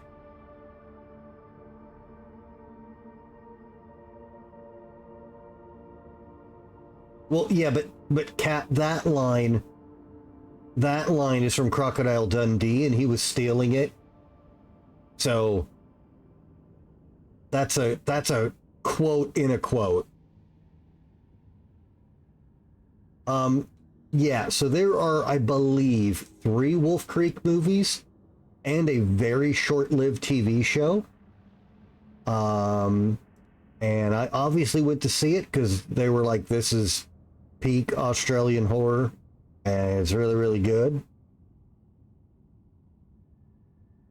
Well, yeah, but Cat, that line is from Crocodile Dundee, and he was stealing it. So that's a quote in a quote. Yeah, so there are, I believe, 3 Wolf Creek movies and a very short-lived TV show. And I obviously went to see it because they were like, this is peak Australian horror, and it's really, really good.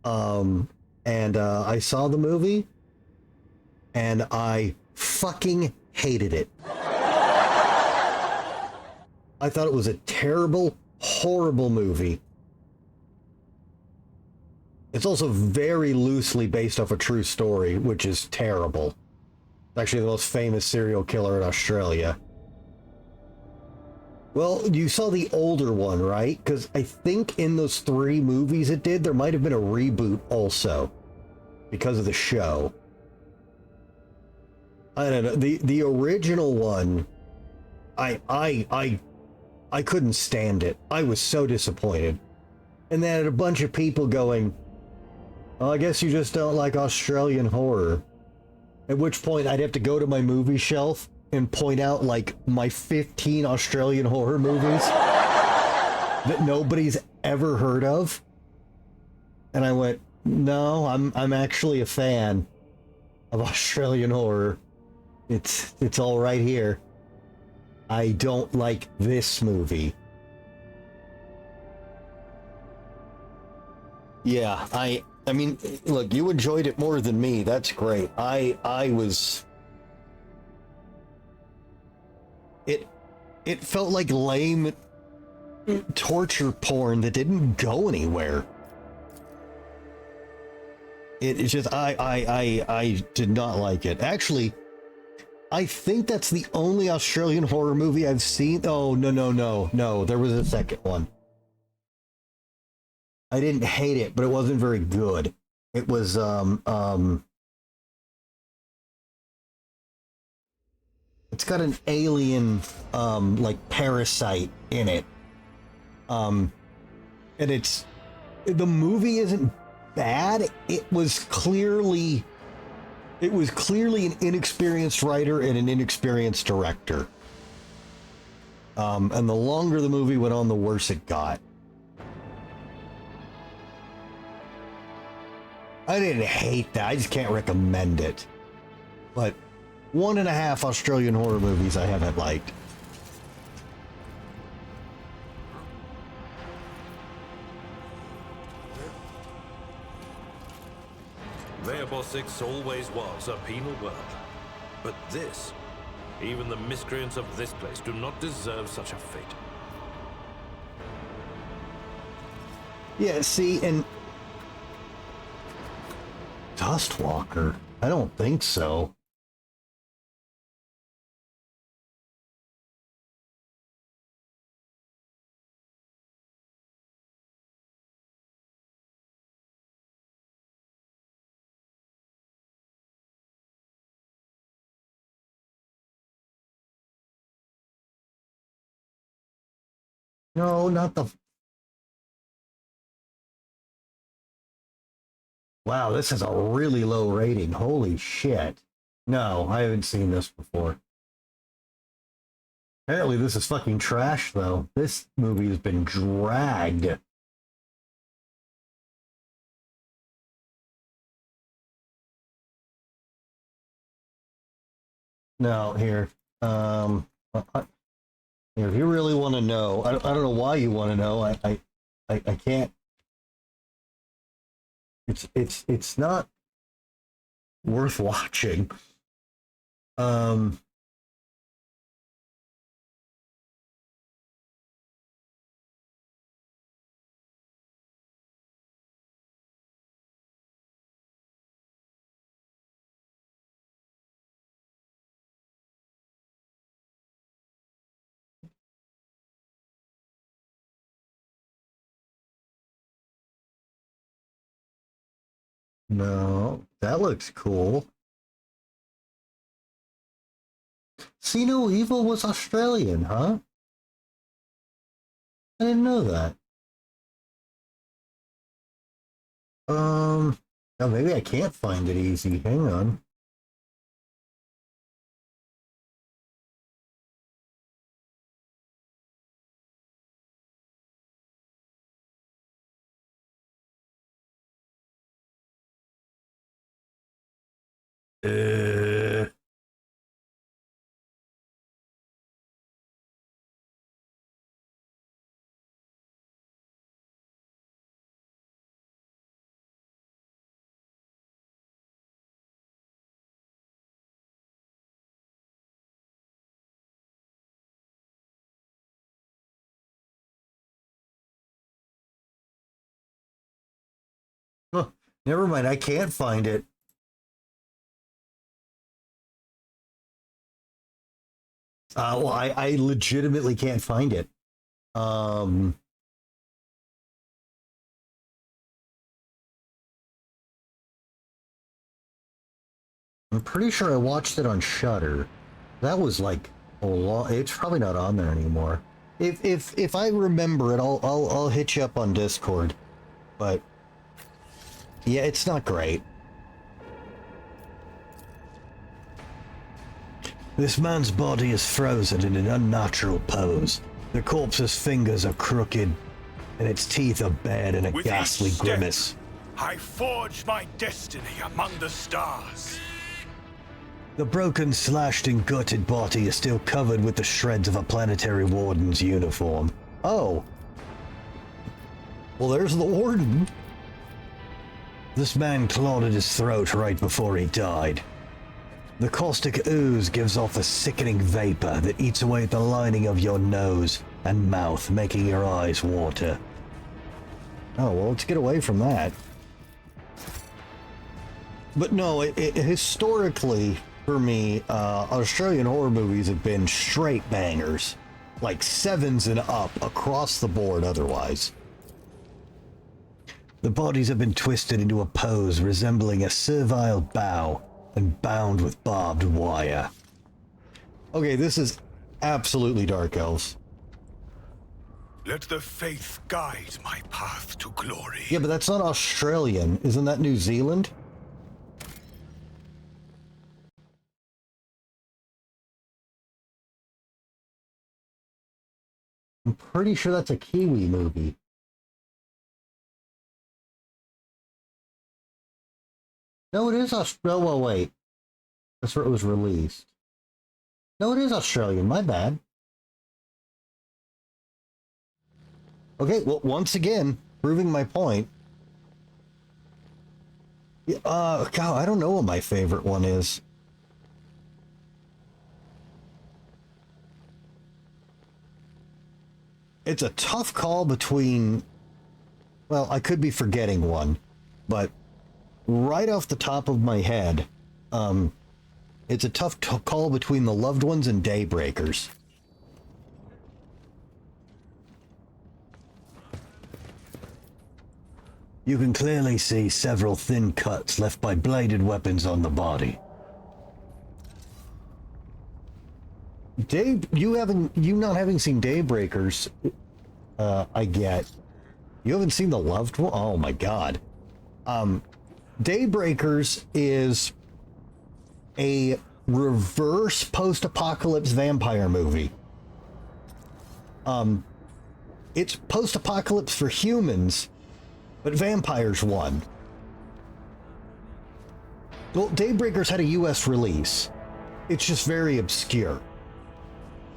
And I saw the movie, and I fucking hated it. I thought it was a terrible, horrible movie. It's also very loosely based off a true story, which is terrible. It's actually the most famous serial killer in Australia. Well, you saw the older one, right? Because I think in those 3 movies it did, there might have been a reboot also because of the show. I don't know. The original one, I couldn't stand it. I was so disappointed. And then I had a bunch of people going, well, I guess you just don't like Australian horror. At which point I'd have to go to my movie shelf and point out like my 15 Australian horror movies that nobody's ever heard of. And I went, no, I'm actually a fan of Australian horror. It's all right here. I don't like this movie. Yeah, I mean, look, you enjoyed it more than me. That's great. I was... It felt like lame torture porn that didn't go anywhere. It's just, I did not like it. Actually, I think that's the only Australian horror movie I've seen. Oh, no. There was a second one. I didn't hate it, but it wasn't very good. It was, it's got an alien, like parasite in it. And the movie isn't bad. It was clearly an inexperienced writer and an inexperienced director. And the longer the movie went on, the worse it got. I didn't hate that. I just can't recommend it. But 1.5 Australian horror movies I haven't liked. Verbo 6 always was a penal world. But this, even the miscreants of this place do not deserve such a fate. Yeah, see, and Dustwalker? I don't think so. No, not the... Wow, this is a really low rating. Holy shit. No, I haven't seen this before. Apparently this is fucking trash, though. This movie has been dragged. No, here. If you really want to know, I don't know why you want to know. I can't. It's not worth watching. No, that looks cool. See No Evil was Australian, huh? I didn't know that. Oh, maybe I can't find it easy. Hang on. Huh, never mind, I can't find it. Well, I legitimately can't find it. I'm pretty sure I watched it on Shudder. That was like a long. It's probably not on there anymore. If I remember it, I'll hit you up on Discord. But yeah, it's not great. This man's body is frozen in an unnatural pose. The corpse's fingers are crooked, and its teeth are bared in a With ghastly each step, grimace. I forge my destiny among the stars. The broken, slashed, and gutted body is still covered with the shreds of a planetary warden's uniform. Oh. Well, there's the warden. This man clawed at his throat right before he died. The caustic ooze gives off a sickening vapor that eats away at the lining of your nose and mouth, making your eyes water. Oh, well, let's get away from that. But no, historically, for me, Australian horror movies have been straight bangers. Like 7s and up across the board otherwise. The bodies have been twisted into a pose resembling a servile bow and bound with barbed wire. Okay, this is absolutely Dark Elves. Let the faith guide my path to glory. Yeah, but that's not Australian. Isn't that New Zealand? I'm pretty sure that's a Kiwi movie. No, it is Australian. Well, wait. That's where it was released. No, it is Australian. My bad. Okay, well, once again, proving my point. God, I don't know what my favorite one is. It's a tough call between... Well, I could be forgetting one, but right off the top of my head, it's a tough call between The Loved Ones and Daybreakers. You can clearly see several thin cuts left by bladed weapons on the body. You not having seen Daybreakers, I get. You haven't seen The Loved One? Oh my god. Daybreakers is a reverse post-apocalypse vampire movie. It's post-apocalypse for humans, but vampires won. Well, Daybreakers had a US release. It's just very obscure.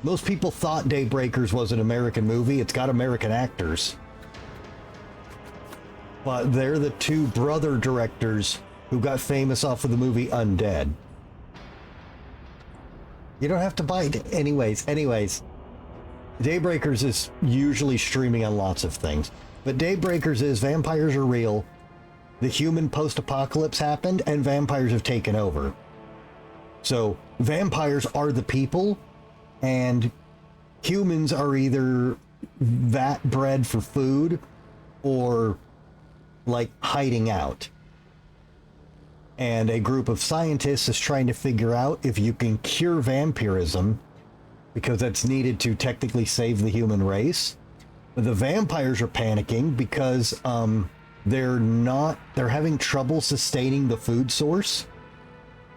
Most people thought Daybreakers was an American movie. It's got American actors. But they're the two brother directors who got famous off of the movie Undead. You don't have to buy it. Anyways. Daybreakers is usually streaming on lots of things. But Daybreakers is vampires are real. The human post-apocalypse happened and vampires have taken over. So vampires are the people and humans are either vat bred for food or like hiding out. and a group of scientists is trying to figure out if you can cure vampirism, because that's needed to technically save the human race. The vampires are panicking because they're having trouble sustaining the food source.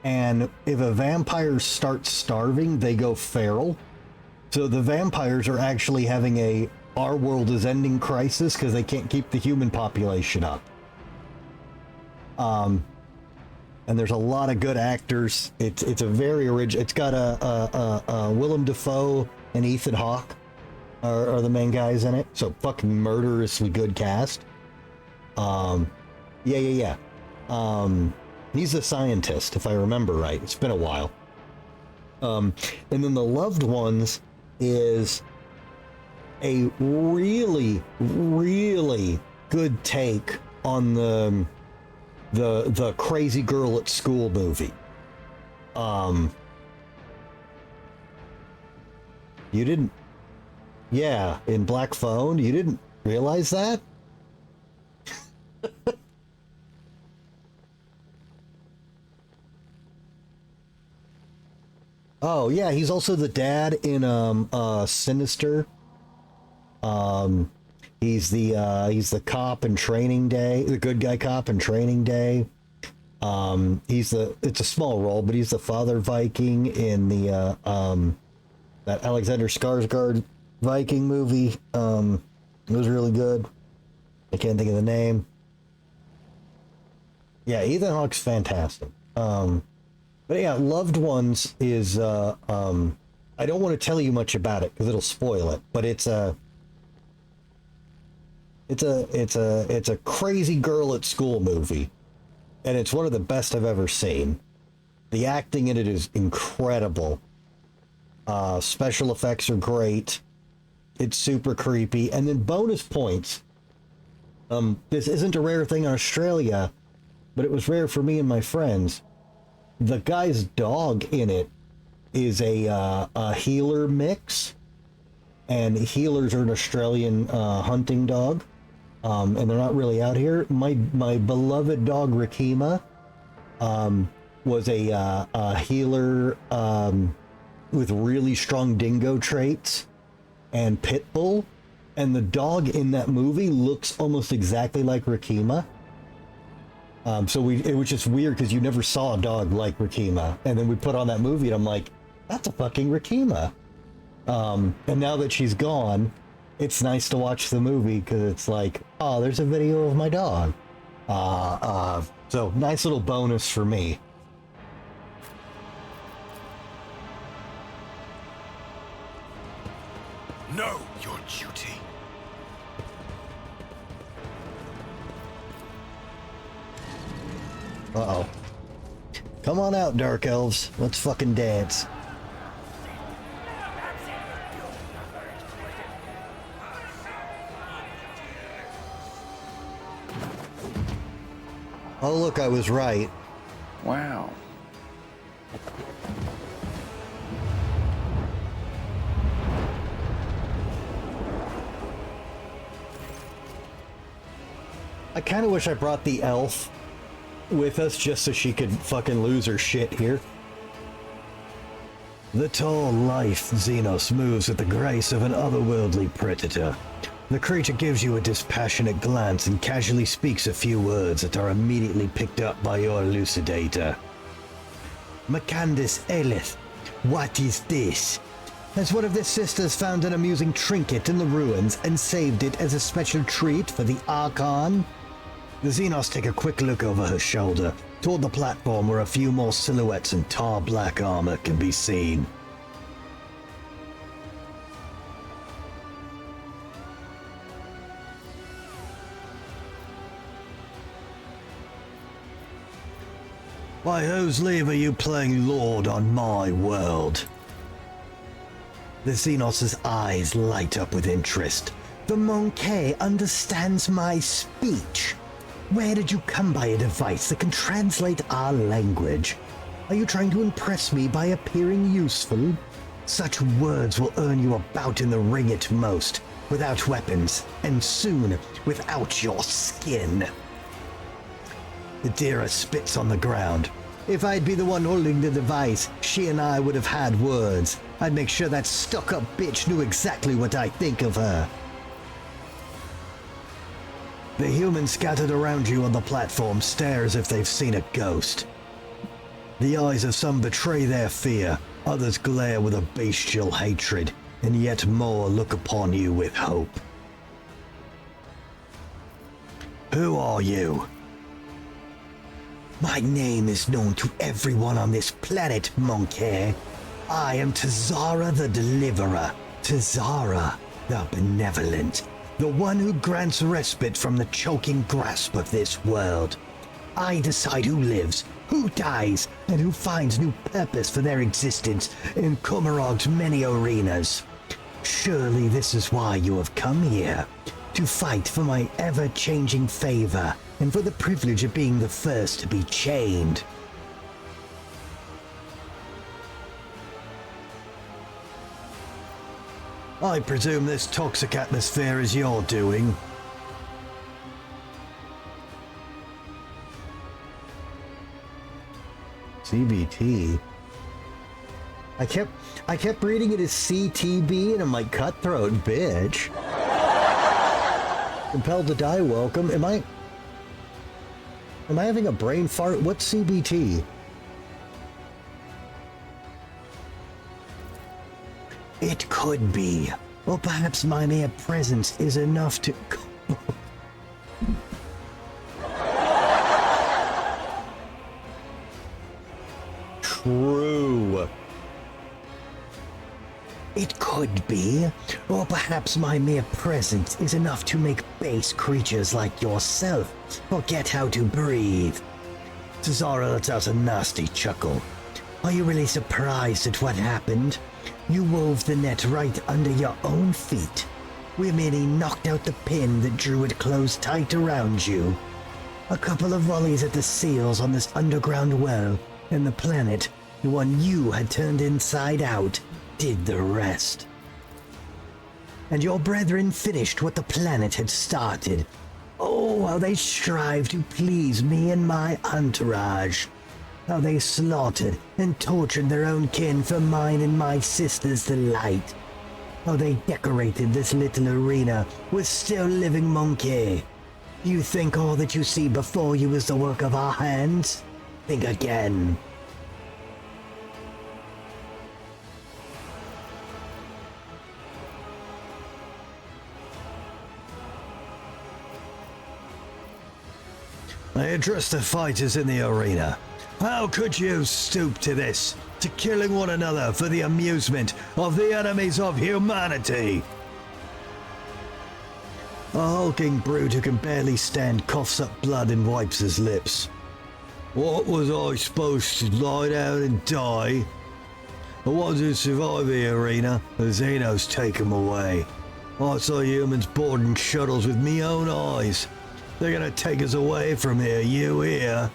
And if a vampire starts starving, they go feral. So the vampires are actually having a our world is ending crisis because they can't keep the human population up. And there's a lot of good actors. It's a very original. It's got a Willem Dafoe and Ethan Hawke are the main guys in it. So fucking murderously good cast. Yeah. He's a scientist, if I remember right. It's been a while. And then The Loved Ones is a really, really good take on the crazy girl at school movie. You didn't, yeah, in Black Phone, you didn't realize that? Oh yeah, he's also the dad in Sinister. He's the cop in Training Day, the good guy cop in Training Day. It's a small role, but he's the father Viking in the that Alexander Skarsgård Viking movie. It was really good. I can't think of the name. Yeah, Ethan Hawke's fantastic. But yeah, Loved Ones is I don't want to tell you much about it because it'll spoil it, but it's a crazy girl at school movie, and it's one of the best I've ever seen. The acting in it is incredible. Special effects are great. It's super creepy. And then bonus points. This isn't a rare thing in Australia, but it was rare for me and my friends. The guy's dog in it is a healer mix, and healers are an Australian hunting dog, and they're not really out here. My beloved dog Rakima was a healer with really strong dingo traits and pit bull, and the dog in that movie looks almost exactly like Rakima. So it was just weird because you never saw a dog like Rakima, and then we put on that movie and I'm like, that's a fucking Rakima. And now that she's gone, it's nice to watch the movie because it's like, oh, there's a video of my dog. So nice little bonus for me. Know your duty. Uh-oh. Come on out, Dark Elves. Let's fucking dance. Oh, look, I was right. Wow. I kind of wish I brought the elf with us just so she could fucking lose her shit here. The tall, lithe Xenos moves with the grace of an otherworldly predator. The creature gives you a dispassionate glance and casually speaks a few words that are immediately picked up by your elucidator. Macandus Elith, what is this? Has one of the sisters found an amusing trinket in the ruins and saved it as a special treat for the Archon? The Xenos take a quick look over her shoulder, toward the platform where a few more silhouettes in tar black armor can be seen. By whose leave are you playing Lord on my world? The Xenos' eyes light up with interest. The Monkey understands my speech. Where did you come by a device that can translate our language? Are you trying to impress me by appearing useful? Such words will earn you a bout in the ring at most, without weapons, and soon without your skin. Adira spits on the ground. If I'd be the one holding the device, she and I would have had words. I'd make sure that stuck-up bitch knew exactly what I think of her. The humans scattered around you on the platform stare as if they've seen a ghost. The eyes of some betray their fear, others glare with a bestial hatred, and yet more look upon you with hope. Who are you? My name is known to everyone on this planet, Monkey. I am Tazara the Deliverer, Tazara the Benevolent, the one who grants respite from the choking grasp of this world. I decide who lives, who dies, and who finds new purpose for their existence in Kumarog's many arenas. Surely this is why you have come here, to fight for my ever-changing favor, and for the privilege of being the first to be chained. I presume this toxic atmosphere is your doing. CBT? I kept reading it as CTB, and I'm like, cutthroat bitch. Compelled to die, welcome. Am I having a brain fart? What's CBT? It could be. Or perhaps my mere presence is enough to... True. It could be. Or perhaps my mere presence is enough to make base creatures like yourself forget how to breathe. Tazara lets out a nasty chuckle. Are you really surprised at what happened? You wove the net right under your own feet. We merely knocked out the pin that drew it closed tight around you. A couple of volleys at the seals on this underground well, and the planet, the one you had turned inside out, did the rest. And your brethren finished what the planet had started. Oh, how they strive to please me and my entourage. How they slaughtered and tortured their own kin for mine and my sister's delight. How they decorated this little arena with still living monkey. You think all that you see before you is the work of our hands? Think again. I address the fighters in the arena. How could you stoop to this, to killing one another for the amusement of the enemies of humanity? A hulking brute who can barely stand coughs up blood and wipes his lips. What was I supposed to lie down and die? I wanted to survive the arena, the Xenos take them away. I saw humans boarding shuttles with me own eyes. They're gonna take us away from here, you hear?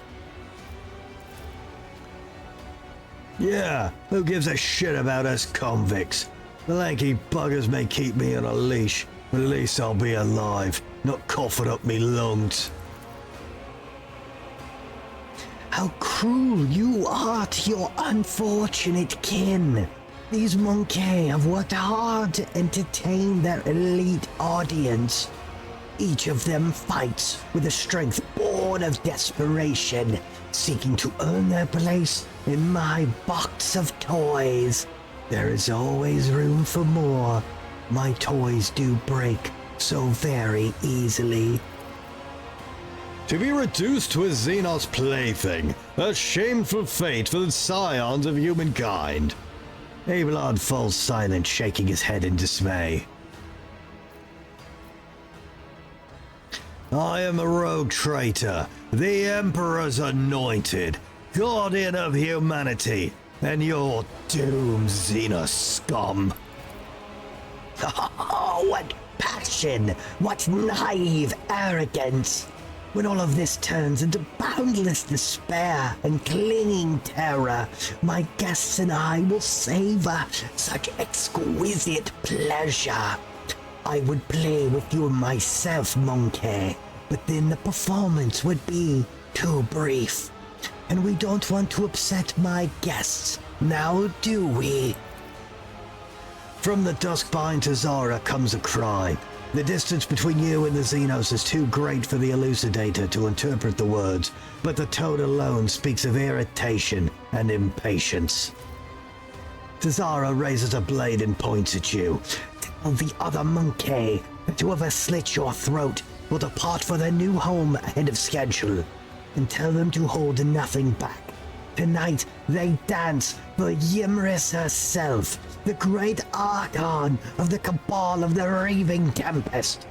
Yeah, who gives a shit about us convicts? The lanky buggers may keep me on a leash, but at least I'll be alive, not coughing up me lungs. How cruel you are to your unfortunate kin. These monkey have worked hard to entertain their elite audience. Each of them fights with a strength born of desperation, seeking to earn their place in my box of toys. There is always room for more. My toys do break so very easily. To be reduced to a Xenos plaything, a shameful fate for the scions of humankind. Abelard falls silent, shaking his head in dismay. I am a rogue traitor, the Emperor's anointed, guardian of humanity, and your doomed Xenos scum. Oh, what passion, what naive arrogance. When all of this turns into boundless despair and clinging terror, my guests and I will savor such exquisite pleasure. I would play with you myself, monkey, but then the performance would be too brief. And we don't want to upset my guests, now do we? From the Duskbind to Zara comes a cry. The distance between you and the Xenos is too great for the elucidator to interpret the words, but the tone alone speaks of irritation and impatience. Tazara raises a blade and points at you. Tell the other monkey that whoever slits your throat will depart for their new home ahead of schedule. And tell them to hold nothing back. Tonight, they dance for Ymris herself, the great Archon of the Cabal of the Raving Tempest.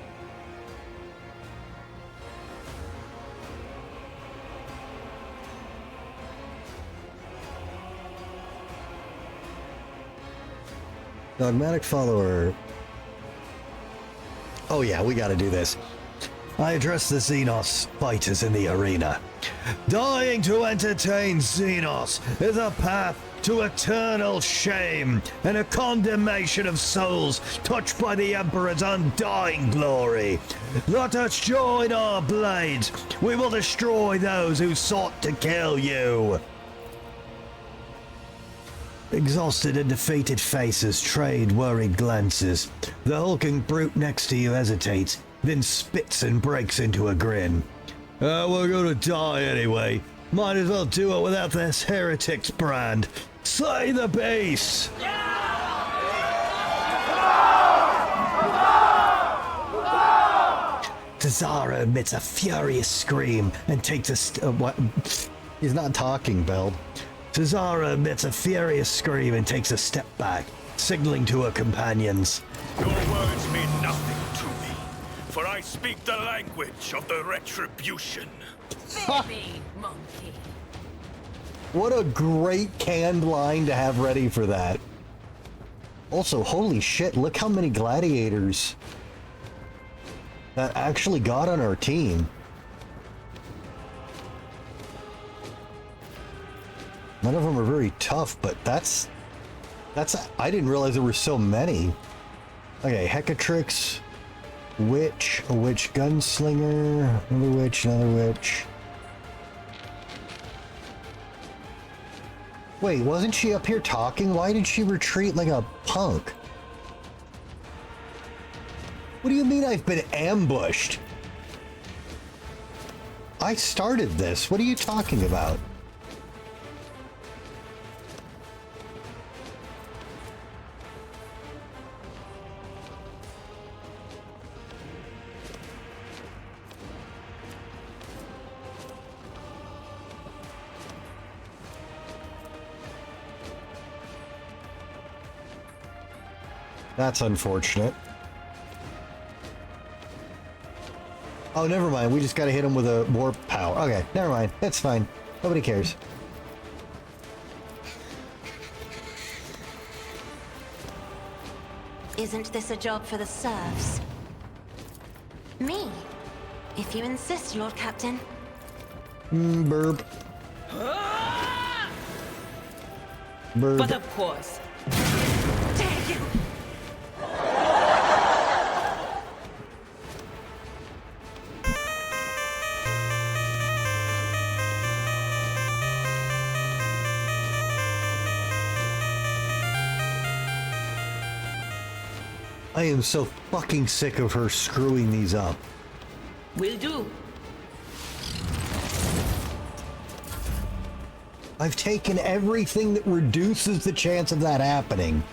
Dogmatic follower. Oh yeah, we gotta do this. I address the Xenos fighters in the arena. Dying to entertain Xenos is a path to eternal shame and a condemnation of souls touched by the Emperor's undying glory. Let us join our blades. We will destroy those who sought to kill you. Exhausted and defeated faces trade worried glances. The hulking brute next to you hesitates, then spits and breaks into a grin. We're gonna die anyway. Might as well do it without this heretic's brand. Slay the beast! Tazara emits a furious scream and takes a what? He's not talking, Beld. Tazara emits a furious scream and takes a step back, signaling to her companions. Your words mean nothing to me, for I speak the language of the retribution. Baby monkey. What a great canned line to have ready for that. Also, holy shit, look how many gladiators that actually got on our team. None of them are very tough, but that's I didn't realize there were so many. Okay, Hecatrix, Witch, a Witch Gunslinger, another Witch, another Witch. Wait, wasn't she up here talking? Why did she retreat like a punk? What do you mean I've been ambushed? I started this. What are you talking about? That's unfortunate. Oh, never mind. We just gotta hit him with a warp power. Okay, never mind. That's fine. Nobody cares. Isn't this a job for the serfs? Me? If you insist, Lord Captain. Burp. Burp. But of course. Dare you! I am so fucking sick of her screwing these up. Will do. I've taken everything that reduces the chance of that happening.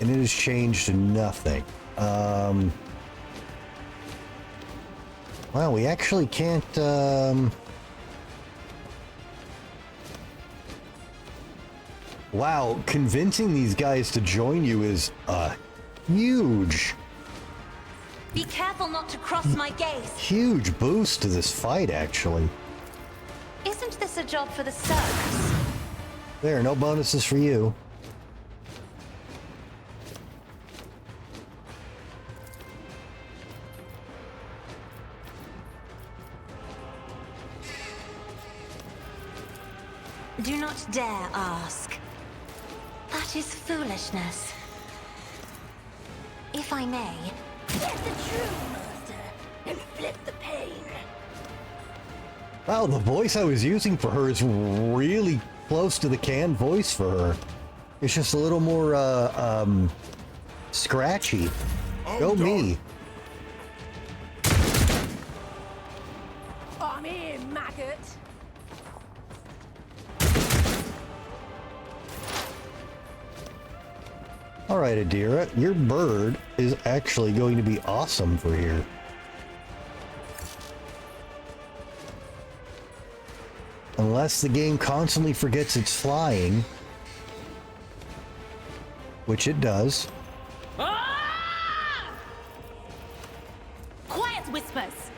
And it has changed nothing. Well, we actually can't, Wow, convincing these guys to join you is, huge. Be careful not to cross my gaze. Huge boost to this fight, actually. Isn't this a job for the serfs? There, no bonuses for you. Do not dare ask. That is foolishness. If I may, Let the true master inflict the pain. Wow, the voice I was using for her is really close to the canned voice for her. It's just a little more, scratchy. Go me. I'm here, maggot. Alright, Adira, your bird is actually going to be awesome for here. Unless the game constantly forgets it's flying. Which it does. Quiet, Whispers!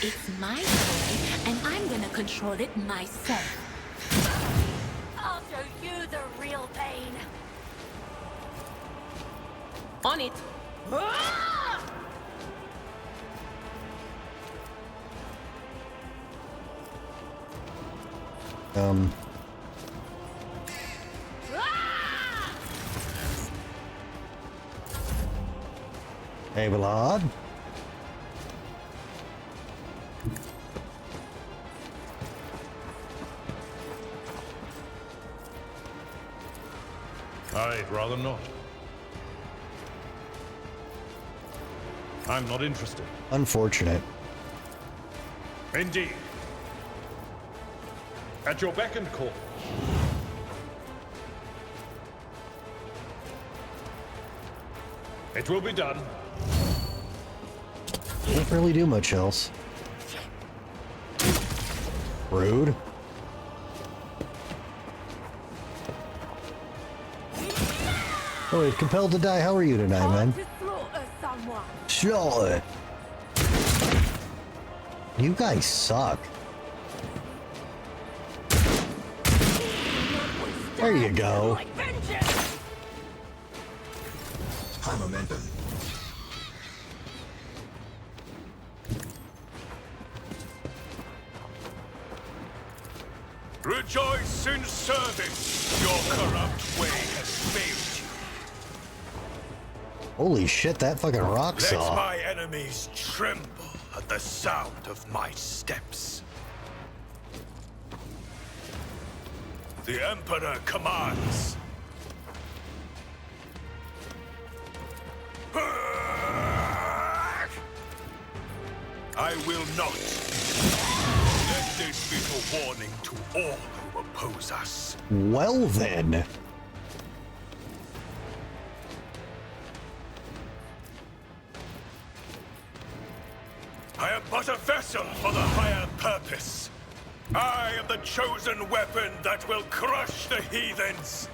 It's my toy, and I'm gonna control it myself. I'll show you the real pain. On it! Hey, Ballard. I'd rather not. I'm not interested. Unfortunate. Indeed. At your beck and call. It will be done. Can't really do much else. Rude. Oh, wait, compelled to die. How are you tonight, man? To slaughter someone. Slaughter. You guys suck. There you go. High momentum. Rejoice in service. Your corrupt way has failed you. Holy shit, that fucking rock Let saw. my enemies tremble at the sound of my steps. The Emperor commands. I will not. Let this be a warning to all who oppose us. Well then. I am but a vessel for the higher purpose. I am the chosen weapon that will crush the heathens.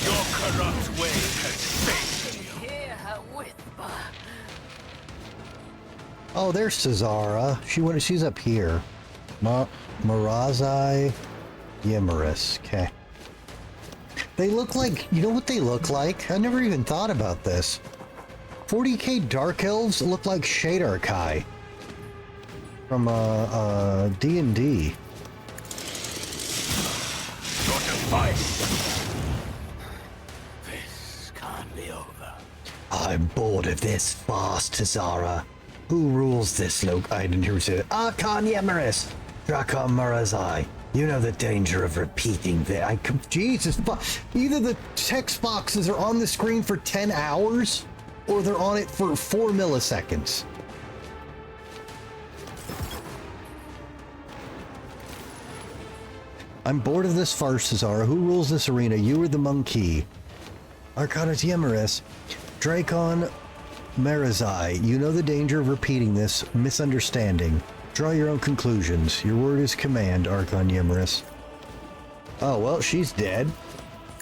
Your corrupt way has failed you. Hear her whisper. Oh, there's Cesara. She's up here. Marazai Yimaris. Okay. They look like, you know what they look like? I never even thought about this. 40k Dark Elves look like Shadar Kai from D&D. This can't be over. I'm bored of this farce, Tazara. Who rules this I didn't hear you say it. Archon Yemeris! Drakon Marazai. You know the danger of repeating that. Jesus, either the text boxes are on the screen for 10 hours, or they're on it for 4 milliseconds. I'm bored of this farce, Cesara. Who rules this arena? You or the monkey? Arcanus Yemeris. Drakon Marazai. You know the danger of repeating this misunderstanding. Draw your own conclusions. Your word is command, Archon Yemeris. Oh, well, she's dead.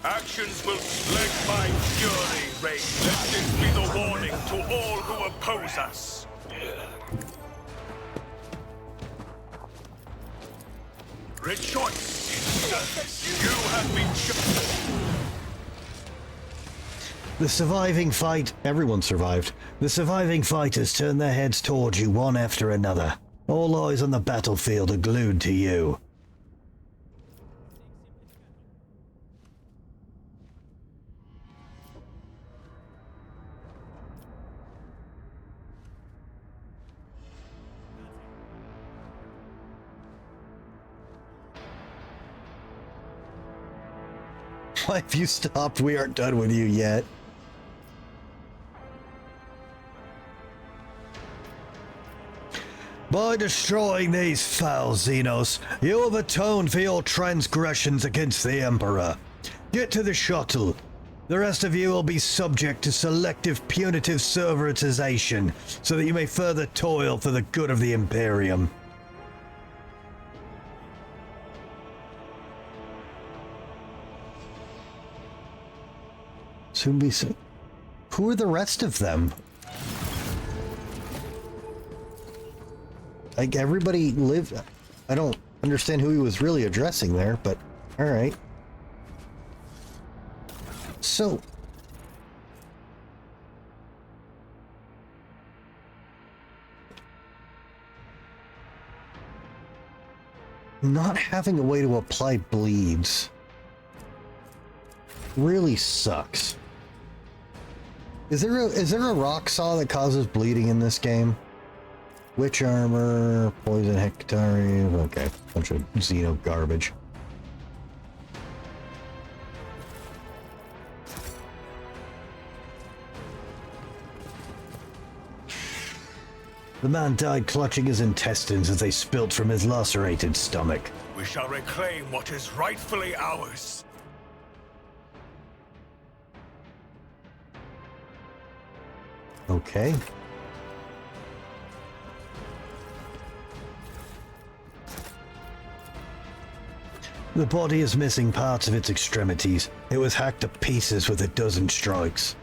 Actions will let my fury reign. Let this be the warning to all who oppose us. Rejoice in service. You have been The surviving fight... Everyone survived. The surviving fighters turn their heads towards you one after another. All eyes on the battlefield are glued to you. Why have you stopped? We aren't done with you yet. By destroying these foul Xenos, you have atoned for your transgressions against the Emperor. Get to the shuttle. The rest of you will be subject to selective punitive servitization, so that you may further toil for the good of the Imperium. Soon be so. Who are the rest of them? Like, everybody lived... I don't understand who he was really addressing there, but alright. So... not having a way to apply bleeds really sucks. Is there a rock saw that causes bleeding in this game? Witch armor, poison hectare, okay, bunch of Xeno garbage. The man died clutching his intestines as they spilt from his lacerated stomach. We shall reclaim what is rightfully ours. Okay. The body is missing parts of its extremities. It was hacked to pieces with a dozen strikes.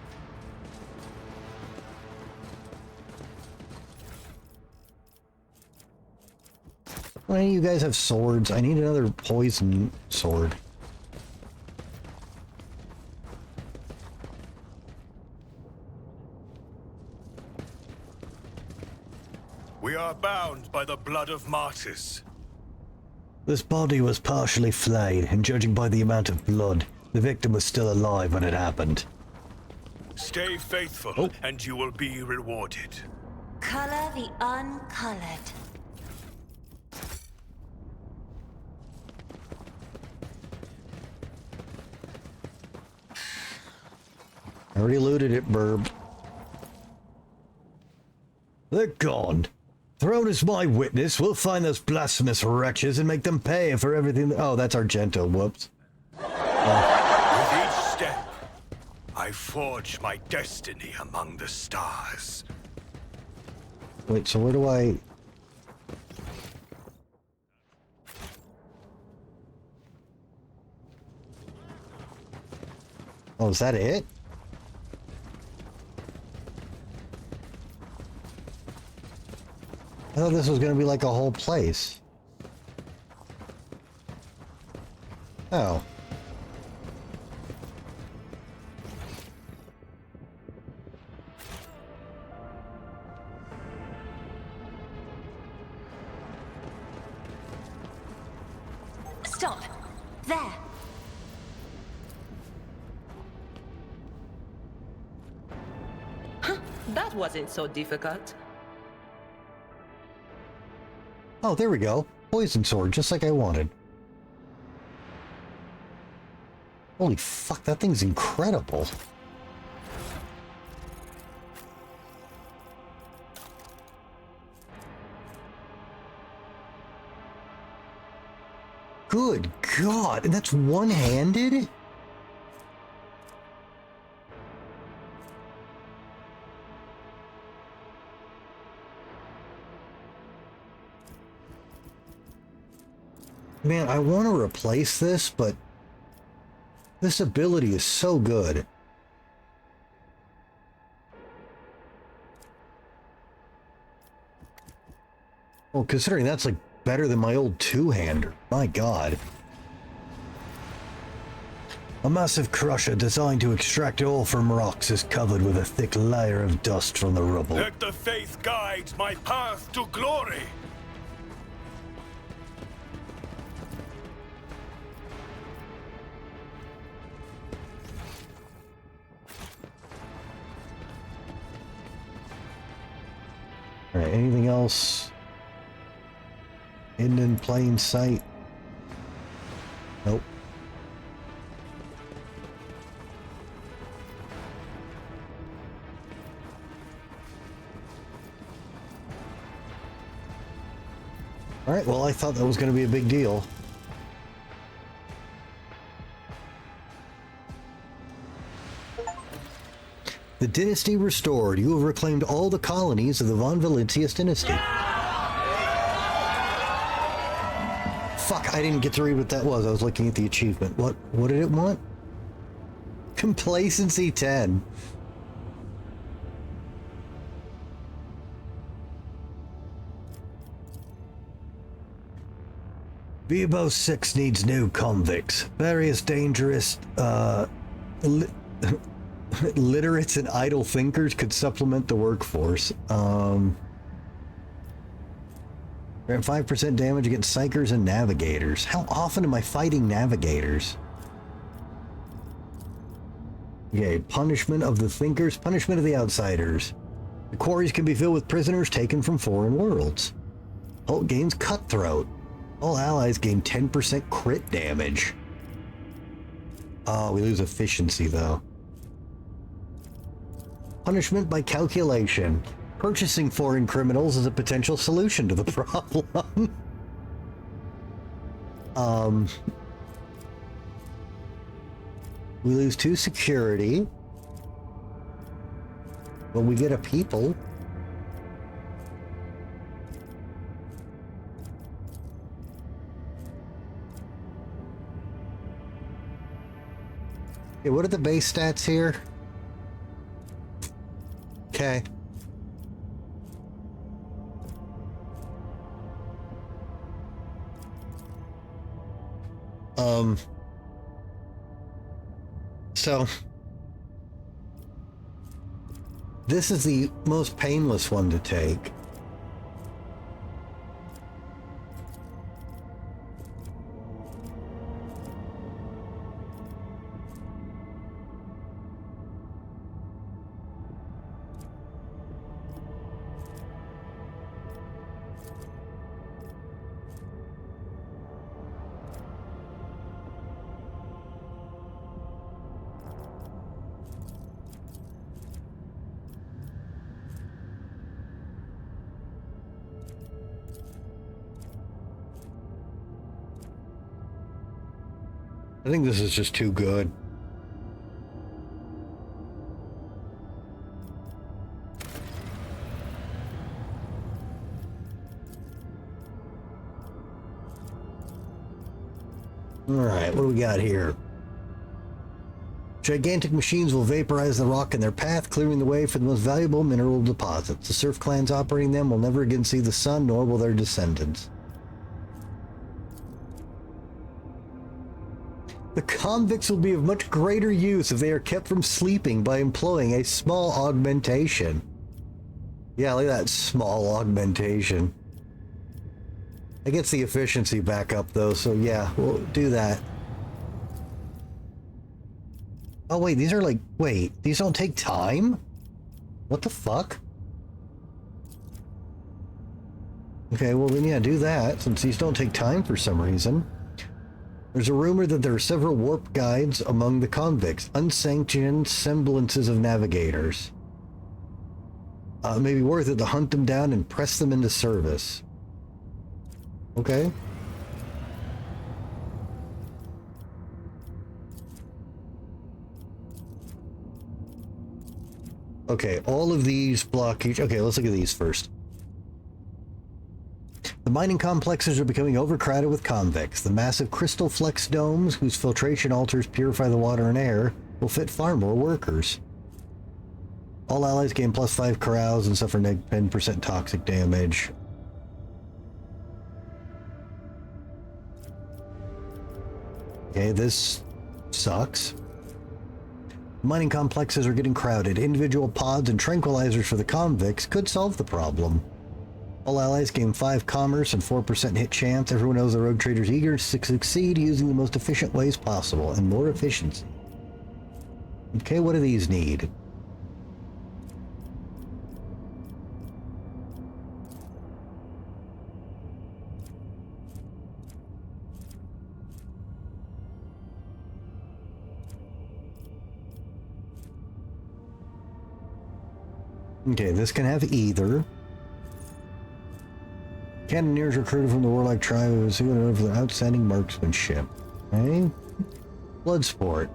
Why do you guys have swords? I need another poison sword. We are bound by the blood of martyrs. This body was partially flayed, and judging by the amount of blood, the victim was still alive when it happened. Stay faithful, and you will be rewarded. Color the uncolored. I already looted it, Burb. They're gone. Throne is my witness. We'll find those blasphemous wretches and make them pay for everything. Oh, that's Argento. Whoops. With each step, I forge my destiny among the stars. Wait, so where do I... Oh, is that it? I thought this was going to be like a whole place. Oh. Stop. There. Huh, that wasn't so difficult. Oh, there we go. Poison sword, just like I wanted. Holy fuck, that thing's incredible. Good God, and that's one-handed? Man, I want to replace this, but this ability is so good. Well, considering that's like better than my old two-hander. My God. A massive crusher designed to extract ore from rocks is covered with a thick layer of dust from the rubble. Let the faith guide my path to glory. Alright, anything else hidden in plain sight? Nope. Alright, well, I thought that was going to be a big deal. The dynasty restored. You have reclaimed all the colonies of the Von Valentius dynasty. Fuck, I didn't get to read what that was. I was looking at the achievement. What did it want? Complacency 10. Vibo 6 needs new convicts. Various dangerous, literates and idle thinkers could supplement the workforce. Grant 5% damage against psychers and navigators. How often am I fighting navigators? Okay, punishment of the thinkers, punishment of the outsiders. The quarries can be filled with prisoners taken from foreign worlds. Hulk gains cutthroat. All allies gain 10% crit damage. Oh, we lose efficiency though. Punishment by calculation. Purchasing foreign criminals is a potential solution to the problem. We lose 2 security. But we get a people. Okay, what are the base stats here? Okay. So this is the most painless one to take. I think this is just too good. Alright, what do we got here? Gigantic machines will vaporize the rock in their path, clearing the way for the most valuable mineral deposits. The Surf clans operating them will never again see the sun, nor will their descendants. The convicts will be of much greater use if they are kept from sleeping by employing a small augmentation. Yeah, look at that small augmentation. It gets the efficiency back up though, so yeah, we'll do that. Oh wait, these are like, wait, these don't take time? What the fuck? Okay, well then yeah, do that, since these don't take time for some reason. There's a rumor that there are several warp guides among the convicts, unsanctioned semblances of navigators. It may be worth it to hunt them down and press them into service. Okay. Okay, all of these block each. Okay, let's look at these first. The mining complexes are becoming overcrowded with convicts. The massive crystal flex domes, whose filtration altars purify the water and air, will fit far more workers. All allies gain +5 corrals and suffer -10% toxic damage. Okay, this sucks. Mining complexes are getting crowded. Individual pods and tranquilizers for the convicts could solve the problem. All allies gain 5 commerce and 4% hit chance. Everyone knows the rogue trader's eager to succeed using the most efficient ways possible, and more efficiency. Okay, what do these need? Okay, this can have either. Cannoneers recruited from the warlike tribe who was known for their outstanding marksmanship. Okay. Bloodsport.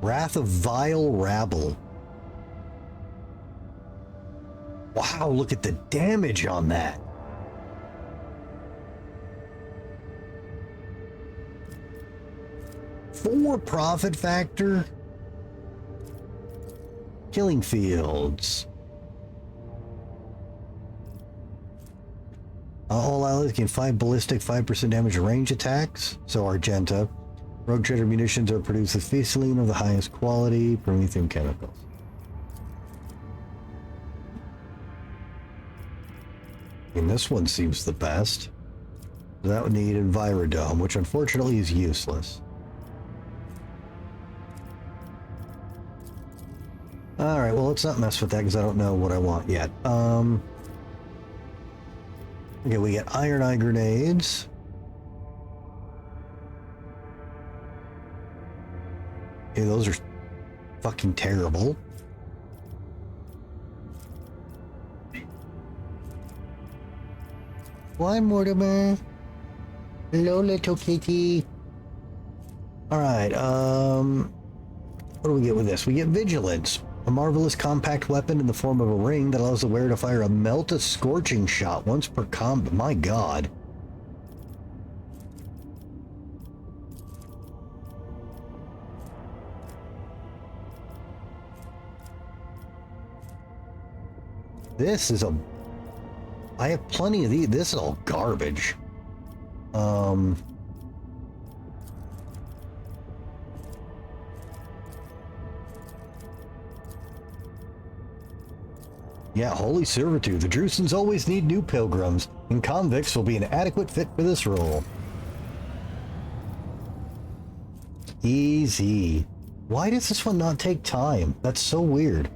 Wrath of Vile Rabble. Wow, look at the damage on that. For profit factor. Killing fields. All allies gain 5 ballistic, 5% damage to range attacks. So Argenta. Rogue Trader munitions are produced with Feesaline of the highest quality, Promethium chemicals. And this one seems the best. That would need Envirodome, which unfortunately is useless. Alright, well let's not mess with that because I don't know what I want yet. Okay, we get Iron Eye grenades. Okay, those are fucking terrible. Why, Mortimer? Hello, little kitty. Alright, what do we get with this? We get Vigilance. A marvelous compact weapon in the form of a ring that allows the wearer to fire a melt scorching shot once per combat. My god. This is a... I have plenty of these. This is all garbage. Yeah, Holy Servitude. The Drusans always need new pilgrims, and convicts will be an adequate fit for this role. Easy. Why does this one not take time? That's so weird.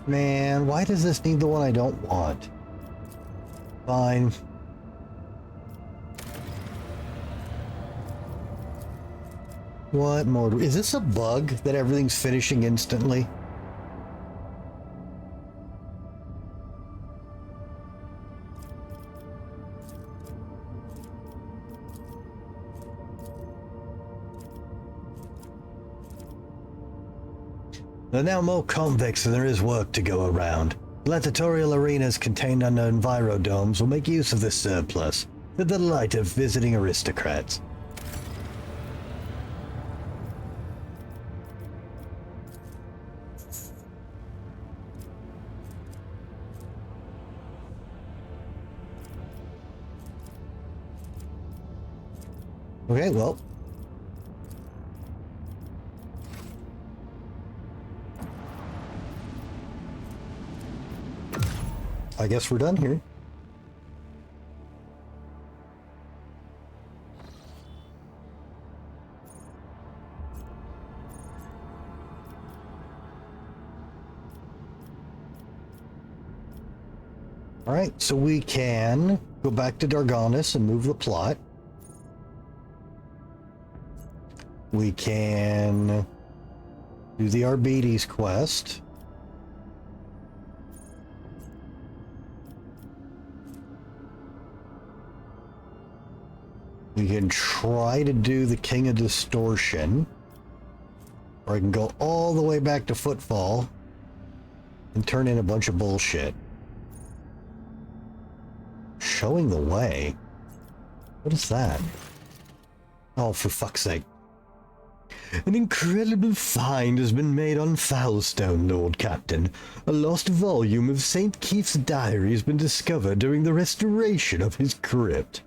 Man, why does this need the one I don't want? Fine. What more? Is this a bug that everything's finishing instantly? There are now more convicts than there is work to go around. Gladiatorial arenas contained under envirodomes will make use of this surplus, to the delight of visiting aristocrats. Okay, well. I guess we're done here. All right, so we can go back to Dargonis and move the plot. We can do the Arbites quest. We can try to do the King of Distortion. Or I can go all the way back to Footfall and turn in a bunch of bullshit. Showing the way. What is that? Oh, for fuck's sake. An incredible find has been made on Foulstone, Lord Captain. A lost volume of St. Keith's diary has been discovered during the restoration of his crypt.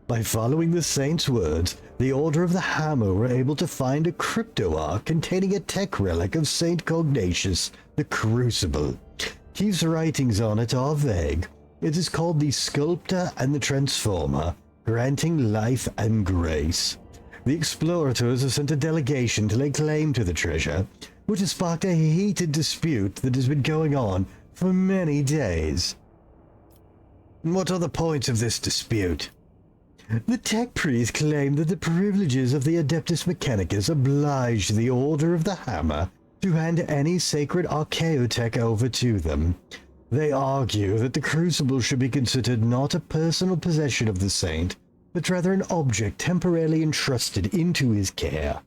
By following the saint's words, the Order of the Hammer were able to find a crypto-ark containing a tech relic of St. Cognatius, the Crucible. Keith's writings on it are vague. It is called the Sculptor and the Transformer, granting life and grace. The explorators have sent a delegation to lay claim to the treasure, which has sparked a heated dispute that has been going on for many days. What are the points of this dispute? The tech priests claim that the privileges of the Adeptus Mechanicus obliged the Order of the Hammer to hand any sacred archaeotech over to them. They argue that the Crucible should be considered not a personal possession of the saint, but rather an object temporarily entrusted into his care.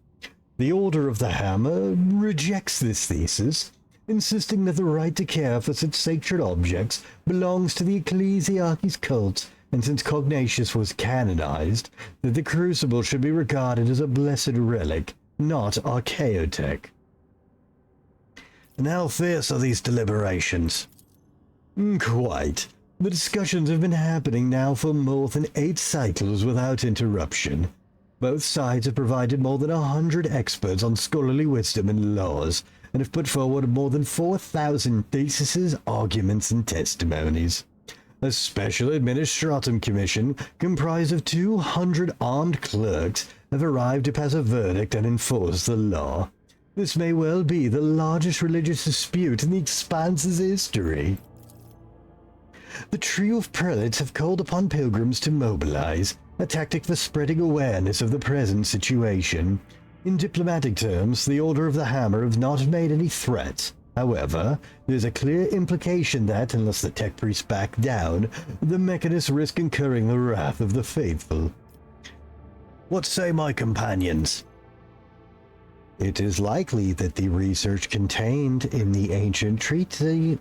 The Order of the Hammer rejects this thesis, insisting that the right to care for such sacred objects belongs to the Ecclesiarchy's cult, and since Cognatius was canonized, that the Crucible should be regarded as a blessed relic, not archaeotech. And how fierce are these deliberations? Quite. The discussions have been happening now for more than 8 cycles without interruption. Both sides have provided more than 100 experts on scholarly wisdom and laws, and have put forward more than 4,000 theses, arguments, and testimonies. A special administratum commission comprised of 200 armed clerks have arrived to pass a verdict and enforce the law. This may well be the largest religious dispute in the Expanse's history. The trio of prelates have called upon pilgrims to mobilize, a tactic for spreading awareness of the present situation. In diplomatic terms, the Order of the Hammer have not made any threats. However, there's a clear implication that, unless the tech priests back down, the mechanists risk incurring the wrath of the faithful. What say my companions? It is likely that the research contained in the ancient treatises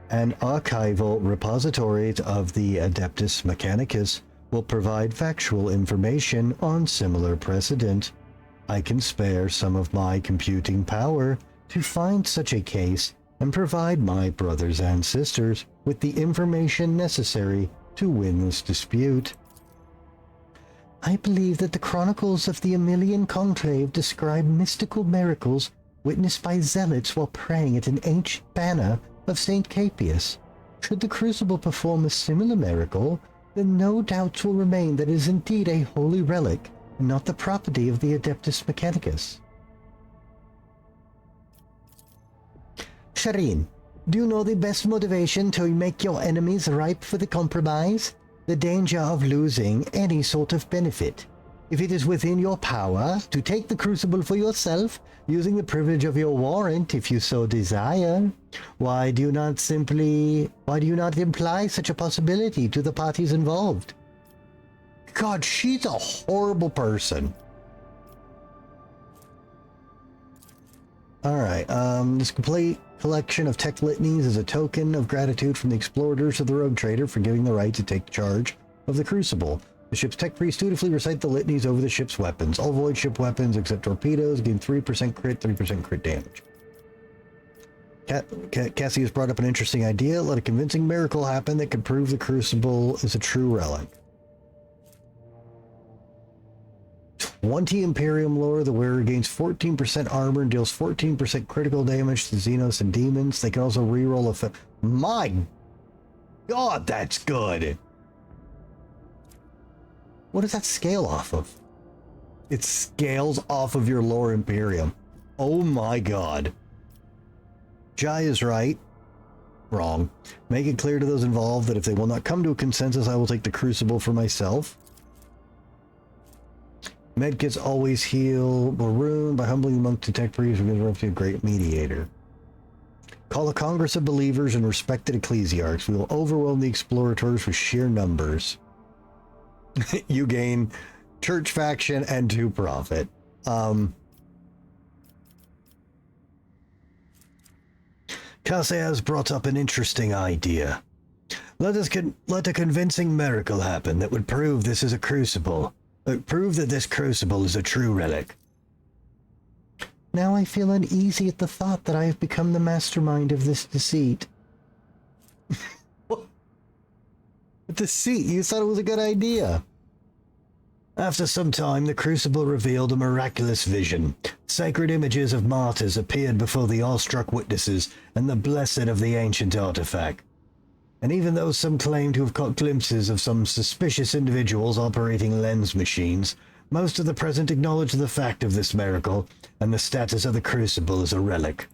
and archival repositories of the Adeptus Mechanicus will provide factual information on similar precedent. I can spare some of my computing power to find such a case and provide my brothers and sisters with the information necessary to win this dispute. I believe that the chronicles of the Emilian Conclave describe mystical miracles witnessed by zealots while praying at an ancient banner of St. Capius. Should the Crucible perform a similar miracle, then no doubts will remain that it is indeed a holy relic, and not the property of the Adeptus Mechanicus. Shireen, do you know the best motivation to make your enemies ripe for the compromise? The danger of losing any sort of benefit. If it is within your power to take the Crucible for yourself, using the privilege of your warrant if you so desire, why do you not imply such a possibility to the parties involved? God, she's a horrible person. Alright, this complete collection of tech litanies is a token of gratitude from the explorators to the rogue trader for giving the right to take charge of the Crucible. The ship's tech priests dutifully recite the litanies over the ship's weapons. All void ship weapons except torpedoes gain 3% crit, 3% crit damage. Cassie has brought up an interesting idea. Let a convincing miracle happen that could prove the Crucible is a true relic. 20 Imperium lore. The wearer gains 14% armor and deals 14% critical damage to Xenos and demons. They can also reroll effect. My God, that's good. What does that scale off of? It scales off of your lore Imperium. Oh my God. Jai is right. Wrong. Make it clear to those involved that if they will not come to a consensus, I will take the Crucible for myself. Medkits always heal Maroon by humbling the monk to tech priest who to a great mediator. Call a congress of believers and respected ecclesiarchs. We will overwhelm the explorators with sheer numbers. You gain church faction and 2 profit. Cassie has brought up an interesting idea. Let a convincing miracle happen that would prove this is a crucible. Prove that this crucible is a true relic. Now I feel uneasy at the thought that I have become the mastermind of this deceit. Deceit? You thought it was a good idea. After some time, the crucible revealed a miraculous vision. Sacred images of martyrs appeared before the awestruck witnesses and the blessed of the ancient artifact. And even though some claim to have caught glimpses of some suspicious individuals operating lens machines, most of the present acknowledge the fact of this miracle and the status of the crucible as a relic.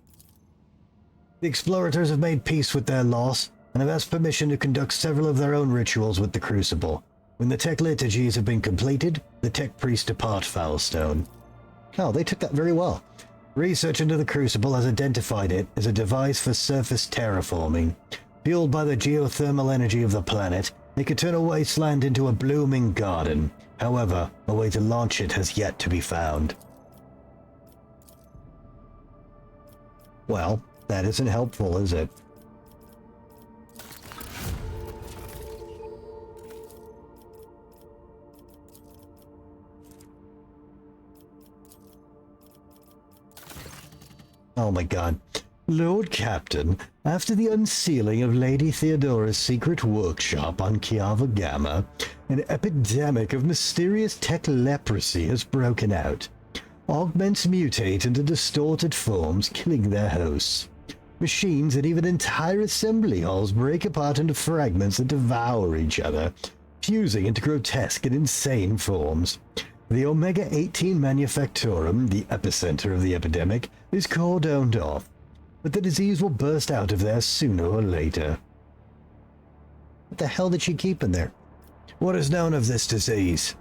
The explorators have made peace with their loss and have asked permission to conduct several of their own rituals with the crucible. When the tech liturgies have been completed, the tech priests depart Foulstone. Oh, they took that very well. Research into the crucible has identified it as a device for surface terraforming. Fueled by the geothermal energy of the planet, it could turn a wasteland into a blooming garden. However, a way to launch it has yet to be found. Well, that isn't helpful, is it? Oh my god. Lord Captain, after the unsealing of Lady Theodora's secret workshop on Kiava Gamma, an epidemic of mysterious tech leprosy has broken out. Augments mutate into distorted forms, killing their hosts. Machines and even entire assembly halls break apart into fragments that devour each other, fusing into grotesque and insane forms. The Omega-18 Manufactorum, the epicenter of the epidemic, is cordoned off, but the disease will burst out of there sooner or later. What the hell did she keep in there? What is known of this disease?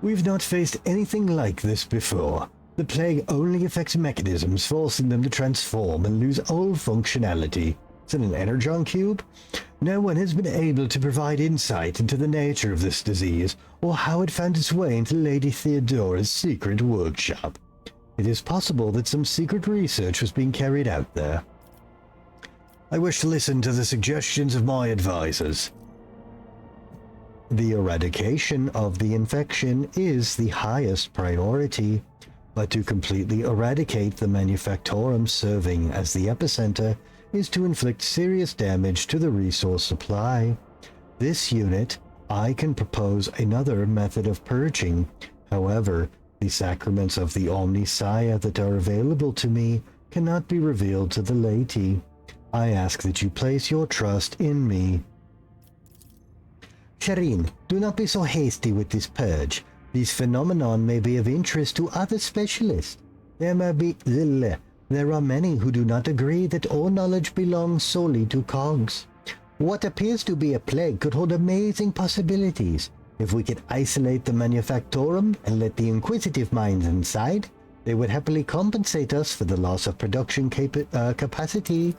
We've not faced anything like this before. The plague only affects mechanisms, forcing them to transform and lose all functionality. Is it an energon cube? No one has been able to provide insight into the nature of this disease, or how it found its way into Lady Theodora's secret workshop. It is possible that some secret research was being carried out there. I wish to listen to the suggestions of my advisors. The eradication of the infection is the highest priority, but to completely eradicate the Manufactorum serving as the epicenter is to inflict serious damage to the resource supply. This unit, I can propose another method of purging. However, the sacraments of the Omnisaya that are available to me cannot be revealed to the laity. I ask that you place your trust in me. Shireen, do not be so hasty with this purge. This phenomenon may be of interest to other specialists. There are many who do not agree that all knowledge belongs solely to cogs. What appears to be a plague could hold amazing possibilities. If we could isolate the Manufactorum and let the inquisitive minds inside, they would happily compensate us for the loss of production capacity.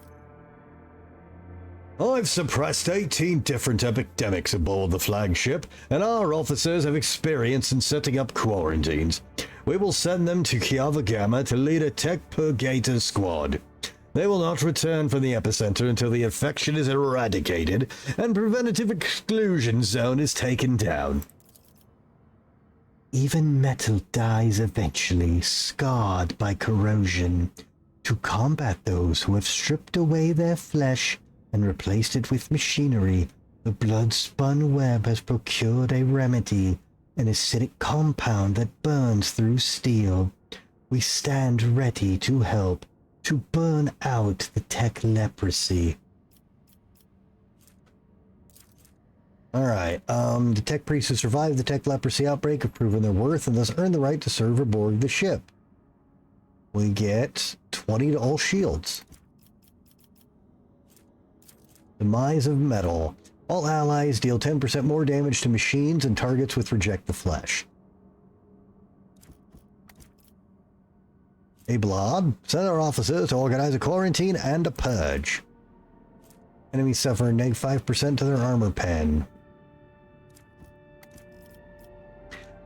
I've suppressed 18 different epidemics aboard the flagship, and our officers have experience in setting up quarantines. We will send them to Kiava Gamma to lead a tech purgator squad. They will not return from the epicenter until the infection is eradicated and preventative exclusion zone is taken down. Even metal dies eventually, scarred by corrosion. To combat those who have stripped away their flesh and replaced it with machinery, the blood-spun web has procured a remedy, an acidic compound that burns through steel. We stand ready to help, to burn out the tech leprosy. Alright, the tech priests who survived the tech leprosy outbreak have proven their worth and thus earned the right to serve aboard the ship. We get 20 to all shields. Demise of metal. All allies deal 10% more damage to machines and targets with reject the flesh. A blob. Send our officers to organize a quarantine and a purge. Enemies suffer -5% to their armor pen.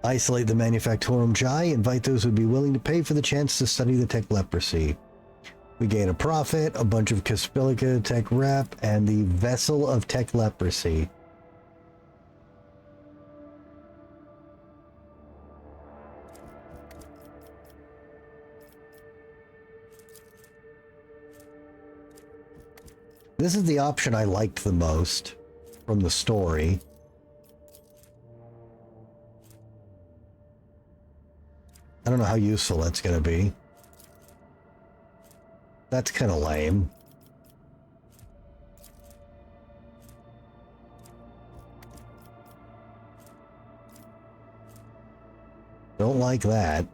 Isolate the Manufactorum Jai. Invite those who would be willing to pay for the chance to study the tech leprosy. We gain a prophet, a bunch of Caspilica tech rep, and the Vessel of Tech Leprosy. This is the option I liked the most from the story. I don't know how useful that's going to be. That's kind of lame. Don't like that.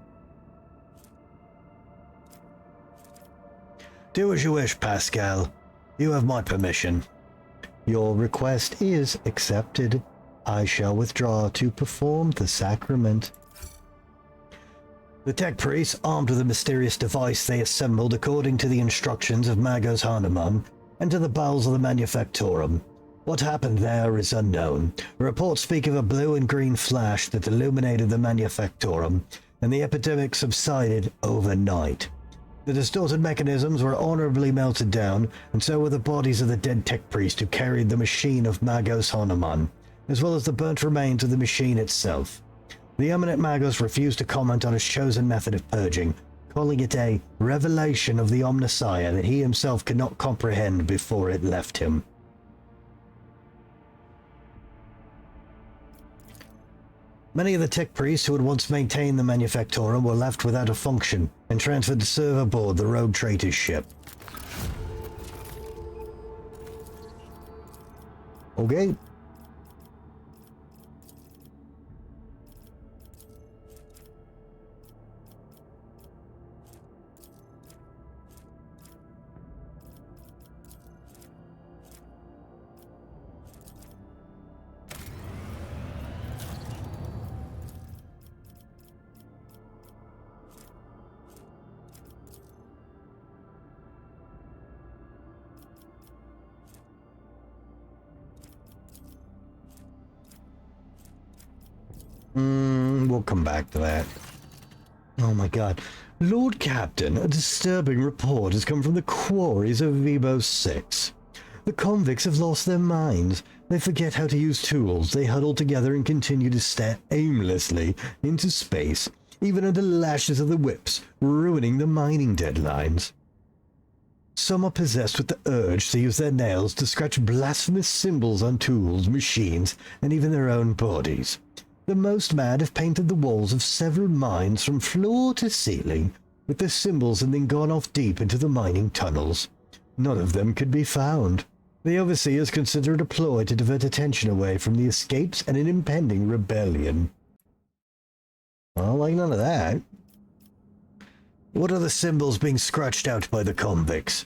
Do as you wish, Pascal. You have my permission. Your request is accepted. I shall withdraw to perform the sacrament. The tech priests, armed with a mysterious device they assembled according to the instructions of Magos Hanuman, enter the bowels of the Manufactorum. What happened there is unknown. Reports speak of a blue and green flash that illuminated the Manufactorum, and the epidemic subsided overnight. The distorted mechanisms were honorably melted down, and so were the bodies of the dead tech priest who carried the machine of Magos Hanuman, as well as the burnt remains of the machine itself. The eminent Magos refused to comment on his chosen method of purging, calling it a revelation of the Omnissiah that he himself could not comprehend before it left him. Many of the tech priests who had once maintained the Manufactorum were left without a function and transferred to serve aboard the rogue traitor's ship. Okay. We'll come back to that. Oh my god. Lord Captain, a disturbing report has come from the quarries of Vibo 6. The convicts have lost their minds. They forget how to use tools. They huddle together and continue to stare aimlessly into space, even under lashes of the whips, ruining the mining deadlines. Some are possessed with the urge to use their nails to scratch blasphemous symbols on tools, machines, and even their own bodies. The most mad have painted the walls of several mines from floor to ceiling with the symbols and then gone off deep into the mining tunnels. None of them could be found. The overseers consider it a ploy to divert attention away from the escapes and an impending rebellion. Well, like none of that. What are the symbols being scratched out by the convicts?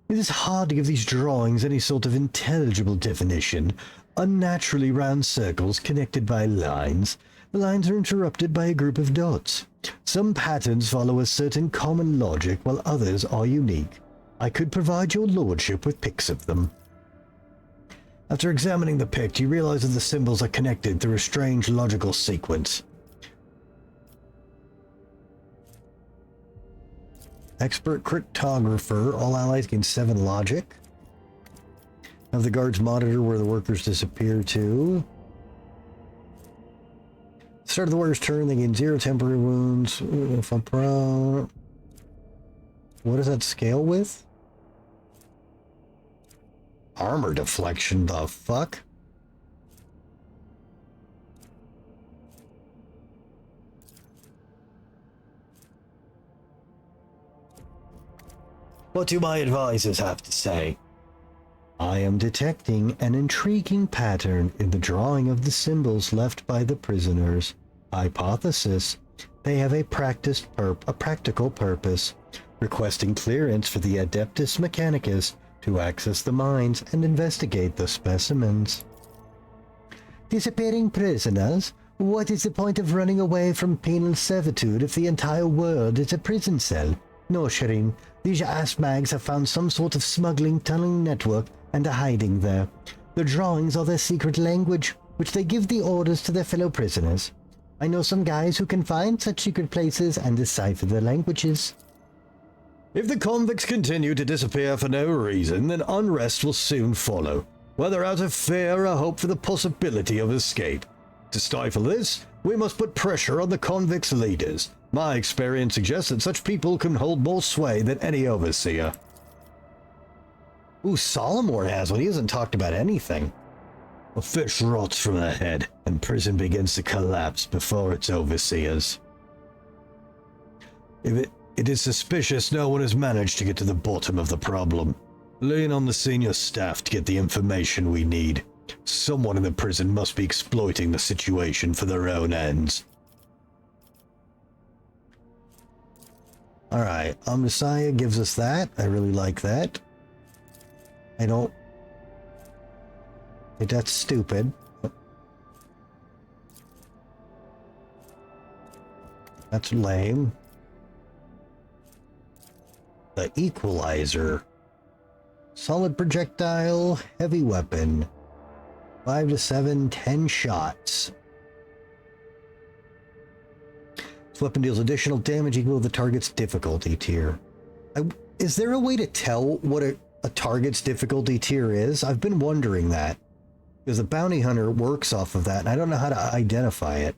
It is hard to give these drawings any sort of intelligible definition. Unnaturally round circles connected by lines. The lines are interrupted by a group of dots. Some patterns follow a certain common logic, while others are unique. I could provide your lordship with pics of them. After examining the pic, you realize that the symbols are connected through a strange logical sequence. Expert cryptographer. All allies gain 7 logic. Have the guards monitor where the workers disappear to. Start of the warrior's turn, they gain 0 temporary wounds. If I'm prone. What does that scale with? Armor deflection, the fuck? What do my advisors have to say? I am detecting an intriguing pattern in the drawing of the symbols left by the prisoners. Hypothesis: they have a practical purpose, requesting clearance for the Adeptus Mechanicus to access the mines and investigate the specimens. Disappearing prisoners? What is the point of running away from penal servitude if the entire world is a prison cell? No, Shireen. These ass-mags have found some sort of smuggling tunneling network and are hiding there. The drawings are their secret language, which they give the orders to their fellow prisoners. I know some guys who can find such secret places and decipher their languages. If the convicts continue to disappear for no reason, then unrest will soon follow, whether out of fear or hope for the possibility of escape. To stifle this, we must put pressure on the convicts' leaders. My experience suggests that such people can hold more sway than any overseer. Ooh, Solomon has one. He hasn't talked about anything. A fish rots from the head, and prison begins to collapse before its overseers. If it is suspicious no one has managed to get to the bottom of the problem. Lean on the senior staff to get the information we need. Someone in the prison must be exploiting the situation for their own ends. Alright, Messiah gives us that. I really like that. I don't think that's stupid. That's lame. The Equalizer. Solid projectile, heavy weapon. 5 to 7, 10 shots. This weapon deals additional damage equal to the target's difficulty tier. Is there a way to tell what a target's difficulty tier is? I've been wondering that. Because the bounty hunter works off of that, and I don't know how to identify it.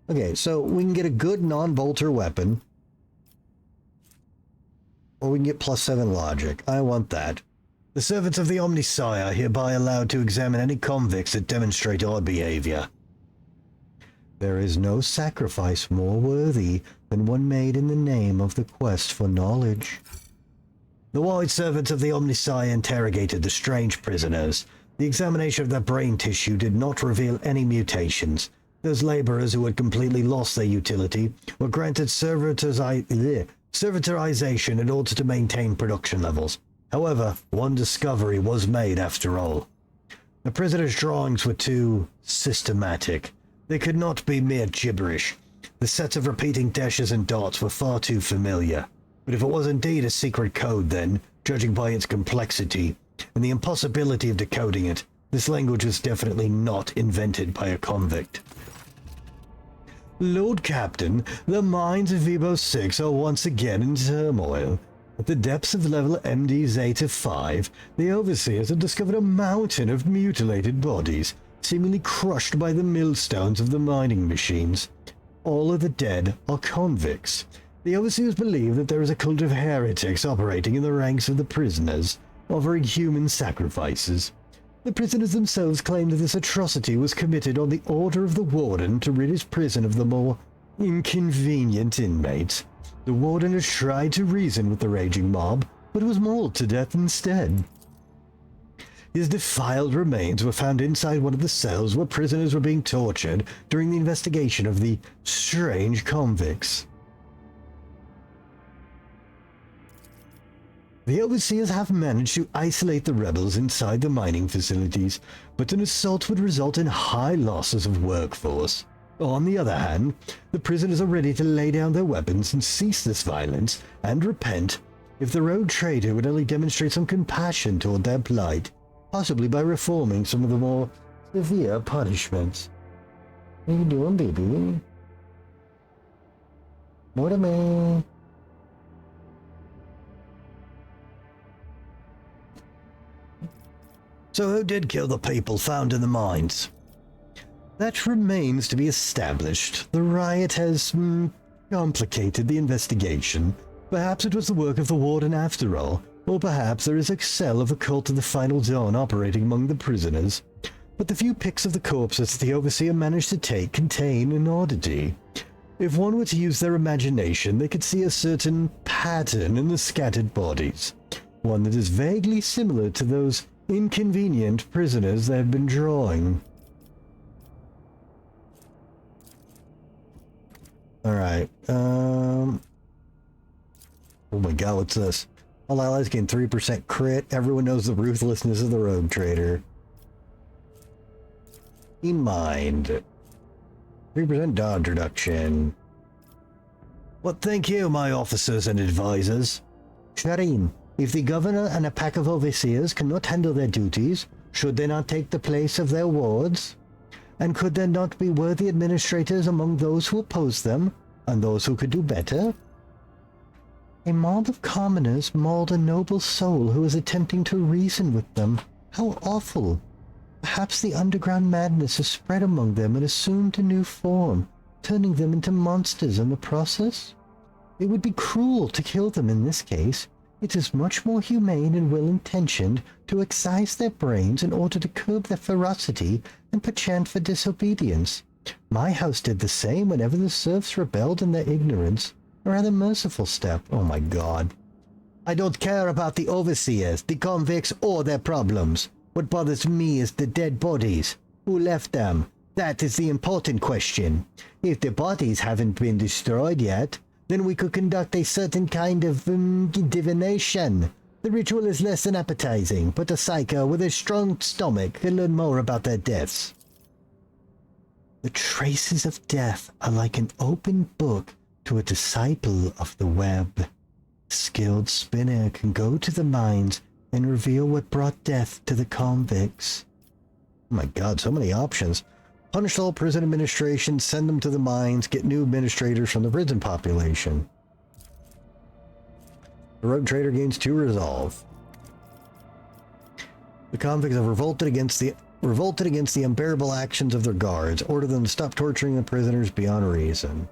Okay, so we can get a good non-bolter weapon. Or we can get +7 logic. I want that. The servants of the Omnissiah are hereby allowed to examine any convicts that demonstrate odd behavior. There is no sacrifice more worthy than one made in the name of the quest for knowledge. The white servants of the Omnissiah interrogated the strange prisoners. The examination of their brain tissue did not reveal any mutations. Those laborers who had completely lost their utility were granted servitorization in order to maintain production levels. However, one discovery was made after all. The prisoners' drawings were too systematic. They could not be mere gibberish. The sets of repeating dashes and dots were far too familiar. But if it was indeed a secret code then, judging by its complexity and the impossibility of decoding it, this language was definitely not invented by a convict. Lord Captain, the mines of Vibo 6 are once again in turmoil. At the depths of level MD Zeta 5, the overseers have discovered a mountain of mutilated bodies, seemingly crushed by the millstones of the mining machines. All of the dead are convicts. The overseers believe that there is a cult of heretics operating in the ranks of the prisoners, offering human sacrifices. The prisoners themselves claim that this atrocity was committed on the order of the warden to rid his prison of the more inconvenient inmates. The warden has tried to reason with the raging mob, but was mauled to death instead. His defiled remains were found inside one of the cells where prisoners were being tortured during the investigation of the strange convicts. The overseers have managed to isolate the rebels inside the mining facilities, but an assault would result in high losses of workforce. On the other hand, the prisoners are ready to lay down their weapons and cease this violence and repent if the rogue trader would only demonstrate some compassion toward their plight, possibly by reforming some of the more severe punishments. What are you doing, baby? More to me. So who did kill the people found in the mines? That remains to be established. The riot has complicated the investigation. Perhaps it was the work of the warden after all, or perhaps there is a cell of the cult of the Final Dawn operating among the prisoners. But the few pics of the corpses the overseer managed to take contain an oddity. If one were to use their imagination, they could see a certain pattern in the scattered bodies, one that is vaguely similar to those inconvenient prisoners they have been drawing. Alright, oh my god, what's this? All allies gain 3% crit. Everyone knows the ruthlessness of the rogue trader. In mind. 3% dodge reduction. What think you, my officers and advisors? Shireen, if the governor and a pack of overseers cannot handle their duties, should they not take the place of their wards? And could there not be worthy administrators among those who oppose them, and those who could do better? A mob of commoners mauled a noble soul who was attempting to reason with them. How awful. Perhaps the underground madness has spread among them and assumed a new form, turning them into monsters in the process? It would be cruel to kill them in this case. It is much more humane and well-intentioned to excise their brains in order to curb their ferocity and perchance for disobedience. My house did the same whenever the serfs rebelled in their ignorance. A rather merciful step. Oh my god. I don't care about the overseers, the convicts, or their problems. What bothers me is the dead bodies. Who left them? That is the important question. If the bodies haven't been destroyed yet, then we could conduct a certain kind of divination. The ritual is less than appetizing, but a psycho with a strong stomach can learn more about their deaths. The traces of death are like an open book to a disciple of the web. A skilled spinner can go to the mines and reveal what brought death to the convicts. Oh my god, so many options. Punish all prison administration, send them to the mines, get new administrators from the prison population. The rogue trader gains 2 resolve. The convicts have revolted against the unbearable actions of their guards. Order them to stop torturing the prisoners beyond reason.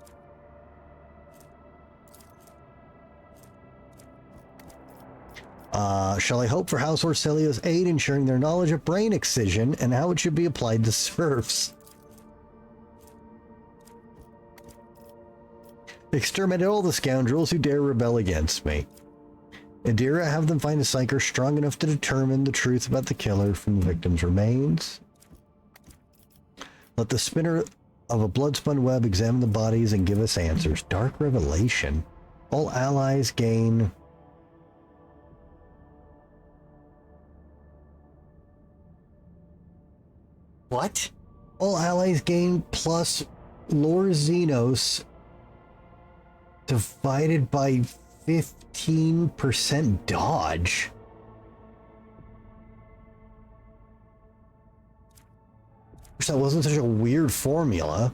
Shall I hope for House Orselio's aid in sharing their knowledge of brain excision and how it should be applied to serfs? Exterminate all the scoundrels who dare rebel against me. Adira, have them find a psyker strong enough to determine the truth about the killer from the victim's remains. Let the spinner of a blood-spun web examine the bodies and give us answers. Dark revelation. All allies gain... What? All allies gain plus Lore Xenos divided by 15% dodge. Wish that wasn't such a weird formula.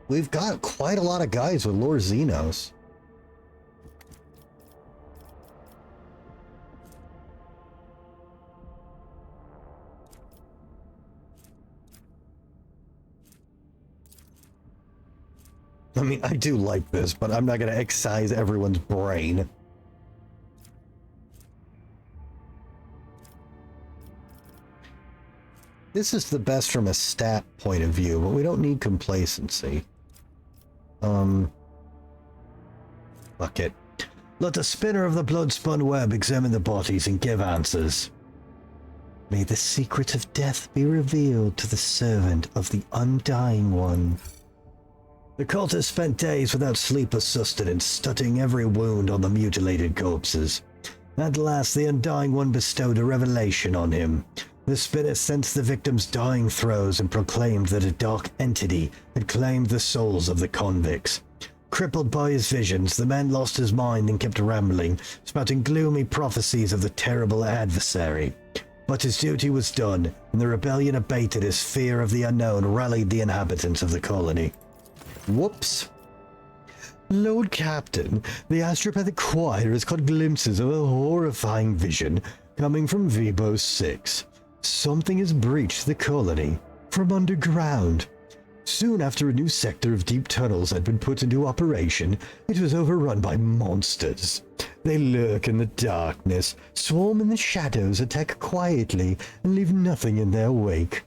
We've got quite a lot of guys with Lore Xenos. I mean, I do like this, but I'm not going to excise everyone's brain. This is the best from a stat point of view, but we don't need complacency. Fuck it. Let the spinner of the blood-spun web examine the bodies and give answers. May the secret of death be revealed to the servant of the Undying One. The cultist spent days without sleep or sustenance, studying every wound on the mutilated corpses. At last, the Undying One bestowed a revelation on him. The spirit sensed the victim's dying throes and proclaimed that a dark entity had claimed the souls of the convicts. Crippled by his visions, the man lost his mind and kept rambling, spouting gloomy prophecies of the terrible adversary. But his duty was done, and the rebellion abated as fear of the unknown rallied the inhabitants of the colony. Whoops. Lord Captain, the astropathic choir has caught glimpses of a horrifying vision coming from Vibo 6. Something has breached the colony from underground. Soon after a new sector of deep tunnels had been put into operation, it was overrun by monsters. They lurk in the darkness, swarm in the shadows, attack quietly, and leave nothing in their wake.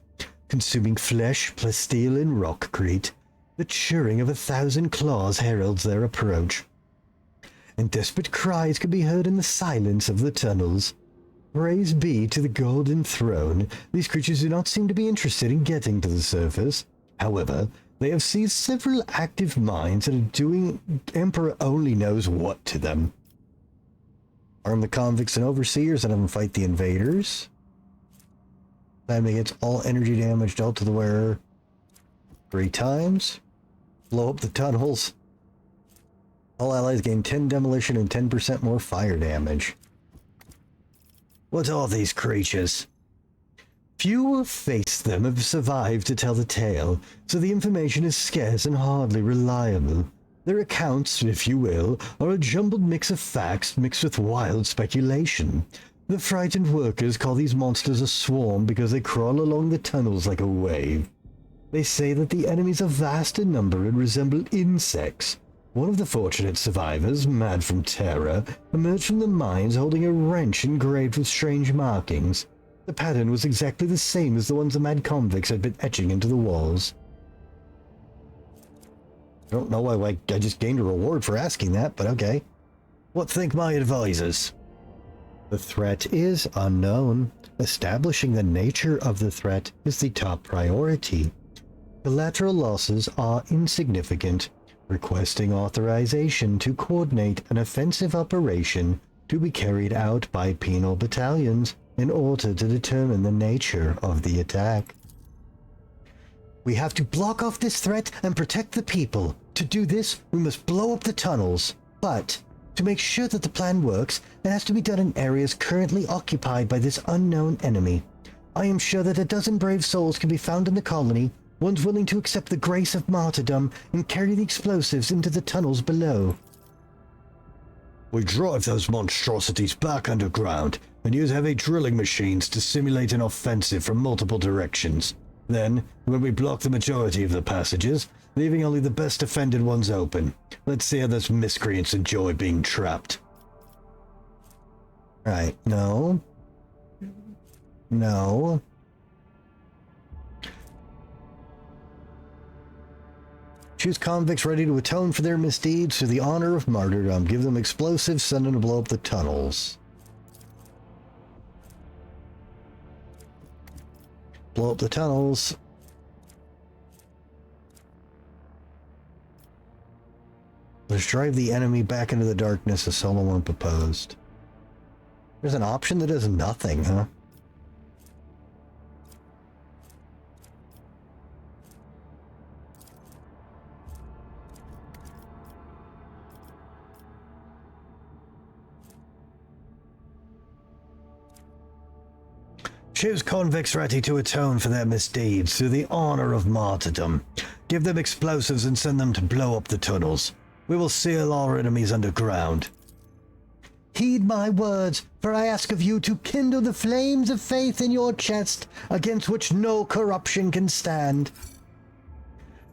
Consuming flesh, plasteel, and rockcrete, the churring of 1,000 claws heralds their approach. And desperate cries can be heard in the silence of the tunnels. Praise be to the Golden Throne, these creatures do not seem to be interested in getting to the surface. However, they have seized several active mines and are doing Emperor only knows what to them. Arm the convicts and overseers and have them fight the invaders. Time gets all energy damage dealt to the wearer 3 times. Blow up the tunnels. All allies gain 10 demolition and 10% more fire damage. What are these creatures? Few who have faced them have survived to tell the tale, so the information is scarce and hardly reliable. Their accounts, if you will, are a jumbled mix of facts mixed with wild speculation. The frightened workers call these monsters a swarm because they crawl along the tunnels like a wave. They say that the enemies are vast in number and resemble insects. One of the fortunate survivors, mad from terror, emerged from the mines holding a wrench engraved with strange markings. The pattern was exactly the same as the ones the mad convicts had been etching into the walls. I don't know why I just gained a reward for asking that, but okay. What think my advisors? The threat is unknown. Establishing the nature of the threat is the top priority. Collateral losses are insignificant. Requesting authorization to coordinate an offensive operation to be carried out by penal battalions in order to determine the nature of the attack. We have to block off this threat and protect the people. To do this, we must blow up the tunnels. But to make sure that the plan works, it has to be done in areas currently occupied by this unknown enemy. I am sure that a dozen brave souls can be found in the colony, ones willing to accept the grace of martyrdom and carry the explosives into the tunnels below. We drive those monstrosities back underground and use heavy drilling machines to simulate an offensive from multiple directions. Then, when we block the majority of the passages, leaving only the best defended ones open, let's see how those miscreants enjoy being trapped. Right, no. No. Choose convicts ready to atone for their misdeeds to the honor of martyrdom. Give them explosives, send them to blow up the tunnels. Blow up the tunnels. Let's drive the enemy back into the darkness as Solomon proposed. There's an option that does nothing, huh? Choose convicts ready to atone for their misdeeds to the honor of martyrdom. Give them explosives and send them to blow up the tunnels. We will seal our enemies underground. Heed my words, for I ask of you to kindle the flames of faith in your chest, against which no corruption can stand.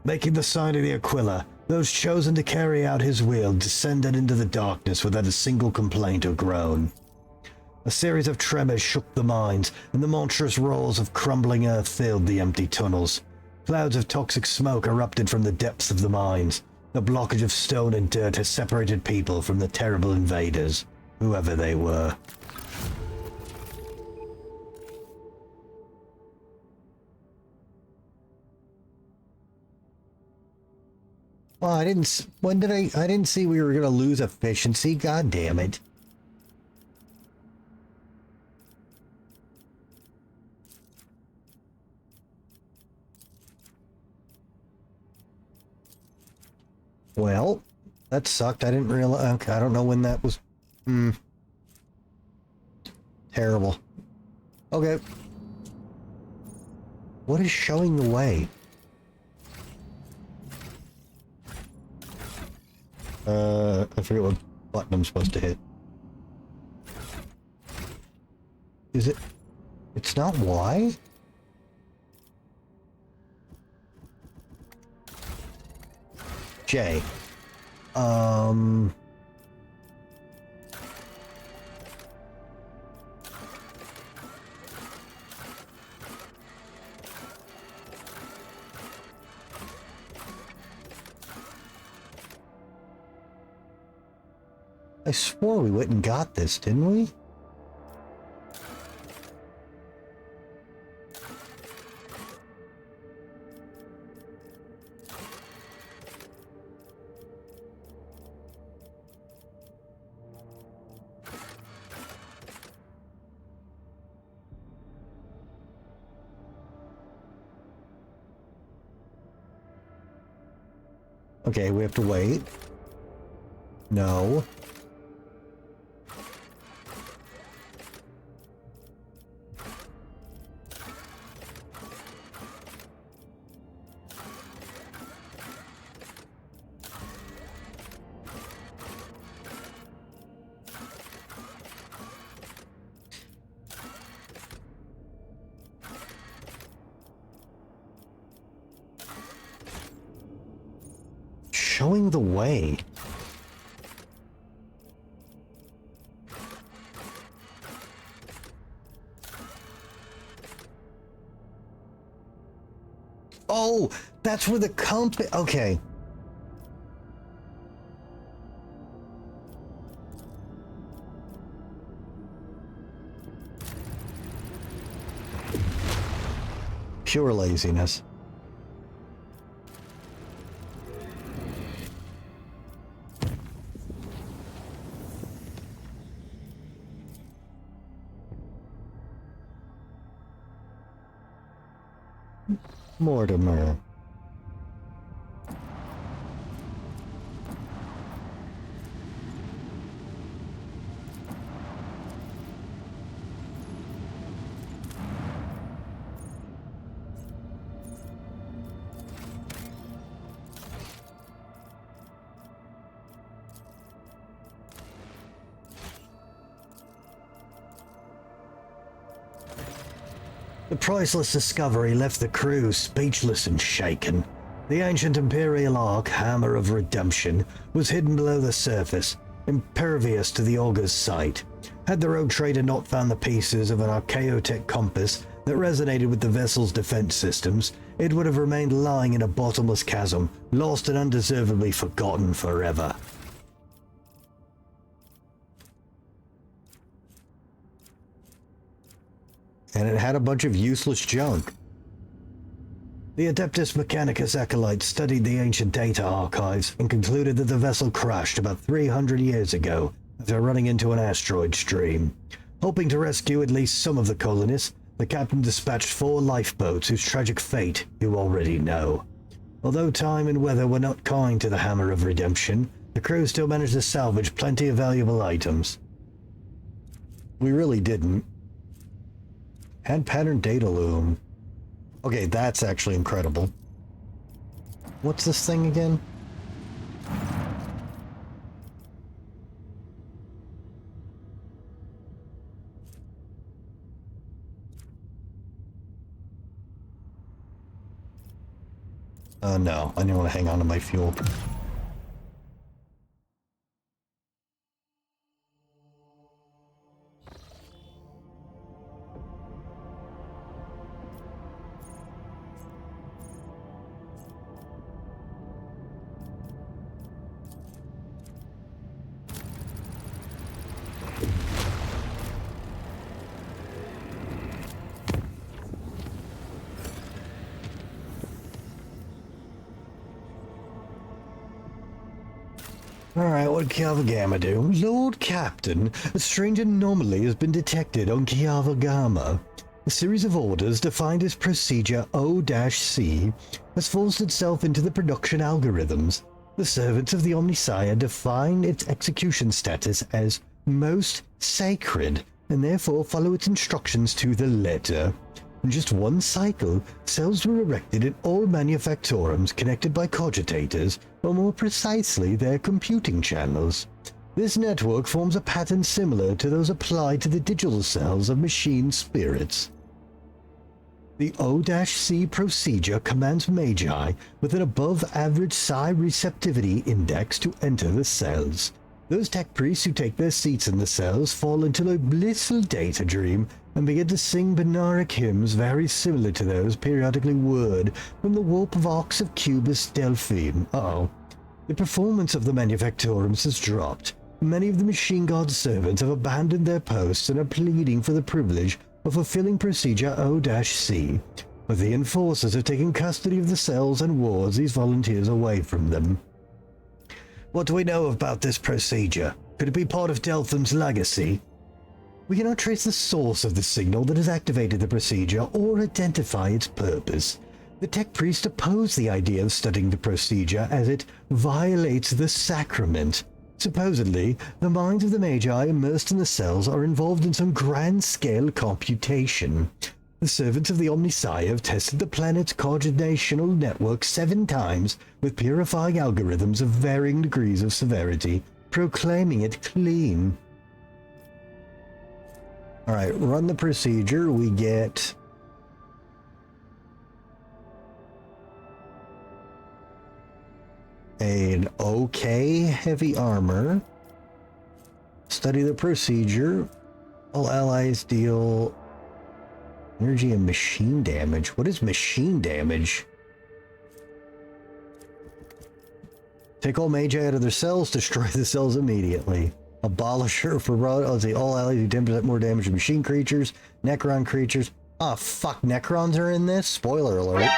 Making the sign of the Aquila, those chosen to carry out his will descended into the darkness without a single complaint or groan. A series of tremors shook the mines, and the monstrous rolls of crumbling earth filled the empty tunnels. Clouds of toxic smoke erupted from the depths of the mines. The blockage of stone and dirt has separated people from the terrible invaders, whoever they were. Well, I didn't see we were going to lose efficiency. God damn it. Well, that sucked. I didn't realize. Okay, I don't know when that was. Terrible. Okay. What is showing the way? I forget what button I'm supposed to hit. Is it? It's not Y? J. I swore we went and got this, didn't we? Okay, we have to wait. No. showing the way. Oh, that's where the compass... Okay. Pure laziness. Mortimer. The priceless discovery left the crew speechless and shaken. The ancient Imperial Ark, Hammer of Redemption, was hidden below the surface, impervious to the Augur's sight. Had the rogue trader not found the pieces of an archaeotech compass that resonated with the vessel's defense systems, it would have remained lying in a bottomless chasm, lost and undeservedly forgotten forever. And it had a bunch of useless junk. The Adeptus Mechanicus acolytes studied the ancient data archives and concluded that the vessel crashed about 300 years ago after running into an asteroid stream. Hoping to rescue at least some of the colonists, the captain dispatched 4 lifeboats whose tragic fate you already know. Although time and weather were not kind to the Hammer of Redemption, the crew still managed to salvage plenty of valuable items. We really didn't. Had pattern data loom. Okay, that's actually incredible. What's this thing again? No, I didn't want to hang on to my fuel. Alright, what did Kiava Gamma do? Lord Captain, a strange anomaly has been detected on Kiava Gamma. A series of orders defined as Procedure O-C has forced itself into the production algorithms. The servants of the Omnisire define its execution status as most sacred, and therefore follow its instructions to the letter. In just one cycle, cells were erected in all manufactorums connected by cogitators, or more precisely, their computing channels. This network forms a pattern similar to those applied to the digital cells of machine spirits. The O-C procedure commands Magi with an above-average psi receptivity index to enter the cells. Those tech priests who take their seats in the cells fall into a blissful data dream and begin to sing Benaric hymns very similar to those periodically whirred from the warp vox of Cubus Delphine. The performance of the manufactorums has dropped. Many of the machine god servants have abandoned their posts and are pleading for the privilege of fulfilling Procedure O-C, but the enforcers have taken custody of the cells and wards these volunteers away from them. What do we know about this procedure? Could it be part of Delphin's legacy? We cannot trace the source of the signal that has activated the procedure or identify its purpose. The tech priest oppose the idea of studying the procedure as it violates the sacrament. Supposedly, the minds of the Magi immersed in the cells are involved in some grand-scale computation. The servants of the Omnisire have tested the planet's coordinational network 7 times with purifying algorithms of varying degrees of severity, proclaiming it clean. Alright, run the procedure. We get... an okay heavy armor. Study the procedure. All allies deal energy and machine damage. What is machine damage? Take all magi out of their cells, destroy the cells immediately. Abolisher for all allies do 10% more damage to machine creatures, Necron creatures. Oh fuck, Necrons are in this? Spoiler alert.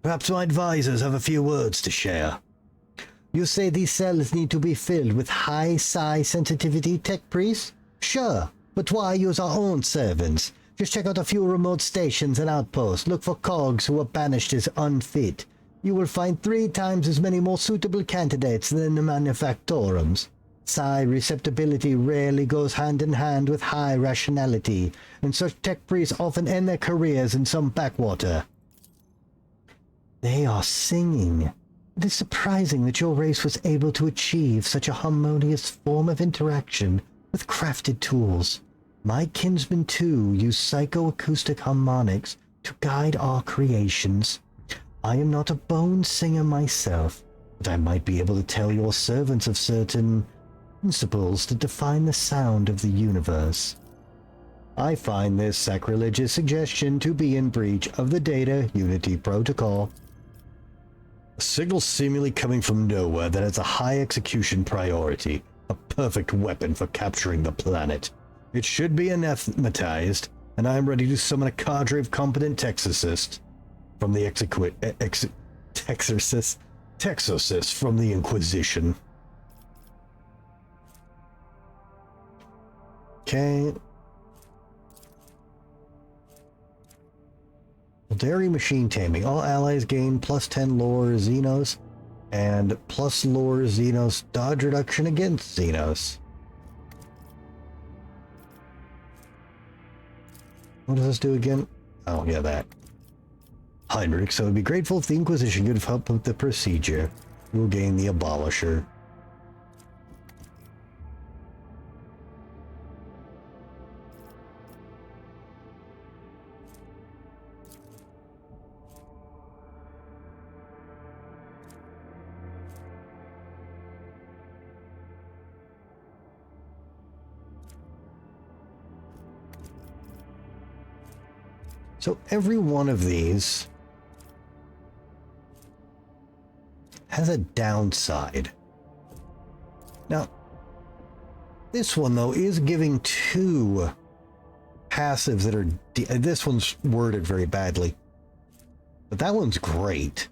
Perhaps my advisors have a few words to share. You say these cells need to be filled with high psi sensitivity tech priests? Sure, but why use our own servants? Just check out a few remote stations and outposts. Look for cogs who are banished as unfit. You will find 3 times as many more suitable candidates than the manufactorums. Psi receptibility rarely goes hand in hand with high rationality, and such tech priests often end their careers in some backwater. They are singing. It is surprising that your race was able to achieve such a harmonious form of interaction with crafted tools. My kinsmen, too, use psychoacoustic harmonics to guide our creations. I am not a bone singer myself, but I might be able to tell your servants of certain principles that define the sound of the universe. I find this sacrilegious suggestion to be in breach of the Data Unity Protocol. A signal seemingly coming from nowhere that has a high execution priority, a perfect weapon for capturing the planet. It should be anathematized, and I am ready to summon a cadre of competent Texorcists from the Texorcists from the Inquisition. Okay. Dairy machine taming. All allies gain plus 10 lore Xenos and plus lore Xenos dodge reduction against Xenos. What does this do again? Oh, yeah, that. Heinrich, so I would be grateful if the Inquisition could help with the procedure. You will gain the Abolisher. So every one of these has a downside. Now, this one, though, is giving 2 passives that are... this one's worded very badly. But that one's great.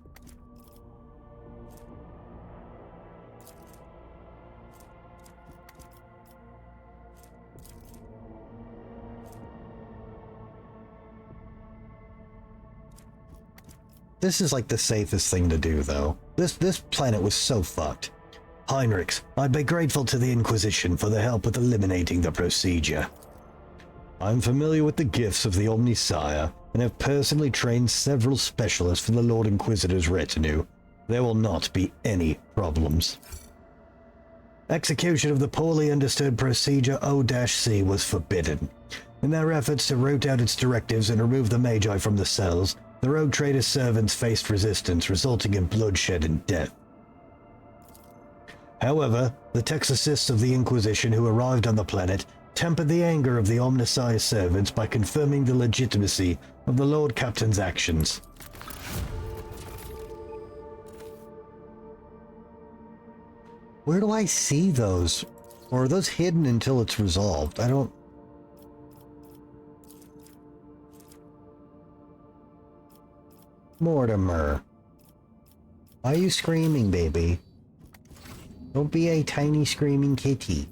This is like the safest thing to do, though. This planet was so fucked. Heinrichs, I'd be grateful to the Inquisition for their help with eliminating the procedure. I'm familiar with the gifts of the Omnisire, and have personally trained several specialists for the Lord Inquisitor's retinue. There will not be any problems. Execution of the poorly understood procedure O-C was forbidden. In their efforts to root out its directives and remove the Magi from the cells, the Rogue Trader's servants faced resistance, resulting in bloodshed and death. However, the Texorcists of the Inquisition who arrived on the planet tempered the anger of the Omnisire servants by confirming the legitimacy of the Lord Captain's actions. Where do I see those? Or are those hidden until it's resolved? I don't... Mortimer. Why are you screaming, baby? Don't be a tiny screaming kitty.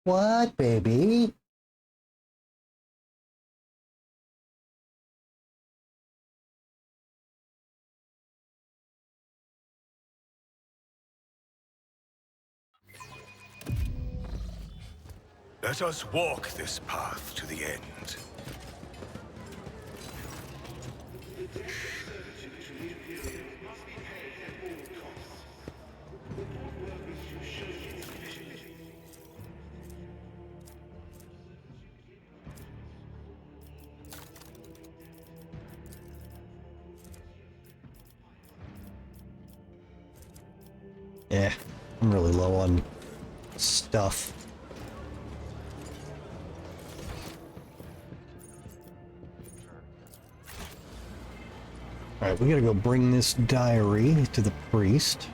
What, baby? Let us walk this path to the end. Yeah, I'm really low on stuff. Alright, we gotta go bring this diary to the priest.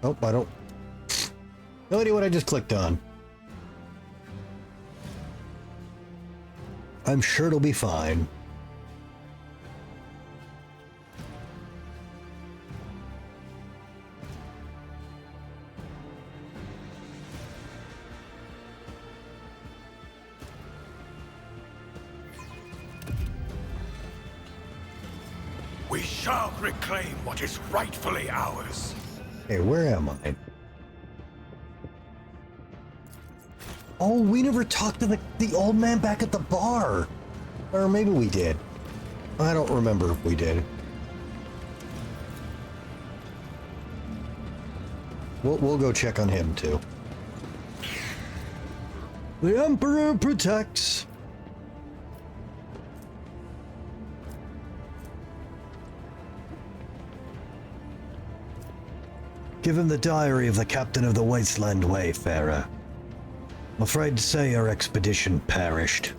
Oh, I don't... No idea what I just clicked on. I'm sure it'll be fine. We shall reclaim what is rightfully ours. Hey, where am I? Oh, we never talked to the old man back at the bar. Or maybe we did. I don't remember if we did. We'll go check on him too. The Emperor protects. Give him the diary of the captain of the Wasteland Wayfarer. I'm afraid to say our expedition perished.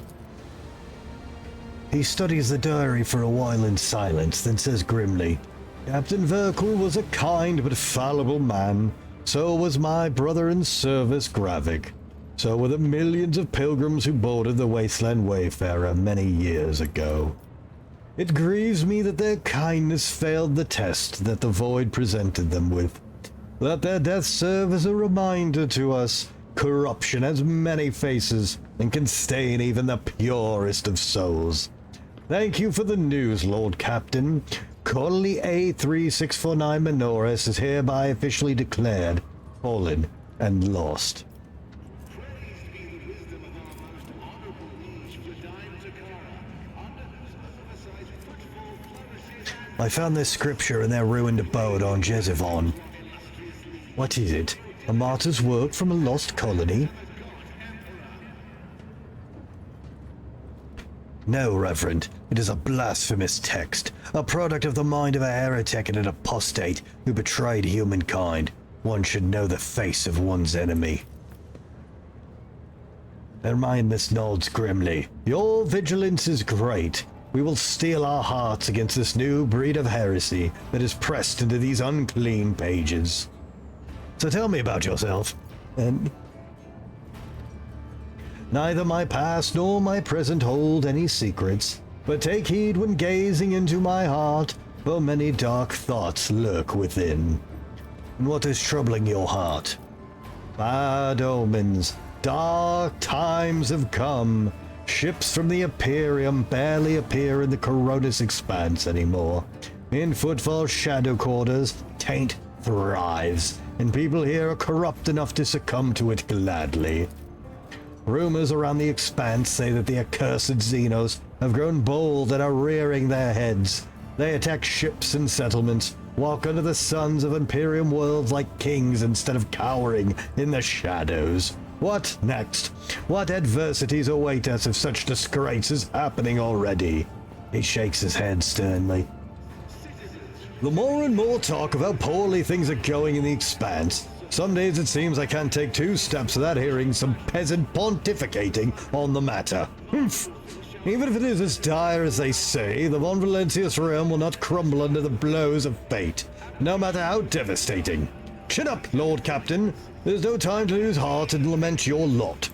He studies the diary for a while in silence, then says grimly, Captain Verkul was a kind but fallible man. So was my brother in service, Gravik. So were the millions of pilgrims who boarded the Wasteland Wayfarer many years ago. It grieves me that their kindness failed the test that the Void presented them with. Let their death serve as a reminder to us. Corruption has many faces and can stain even the purest of souls. Thank you for the news, Lord Captain. Colony A3649 Menoris is hereby officially declared fallen and lost. I found this scripture in their ruined abode on Jezivon. What is it? A martyr's work from a lost colony? No, Reverend. It is a blasphemous text, a product of the mind of a heretic and an apostate who betrayed humankind. One should know the face of one's enemy. Never mind, Miss nods grimly. Your vigilance is great. We will steel our hearts against this new breed of heresy that is pressed into these unclean pages. So tell me about yourself. And neither my past nor my present hold any secrets, but take heed when gazing into my heart, for many dark thoughts lurk within. And what is troubling your heart? Bad omens. Dark times have come. Ships from the Imperium barely appear in the Coronis expanse anymore. In Footfall Shadow Quarters, taint thrives, and people here are corrupt enough to succumb to it gladly. Rumors around the expanse say that the accursed Xenos have grown bold and are rearing their heads. They attack ships and settlements, walk under the suns of Imperium worlds like kings instead of cowering in the shadows. What next? What adversities await us if such disgrace is happening already? He shakes his head sternly. The more and more talk of how poorly things are going in the expanse. Some days it seems I can't take 2 steps without hearing some peasant pontificating on the matter. Humph! Even if it is as dire as they say, the Von Valentius realm will not crumble under the blows of fate, no matter how devastating. Chin up, Lord Captain. There's no time to lose heart and lament your lot.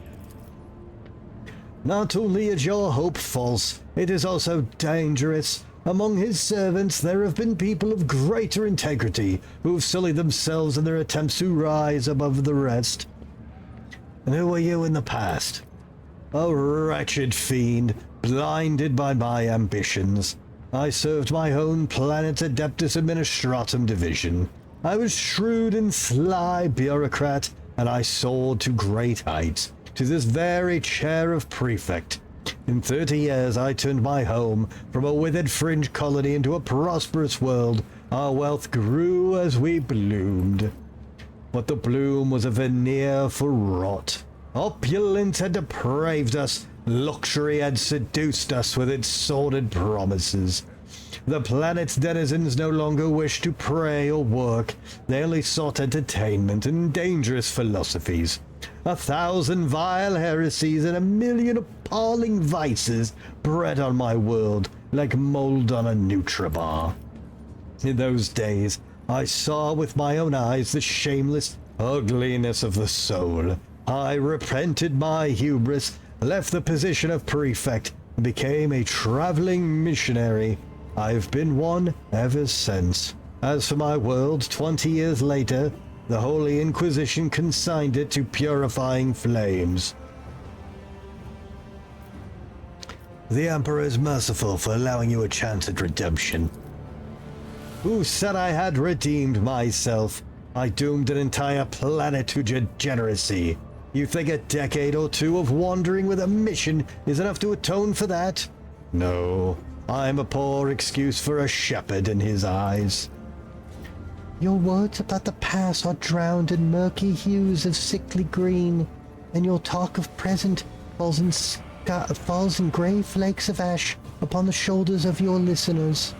Not only is your hope false, it is also dangerous. Among his servants there have been people of greater integrity who have sullied themselves in their attempts to rise above the rest. And who were you in the past? A wretched fiend, blinded by my ambitions. I served my own planet's Adeptus Administratum division. I was shrewd and sly bureaucrat, and I soared to great heights, to this very chair of prefect. In 30 years I turned my home from a withered fringe colony into a prosperous world. Our wealth grew as we bloomed. But the bloom was a veneer for rot. Opulence had depraved us. Luxury had seduced us with its sordid promises. The planet's denizens no longer wished to pray or work. They only sought entertainment and dangerous philosophies. 1,000 vile heresies and 1,000,000 appalling vices bred on my world like mold on a Nutribar. In those days, I saw with my own eyes the shameless ugliness of the soul. I repented my hubris, left the position of prefect, and became a traveling missionary. I've been one ever since. As for my world, 20 years later, the Holy Inquisition consigned it to purifying flames. The Emperor is merciful for allowing you a chance at redemption. Who said I had redeemed myself? I doomed an entire planet to degeneracy. You think a decade or two of wandering with a mission is enough to atone for that? No, I'm a poor excuse for a shepherd in his eyes. Your words about the past are drowned in murky hues of sickly green, and your talk of present falls in grey flakes of ash upon the shoulders of your listeners.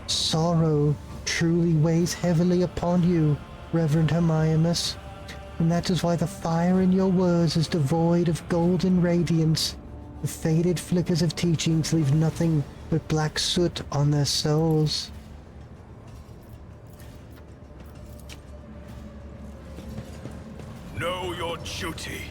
Sorrow truly weighs heavily upon you, Reverend Hermiamus, and that is why the fire in your words is devoid of golden radiance. The faded flickers of teachings leave nothing but black soot on their souls. Know your duty.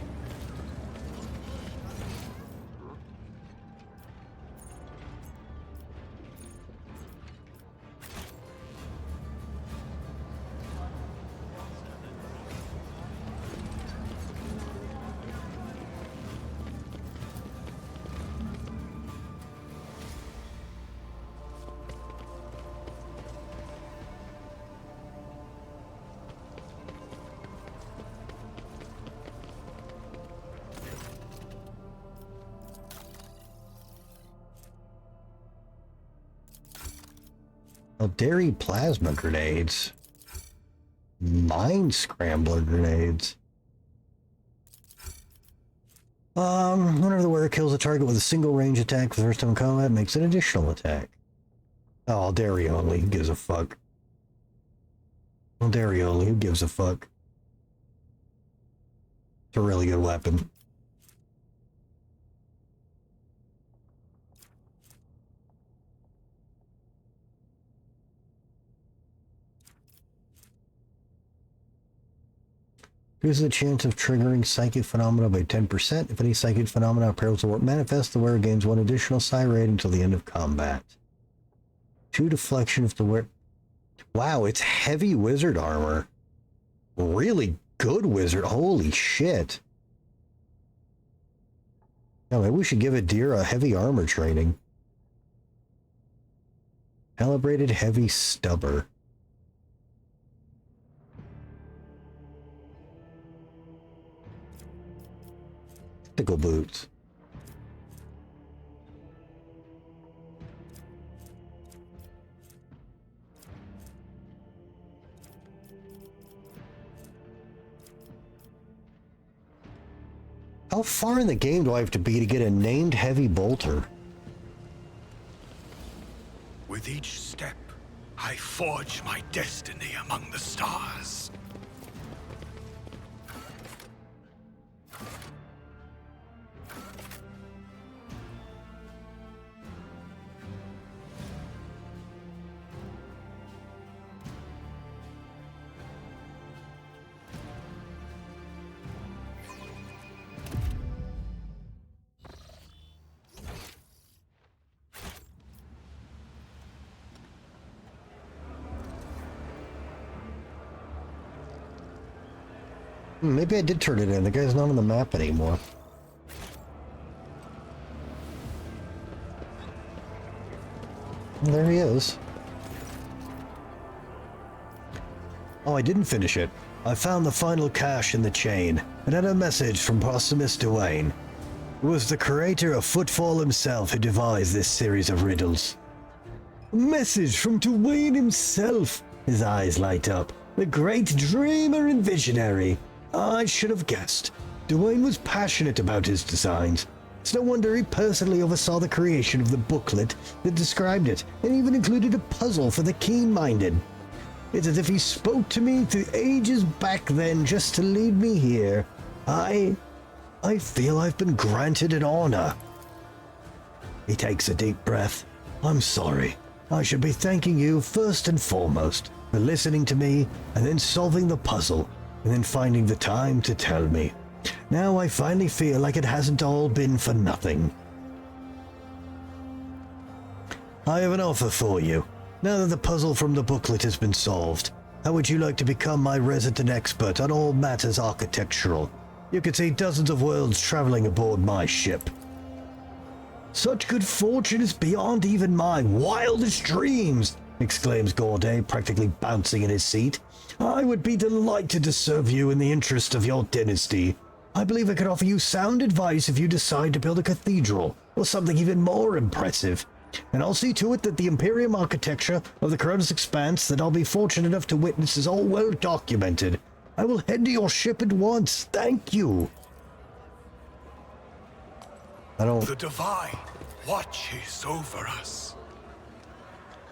Oh, dairy plasma grenades. Mind scrambler grenades. Whenever the wearer kills a target with a single range attack for the first time in combat, makes an additional attack. Oh, dairy only. Who gives a fuck? Well, dairy only. Who gives a fuck? It's a really good weapon. Here's the chance of triggering psychic phenomena by 10%. If any psychic phenomena appears to manifest, the wearer gains 1 additional psi rate until the end of combat. 2 deflection if the wearer... Wow, it's heavy wizard armor. Really good wizard. Holy shit. Yeah, maybe we should give Adira a heavy armor training. Calibrated heavy stubber. Tactical boots. How far in the game do I have to be to get a named heavy bolter? With each step, I forge my destiny among the stars. Maybe I did turn it in. The guy's not on the map anymore. There he is. Oh, I didn't finish it. I found the final cache in the chain and had a message from Proximus Dwayne. It was the creator of Footfall himself who devised this series of riddles. A message from Dwayne himself. His eyes light up. The great dreamer and visionary. I should have guessed. Dwayne was passionate about his designs. It's no wonder he personally oversaw the creation of the booklet that described it, and even included a puzzle for the keen-minded. It's as if he spoke to me through ages back then just to lead me here. I feel I've been granted an honor. He takes a deep breath. I'm sorry. I should be thanking you first and foremost for listening to me and then solving the puzzle and then finding the time to tell me. Now I finally feel like it hasn't all been for nothing. I have an offer for you. Now that the puzzle from the booklet has been solved, how would you like to become my resident expert on all matters architectural? You could see dozens of worlds traveling aboard my ship. Such good fortune is beyond even my wildest dreams, exclaims Gorday, practically bouncing in his seat. I would be delighted to serve you in the interest of your dynasty. I believe I could offer you sound advice if you decide to build a cathedral, or something even more impressive. And I'll see to it that the Imperium architecture of the Coronis Expanse that I'll be fortunate enough to witness is all well documented. I will head to your ship at once. Thank you. The Divine watches over us.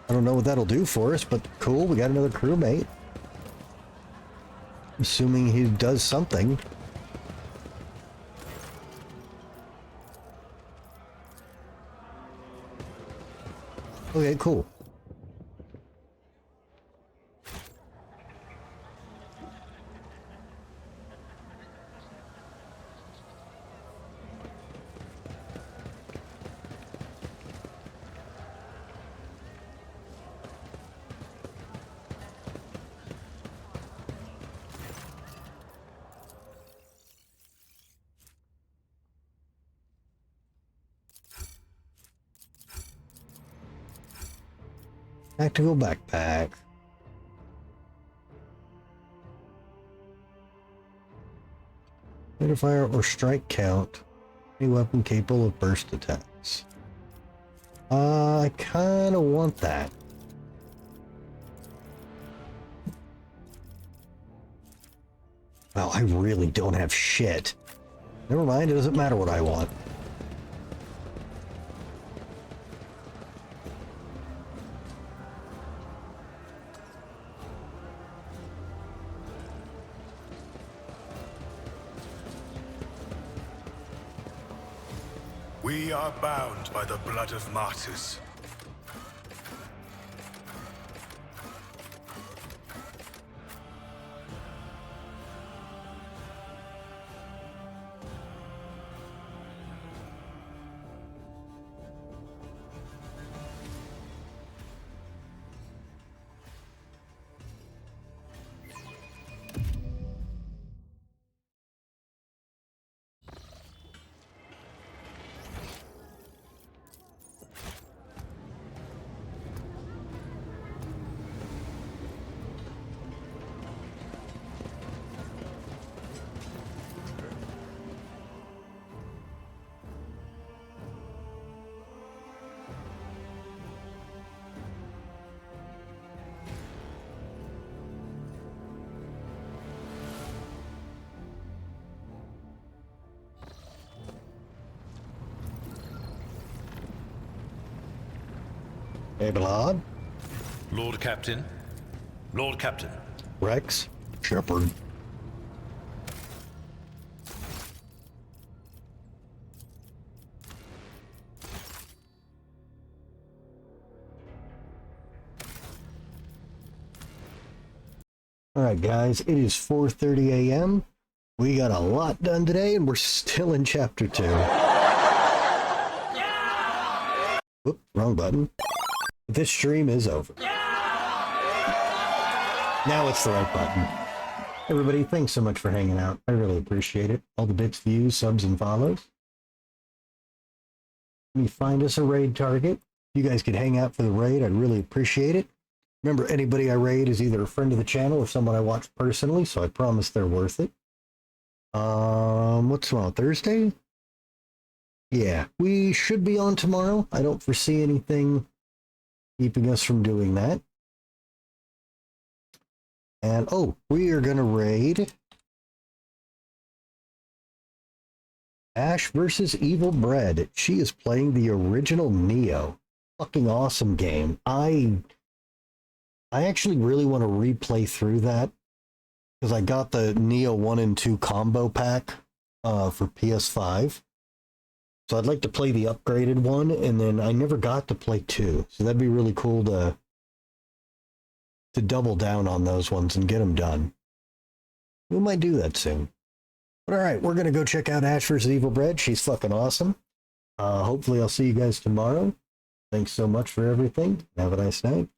I don't know what that'll do for us, but cool, we got another crewmate. Assuming he does something. Okay, cool. Tactical backpack. Fire or strike count. Any weapon capable of burst attacks. I kind of want that. Well, I really don't have shit. Never mind, it doesn't matter what I want. We are bound by the blood of martyrs. Abelard. Lord Captain. Lord Captain. Rex. Shepard. Alright guys, it is 4:30 a.m. We got a lot done today and we're still in chapter 2. Whoop, wrong button. This stream is over. Now it's the right button. Everybody, thanks so much for hanging out. I really appreciate it. All the bits, views, subs, and follows. Let me find us a raid target. You guys could hang out for the raid. I'd really appreciate it. Remember, anybody I raid is either a friend of the channel or someone I watch personally, so I promise they're worth it. What's tomorrow? Thursday? Yeah, we should be on tomorrow. I don't foresee anything keeping us from doing that. And, oh, we are going to raid Ash versus Evil Bread. She is playing the original Neo. Fucking awesome game. I actually really want to replay through that because I got the Neo 1 and 2 combo pack for PS5. So I'd like to play the upgraded one, and then I never got to play 2. So that'd be really cool to double down on those ones and get them done. We might do that soon. But alright, we're going to go check out Ash vs. Evil Bread. She's fucking awesome. Hopefully I'll see you guys tomorrow. Thanks so much for everything. Have a nice night.